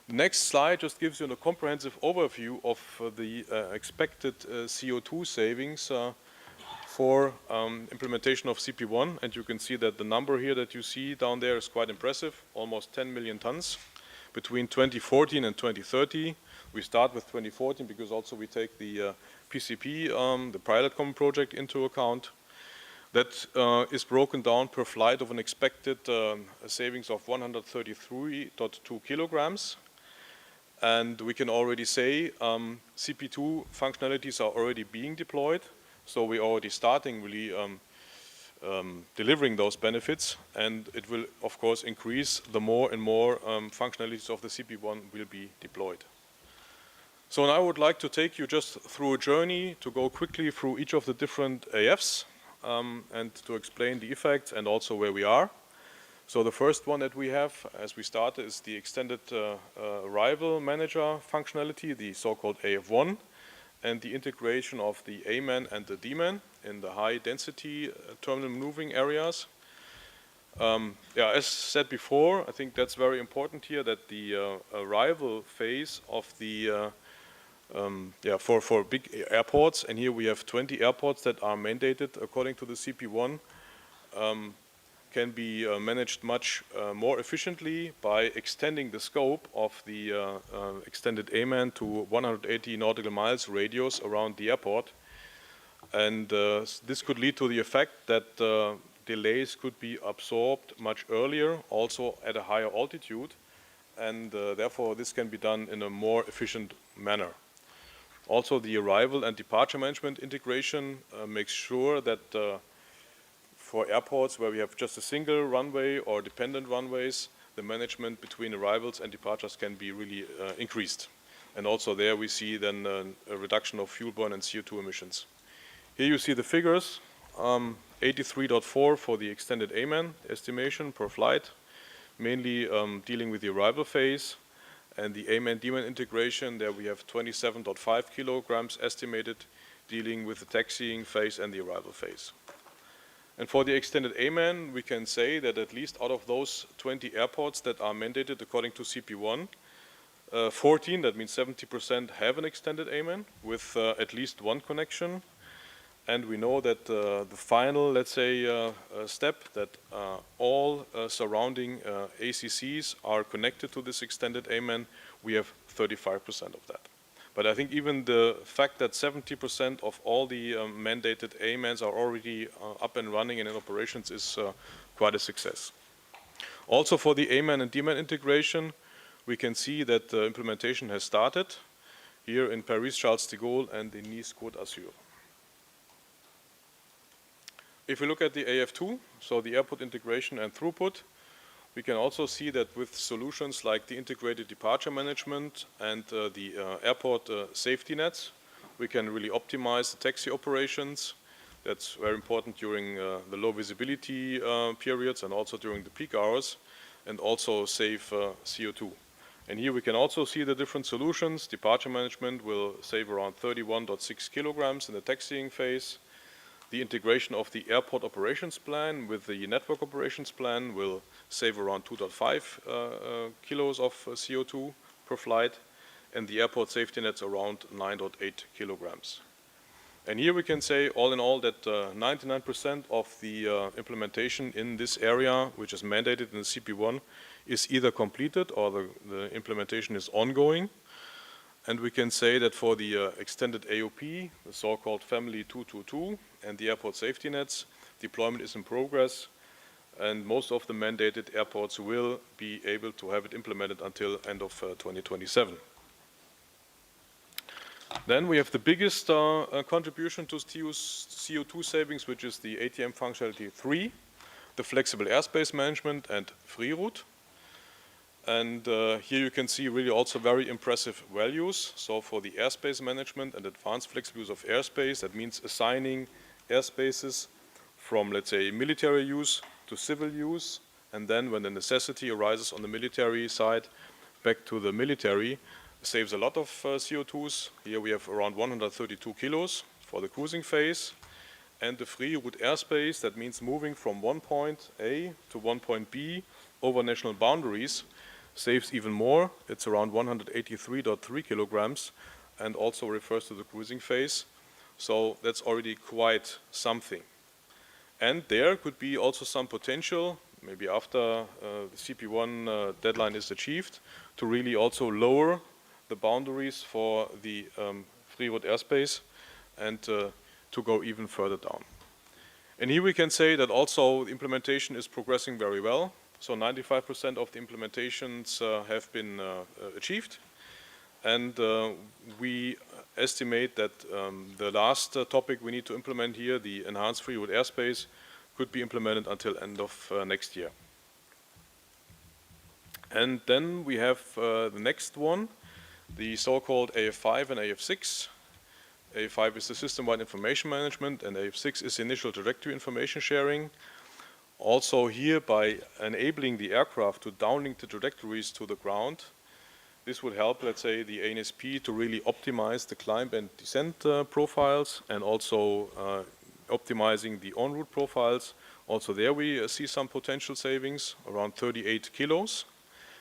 The next slide just gives you a comprehensive overview of the expected CO2 savings for implementation of CP1, and you can see that the number here that you see down there is quite impressive, almost 10 million tons between 2014 and 2030. We start with 2014 because also we take the PCP, the Pilot Common Project, into account. That is broken down per flight of an expected savings of 133.2 kilograms. And we can already say CP2 functionalities are already being deployed. So we're already starting really delivering those benefits. And it will, of course, increase the more and more functionalities of the CP1 will be deployed. So now I would like to take you just through a journey to go quickly through each of the different AFs and to explain the effects and also where we are. So the first one that we have, as we started, is the extended arrival manager functionality, the so-called AF1, and the integration of the A-man and the D-man in the high-density terminal maneuvering areas. As said before, I think that's very important here, that the arrival phase of the for big airports, and here we have 20 airports that are mandated according to the CP1, can be managed much more efficiently by extending the scope of the extended A-man to 180 nautical miles radius around the airport. And this could lead to the effect that delays could be absorbed much earlier, also at a higher altitude, and therefore this can be done in a more efficient manner. Also, the arrival and departure management integration makes sure that for airports where we have just a single runway or dependent runways, the management between arrivals and departures can be really increased. And also there we see then a reduction of fuel burn and CO2 emissions. Here you see the figures, 83.4 for the extended A-man estimation per flight, mainly dealing with the arrival phase. And the A-man D-man integration, there we have 27.5 kilograms estimated, dealing with the taxiing phase and the arrival phase. And for the extended A-man, we can say that at least out of those 20 airports that are mandated according to CP1, 14, that means 70%, have an extended A-man with at least one connection. And we know that the final, let's say, step, that all surrounding ACCs are connected to this extended A-man, we have 35% of that. But I think even the fact that 70% of all the mandated A-mans are already up and running and in operations is quite a success. Also for the A-man and D-man integration, we can see that the implementation has started here in Paris Charles de Gaulle and in Nice Côte d'Azur. If we look at the AF2, so the airport integration and throughput, we can also see that with solutions like the integrated departure management and the airport safety nets, we can really optimize the taxi operations. That's very important during the low visibility periods and also during the peak hours, and also save CO2. And here we can also see the different solutions. Departure management will save around 31.6 kilograms in the taxiing phase. The integration of the airport operations plan with the network operations plan will save around 2.5 kilos of CO2 per flight, and the airport safety nets around 9.8 kilograms. And here we can say all in all that 99% of the implementation in this area, which is mandated in the CP1, is either completed or the implementation is ongoing. And we can say that for the extended AOP, the so-called Family 222, and the airport safety nets, deployment is in progress, and most of the mandated airports will be able to have it implemented until end of 2027. Then we have the biggest contribution to CO2 savings, which is the ATM functionality 3, the flexible airspace management and free route. And here you can see really also very impressive values. So for the airspace management and advanced flexible use of airspace, that means assigning airspaces from, let's say, military use to civil use, and then when the necessity arises on the military side, back to the military, saves a lot of CO2s. Here we have around 132 kilos for the cruising phase. And the free route airspace, that means moving from one point A to one point B over national boundaries, saves even more. It's around 183.3 kilograms and also refers to the cruising phase. So that's already quite something. And there could be also some potential, maybe after the CP1 deadline is achieved, to really also lower the boundaries for the free route airspace and to go even further down. And here we can say that also the implementation is progressing very well. So 95% of the implementations have been achieved. And we estimate that the last topic we need to implement here, the enhanced free route airspace, could be implemented until end of next year. And then we have the next one, the so-called AF5 and AF6. AF5 is the system-wide information management, and AF6 is initial trajectory information sharing. Also here, by enabling the aircraft to downlink the trajectories to the ground, this would help, let's say, the ANSP to really optimize the climb and descent profiles, and also optimizing the en route profiles. Also there we see some potential savings, around 38 kilos.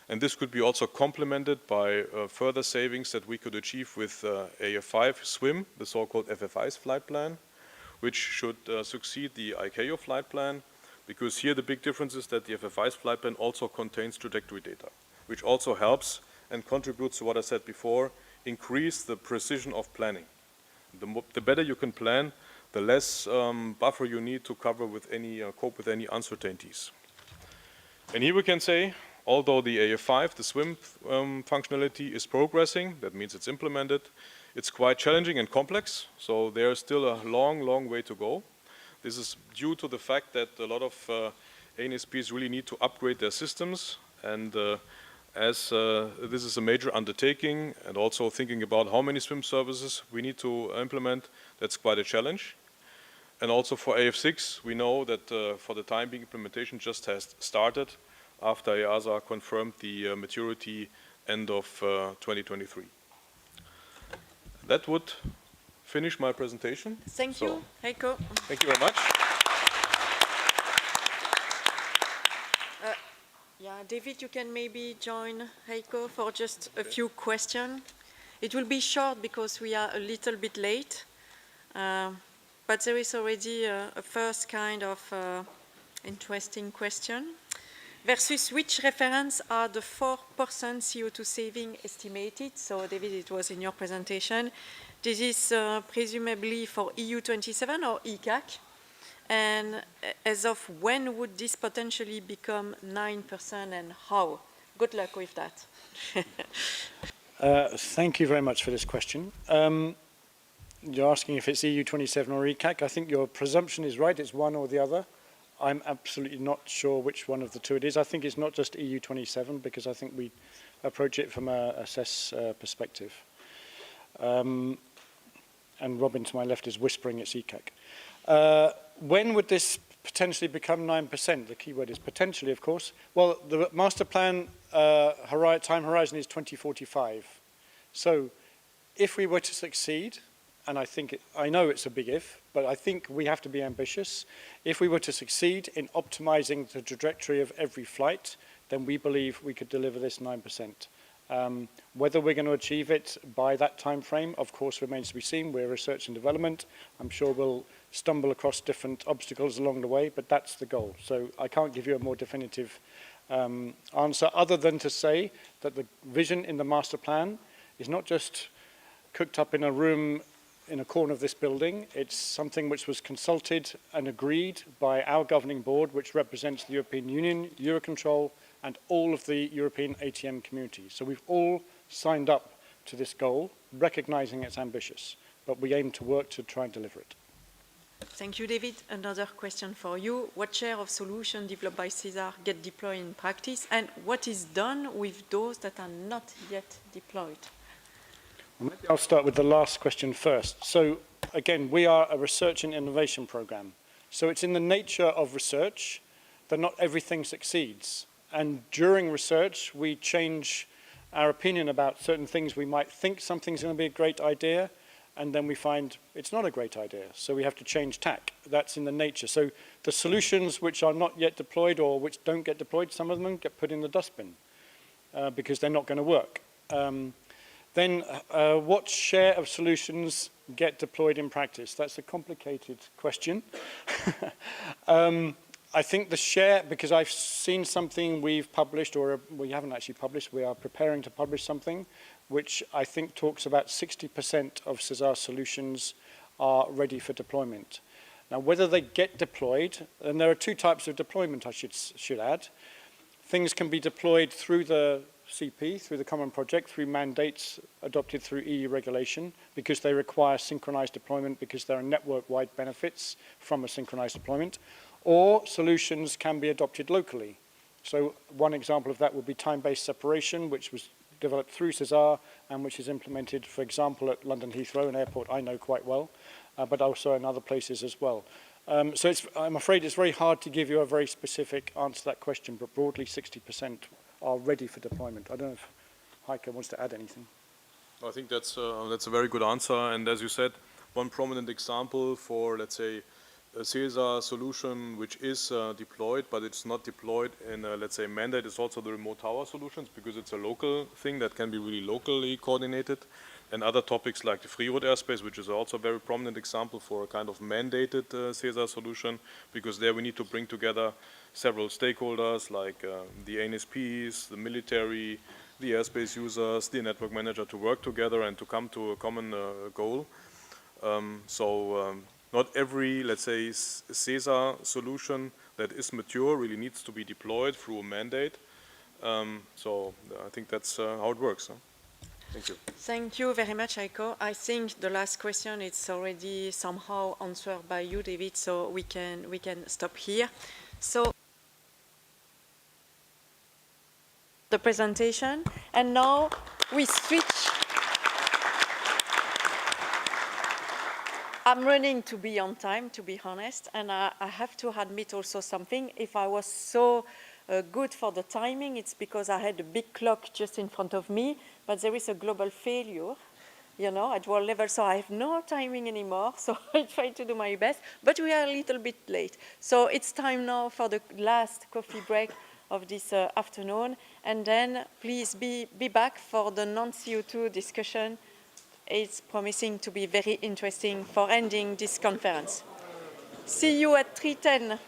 And this could be also complemented by further savings that we could achieve with AF5 SWIM, the so-called FFI's flight plan, which should succeed the ICAO flight plan, because here the big difference is that the FFI's flight plan also contains trajectory data, which also helps and contributes to what I said before, increase the precision of planning. The better you can plan, the less buffer you need to cover with any, cope with any uncertainties. And here we can say, although the AF5, the SWIM functionality is progressing, that means it's implemented, it's quite challenging and complex, so there's still a long, long way to go. This is due to the fact that a lot of ANSPs really need to upgrade their systems, and as this is a major undertaking, and also thinking about how many SWIM services we need to implement, that's quite a challenge. And also for AF6, we know that for the time being, implementation just has started after EASA confirmed the maturity end of 2023. That would finish my presentation. Thank you, Heiko. Thank you very much. Yeah, David, you can maybe join Heiko for just a few questions. It will be short because we are a little bit late, but there is already a first kind of interesting question. Versus which reference are the 4% CO2 saving estimated? So, David, it was in your presentation. This is presumably for EU27 or ECAC. And as of when would this potentially become 9% and how? Good luck with that. Thank you very much for this question. You're asking if it's EU27 or ECAC. I think your presumption is right, it's one or the other. I'm absolutely not sure which one of the two it is. I think it's not just EU27 because I think we approach it from a SES perspective. And Robin to my left is whispering it's ECAC. When would this potentially become 9%? The key word is potentially, of course. Well, the master plan time horizon is 2045. So if we were to succeed, and I know it's a big if, but I think we have to be ambitious. If we were to succeed in optimizing the trajectory of every flight, then we believe we could deliver this 9%. Whether we're going to achieve it by that time frame, of course, remains to be seen. We're research and development. I'm sure we'll stumble across different obstacles along the way, but that's the goal. So I can't give you a more definitive answer other than to say that the vision in the master plan is not just cooked up in a room in a corner of this building. It's something which was consulted and agreed by our governing board, which represents the European Union, EUROCONTROL, and all of the European ATM community. So we've all signed up to this goal, recognizing it's ambitious, but we aim to work to try and deliver it. Thank you, David. Another question for you. What share of solutions developed by CESAR get deployed in practice, and what is done with those that are not yet deployed? Well, maybe I'll start with the last question first. So again, we are a research and innovation program. So it's in the nature of research that not everything succeeds. And during research, we change our opinion about certain things. We might think something's going to be a great idea, and then we find it's not a great idea. So we have to change tack. That's in the nature. So the solutions which are not yet deployed or which don't get deployed, some of them get put in the dustbin because they're not going to work. Then what share of solutions get deployed in practice? That's a complicated question. I think the share, because I've seen something we've published, or we haven't actually published, we are preparing to publish something, which I think talks about 60% of CESAR solutions are ready for deployment. Now, whether they get deployed, and there are two types of deployment I should add. Things can be deployed through the CP, through the Common Project, through mandates adopted through EU regulation, because they require synchronized deployment, because there are network-wide benefits from a synchronized deployment. Or solutions can be adopted locally. So one example of that would be time-based separation, which was developed through CESAR and which is implemented, for example, at London Heathrow, an airport I know quite well, but also in other places as well. So I'm afraid it's very hard to give you a very specific answer to that question, but broadly 60% are ready for deployment. I don't know if Heike wants to add anything. I think that's a very good answer. And as you said, one prominent example for, let's say, a CESAR solution which is deployed, but it's not deployed in a, let's say, mandate, is also the remote tower solutions, because it's a local thing that can be really locally coordinated. And other topics like the free road airspace, which is also a very prominent example for a kind of mandated CESAR solution, because there we need to bring together several stakeholders like the ANSPs, the military, the airspace users, the network manager, to work together and to come to a common goal. Not every, let's say, CESAR solution that is mature really needs to be deployed through a mandate. So I think that's how it works. Huh? Thank you. Thank you very much, Heiko. I think the last question is already somehow answered by you, David, so we can stop here. So the presentation, and now we switch. I'm running to be on time, to be honest, and I have to admit also something. If I was so good for the timing, it's because I had a big clock just in front of me, but there is a global failure, you know, at world level, so I have no timing anymore, so I try to do my best, but we are a little bit late. So it's time now for the last coffee break of this afternoon, and then please be back for the non-CO2 discussion. It's promising to be very interesting for ending this conference. See you at 3:10.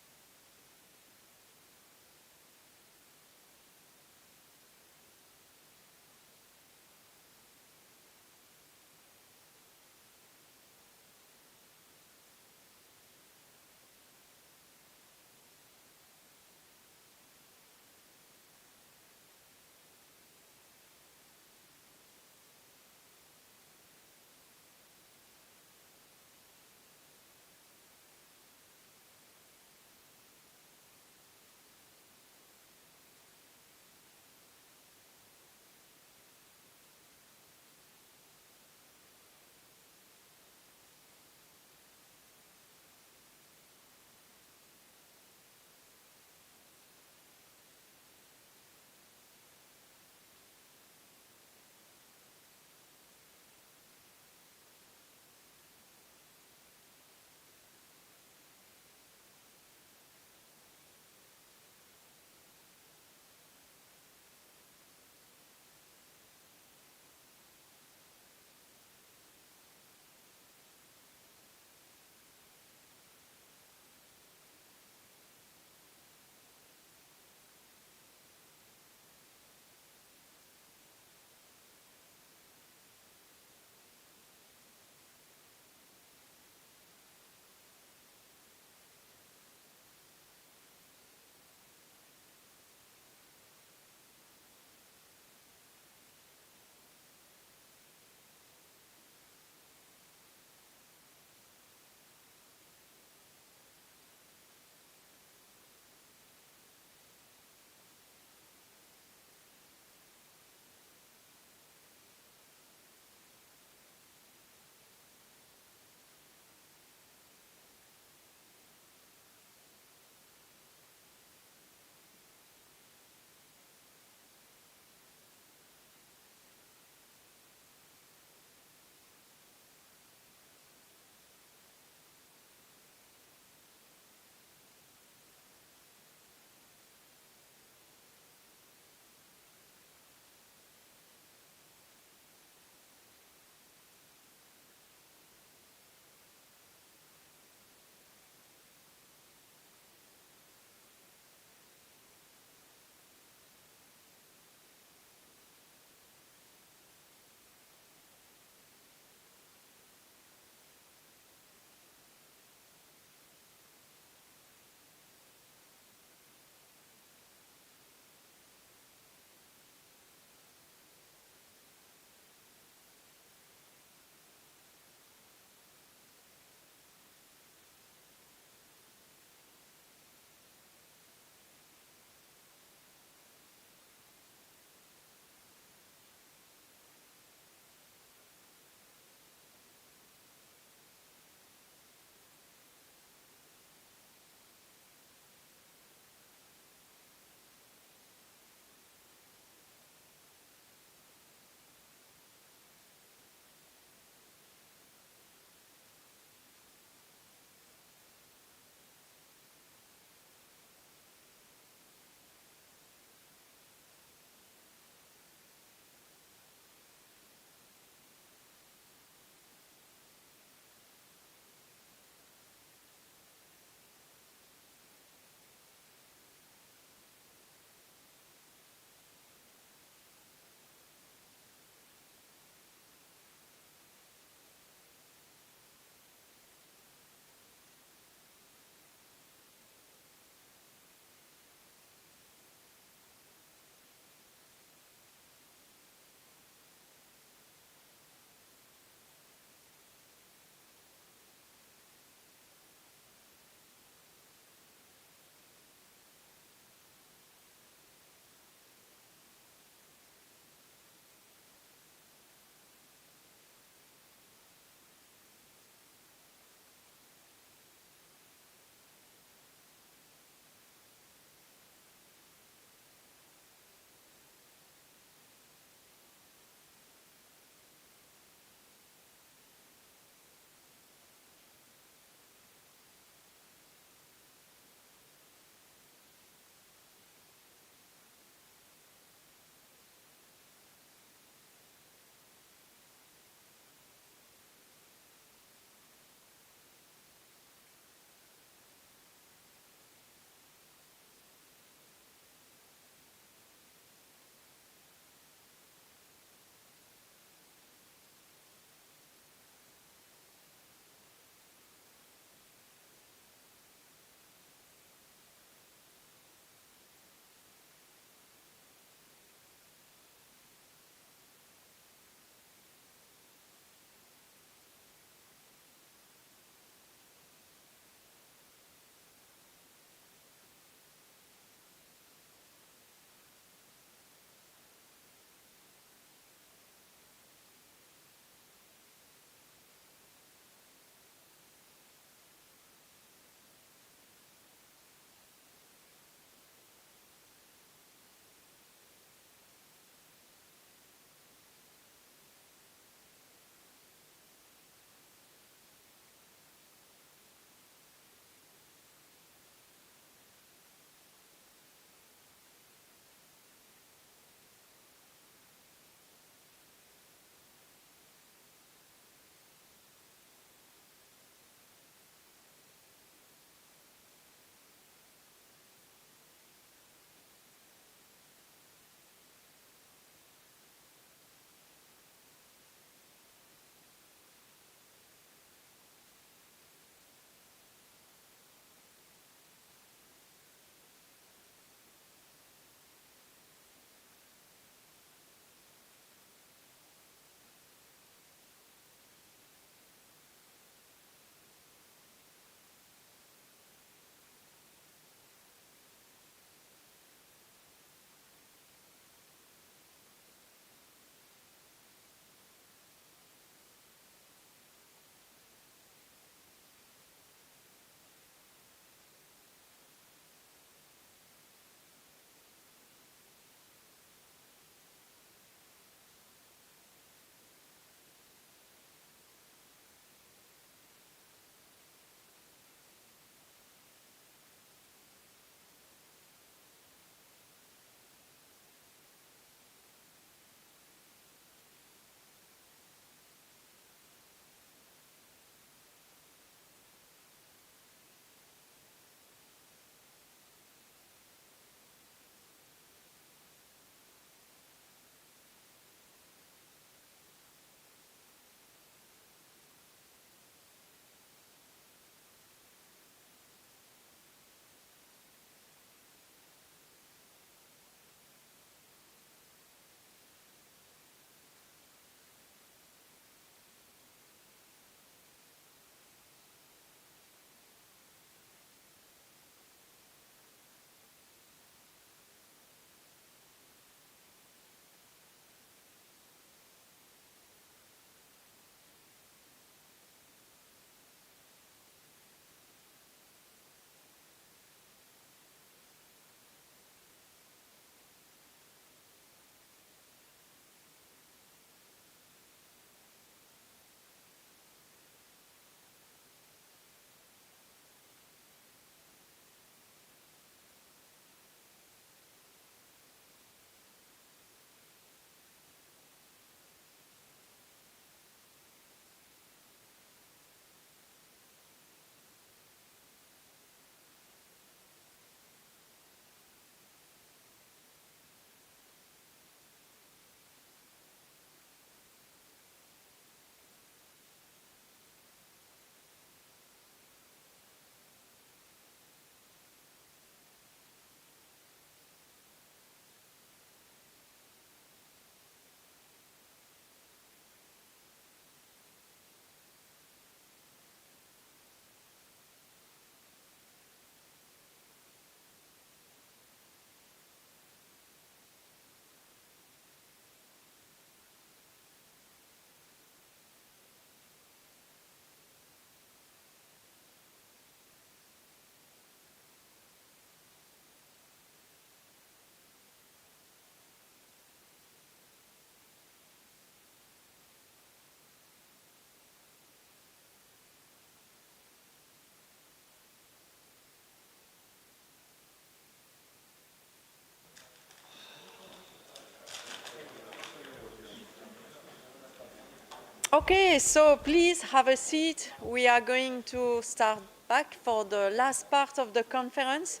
Okay, so please have a seat. We are going to start back for the last part of the conference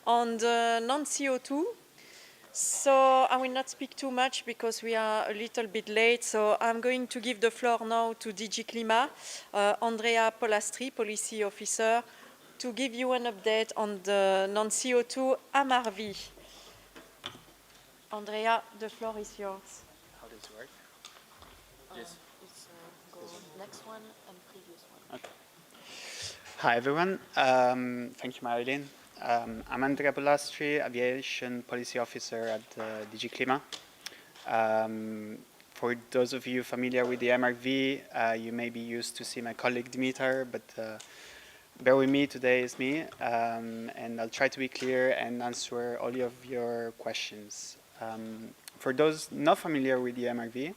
on the non-CO2. So I will not speak too much because we are a little bit late. So I'm going to give the floor now to DG Climat, Andrea Polastri, Policy Officer, to give you an update on the non-CO2 MRV. Andrea, the floor is yours. How does it work? Yes. Go next one and previous one. Okay. Hi, everyone. Thank you, Marilyn. I'm Andrea Polastri, Aviation Policy Officer at DG Climat. For those of you familiar with the MRV, you may be used to see my colleague Dimitar, but bear with me, today is me, and I'll try to be clear and answer all of your questions. For those not familiar with the MRV,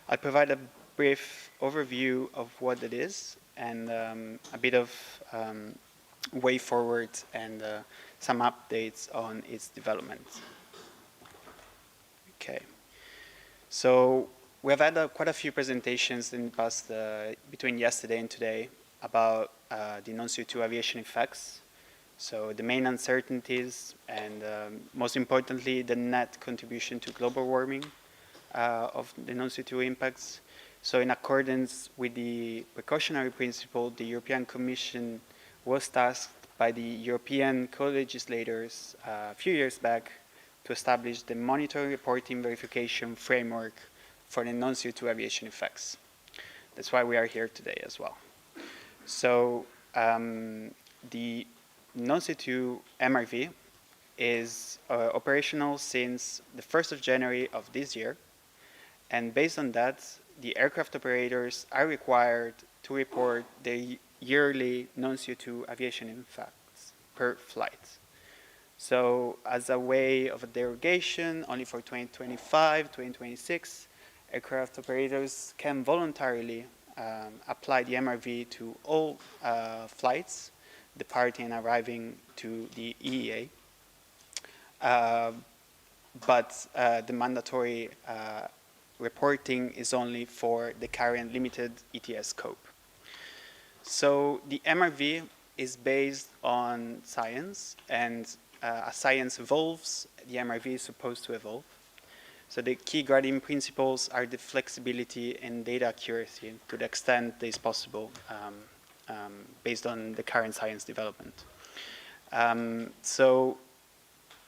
I'll provide a brief overview of what it is and a bit of way forward and some updates on its development. Okay, so we have had quite a few presentations in the past, between yesterday and today, about the non-CO2 aviation effects. So the main uncertainties and most importantly, the net contribution to global warming of the non-CO2 impacts. So in accordance with the precautionary principle, the European Commission was tasked by the European co-legislators a few years back to establish the monitoring, reporting, verification framework for the non-CO2 aviation effects. That's why we are here today as well. So the non-CO2 MRV is operational since the 1st of January of this year. And based on that, the aircraft operators are required to report their yearly non-CO2 aviation impacts per flight. So as a way of a derogation, only for 2025, 2026, aircraft operators can voluntarily apply the MRV to all flights departing and arriving to the EEA. But the mandatory reporting is only for the current limited ETS scope. So the MRV is based on science, and as science evolves, the MRV is supposed to evolve. So the key guiding principles are the flexibility and data accuracy to the extent that is possible based on the current science development. So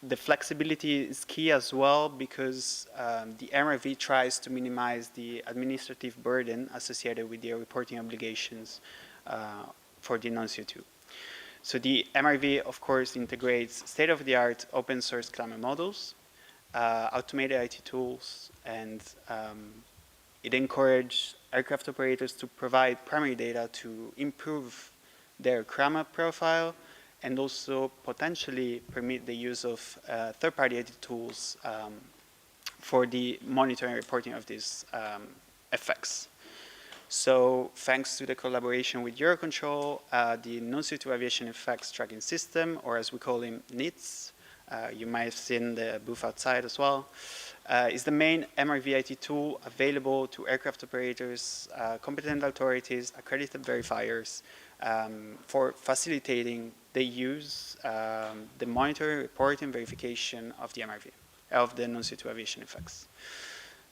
the flexibility is key as well because the MRV tries to minimize the administrative burden associated with the reporting obligations for the non-CO2. So the MRV, of course, integrates state-of-the-art open source climate models, automated IT tools, and it encourages aircraft operators to provide primary data to improve their climate profile and also potentially permit the use of third-party IT tools for the monitoring and reporting of these effects. So thanks to the collaboration with EUROCONTROL, the non-CO2 aviation effects tracking system, or as we call him, NITS, you might have seen the booth outside as well, is the main MRV IT tool available to aircraft operators, competent authorities, accredited verifiers, for facilitating the use, the monitoring, reporting, verification of the MRV, of the non-CO2 aviation effects.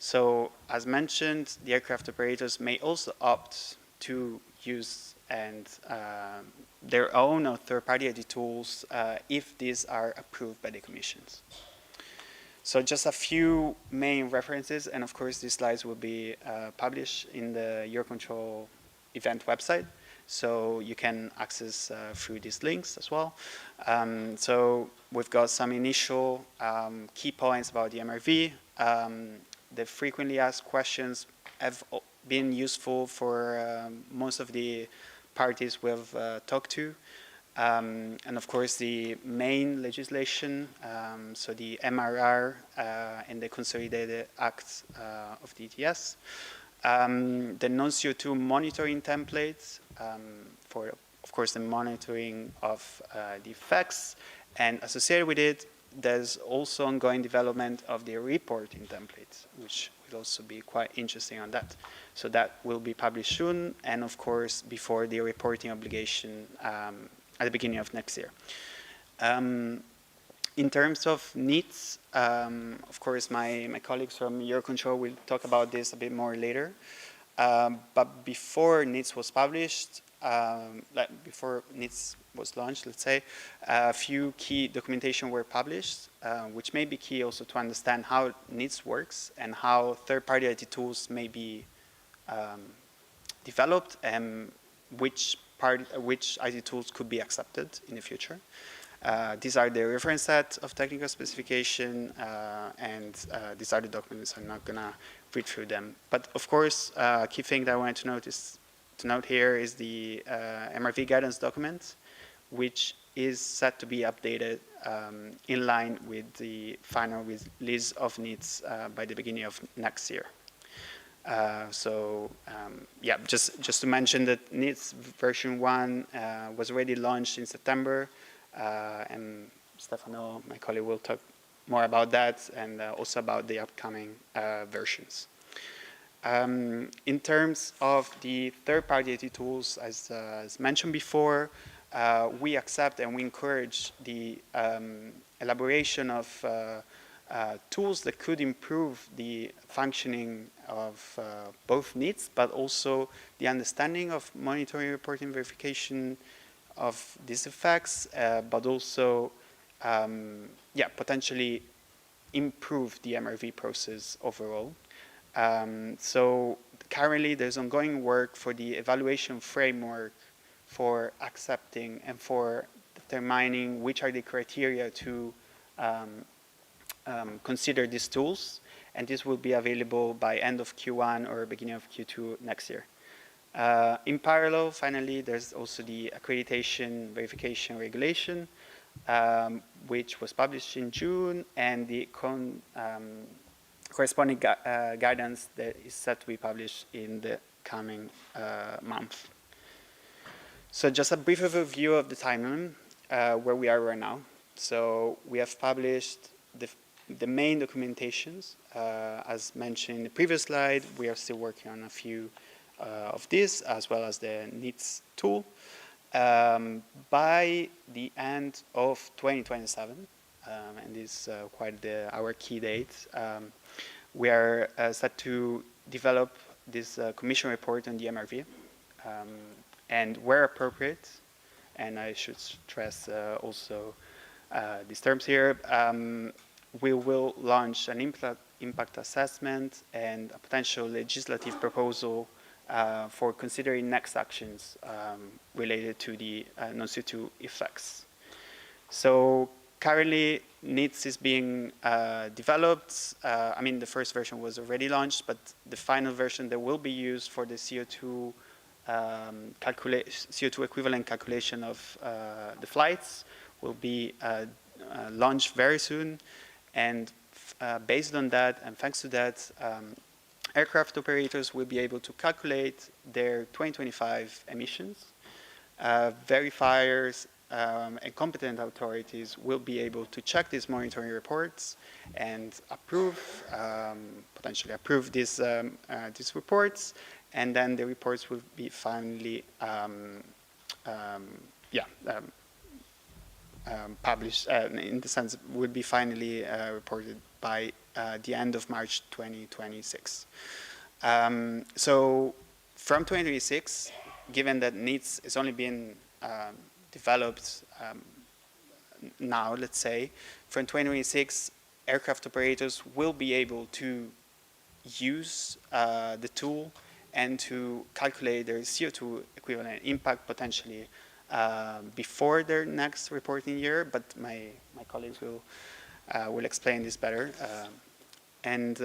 So, as mentioned, the aircraft operators may also opt to use their own or third-party IT tools if these are approved by the commissions. So just a few main references, and of course these slides will be published in the EUROCONTROL event website, so you can access through these links as well. So we've got some initial key points about the MRV. The frequently asked questions have been useful for most of the parties we've talked to. And of course the main legislation, so the MRR and the Consolidated Act of the ETS, the non-CO2 monitoring templates for, of course, the monitoring of the effects, and associated with it, there's also ongoing development of the reporting templates, which will also be quite interesting on that. So that will be published soon, and of course before the reporting obligation at the beginning of next year. In terms of needs, of course my colleagues from EUROCONTROL will talk about this a bit more later. But before NEEDS was published, before NEEDS was launched, let's say, a few key documentation were published, which may be key also to understand how NEEDS works and how third-party IT tools may be developed and which IT tools could be accepted in the future. These are the reference set of technical specification, and these are the documents. I'm not gonna read through them. But of course, a key thing that I wanted to note here is the MRV guidance document, which is set to be updated in line with the final release of NEEDS by the beginning of next year. Yeah, just to mention that NEEDS version 1 was already launched in September, and Stefano, my colleague, will talk more about that and also about the upcoming versions. In terms of the third-party IT tools, as mentioned before, we accept and we encourage the elaboration of tools that could improve the functioning of both NEEDS, but also the understanding of monitoring, reporting, verification of these effects, but also, yeah, potentially improve the MRV process overall. So currently there's ongoing work for the evaluation framework for accepting and for determining which are the criteria to consider these tools, and this will be available by end of Q1 or beginning of Q2 next year. In parallel, finally, there's also the accreditation verification regulation, which was published in June, and the corresponding guidance that is set to be published in the coming month. So just a brief overview of the timeline, where we are right now. So we have published the main documentations. As mentioned in the previous slide, we are still working on a few of these, as well as the NEEDS tool. By the end of 2027, and this is quite our key date, we are set to develop this commission report on the MRV. And where appropriate, and I should stress also these terms here, we will launch an impact assessment and a potential legislative proposal for considering next actions related to the non-CO2 effects. So currently, NEEDS is being developed. I mean, the first version was already launched, but the final version that will be used for the CO2 CO2 equivalent calculation of the flights will be launched very soon. And based on that, and thanks to that, aircraft operators will be able to calculate their 2025 emissions. Verifiers and competent authorities will be able to check these monitoring reports and approve, potentially approve these reports, and then the reports will be finally published, in the sense will be finally reported by the end of March 2026. So from 2026, given that NEEDS is only being developed now, let's say, from 2026, aircraft operators will be able to use the tool and to calculate their CO2 equivalent impact potentially before their next reporting year, but my colleagues will explain this better. And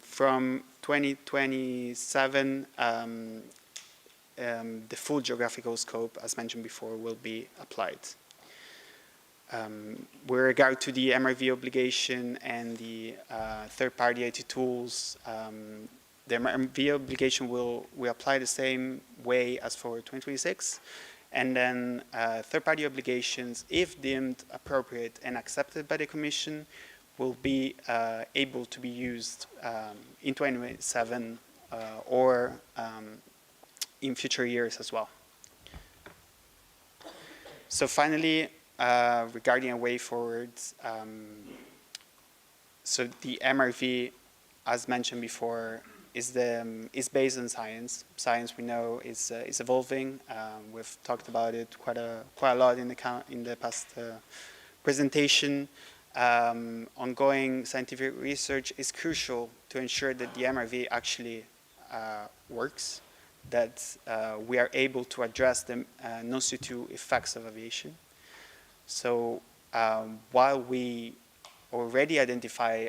from 2027, the full geographical scope, as mentioned before, will be applied. With regard to the MRV obligation and the third-party IT tools, the MRV obligation will apply the same way as for 2026. And then third-party obligations, if deemed appropriate and accepted by the Commission, will be able to be used in 2027 or in future years as well. So finally, regarding a way forward, so the MRV, as mentioned before, is based on science. Science, we know, is evolving. We've talked about it quite a lot in the past presentation. Ongoing scientific research is crucial to ensure that the MRV actually works, that we are able to address the non-CO2 effects of aviation. So while we already identify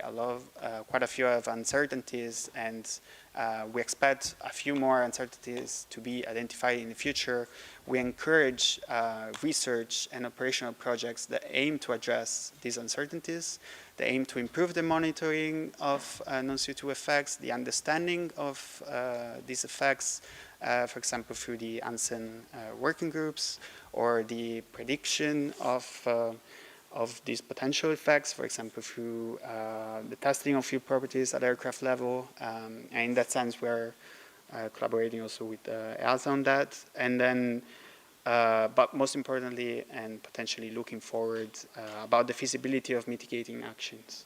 quite a few of uncertainties, and we expect a few more uncertainties to be identified in the future, we encourage research and operational projects that aim to address these uncertainties. They aim to improve the monitoring of non-CO2 effects, the understanding of these effects, for example, through the ANSEN working groups, or the prediction of these potential effects, for example, through the testing of fuel properties at aircraft level. And in that sense, we're collaborating also with EASA on that. And then, but most importantly, and potentially looking forward, about the feasibility of mitigating actions.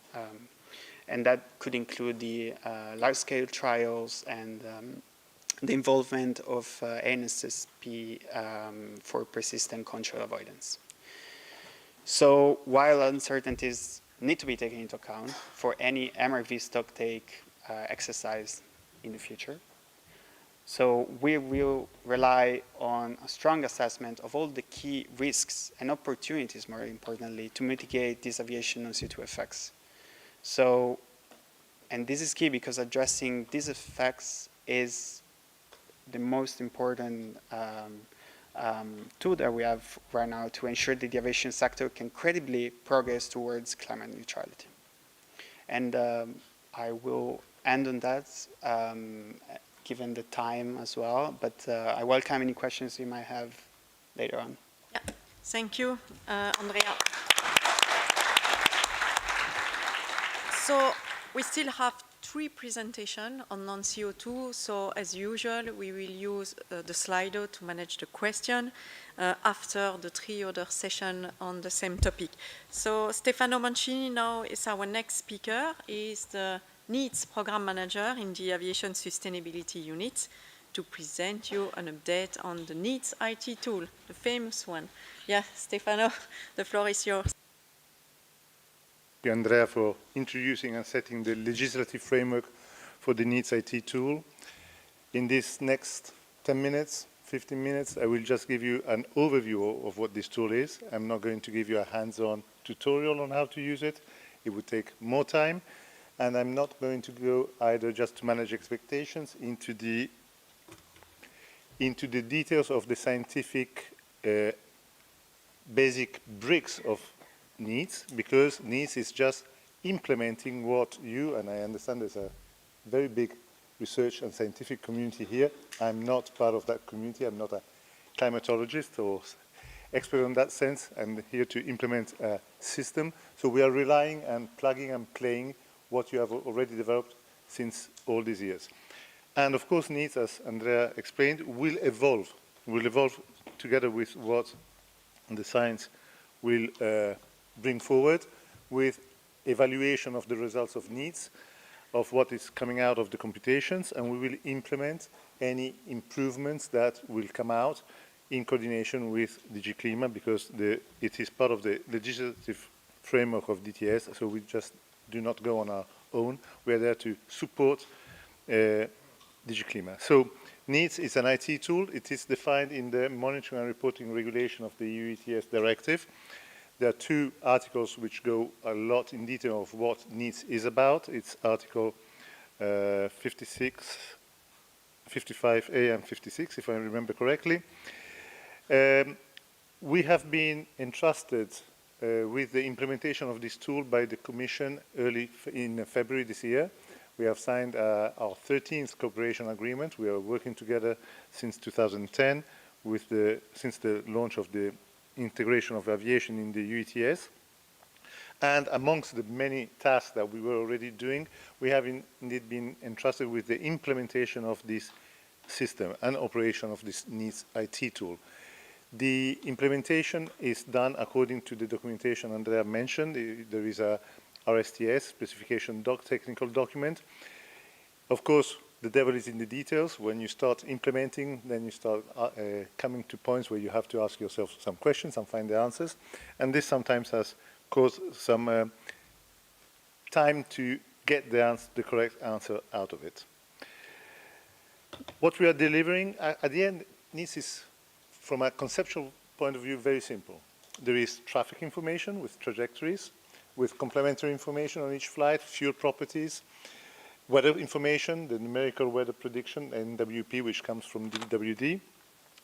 And that could include the large-scale trials and the involvement of ANSSP for persistent control avoidance. So while uncertainties need to be taken into account for any MRV stocktake exercise in the future, so we will rely on a strong assessment of all the key risks and opportunities, more importantly, to mitigate these aviation non-CO2 effects. So, and this is key because addressing these effects is the most important tool that we have right now to ensure that the aviation sector can credibly progress towards climate neutrality. And I will end on that, given the time as well, but I welcome any questions you might have later on. Yeah, thank you, Andrea. So we still have 3 presentations on non-CO2. So as usual, we will use the Slido to manage the question after the 3 other sessions on the same topic. So Stefano Mancini now is our next speaker. He is the Needs Program Manager in the Aviation Sustainability Unit, to present you an update on the Needs IT tool, the famous one. Yeah, Stefano, the floor is yours. Thank you, Andrea, for introducing and setting the legislative framework for the Needs IT tool. In this next 10 minutes, 15 minutes, I will just give you an overview of what this tool is. I'm not going to give you a hands-on tutorial on how to use it. It would take more time. And I'm not going to go either just to manage expectations into the details of the scientific basic bricks of Needs, because Needs is just implementing what you, and I understand there's a very big research and scientific community here. I'm not part of that community. I'm not a climatologist or expert in that sense. I'm here to implement a system. So we are relying and plugging and playing what you have already developed since all these years. And of course, Needs, as Andrea explained, will evolve together with what the science will bring forward, with evaluation of the results of Needs, of what is coming out of the computations, and we will implement any improvements that will come out in coordination with DG Klima, because it is part of the legislative framework of DTS, so we just do not go on our own. We are there to support DG Klima. So Needs is an IT tool. It is defined in the monitoring and reporting regulation of the EU ETS directive. There are 2 articles which go a lot in detail of what Needs is about. It's Article 56, 55A and 56, if I remember correctly. We have been entrusted with the implementation of this tool by the Commission early in February this year. We have signed our 13th cooperation agreement. We are working together since 2010, since the launch of the integration of aviation in the UETS. And amongst the many tasks that we were already doing, we have indeed been entrusted with the implementation of this system and operation of this NEETS IT tool. The implementation is done according to the documentation Andrea mentioned. There is a RSTS, specification technical document. Of course, the devil is in the details. When you start implementing, then you start coming to points where you have to ask yourself some questions and find the answers. And this sometimes has caused some time to get the correct answer out of it. What we are delivering, at the end, NEETS is, from a conceptual point of view, very simple. There is traffic information with trajectories, with complementary information on each flight, fuel properties, weather information, the numerical weather prediction, NWP, which comes from DWD.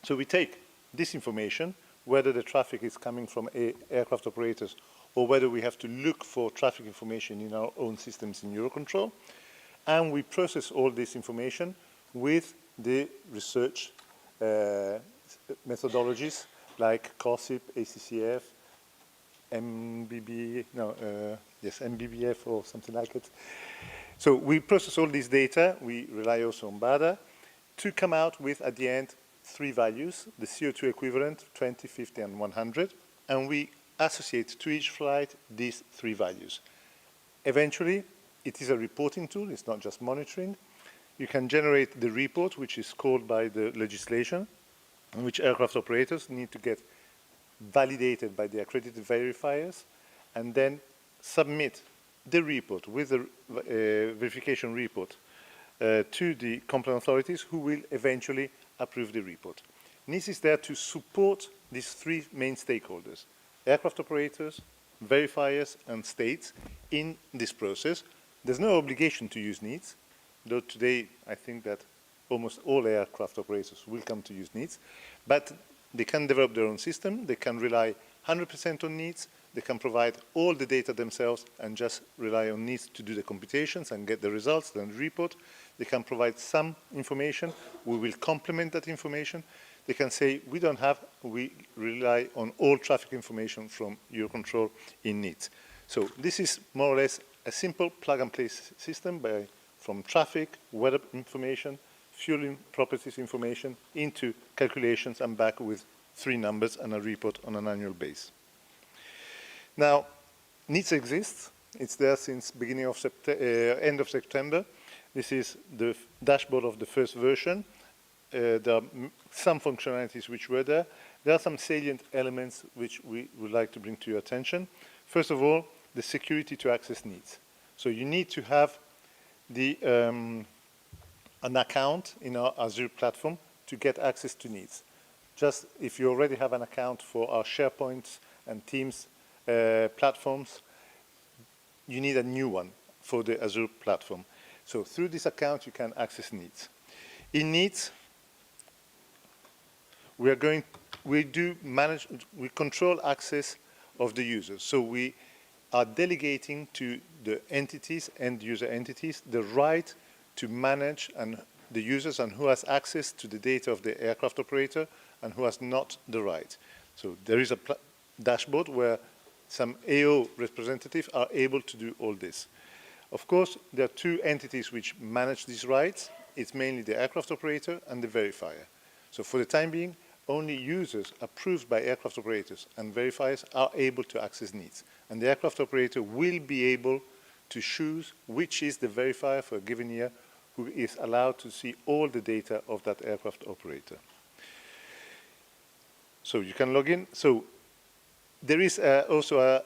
So we take this information, whether the traffic is coming from aircraft operators or whether we have to look for traffic information in our own systems in EUROCONTROL, and we process all this information with the research methodologies like COSIP, ACCF, MBBF or something like it. So we process all this data, we rely also on BADA, to come out with, at the end, 3 values, the CO2 equivalent, 20, 50, and 100, and we associate to each flight these 3 values. Eventually, it is a reporting tool, it's not just monitoring. You can generate the report, which is called by the legislation, in which aircraft operators need to get validated by the accredited verifiers, and then submit the report with the verification report to the competent authorities, who will eventually approve the report. NEETS is there to support these 3 main stakeholders: aircraft operators, verifiers, and states in this process. There's no obligation to use NEETS, though today I think that almost all aircraft operators will come to use NEETS, but they can develop their own system, they can rely 100% on NEETS, they can provide all the data themselves and just rely on NEETS to do the computations and get the results, then the report. They can provide some information, we will complement that information. They can say, we don't have, we rely on all traffic information from EUROCONTROL in NEETS. So this is more or less a simple plug-and-play system from traffic, weather information, fueling properties information into calculations and back with 3 numbers and a report on an annual basis. Now, NEETS exists. It's there since beginning of end of September. This is the dashboard of the first version. There are some functionalities which were there. There are some salient elements which we would like to bring to your attention. First of all, the security to access NEETS. So you need to have an account in our Azure platform to get access to NEETS. Just if you already have an account for our SharePoint and Teams platforms, you need a new one for the Azure platform. So through this account, you can access NEETS. In NEETS, we control access of the users. So we are delegating to the entities, end user entities, the right to manage the users and who has access to the data of the aircraft operator and who has not the right. So there is a dashboard where some AO representatives are able to do all this. Of course, there are 2 entities which manage these rights. It's mainly the aircraft operator and the verifier. So for the time being, only users approved by aircraft operators and verifiers are able to access NEETS. And the aircraft operator will be able to choose which is the verifier for a given year who is allowed to see all the data of that aircraft operator. So you can log in. So there is also a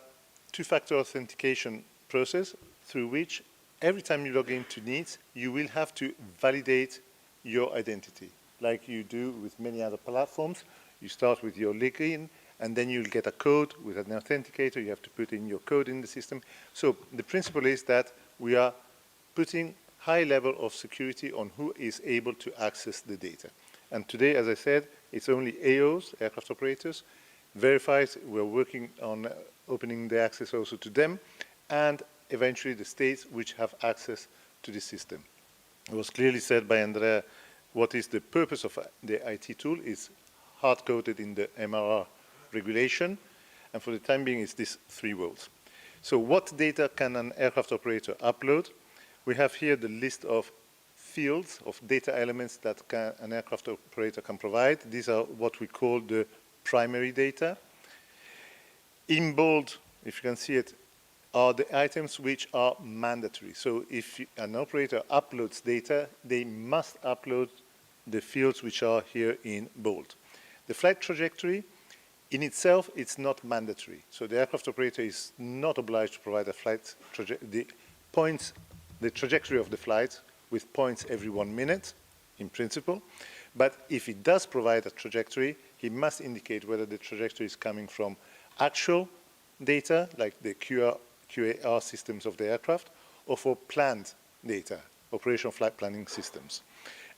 2-factor authentication process through which every time you log into NEETS, you will have to validate your identity, like you do with many other platforms. You start with your login, and then you'll get a code with an authenticator. You have to put in your code in the system. So the principle is that we are putting high level of security on who is able to access the data. And today, as I said, it's only AOs, aircraft operators. Verifiers, we're working on opening the access also to them, and eventually the states which have access to the system. It was clearly said by Andrea what is the purpose of the IT tool. Is hard-coded in the MRR regulation, and for the time being it's these 3 worlds. So what data can an aircraft operator upload? We have here the list of fields, of data elements that an aircraft operator can provide. These are what we call the primary data. In bold, if you can see it, are the items which are mandatory. So if an operator uploads data, they must upload the fields which are here in bold. The flight trajectory, in itself, it's not mandatory. So the aircraft operator is not obliged to provide a flight the trajectory of the flight with points every 1 minute, in principle. But if he does provide a trajectory, he must indicate whether the trajectory is coming from actual data, like the QAR systems of the aircraft, or for planned data, operational flight planning systems.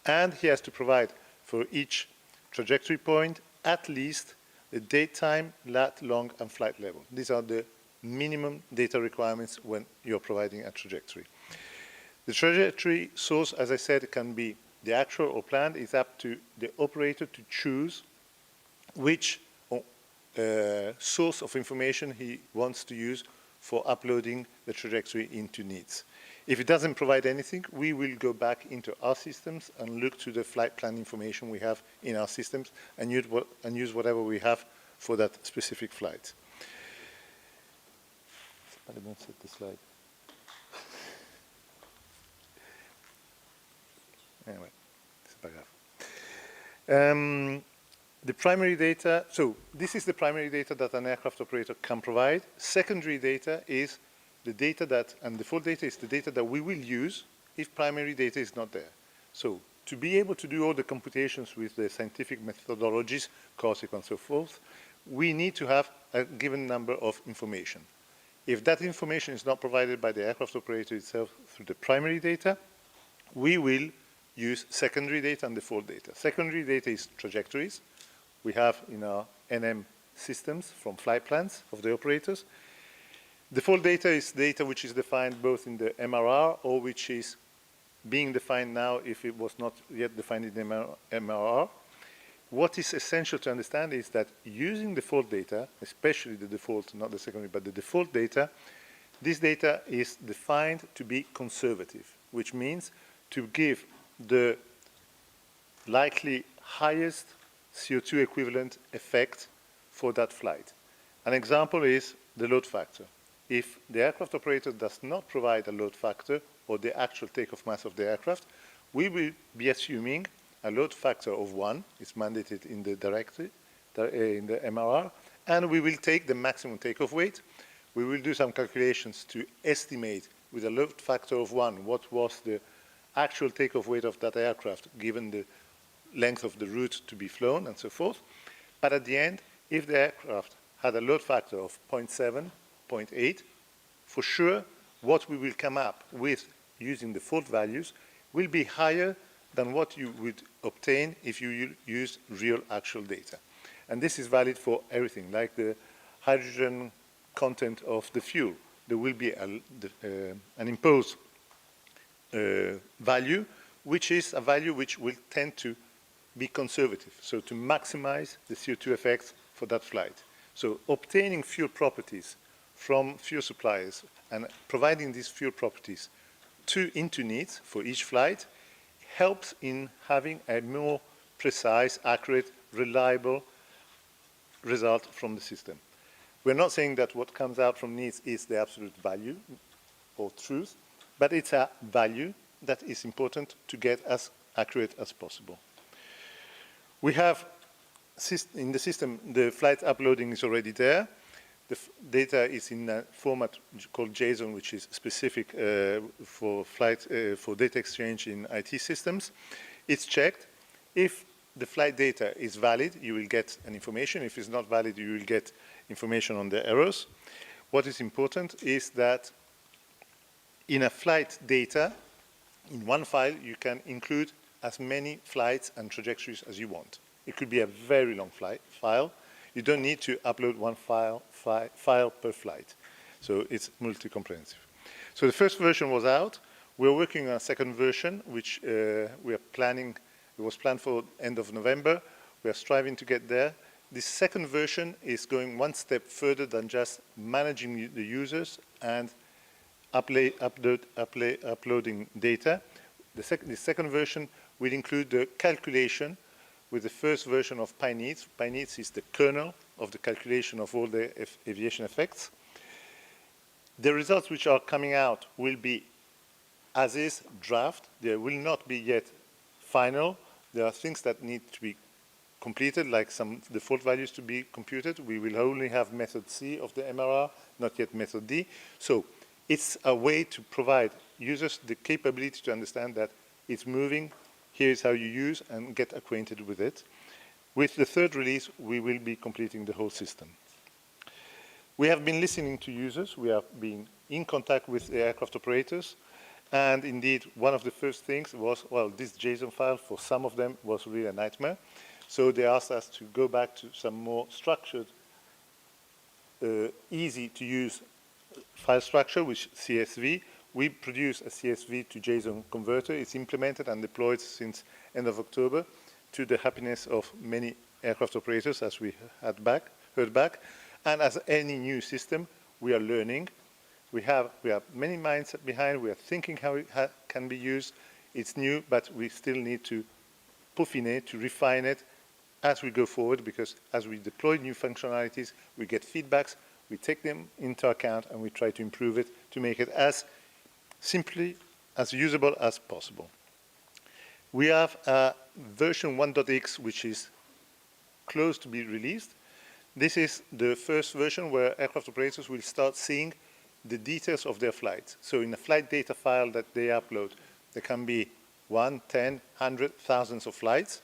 And he has to provide for each trajectory point at least the date time, lat, long, and flight level. These are the minimum data requirements when you're providing a trajectory. The trajectory source, as I said, can be the actual or planned. It's up to the operator to choose which source of information he wants to use for uploading the trajectory into NEADS. If it doesn't provide anything, we will go back into our systems and look to the flight plan information we have in our systems and use whatever we have for that specific flight. I don't set the slide. Anyway, it's a paragraph. The primary data, so this is the primary data that an aircraft operator can provide. Secondary data is the data that, and default data is the data that we will use if primary data is not there. So to be able to do all the computations with the scientific methodologies, COSIC and so forth, we need to have a given number of information. If that information is not provided by the aircraft operator itself through the primary data, we will use secondary data and default data. Secondary data is trajectories we have in our NM systems from flight plans of the operators. Default data is data which is defined both in the MRR or which is being defined now if it was not yet defined in the MRR. What is essential to understand is that using default data, especially the default, not the secondary, but the default data, this data is defined to be conservative, which means to give the likely highest CO2 equivalent effect for that flight. An example is the load factor. If the aircraft operator does not provide a load factor or the actual takeoff mass of the aircraft, we will be assuming a load factor of 1, it's mandated in the directive, in the MRR, and we will take the maximum takeoff weight. We will do some calculations to estimate with a load factor of 1 what was the actual takeoff weight of that aircraft given the length of the route to be flown and so forth. But at the end, if the aircraft had a load factor of 0.7, 0.8, for sure what we will come up with using default values will be higher than what you would obtain if you use real actual data. And this is valid for everything, like the hydrogen content of the fuel. There will be an imposed value, which is a value which will tend to be conservative, so to maximize the CO2 effects for that flight. So obtaining fuel properties from fuel suppliers and providing these fuel properties into NEADS for each flight helps in having a more precise, accurate, reliable result from the system. We're not saying that what comes out from NEADS is the absolute value or truth, but it's a value that is important to get as accurate as possible. We have, in the system, the flight uploading is already there. The data is in a format called JSON, which is specific for data exchange in IT systems. It's checked. If the flight data is valid, you will get an information. If it's not valid, you will get information on the errors. What is important is that in a flight data, in one file, you can include as many flights and trajectories as you want. It could be a very long file. You don't need to upload one file per flight. So it's multi-comprehensive. So the first version was out. We're working on a second version, which we are planning. It was planned for end of November. We are striving to get there. This second version is going one step further than just managing the users and uploading data. The second version will include the calculation with the first version of PyNeeds. PyNeeds is the kernel of the calculation of all the aviation effects. The results which are coming out will be as is draft. They will not be yet final. There are things that need to be completed, like some default values to be computed. We will only have method C of the MRR, not yet method D. So it's a way to provide users the capability to understand that it's moving, here's how you use, and get acquainted with it. With the third release, we will be completing the whole system. We have been listening to users. We have been in contact with the aircraft operators. And indeed, one of the first things was, well, this JSON file for some of them was really a nightmare. So they asked us to go back to some more structured, easy to use file structure, which CSV. We produce a CSV to JSON converter. It's implemented and deployed since end of October, to the happiness of many aircraft operators, as we heard back. And as any new system, we are learning. We have many minds behind. We are thinking how it can be used. It's new, but we still need to peaufiner it, to refine it as we go forward, because as we deploy new functionalities, we get feedbacks, we take them into account, and we try to improve it to make it as simply as usable as possible. We have a version 1.x, which is close to be released. This is the first version where aircraft operators will start seeing the details of their flights. So in a flight data file that they upload, there can be 1, 10, 100, thousands of flights.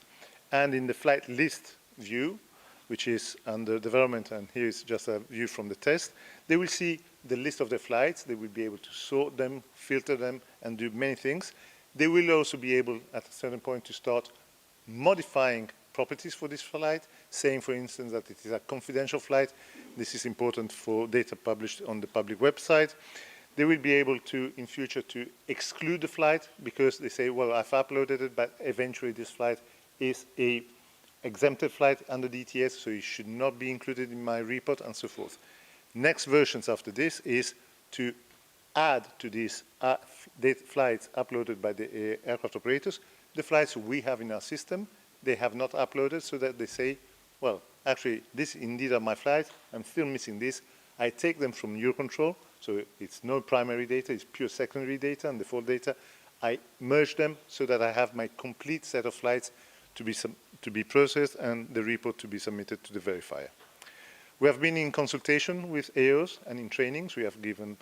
And in the flight list view, which is under development, and here is just a view from the test, they will see the list of their flights. They will be able to sort them, filter them, and do many things. They will also be able, at a certain point, to start modifying properties for this flight, saying, for instance, that it is a confidential flight. This is important for data published on the public website. They will be able to, in future, to exclude the flight because they say, well, I've uploaded it, but eventually this flight is a exempted flight under DTS, so it should not be included in my report, and so forth. Next versions after this is to add to these flights uploaded by the aircraft operators, the flights we have in our system, they have not uploaded, so that they say, well, actually, this indeed are my flights, I'm still missing this. I take them from EUROCONTROL, so it's no primary data, it's pure secondary data and default data. I merge them so that I have my complete set of flights to be processed and the report to be submitted to the verifier. We have been in consultation with AOs and in trainings. We have given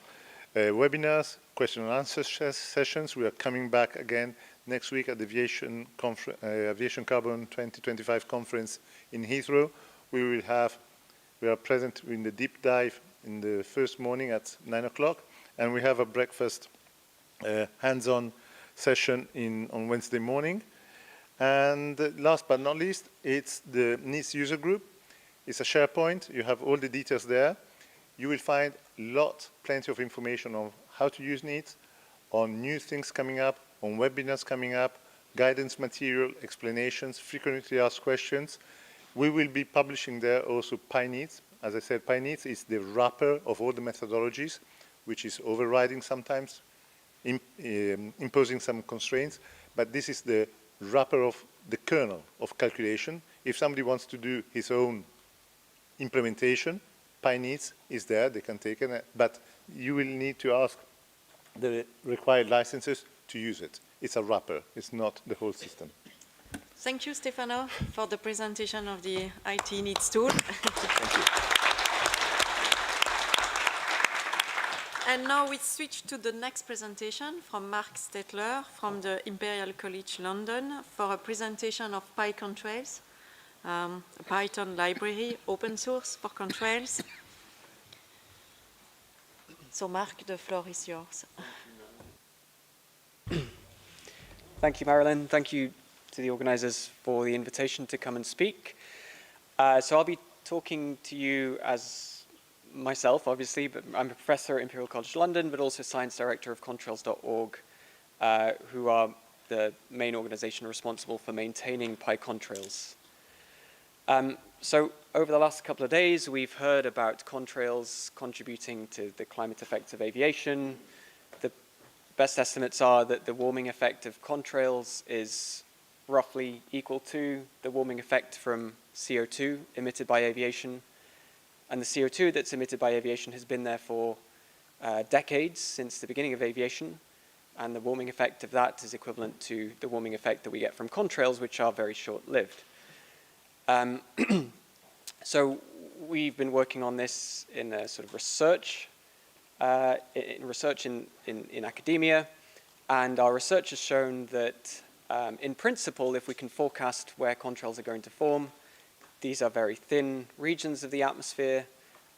webinars, question and answer sessions. We are coming back again next week at the Aviation Carbon 2025 conference in Heathrow. We are present in the deep dive in the first morning at 9 o'clock, and we have a breakfast hands-on session on Wednesday morning. And last but not least, it's the NEATS user group. It's a SharePoint. You have all the details there. You will find plenty of information on how to use NEATS, on new things coming up, on webinars coming up, guidance material, explanations, frequently asked questions. We will be publishing there also PyNeeds. As I said, PyNeeds is the wrapper of all the methodologies, which is overriding sometimes, imposing some constraints, but this is the wrapper of the kernel of calculation. If somebody wants to do his own implementation, PyNeeds is there, they can take it, but you will need to ask the required licenses to use it. It's a wrapper, it's not the whole system. Thank you, Stefano, for the presentation of the IT Needs tool. Thank you. And now we switch to the next presentation from Mark Stetler from the Imperial College London for a presentation of PyContrails, a Python library, open source for contrails. So Mark, the floor is yours. Thank you, Marilyn. Thank you to the organizers for the invitation to come and speak. So I'll be talking to you as myself, obviously, but I'm a professor at Imperial College London, but also science director of contrails.org, who are the main organization responsible for maintaining PyContrails. So over the last couple of days, we've heard about contrails contributing to the climate effects of aviation. The best estimates are that the warming effect of contrails is roughly equal to the warming effect from CO2 emitted by aviation. And the CO2 that's emitted by aviation has been there for decades, since the beginning of aviation. And the warming effect of that is equivalent to the warming effect that we get from contrails, which are very short-lived. So we've been working on this in a sort of research, in academia, and our research has shown that in principle, if we can forecast where contrails are going to form, these are very thin regions of the atmosphere,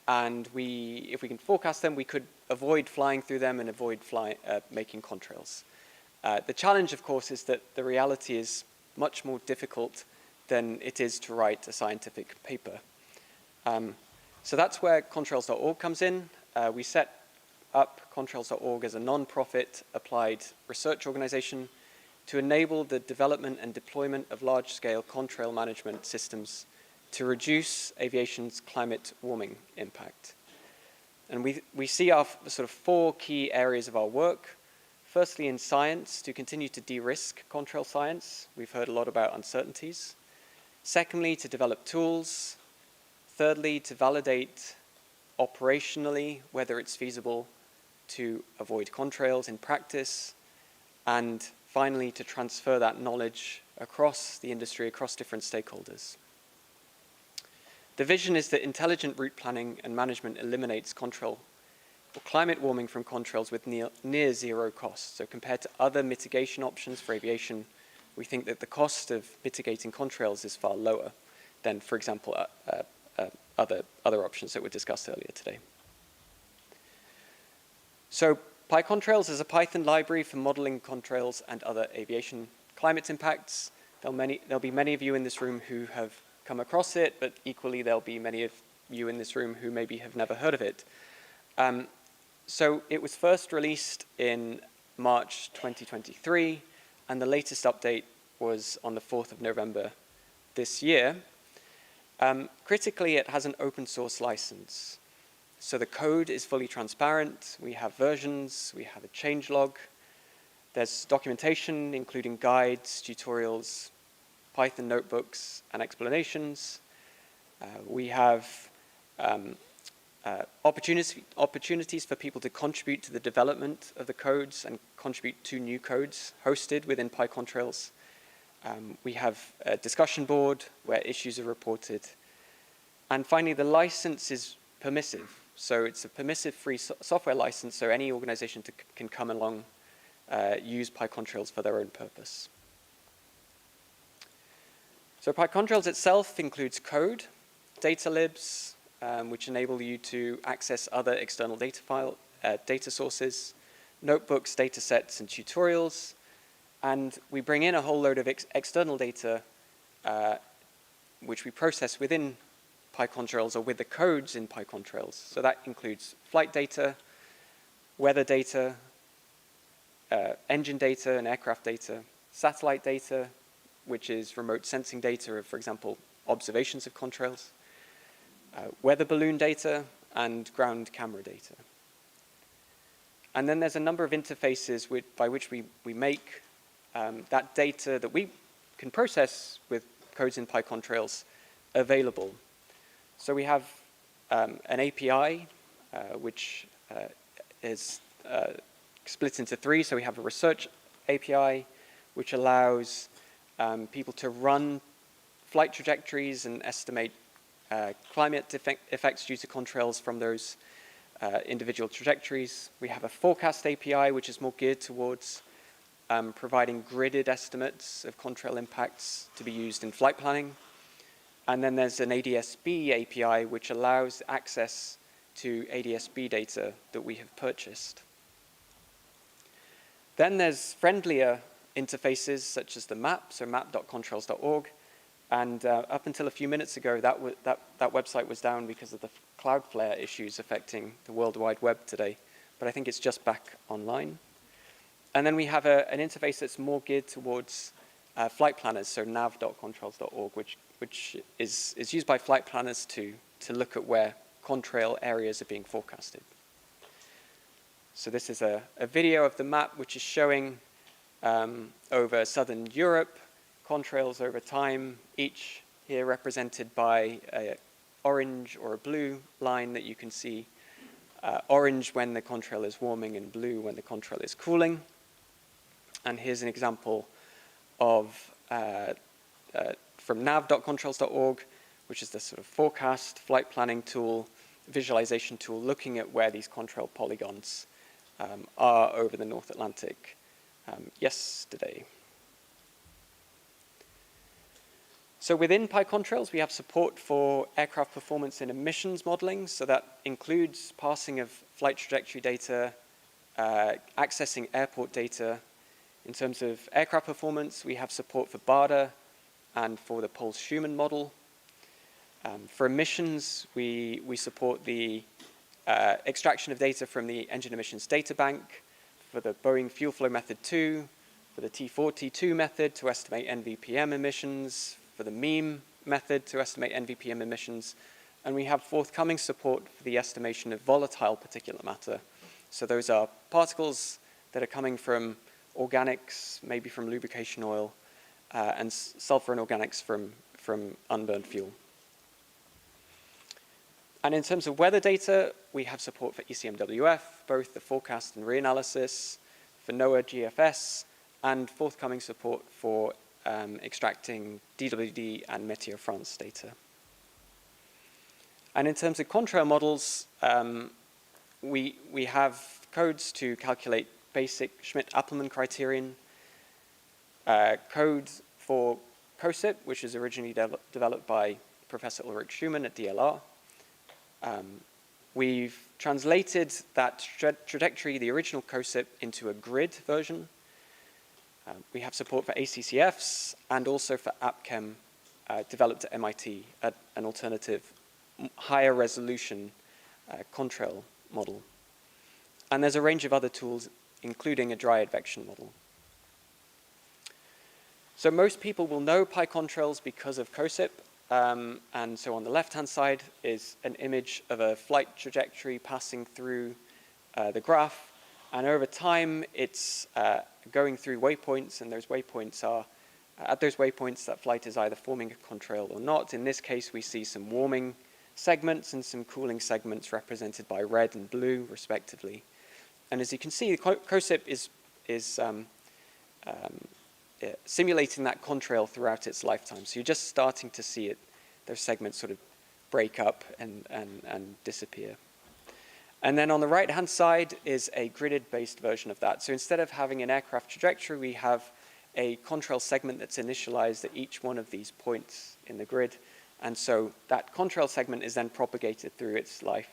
and if we can forecast them, we could avoid flying through them and avoid making contrails. The challenge, of course, is that the reality is much more difficult than it is to write a scientific paper. So that's where contrails.org comes in. We set up contrails.org as a non-profit applied research organization to enable the development and deployment of large-scale contrail management systems to reduce aviation's climate warming impact. And we see our sort of 4 key areas of our work. Firstly, in science, to continue to de-risk contrail science. We've heard a lot about uncertainties. Secondly, to develop tools. Thirdly, to validate operationally whether it's feasible to avoid contrails in practice. And finally, to transfer that knowledge across the industry, across different stakeholders. The vision is that intelligent route planning and management eliminates contrail or climate warming from contrails with near zero cost. So compared to other mitigation options for aviation, we think that the cost of mitigating contrails is far lower than, for example, other options that were discussed earlier today. So PyContrails is a Python library for modeling contrails and other aviation climate impacts. There'll be many of you in this room who have come across it, but equally there'll be many of you in this room who maybe have never heard of it. So it was first released in March 2023, and the latest update was on the 4th of November this year. Critically, it has an open source license. So the code is fully transparent. We have versions, we have a changelog. There's documentation, including guides, tutorials, Python notebooks, and explanations. We have opportunities for people to contribute to the development of the codes and contribute to new codes hosted within PyContrails. We have a discussion board where issues are reported. And finally, the license is permissive. So it's a permissive free software license, so any organization can come along, use PyContrails for their own purpose. So PyContrails itself includes code, data libs, which enable you to access other external data sources, notebooks, data sets, and tutorials. And we bring in a whole load of external data, which we process within PyContrails or with the codes in PyContrails. So that includes flight data, weather data, engine data and aircraft data, satellite data, which is remote sensing data of, for example, observations of contrails, weather balloon data, and ground camera data. And then there's a number of interfaces by which we make that data that we can process with codes in PyContrails available. So we have an API, which is split into 3. So we have a research API, which allows people to run flight trajectories and estimate climate effects due to contrails from those individual trajectories. We have a forecast API, which is more geared towards providing gridded estimates of contrail impacts to be used in flight planning. And then there's an ADS-B API, which allows access to ADS-B data that we have purchased. Then there's friendlier interfaces, such as the map, so map.contrails.org. And up until a few minutes ago, that website was down because of the Cloudflare issues affecting the World Wide Web today. But I think it's just back online. And then we have an interface that's more geared towards flight planners, so nav.contrails.org, which which is used by flight planners to look at where contrail areas are being forecasted. So this is a video of the map which is showing over southern Europe, contrails over time, each here represented by an orange or a blue line that you can see. Orange when the contrail is warming and blue when the contrail is cooling. And here's an example of from nav.contrails.org, which is the sort of forecast flight planning tool, visualization tool, looking at where these contrail polygons are over the North Atlantic yesterday. So within PyContrails, we have support for aircraft performance and emissions modeling. So that includes parsing of flight trajectory data, accessing airport data. In terms of aircraft performance, we have support for BARDA and for the Pulse-Schumann model. For emissions, we support the extraction of data from the Engine Emissions Data Bank, for the Boeing Fuel Flow Method 2, for the T4T2 method to estimate NVPM emissions, for the MEME method to estimate NVPM emissions, and we have forthcoming support for the estimation of volatile particulate matter. So those are particles that are coming from organics, maybe from lubrication oil, and sulfur and organics from unburned fuel. And in terms of weather data, we have support for ECMWF, both the forecast and reanalysis, for NOAA GFS, and forthcoming support for extracting DWD and Météo France data. And in terms of contrail models, we have codes to calculate basic Schmidt-Appelman criterion, code for COSIP, which is originally developed by Professor Ulrich Schumann at DLR. We've translated that trajectory, the original COSIP, into a grid version. We have support for ACCFs and also for AppChem, developed at MIT, an alternative, higher resolution contrail model. And there's a range of other tools, including a dry advection model. So most people will know PyContrails because of COSIP. And so on the left-hand side is an image of a flight trajectory passing through the graph. And over time, it's going through waypoints, and those waypoints are, at those waypoints, that flight is either forming a contrail or not. In this case, we see some warming segments and some cooling segments represented by red and blue, respectively. And as you can see, the COSIP is simulating that contrail throughout its lifetime. So you're just starting to see it, those segments sort of break up and disappear. And then on the right-hand side is a gridded-based version of that. So instead of having an aircraft trajectory, we have a contrail segment that's initialized at each one of these points in the grid. And so that contrail segment is then propagated through its life.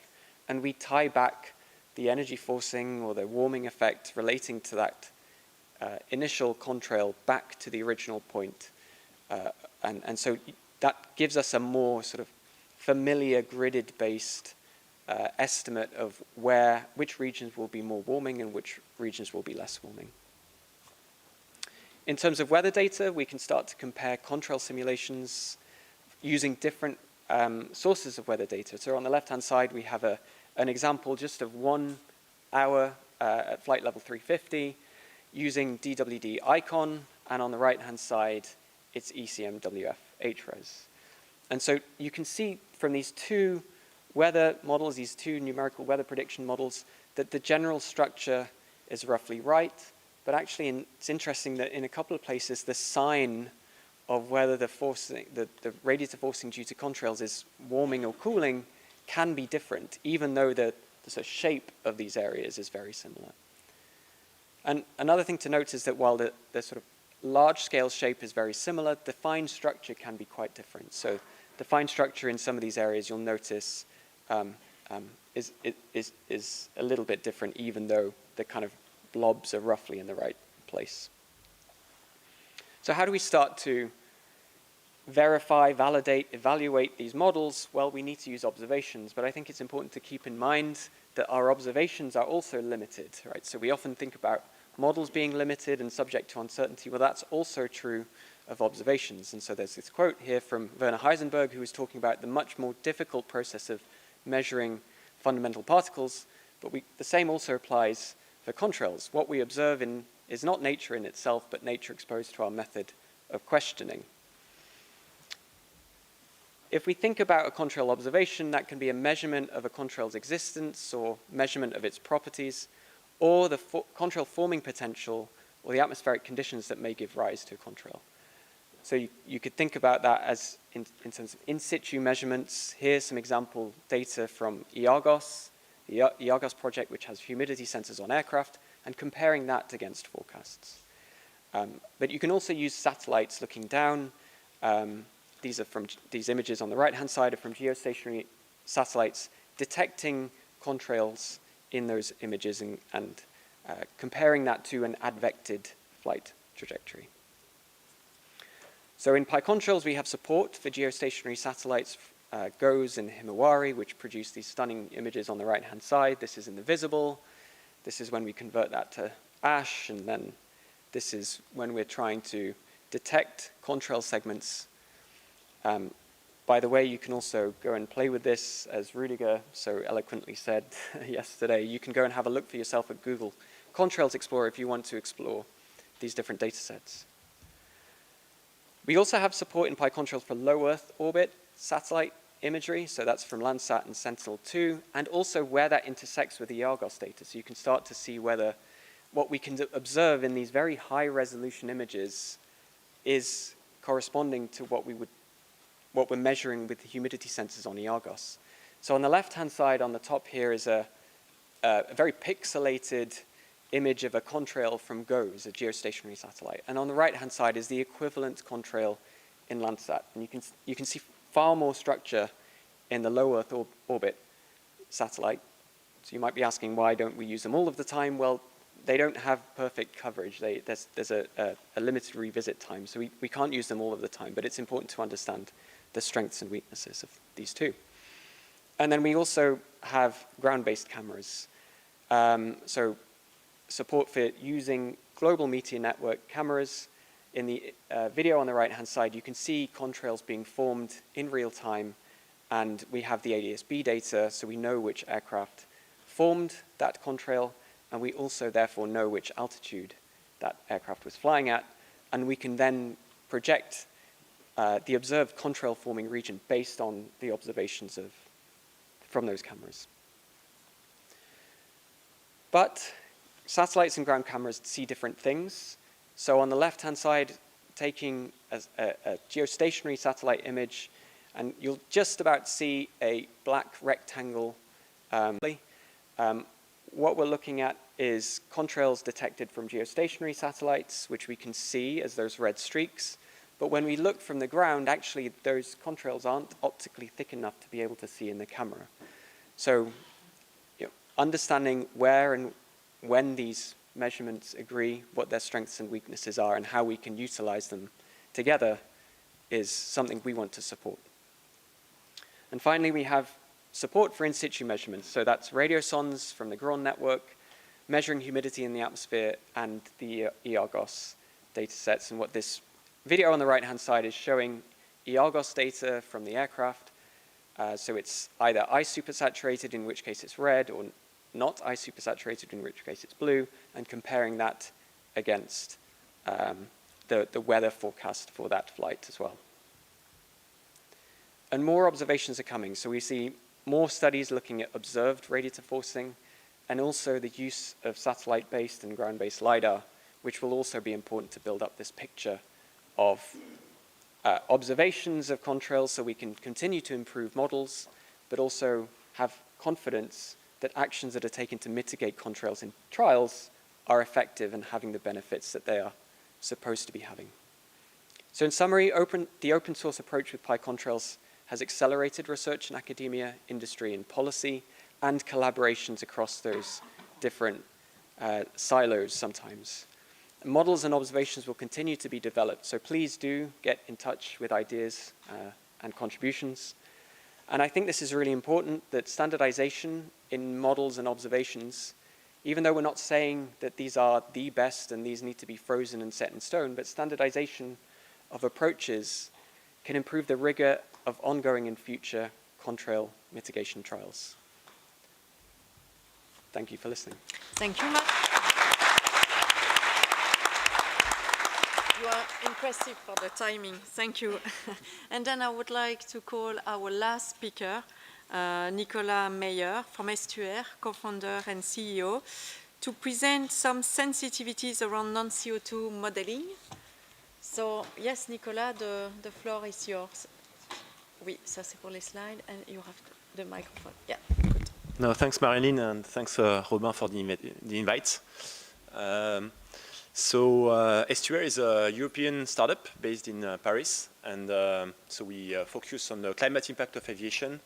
And we tie back the energy forcing or the warming effect relating to that initial contrail back to the original point. And so that gives us a more sort of familiar gridded-based estimate of which regions will be more warming and which regions will be less warming. In terms of weather data, we can start to compare contrail simulations using different sources of weather data. So on the left-hand side, we have an example just of 1 hour at flight level 350 using DWD icon, and on the right-hand side, it's ECMWF HRES. And so you can see from these two weather models, these two numerical weather prediction models, that the general structure is roughly right, but actually it's interesting that in a couple of places, the sign of whether the radiator forcing due to contrails is warming or cooling can be different, even though the sort of shape of these areas is very similar. And another thing to note is that while the sort of large-scale shape is very similar, the fine structure can be quite different. So the fine structure in some of these areas, you'll notice, is a little bit different, even though the kind of blobs are roughly in the right place. So how do we start to verify, validate, evaluate these models? Well, we need to use observations, but I think it's important to keep in mind that our observations are also limited, right? So we often think about models being limited and subject to uncertainty. Well, that's also true of observations. And so there's this quote here from Werner Heisenberg, who was talking about the much more difficult process of measuring fundamental particles, but the same also applies for contrails. What we observe is not nature in itself, but nature exposed to our method of questioning. If we think about a contrail observation, that can be a measurement of a contrail's existence or measurement of its properties, or the contrail forming potential or the atmospheric conditions that may give rise to a contrail. So you could think about that as in terms of in situ measurements. Here's some example data from EUROCONTROL, the EUROCONTROL project, which has humidity sensors on aircraft, and comparing that against forecasts. But you can also use satellites looking down. These images on the right-hand side are from geostationary satellites detecting contrails in those images and comparing that to an advected flight trajectory. So in PyControls, we have support for geostationary satellites, GOES and Himawari, which produce these stunning images on the right-hand side. This is in the visible. This is when we convert that to ASH, and then this is when we're trying to detect contrail segments. By the way, you can also go and play with this, as Rüdiger so eloquently said yesterday. You can go and have a look for yourself at Google Contrails Explorer if you want to explore these different data sets. We also have support in PyControls for low Earth orbit satellite imagery, so that's from Landsat and Sentinel-2, and also where that intersects with the EUROCONTROL data. So you can start to see whether what we can observe in these very high resolution images is corresponding to what we're measuring with the humidity sensors on EUROCONTROL. So on the left-hand side on the top here is a very pixelated image of a contrail from GOES, a geostationary satellite. And on the right-hand side is the equivalent contrail in Landsat. And you can see far more structure in the low Earth orbit satellite. So you might be asking, why don't we use them all of the time? Well, they don't have perfect coverage. There's a limited revisit time, so we can't use them all of the time, but it's important to understand the strengths and weaknesses of these two. And then we also have ground-based cameras. So support for using global meteor network cameras. In the video on the right-hand side, you can see contrails being formed in real time, and we have the ADS-B data, so we know which aircraft formed that contrail, and we also therefore know which altitude that aircraft was flying at, and we can then project the observed contrail forming region based on the observations from those cameras. But satellites and ground cameras see different things. So on the left-hand side, taking a geostationary satellite image, and you'll just about see a black rectangle. What we're looking at is contrails detected from geostationary satellites, which we can see as those red streaks. But when we look from the ground, actually, those contrails aren't optically thick enough to be able to see in the camera. So understanding where and when these measurements agree, what their strengths and weaknesses are, and how we can utilize them together is something we want to support. And finally, we have support for in situ measurements. So that's radiosondes from the GRON network, measuring humidity in the atmosphere, and the EUROCONTROL data sets. And what this video on the right-hand side is showing EUROCONTROL data from the aircraft. So it's either ice supersaturated, in which case it's red, or not ice supersaturated, in which case it's blue, and comparing that against the weather forecast for that flight as well. And more observations are coming. So we see more studies looking at observed radiator forcing, and also the use of satellite-based and ground-based LiDAR, which will also be important to build up this picture of observations of contrails, so we can continue to improve models, but also have confidence that actions that are taken to mitigate contrails in trials are effective and having the benefits that they are supposed to be having. So in summary, the open source approach with PyControls has accelerated research in academia, industry, and policy, and collaborations across those different silos sometimes. Models and observations will continue to be developed, so please do get in touch with ideas and contributions. And I think this is really important, that standardization in models and observations, even though we're not saying that these are the best and these need to be frozen and set in stone, but standardization of approaches can improve the rigor of ongoing and future contrail mitigation trials. Thank you for listening. Thank you, Mark. You are impressive for the timing. Thank you. And then I would like to call our last speaker, Nicolas Meyer from Estuaire, co-founder and CEO, to present some sensitivities around non-CO2 modeling. So, yes, Nicolas, the floor is yours. Oui, ça c'est pour les slides, and you have the microphone. Yeah, good. No, thanks, Marilyn, and thanks, Robin, for the invite. Estuaire is a European startup based in Paris, and so we focus on the climate impact of aviation,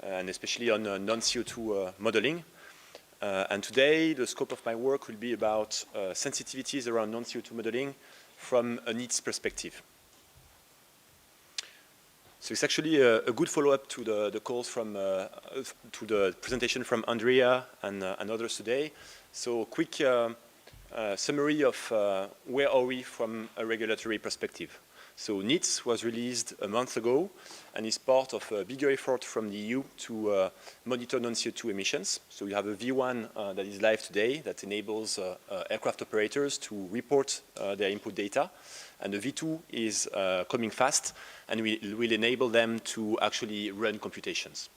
and especially on non-CO2 modeling. And today, the scope of my work will be about sensitivities around non-CO2 modeling from a needs perspective. So it's actually a good follow-up to the calls from, to the presentation from Andrea and others today. So quick summary of where are we from a regulatory perspective. So NEETS was released a month ago and is part of a bigger effort from the EU to monitor non-CO2 emissions. So we have a V1 that is live today that enables aircraft operators to report their input data. And the V2 is coming fast and will enable them to actually run computations.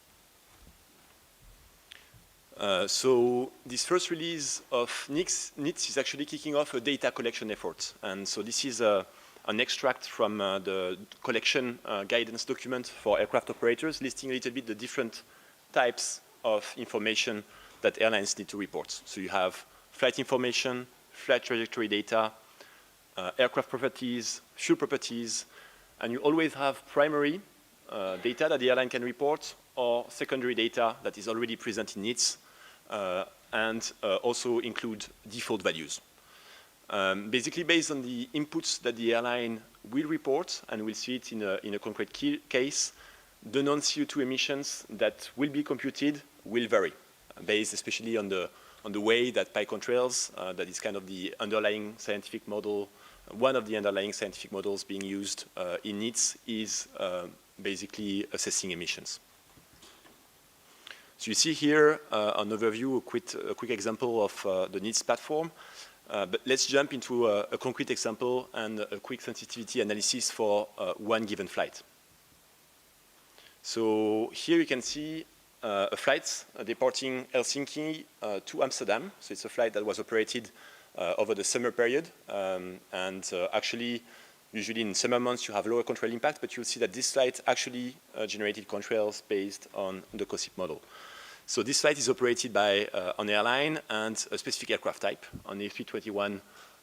So this first release of NEETS is actually kicking off a data collection effort. And so this is an extract from the collection guidance document for aircraft operators, listing a little bit the different types of information that airlines need to report. So you have flight information, flight trajectory data, aircraft properties, fuel properties, and you always have primary data that the airline can report or secondary data that is already present in NEETS and also include default values. Basically based on the inputs that the airline will report, and we'll see it in a concrete case, the non-CO2 emissions that will be computed will vary, based especially on the way that PyContrails, that is kind of the underlying scientific model, one of the underlying scientific models being used in NEETS is basically assessing emissions. So you see here an overview, a quick example of the NEETS platform. But let's jump into a concrete example and a quick sensitivity analysis for one given flight. So here you can see a flight departing Helsinki to Amsterdam. So it's a flight that was operated over the summer period. Actually, usually in summer months, you have lower contrail impact, but you'll see that this flight actually generated contrails based on the COSIP model. So this flight is operated by an airline and a specific aircraft type, an A321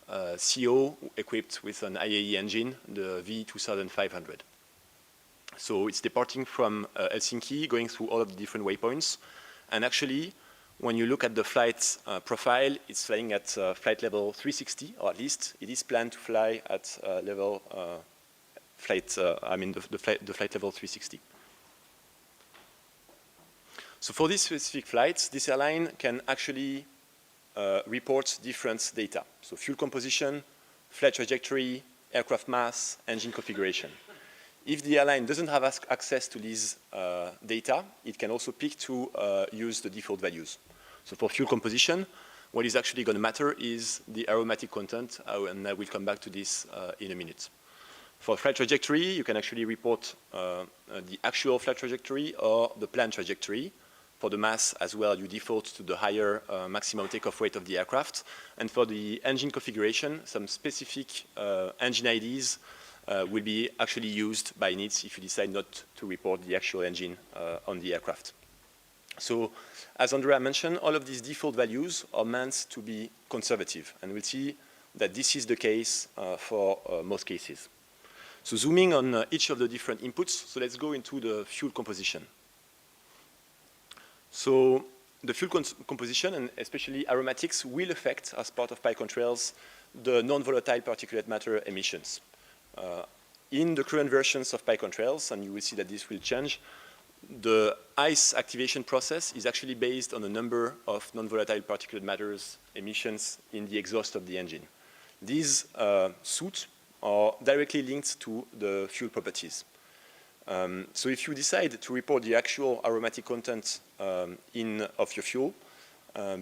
CO equipped with an IAE engine, the V2500. So it's departing from Helsinki, going through all of the different waypoints. And actually, when you look at the flight profile, it's flying at flight level 360, or at least it is planned to fly at the flight level 360. So for this specific flight, this airline can actually report different data. So fuel composition, flight trajectory, aircraft mass, engine configuration. If the airline doesn't have access to these data, it can also pick to use the default values. So for fuel composition, what is actually going to matter is the aromatic content, and I will come back to this in a minute. For flight trajectory, you can actually report the actual flight trajectory or the planned trajectory. For the mass as well, you default to the higher maximum takeoff weight of the aircraft. And for the engine configuration, some specific engine IDs will be actually used by NEETS if you decide not to report the actual engine on the aircraft. So, as Andrea mentioned, all of these default values are meant to be conservative. And we'll see that this is the case for most cases. So zooming on each of the different inputs, so let's go into the fuel composition. So the fuel composition, and especially aromatics, will affect, as part of PyContrails, the non-volatile particulate matter emissions. In the current versions of PyContrails, and you will see that this will change, the ICE activation process is actually based on a number of non-volatile particulate matters emissions in the exhaust of the engine. These soot are directly linked to the fuel properties. So if you decide to report the actual aromatic content of your fuel,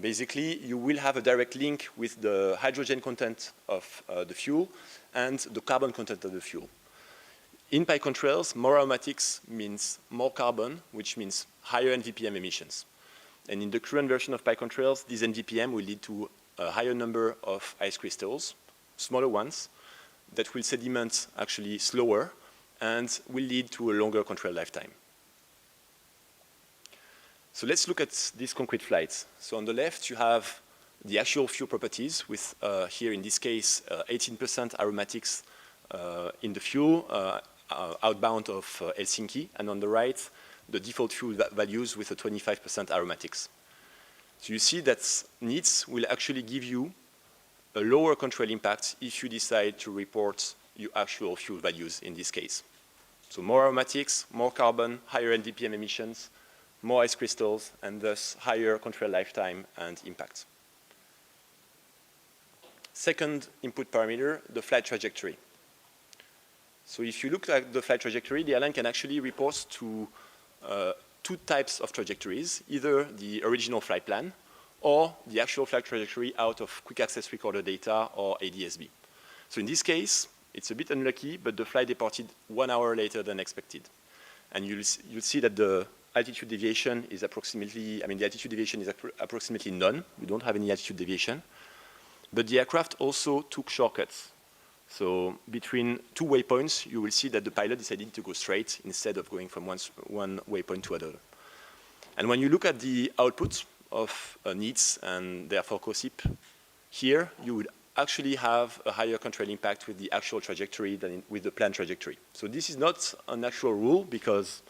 basically you will have a direct link with the hydrogen content of the fuel and the carbon content of the fuel. In PyControls, more aromatics means more carbon, which means higher NVPM emissions. And in the current version of PyControls, this NVPM will lead to a higher number of ice crystals, smaller ones, that will sediment actually slower and will lead to a longer control lifetime. So let's look at these concrete flights. So on the left, you have the actual fuel properties with, here in this case, 18% aromatics in the fuel outbound of Helsinki, and on the right, the default fuel values with a 25% aromatics. So you see that NEETs will actually give you a lower control impact if you decide to report your actual fuel values in this case. So more aromatics, more carbon, higher NVPM emissions, more ice crystals, and thus higher control lifetime and impact. Second input parameter, the flight trajectory. So if you look at the flight trajectory, the airline can actually report to two types of trajectories, either the original flight plan or the actual flight trajectory out of quick access recorder data or ADSB. So in this case, it's a bit unlucky, but the flight departed 1 hour later than expected. And you'll see that the altitude deviation is approximately, the altitude deviation is approximately none. We don't have any altitude deviation. But the aircraft also took shortcuts. So between two waypoints, you will see that the pilot decided to go straight instead of going from one waypoint to another. And when you look at the output of NEETs and therefore COSIP, here you would actually have a higher control impact with the actual trajectory than with the planned trajectory. So this is not an actual rule because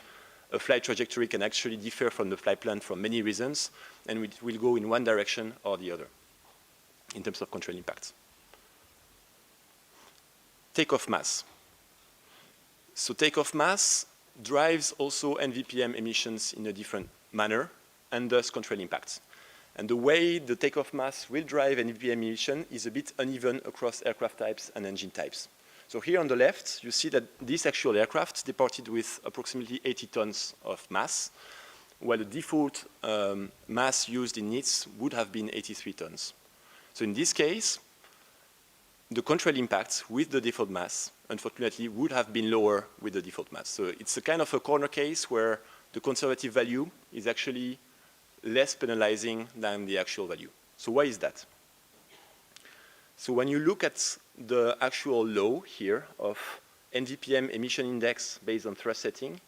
a flight trajectory can actually differ from the flight plan for many reasons, and it will go in one direction or the other in terms of control impact. Takeoff mass. So takeoff mass drives also NVPM emissions in a different manner and thus control impacts. And the way the takeoff mass will drive NVPM emission is a bit uneven across aircraft types and engine types. So here on the left, you see that this actual aircraft departed with approximately 80 tons of mass, while the default mass used in NEETs would have been 83 tons. So in this case, the control impact with the default mass, unfortunately, would have been lower with the default mass. So it's a kind of a corner case where the conservative value is actually less penalizing than the actual value. So why is that? So when you look at the actual law here of NVPM emission index based on thrust setting,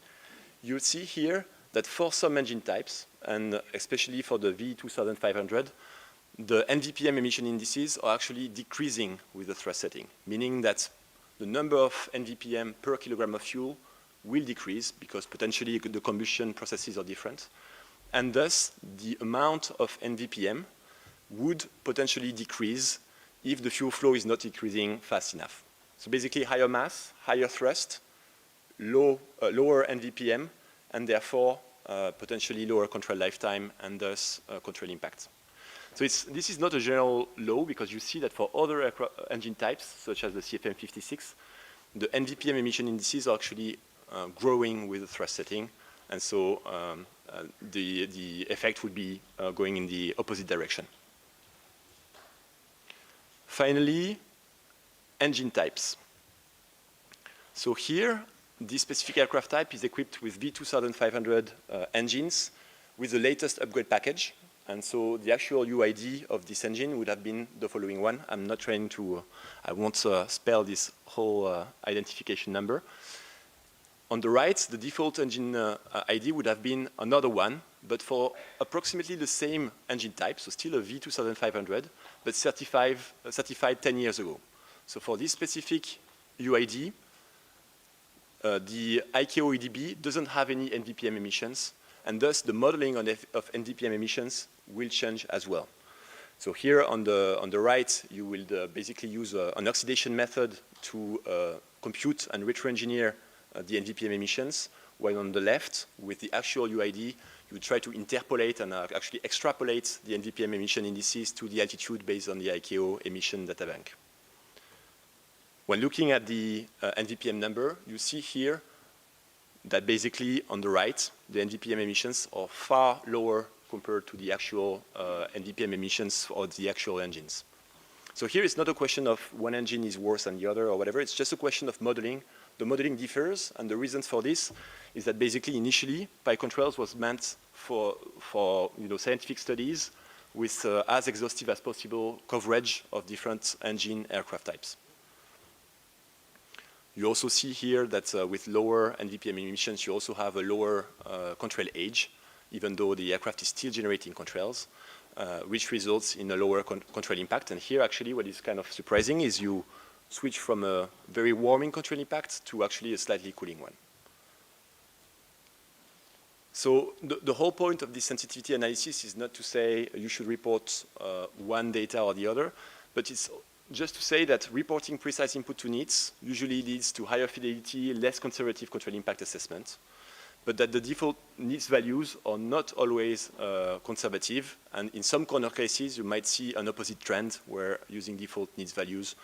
you see here that for some engine types, and especially for the V2500, the NVPM emission indices are actually decreasing with the thrust setting, meaning that the number of NVPM per kilogram of fuel will decrease because potentially the combustion processes are different. And thus, the amount of NVPM would potentially decrease if the fuel flow is not decreasing fast enough. So basically, higher mass, higher thrust, lower NVPM, and therefore potentially lower control lifetime and thus control impact. So this is not a general law because you see that for other engine types, such as the CFM56, the NVPM emission indices are actually growing with the thrust setting, and so the effect would be going in the opposite direction. Finally, engine types. So here, this specific aircraft type is equipped with V2500 engines with the latest upgrade package. And so the actual UID of this engine would have been the following one. I'm not trying to, I won't spell this whole identification number. On the right, the default engine ID would have been another one, but for approximately the same engine type, so still a V2500, but certified 10 years ago. So for this specific UID, the ICAO EDB doesn't have any NVPM emissions, and thus the modeling of NVPM emissions will change as well. So here on the right, you will basically use an oxidation method to compute and retro-engineer the NVPM emissions, while on the left, with the actual UID, you try to interpolate and actually extrapolate the NVPM emission indices to the altitude based on the ICAO emission data bank. When looking at the NVPM number, you see here that basically on the right, the NVPM emissions are far lower compared to the actual NVPM emissions of the actual engines. So here it's not a question of one engine is worse than the other or whatever, it's just a question of modeling. The modeling differs, and the reasons for this is that basically initially, PyControls was meant for scientific studies with as exhaustive as possible coverage of different engine aircraft types. You also see here that with lower NVPM emissions, you also have a lower contrail age, even though the aircraft is still generating contrails, which results in a lower contrail impact. And here, actually, what is kind of surprising is you switch from a very warming contrail impact to actually a slightly cooling one. So the whole point of this sensitivity analysis is not to say you should report one data or the other, but it's just to say that reporting precise input to needs usually leads to higher fidelity, less conservative contrail impact assessment, but that the default needs values are not always conservative, and in some corner cases you might see an opposite trend where using default needs values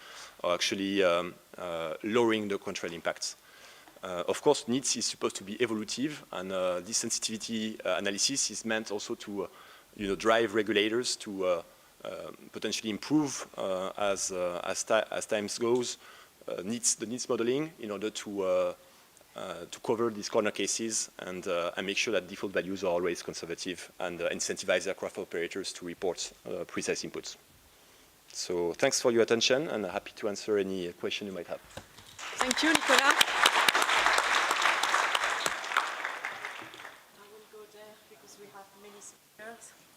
are actually lowering the contrail impacts. Of course, needs is supposed to be evolutive, and this sensitivity analysis is meant also to drive regulators to potentially improve as time goes the needs modeling in order to cover these corner cases and make sure that default values are always conservative and incentivize aircraft operators to report precise inputs. So thanks for your attention, and happy to answer any question you might have. Thank you, Nicolas.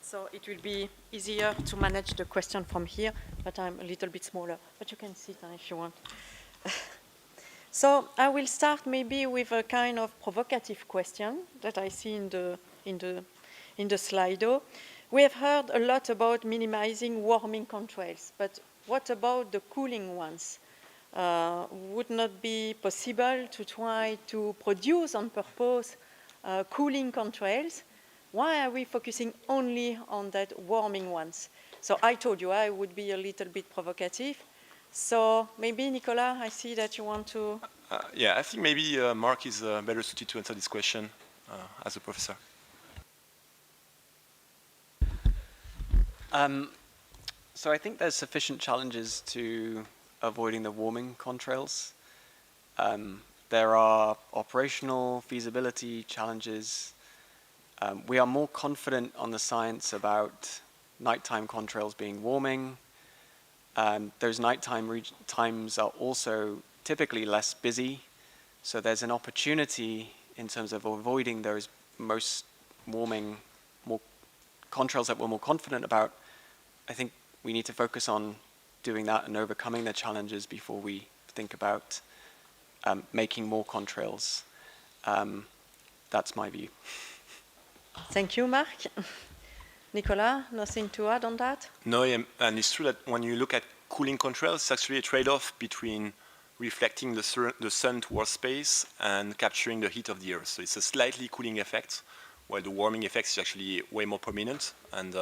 So it will be easier to manage the question from here, but I'm a little bit smaller. But you can sit if you want. So I will start maybe with a kind of provocative question that I see in the Slido. We have heard a lot about minimizing warming contrails, but what about the cooling ones? Would not be possible to try to produce on purpose cooling contrails? Why are we focusing only on that warming ones? So I told you I would be a little bit provocative. So maybe, Nicolas, I see that you want to... Yeah, I think maybe Mark is better suited to answer this question as a professor. So I think there's sufficient challenges to avoiding the warming contrails. There are operational feasibility challenges. We are more confident on the science about nighttime contrails being warming. Those nighttime times are also typically less busy, so there's an opportunity in terms of avoiding those most warming contrails that we're more confident about. I think we need to focus on doing that and overcoming the challenges before we think about making more contrails. That's my view. Thank you, Mark. Nicolas, nothing to add on that? No, and it's true that when you look at cooling contrails, it's actually a trade-off between reflecting the sun towards space and capturing the heat of the Earth. So it's a slightly cooling effect, while the warming effect is actually way more prominent. And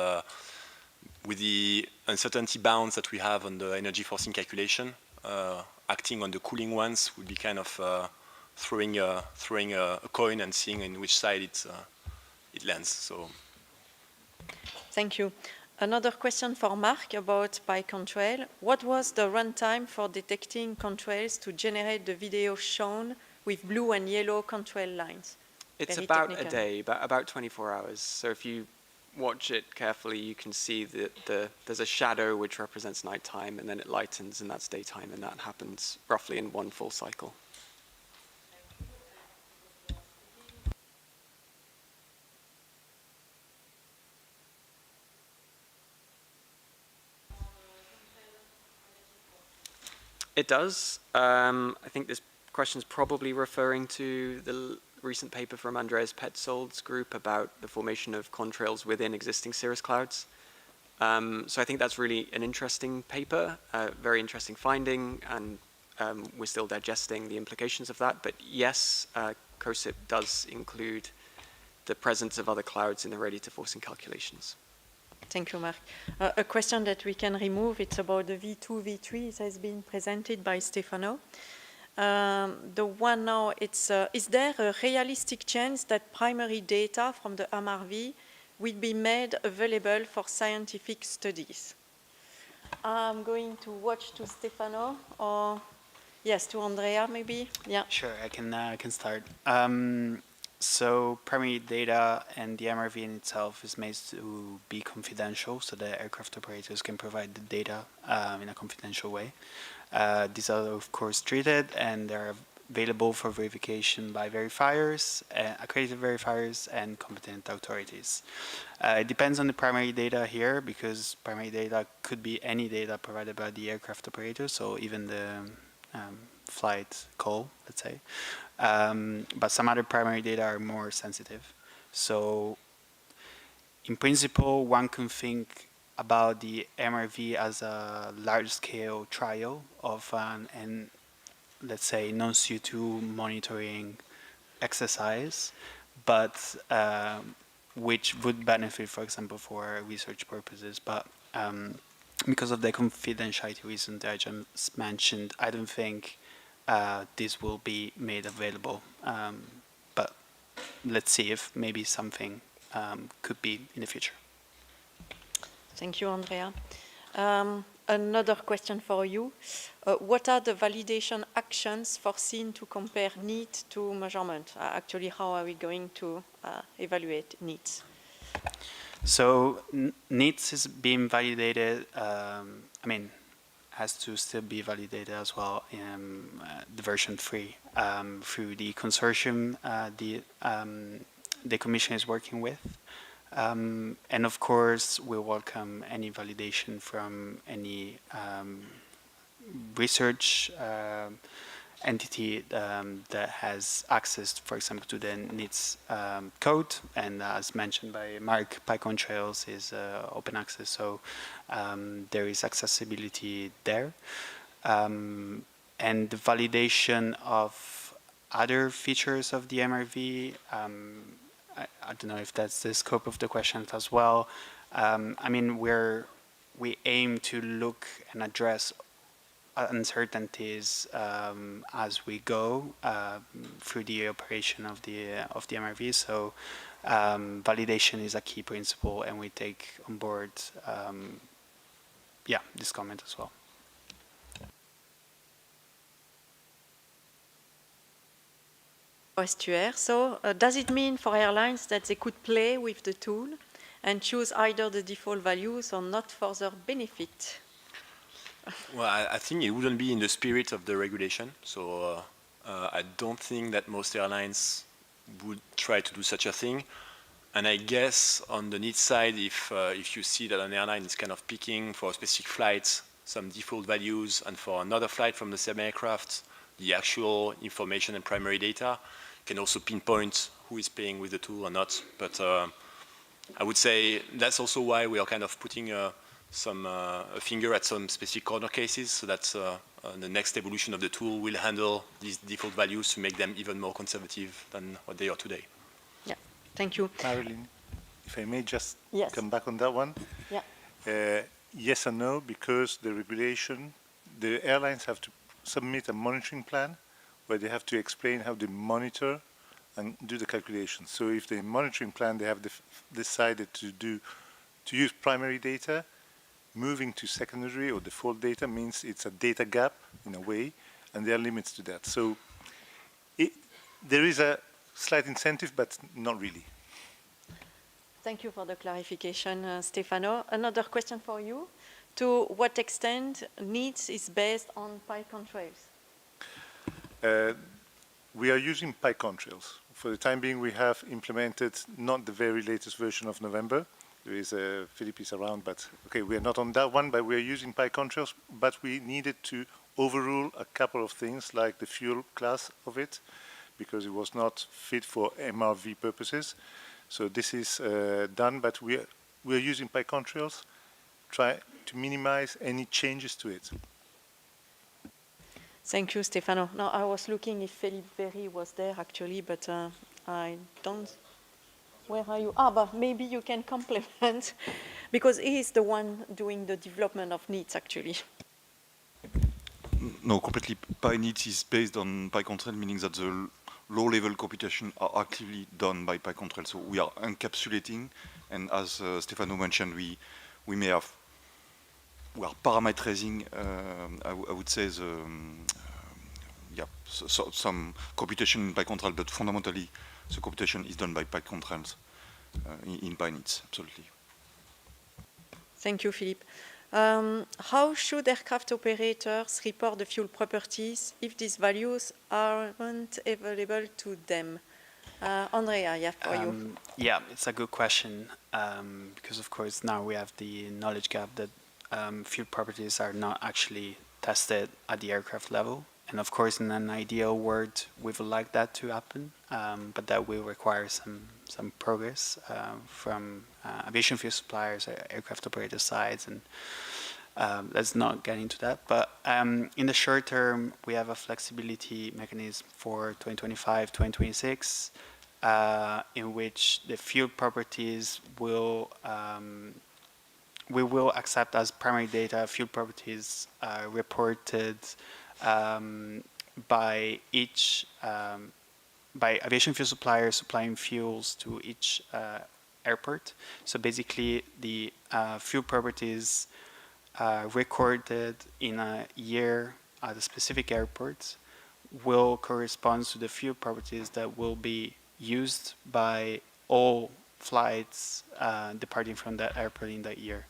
with the uncertainty bounds that we have on the energy forcing calculation, acting on the cooling ones would be kind of throwing a coin and seeing in which side it lands. So. Thank you. Another question for Mark about PyContrail. What was the runtime for detecting contrails to generate the video shown with blue and yellow contrail lines? It's Very about technical. a day, about 24 hours. So if you watch it carefully, you can see that there's a shadow which represents nighttime, and then it lightens, and that's daytime, and that happens roughly in one full cycle. It does. I think this question is probably referring to the recent paper from Andreas Petzold's group about the formation of contrails within existing cirrus clouds. So I think that's really an interesting paper, very interesting finding, and we're still digesting the implications of that. But yes, COSIP does include the presence of other clouds in the radiative forcing calculations. Thank you, Mark. A question that we can remove, it's about the V2, V3. It has been presented by Stefano. The one now, it's, is there a realistic chance that primary data from the MRV will be made available for scientific studies? I'm going to watch to Stefano, or yes, to Andrea maybe. Yeah. Sure, I can start. So primary data and the MRV in itself is made to be confidential, so the aircraft operators can provide the data in a confidential way. These are of course treated and they're available for verification by verifiers, accredited verifiers, and competent authorities. It depends on the primary data here, because primary data could be any data provided by the aircraft operator, so even the flight call, let's say. But some other primary data are more sensitive. So in principle, one can think about the MRV as a large-scale trial of an let's say, non-CO2 monitoring exercise, but which would benefit, for example, for research purposes. But because of the confidentiality reason that I just mentioned, I don't think this will be made available. But let's see if maybe something could be in the future. Thank you, Andrea. Another question for you. What are the validation actions foreseen to compare needs to measurement? Actually, how are we going to evaluate needs? So needs is being validated, I mean, has to still be validated as well in the version 3 through the consortium the Commission is working with. And of course, we welcome any validation from any research entity that has access, for example, to the NEEDS code. And as mentioned by Mark, PyContrails is open access, so there is accessibility there. And the validation of other features of the MRV, I don't know if that's the scope of the question as well. I mean, we aim to look and address uncertainties as we go through the operation of the MRV. So validation is a key principle, and we take on board, this comment as well. Estuaire. So does it mean for airlines that they could play with the tool and choose either the default values or not further benefit? Well, I think it wouldn't be in the spirit of the regulation. So I don't think that most airlines would try to do such a thing. And I guess on the needs side, if you see that an airline is kind of picking for a specific flight some default values, and for another flight from the same aircraft, the actual information and primary data, can also pinpoint who is playing with the tool or not. But I would say that's also why we are kind of putting a finger at some specific corner cases, so that the next evolution of the tool will handle these default values to make them even more conservative than what they are today. Yeah, thank you. Marilyn, if I may just Yes. come back on that one. Yeah. Yes and no, because the regulation, the airlines have to submit a monitoring plan where they have to explain how they monitor and do the calculations. So if the monitoring plan, they have decided to use primary data, moving to secondary or default data means it's a data gap in a way, and there are limits to that. So there is a slight incentive, but not really. Thank you for the clarification, Stefano. Another question for you. To what extent needs is based on PyContrails? We are using PyContrails. For the time being, we have implemented not the very latest version of November. There is Philippe is around, but okay, we are not on that one, but we are using PyContrails, but we needed to overrule a couple of things, like the fuel class of it, because it was not fit for MRV purposes. So this is done, but we are using PyContrails, try to minimize any changes to it. Thank you, Stefano. Now, I was looking if Philippe Very was there, actually, but I don't. where are you? But maybe you can complement, because he is the one doing the development of needs, actually. No, completely. PyNeeds is based on PyControl, meaning that the low-level computation are actively done by PyControl. So we are encapsulating, and as Stefano mentioned, we are parameterizing, I would say, some computation in PyControl, but fundamentally, the computation is done by PyControls in PyNeeds, absolutely. Thank you, Philippe. How should aircraft operators report the fuel properties if these values aren't available to them? Andrea, yeah, for you. Yeah, it's a good question because, of course, now we have the knowledge gap that fuel properties are not actually tested at the aircraft level. And, of course, in an ideal world, we would like that to happen, but that will require some progress from aviation fuel suppliers, aircraft operator sides, and let's not get into that. But in the short term, we have a flexibility mechanism for 2025, 2026, in which the fuel properties will we will accept as primary data fuel properties reported by each by aviation fuel suppliers supplying fuels to each airport. So basically, the fuel properties recorded in a year at a specific airport will correspond to the fuel properties that will be used by all flights departing from that airport in that year.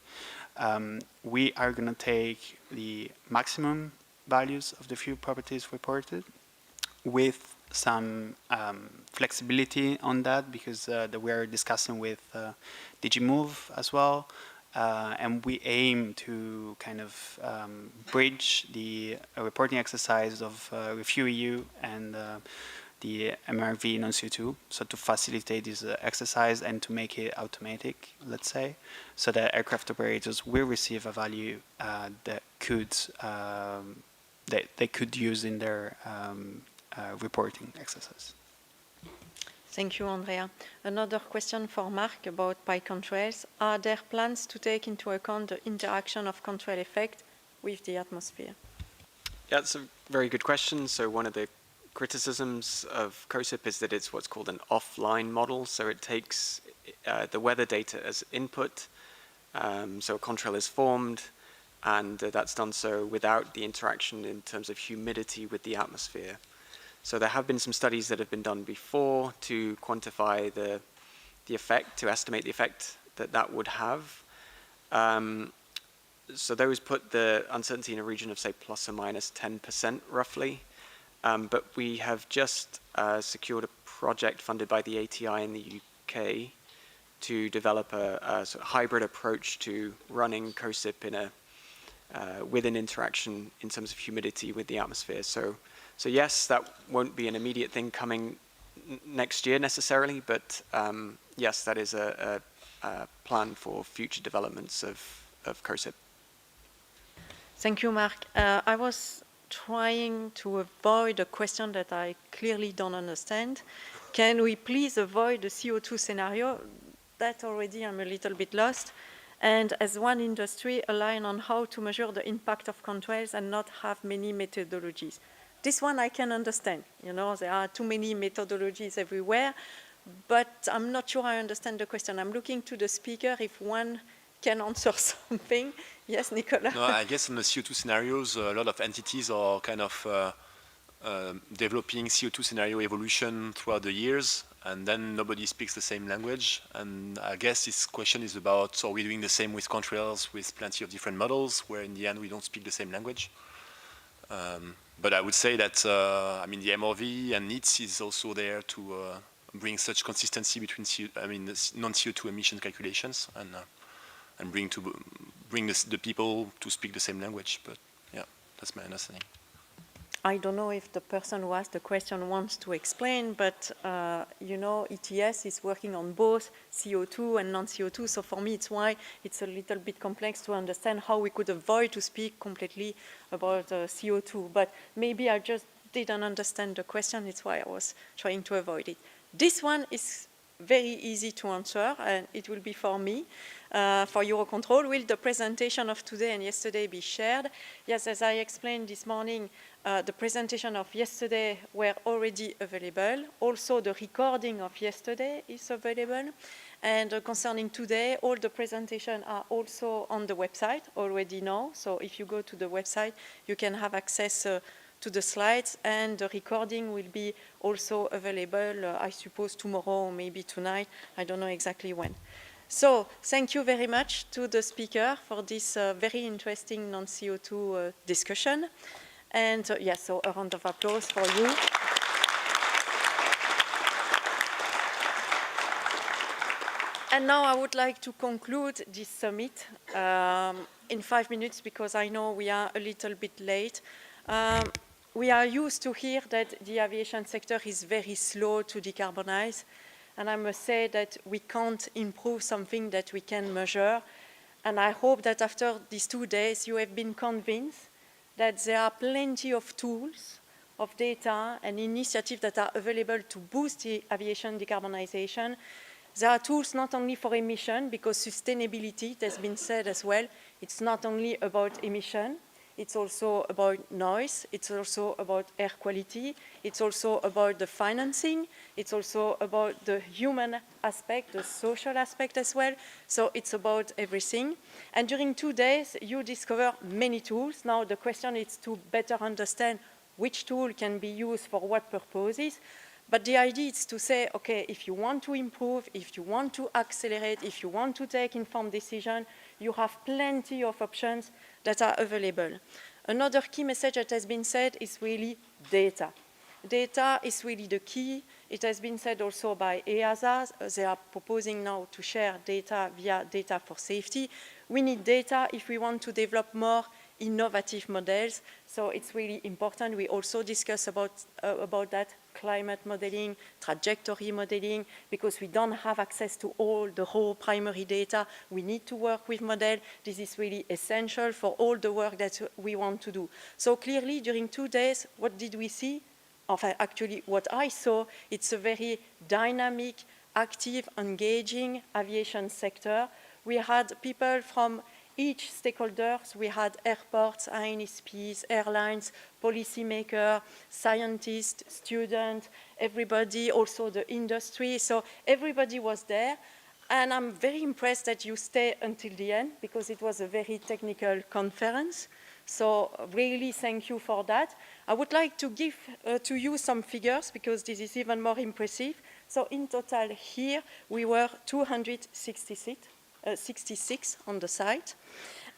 We are going to take the maximum values of the fuel properties reported with some flexibility on that, because we are discussing with DigiMove as well, and we aim to kind of bridge the reporting exercise of RefuelEU and the MRV non-CO2, so to facilitate this exercise and to make it automatic, let's say, so that aircraft operators will receive a value that could that they could use in their reporting exercise. Thank you, Andrea. Another question for Mark about PyControls. Are there plans to take into account the interaction of control effect with the atmosphere? Yeah, it's a very good question. So one of the criticisms of COSIP is that it's what's called an offline model. So it takes the weather data as input. So a control is formed, and that's done so without the interaction in terms of humidity with the atmosphere. So there have been some studies that have been done before to quantify the effect, to estimate the effect that would have. So those put the uncertainty in a region of, say, plus or minus 10% roughly. But we have just secured a project funded by the ATI in the UK to develop a sort of hybrid approach to running COSIP in a with an interaction in terms of humidity with the atmosphere. So yes, that won't be an immediate thing coming next year necessarily, but yes, that is a plan for future developments of COSIP. Thank you, Mark. I was trying to avoid a question that I clearly don't understand. Can we please avoid the CO2 scenario? That already I'm a little bit lost. And as one industry, align on how to measure the impact of controls and not have many methodologies. This one I can understand. You know, there are too many methodologies everywhere, but I'm not sure I understand the question. I'm looking to the speaker if one can answer something. Yes, Nicolas? No, I guess in the CO2 scenarios, a lot of entities are kind of developing CO2 scenario evolution throughout the years, and then nobody speaks the same language. And I guess this question is about, are we doing the same with contrails with plenty of different models, where in the end we don't speak the same language? But I would say that, I mean, the MRV and NEETS is also there to bring such consistency between non-CO2 emission calculations and bring the people to speak the same language. But yeah, that's my understanding. I don't know if the person who asked the question wants to explain, but you know, ETS is working on both CO2 and non-CO2. So for me, it's why it's a little bit complex to understand how we could avoid to speak completely about CO2. But maybe I just didn't understand the question. It's why I was trying to avoid it. This one is very easy to answer, and it will be for me. For Eurocontrol, will the presentation of today and yesterday be shared? Yes, as I explained this morning, the presentation of yesterday were already available. Also, the recording of yesterday is available. And concerning today, all the presentations are also on the website already now. So if you go to the website, you can have access to the slides, and the recording will be also available, I suppose, tomorrow or maybe tonight. I don't know exactly when. So thank you very much to the speaker for this very interesting non-CO2 discussion. And yes, so a round of applause for you. And now I would like to conclude this summit in 5 minutes, because I know we are a little bit late. We are used to hear that the aviation sector is very slow to decarbonize. And I must say that we can't improve something that we can measure. And I hope that after these 2 days, you have been convinced that there are plenty of tools, of data and initiatives that are available to boost the aviation decarbonization. There are tools not only for emission, because sustainability, it has been said as well, it's not only about emission, it's also about noise, it's also about air quality, it's also about the financing, it's also about the human aspect, the social aspect as well. So it's about everything. And during 2 days, you discover many tools. Now the question is to better understand which tool can be used for what purposes. But the idea is to say, okay, if you want to improve, if you want to accelerate, if you want to take informed decision, you have plenty of options that are available. Another key message that has been said is really data. Data is really the key. It has been said also by EASA. They are proposing now to share data via data for safety. We need data if we want to develop more innovative models. So it's really important. We also discuss about that climate modeling, trajectory modeling, because we don't have access to all the whole primary data. We need to work with model. This is really essential for all the work that we want to do. So clearly, during 2 days, what did we see? Enfin, actually, what I saw, it's a very dynamic, active, engaging aviation sector. We had people from each stakeholders. We had airports, INSPs, airlines, policymakers, scientists, students, everybody, also the industry. So everybody was there. And I'm very impressed that you stay until the end, because it was a very technical conference. So really thank you for that. I would like to give to you some figures, because this is even more impressive. So in total here, we were 266 on the site.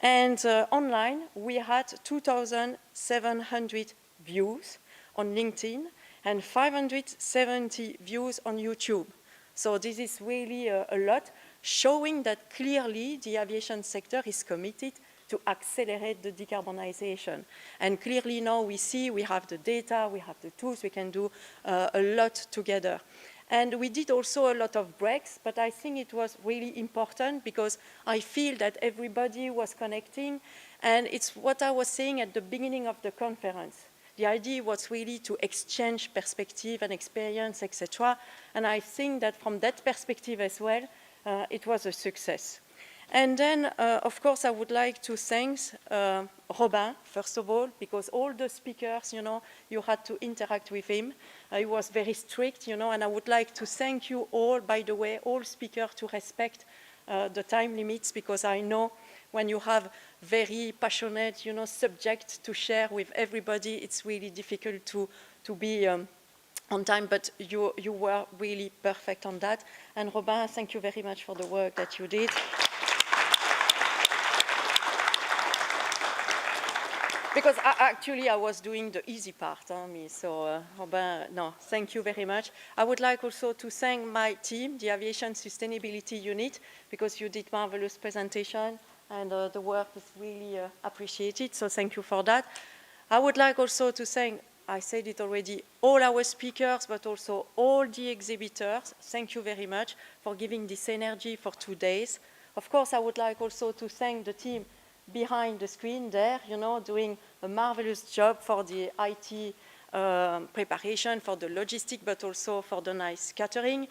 And online, we had 2,700 views on LinkedIn and 570 views on YouTube. So this is really a lot, showing that clearly the aviation sector is committed to accelerate the decarbonization. And clearly now we see we have the data, we have the tools, we can do a lot together. And we did also a lot of breaks, but I think it was really important, because I feel that everybody was connecting. And it's what I was saying at the beginning of the conference. The idea was really to exchange perspective and experience, etc. And I think that from that perspective as well, it was a success. And then, of course, I would like to thank Robin, first of all, because all the speakers, you know, you had to interact with him. He was very strict, you know, and I would like to thank you all, by the way, all speakers, to respect the time limits, because I know when you have very passionate, you know, subject to share with everybody, it's really difficult to be on time, but you were really perfect on that. And Robin, thank you very much for the work that you did. Because actually I was doing the easy part, me. So Robin, no, thank you very much. I would like also to thank my team, the Aviation Sustainability Unit, because you did marvelous presentation, and the work is really appreciated. So thank you for that. I would like also to thank, I said it already, all our speakers, but also all the exhibitors. Thank you very much for giving this energy for 2 days. Of course, I would like also to thank the team behind the screen there, you know, doing a marvelous job for the IT preparation, for the logistic, but also for the nice catering.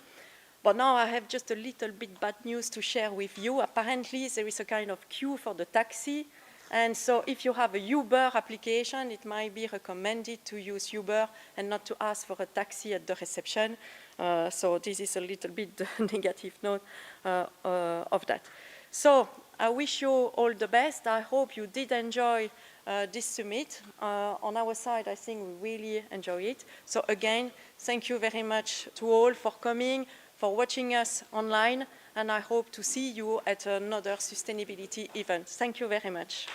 But now I have just a little bit bad news to share with you. Apparently, there is a kind of queue for the taxi. And so if you have a Uber application, it might be recommended to use Uber and not to ask for a taxi at the reception. So this is a little bit the negative note of that. So I wish you all the best. I hope you did enjoy this summit. On our side, I think we really enjoy it. So again, thank you very much to all for coming, for watching us online, and I hope to see you at another sustainability event. Thank you very much.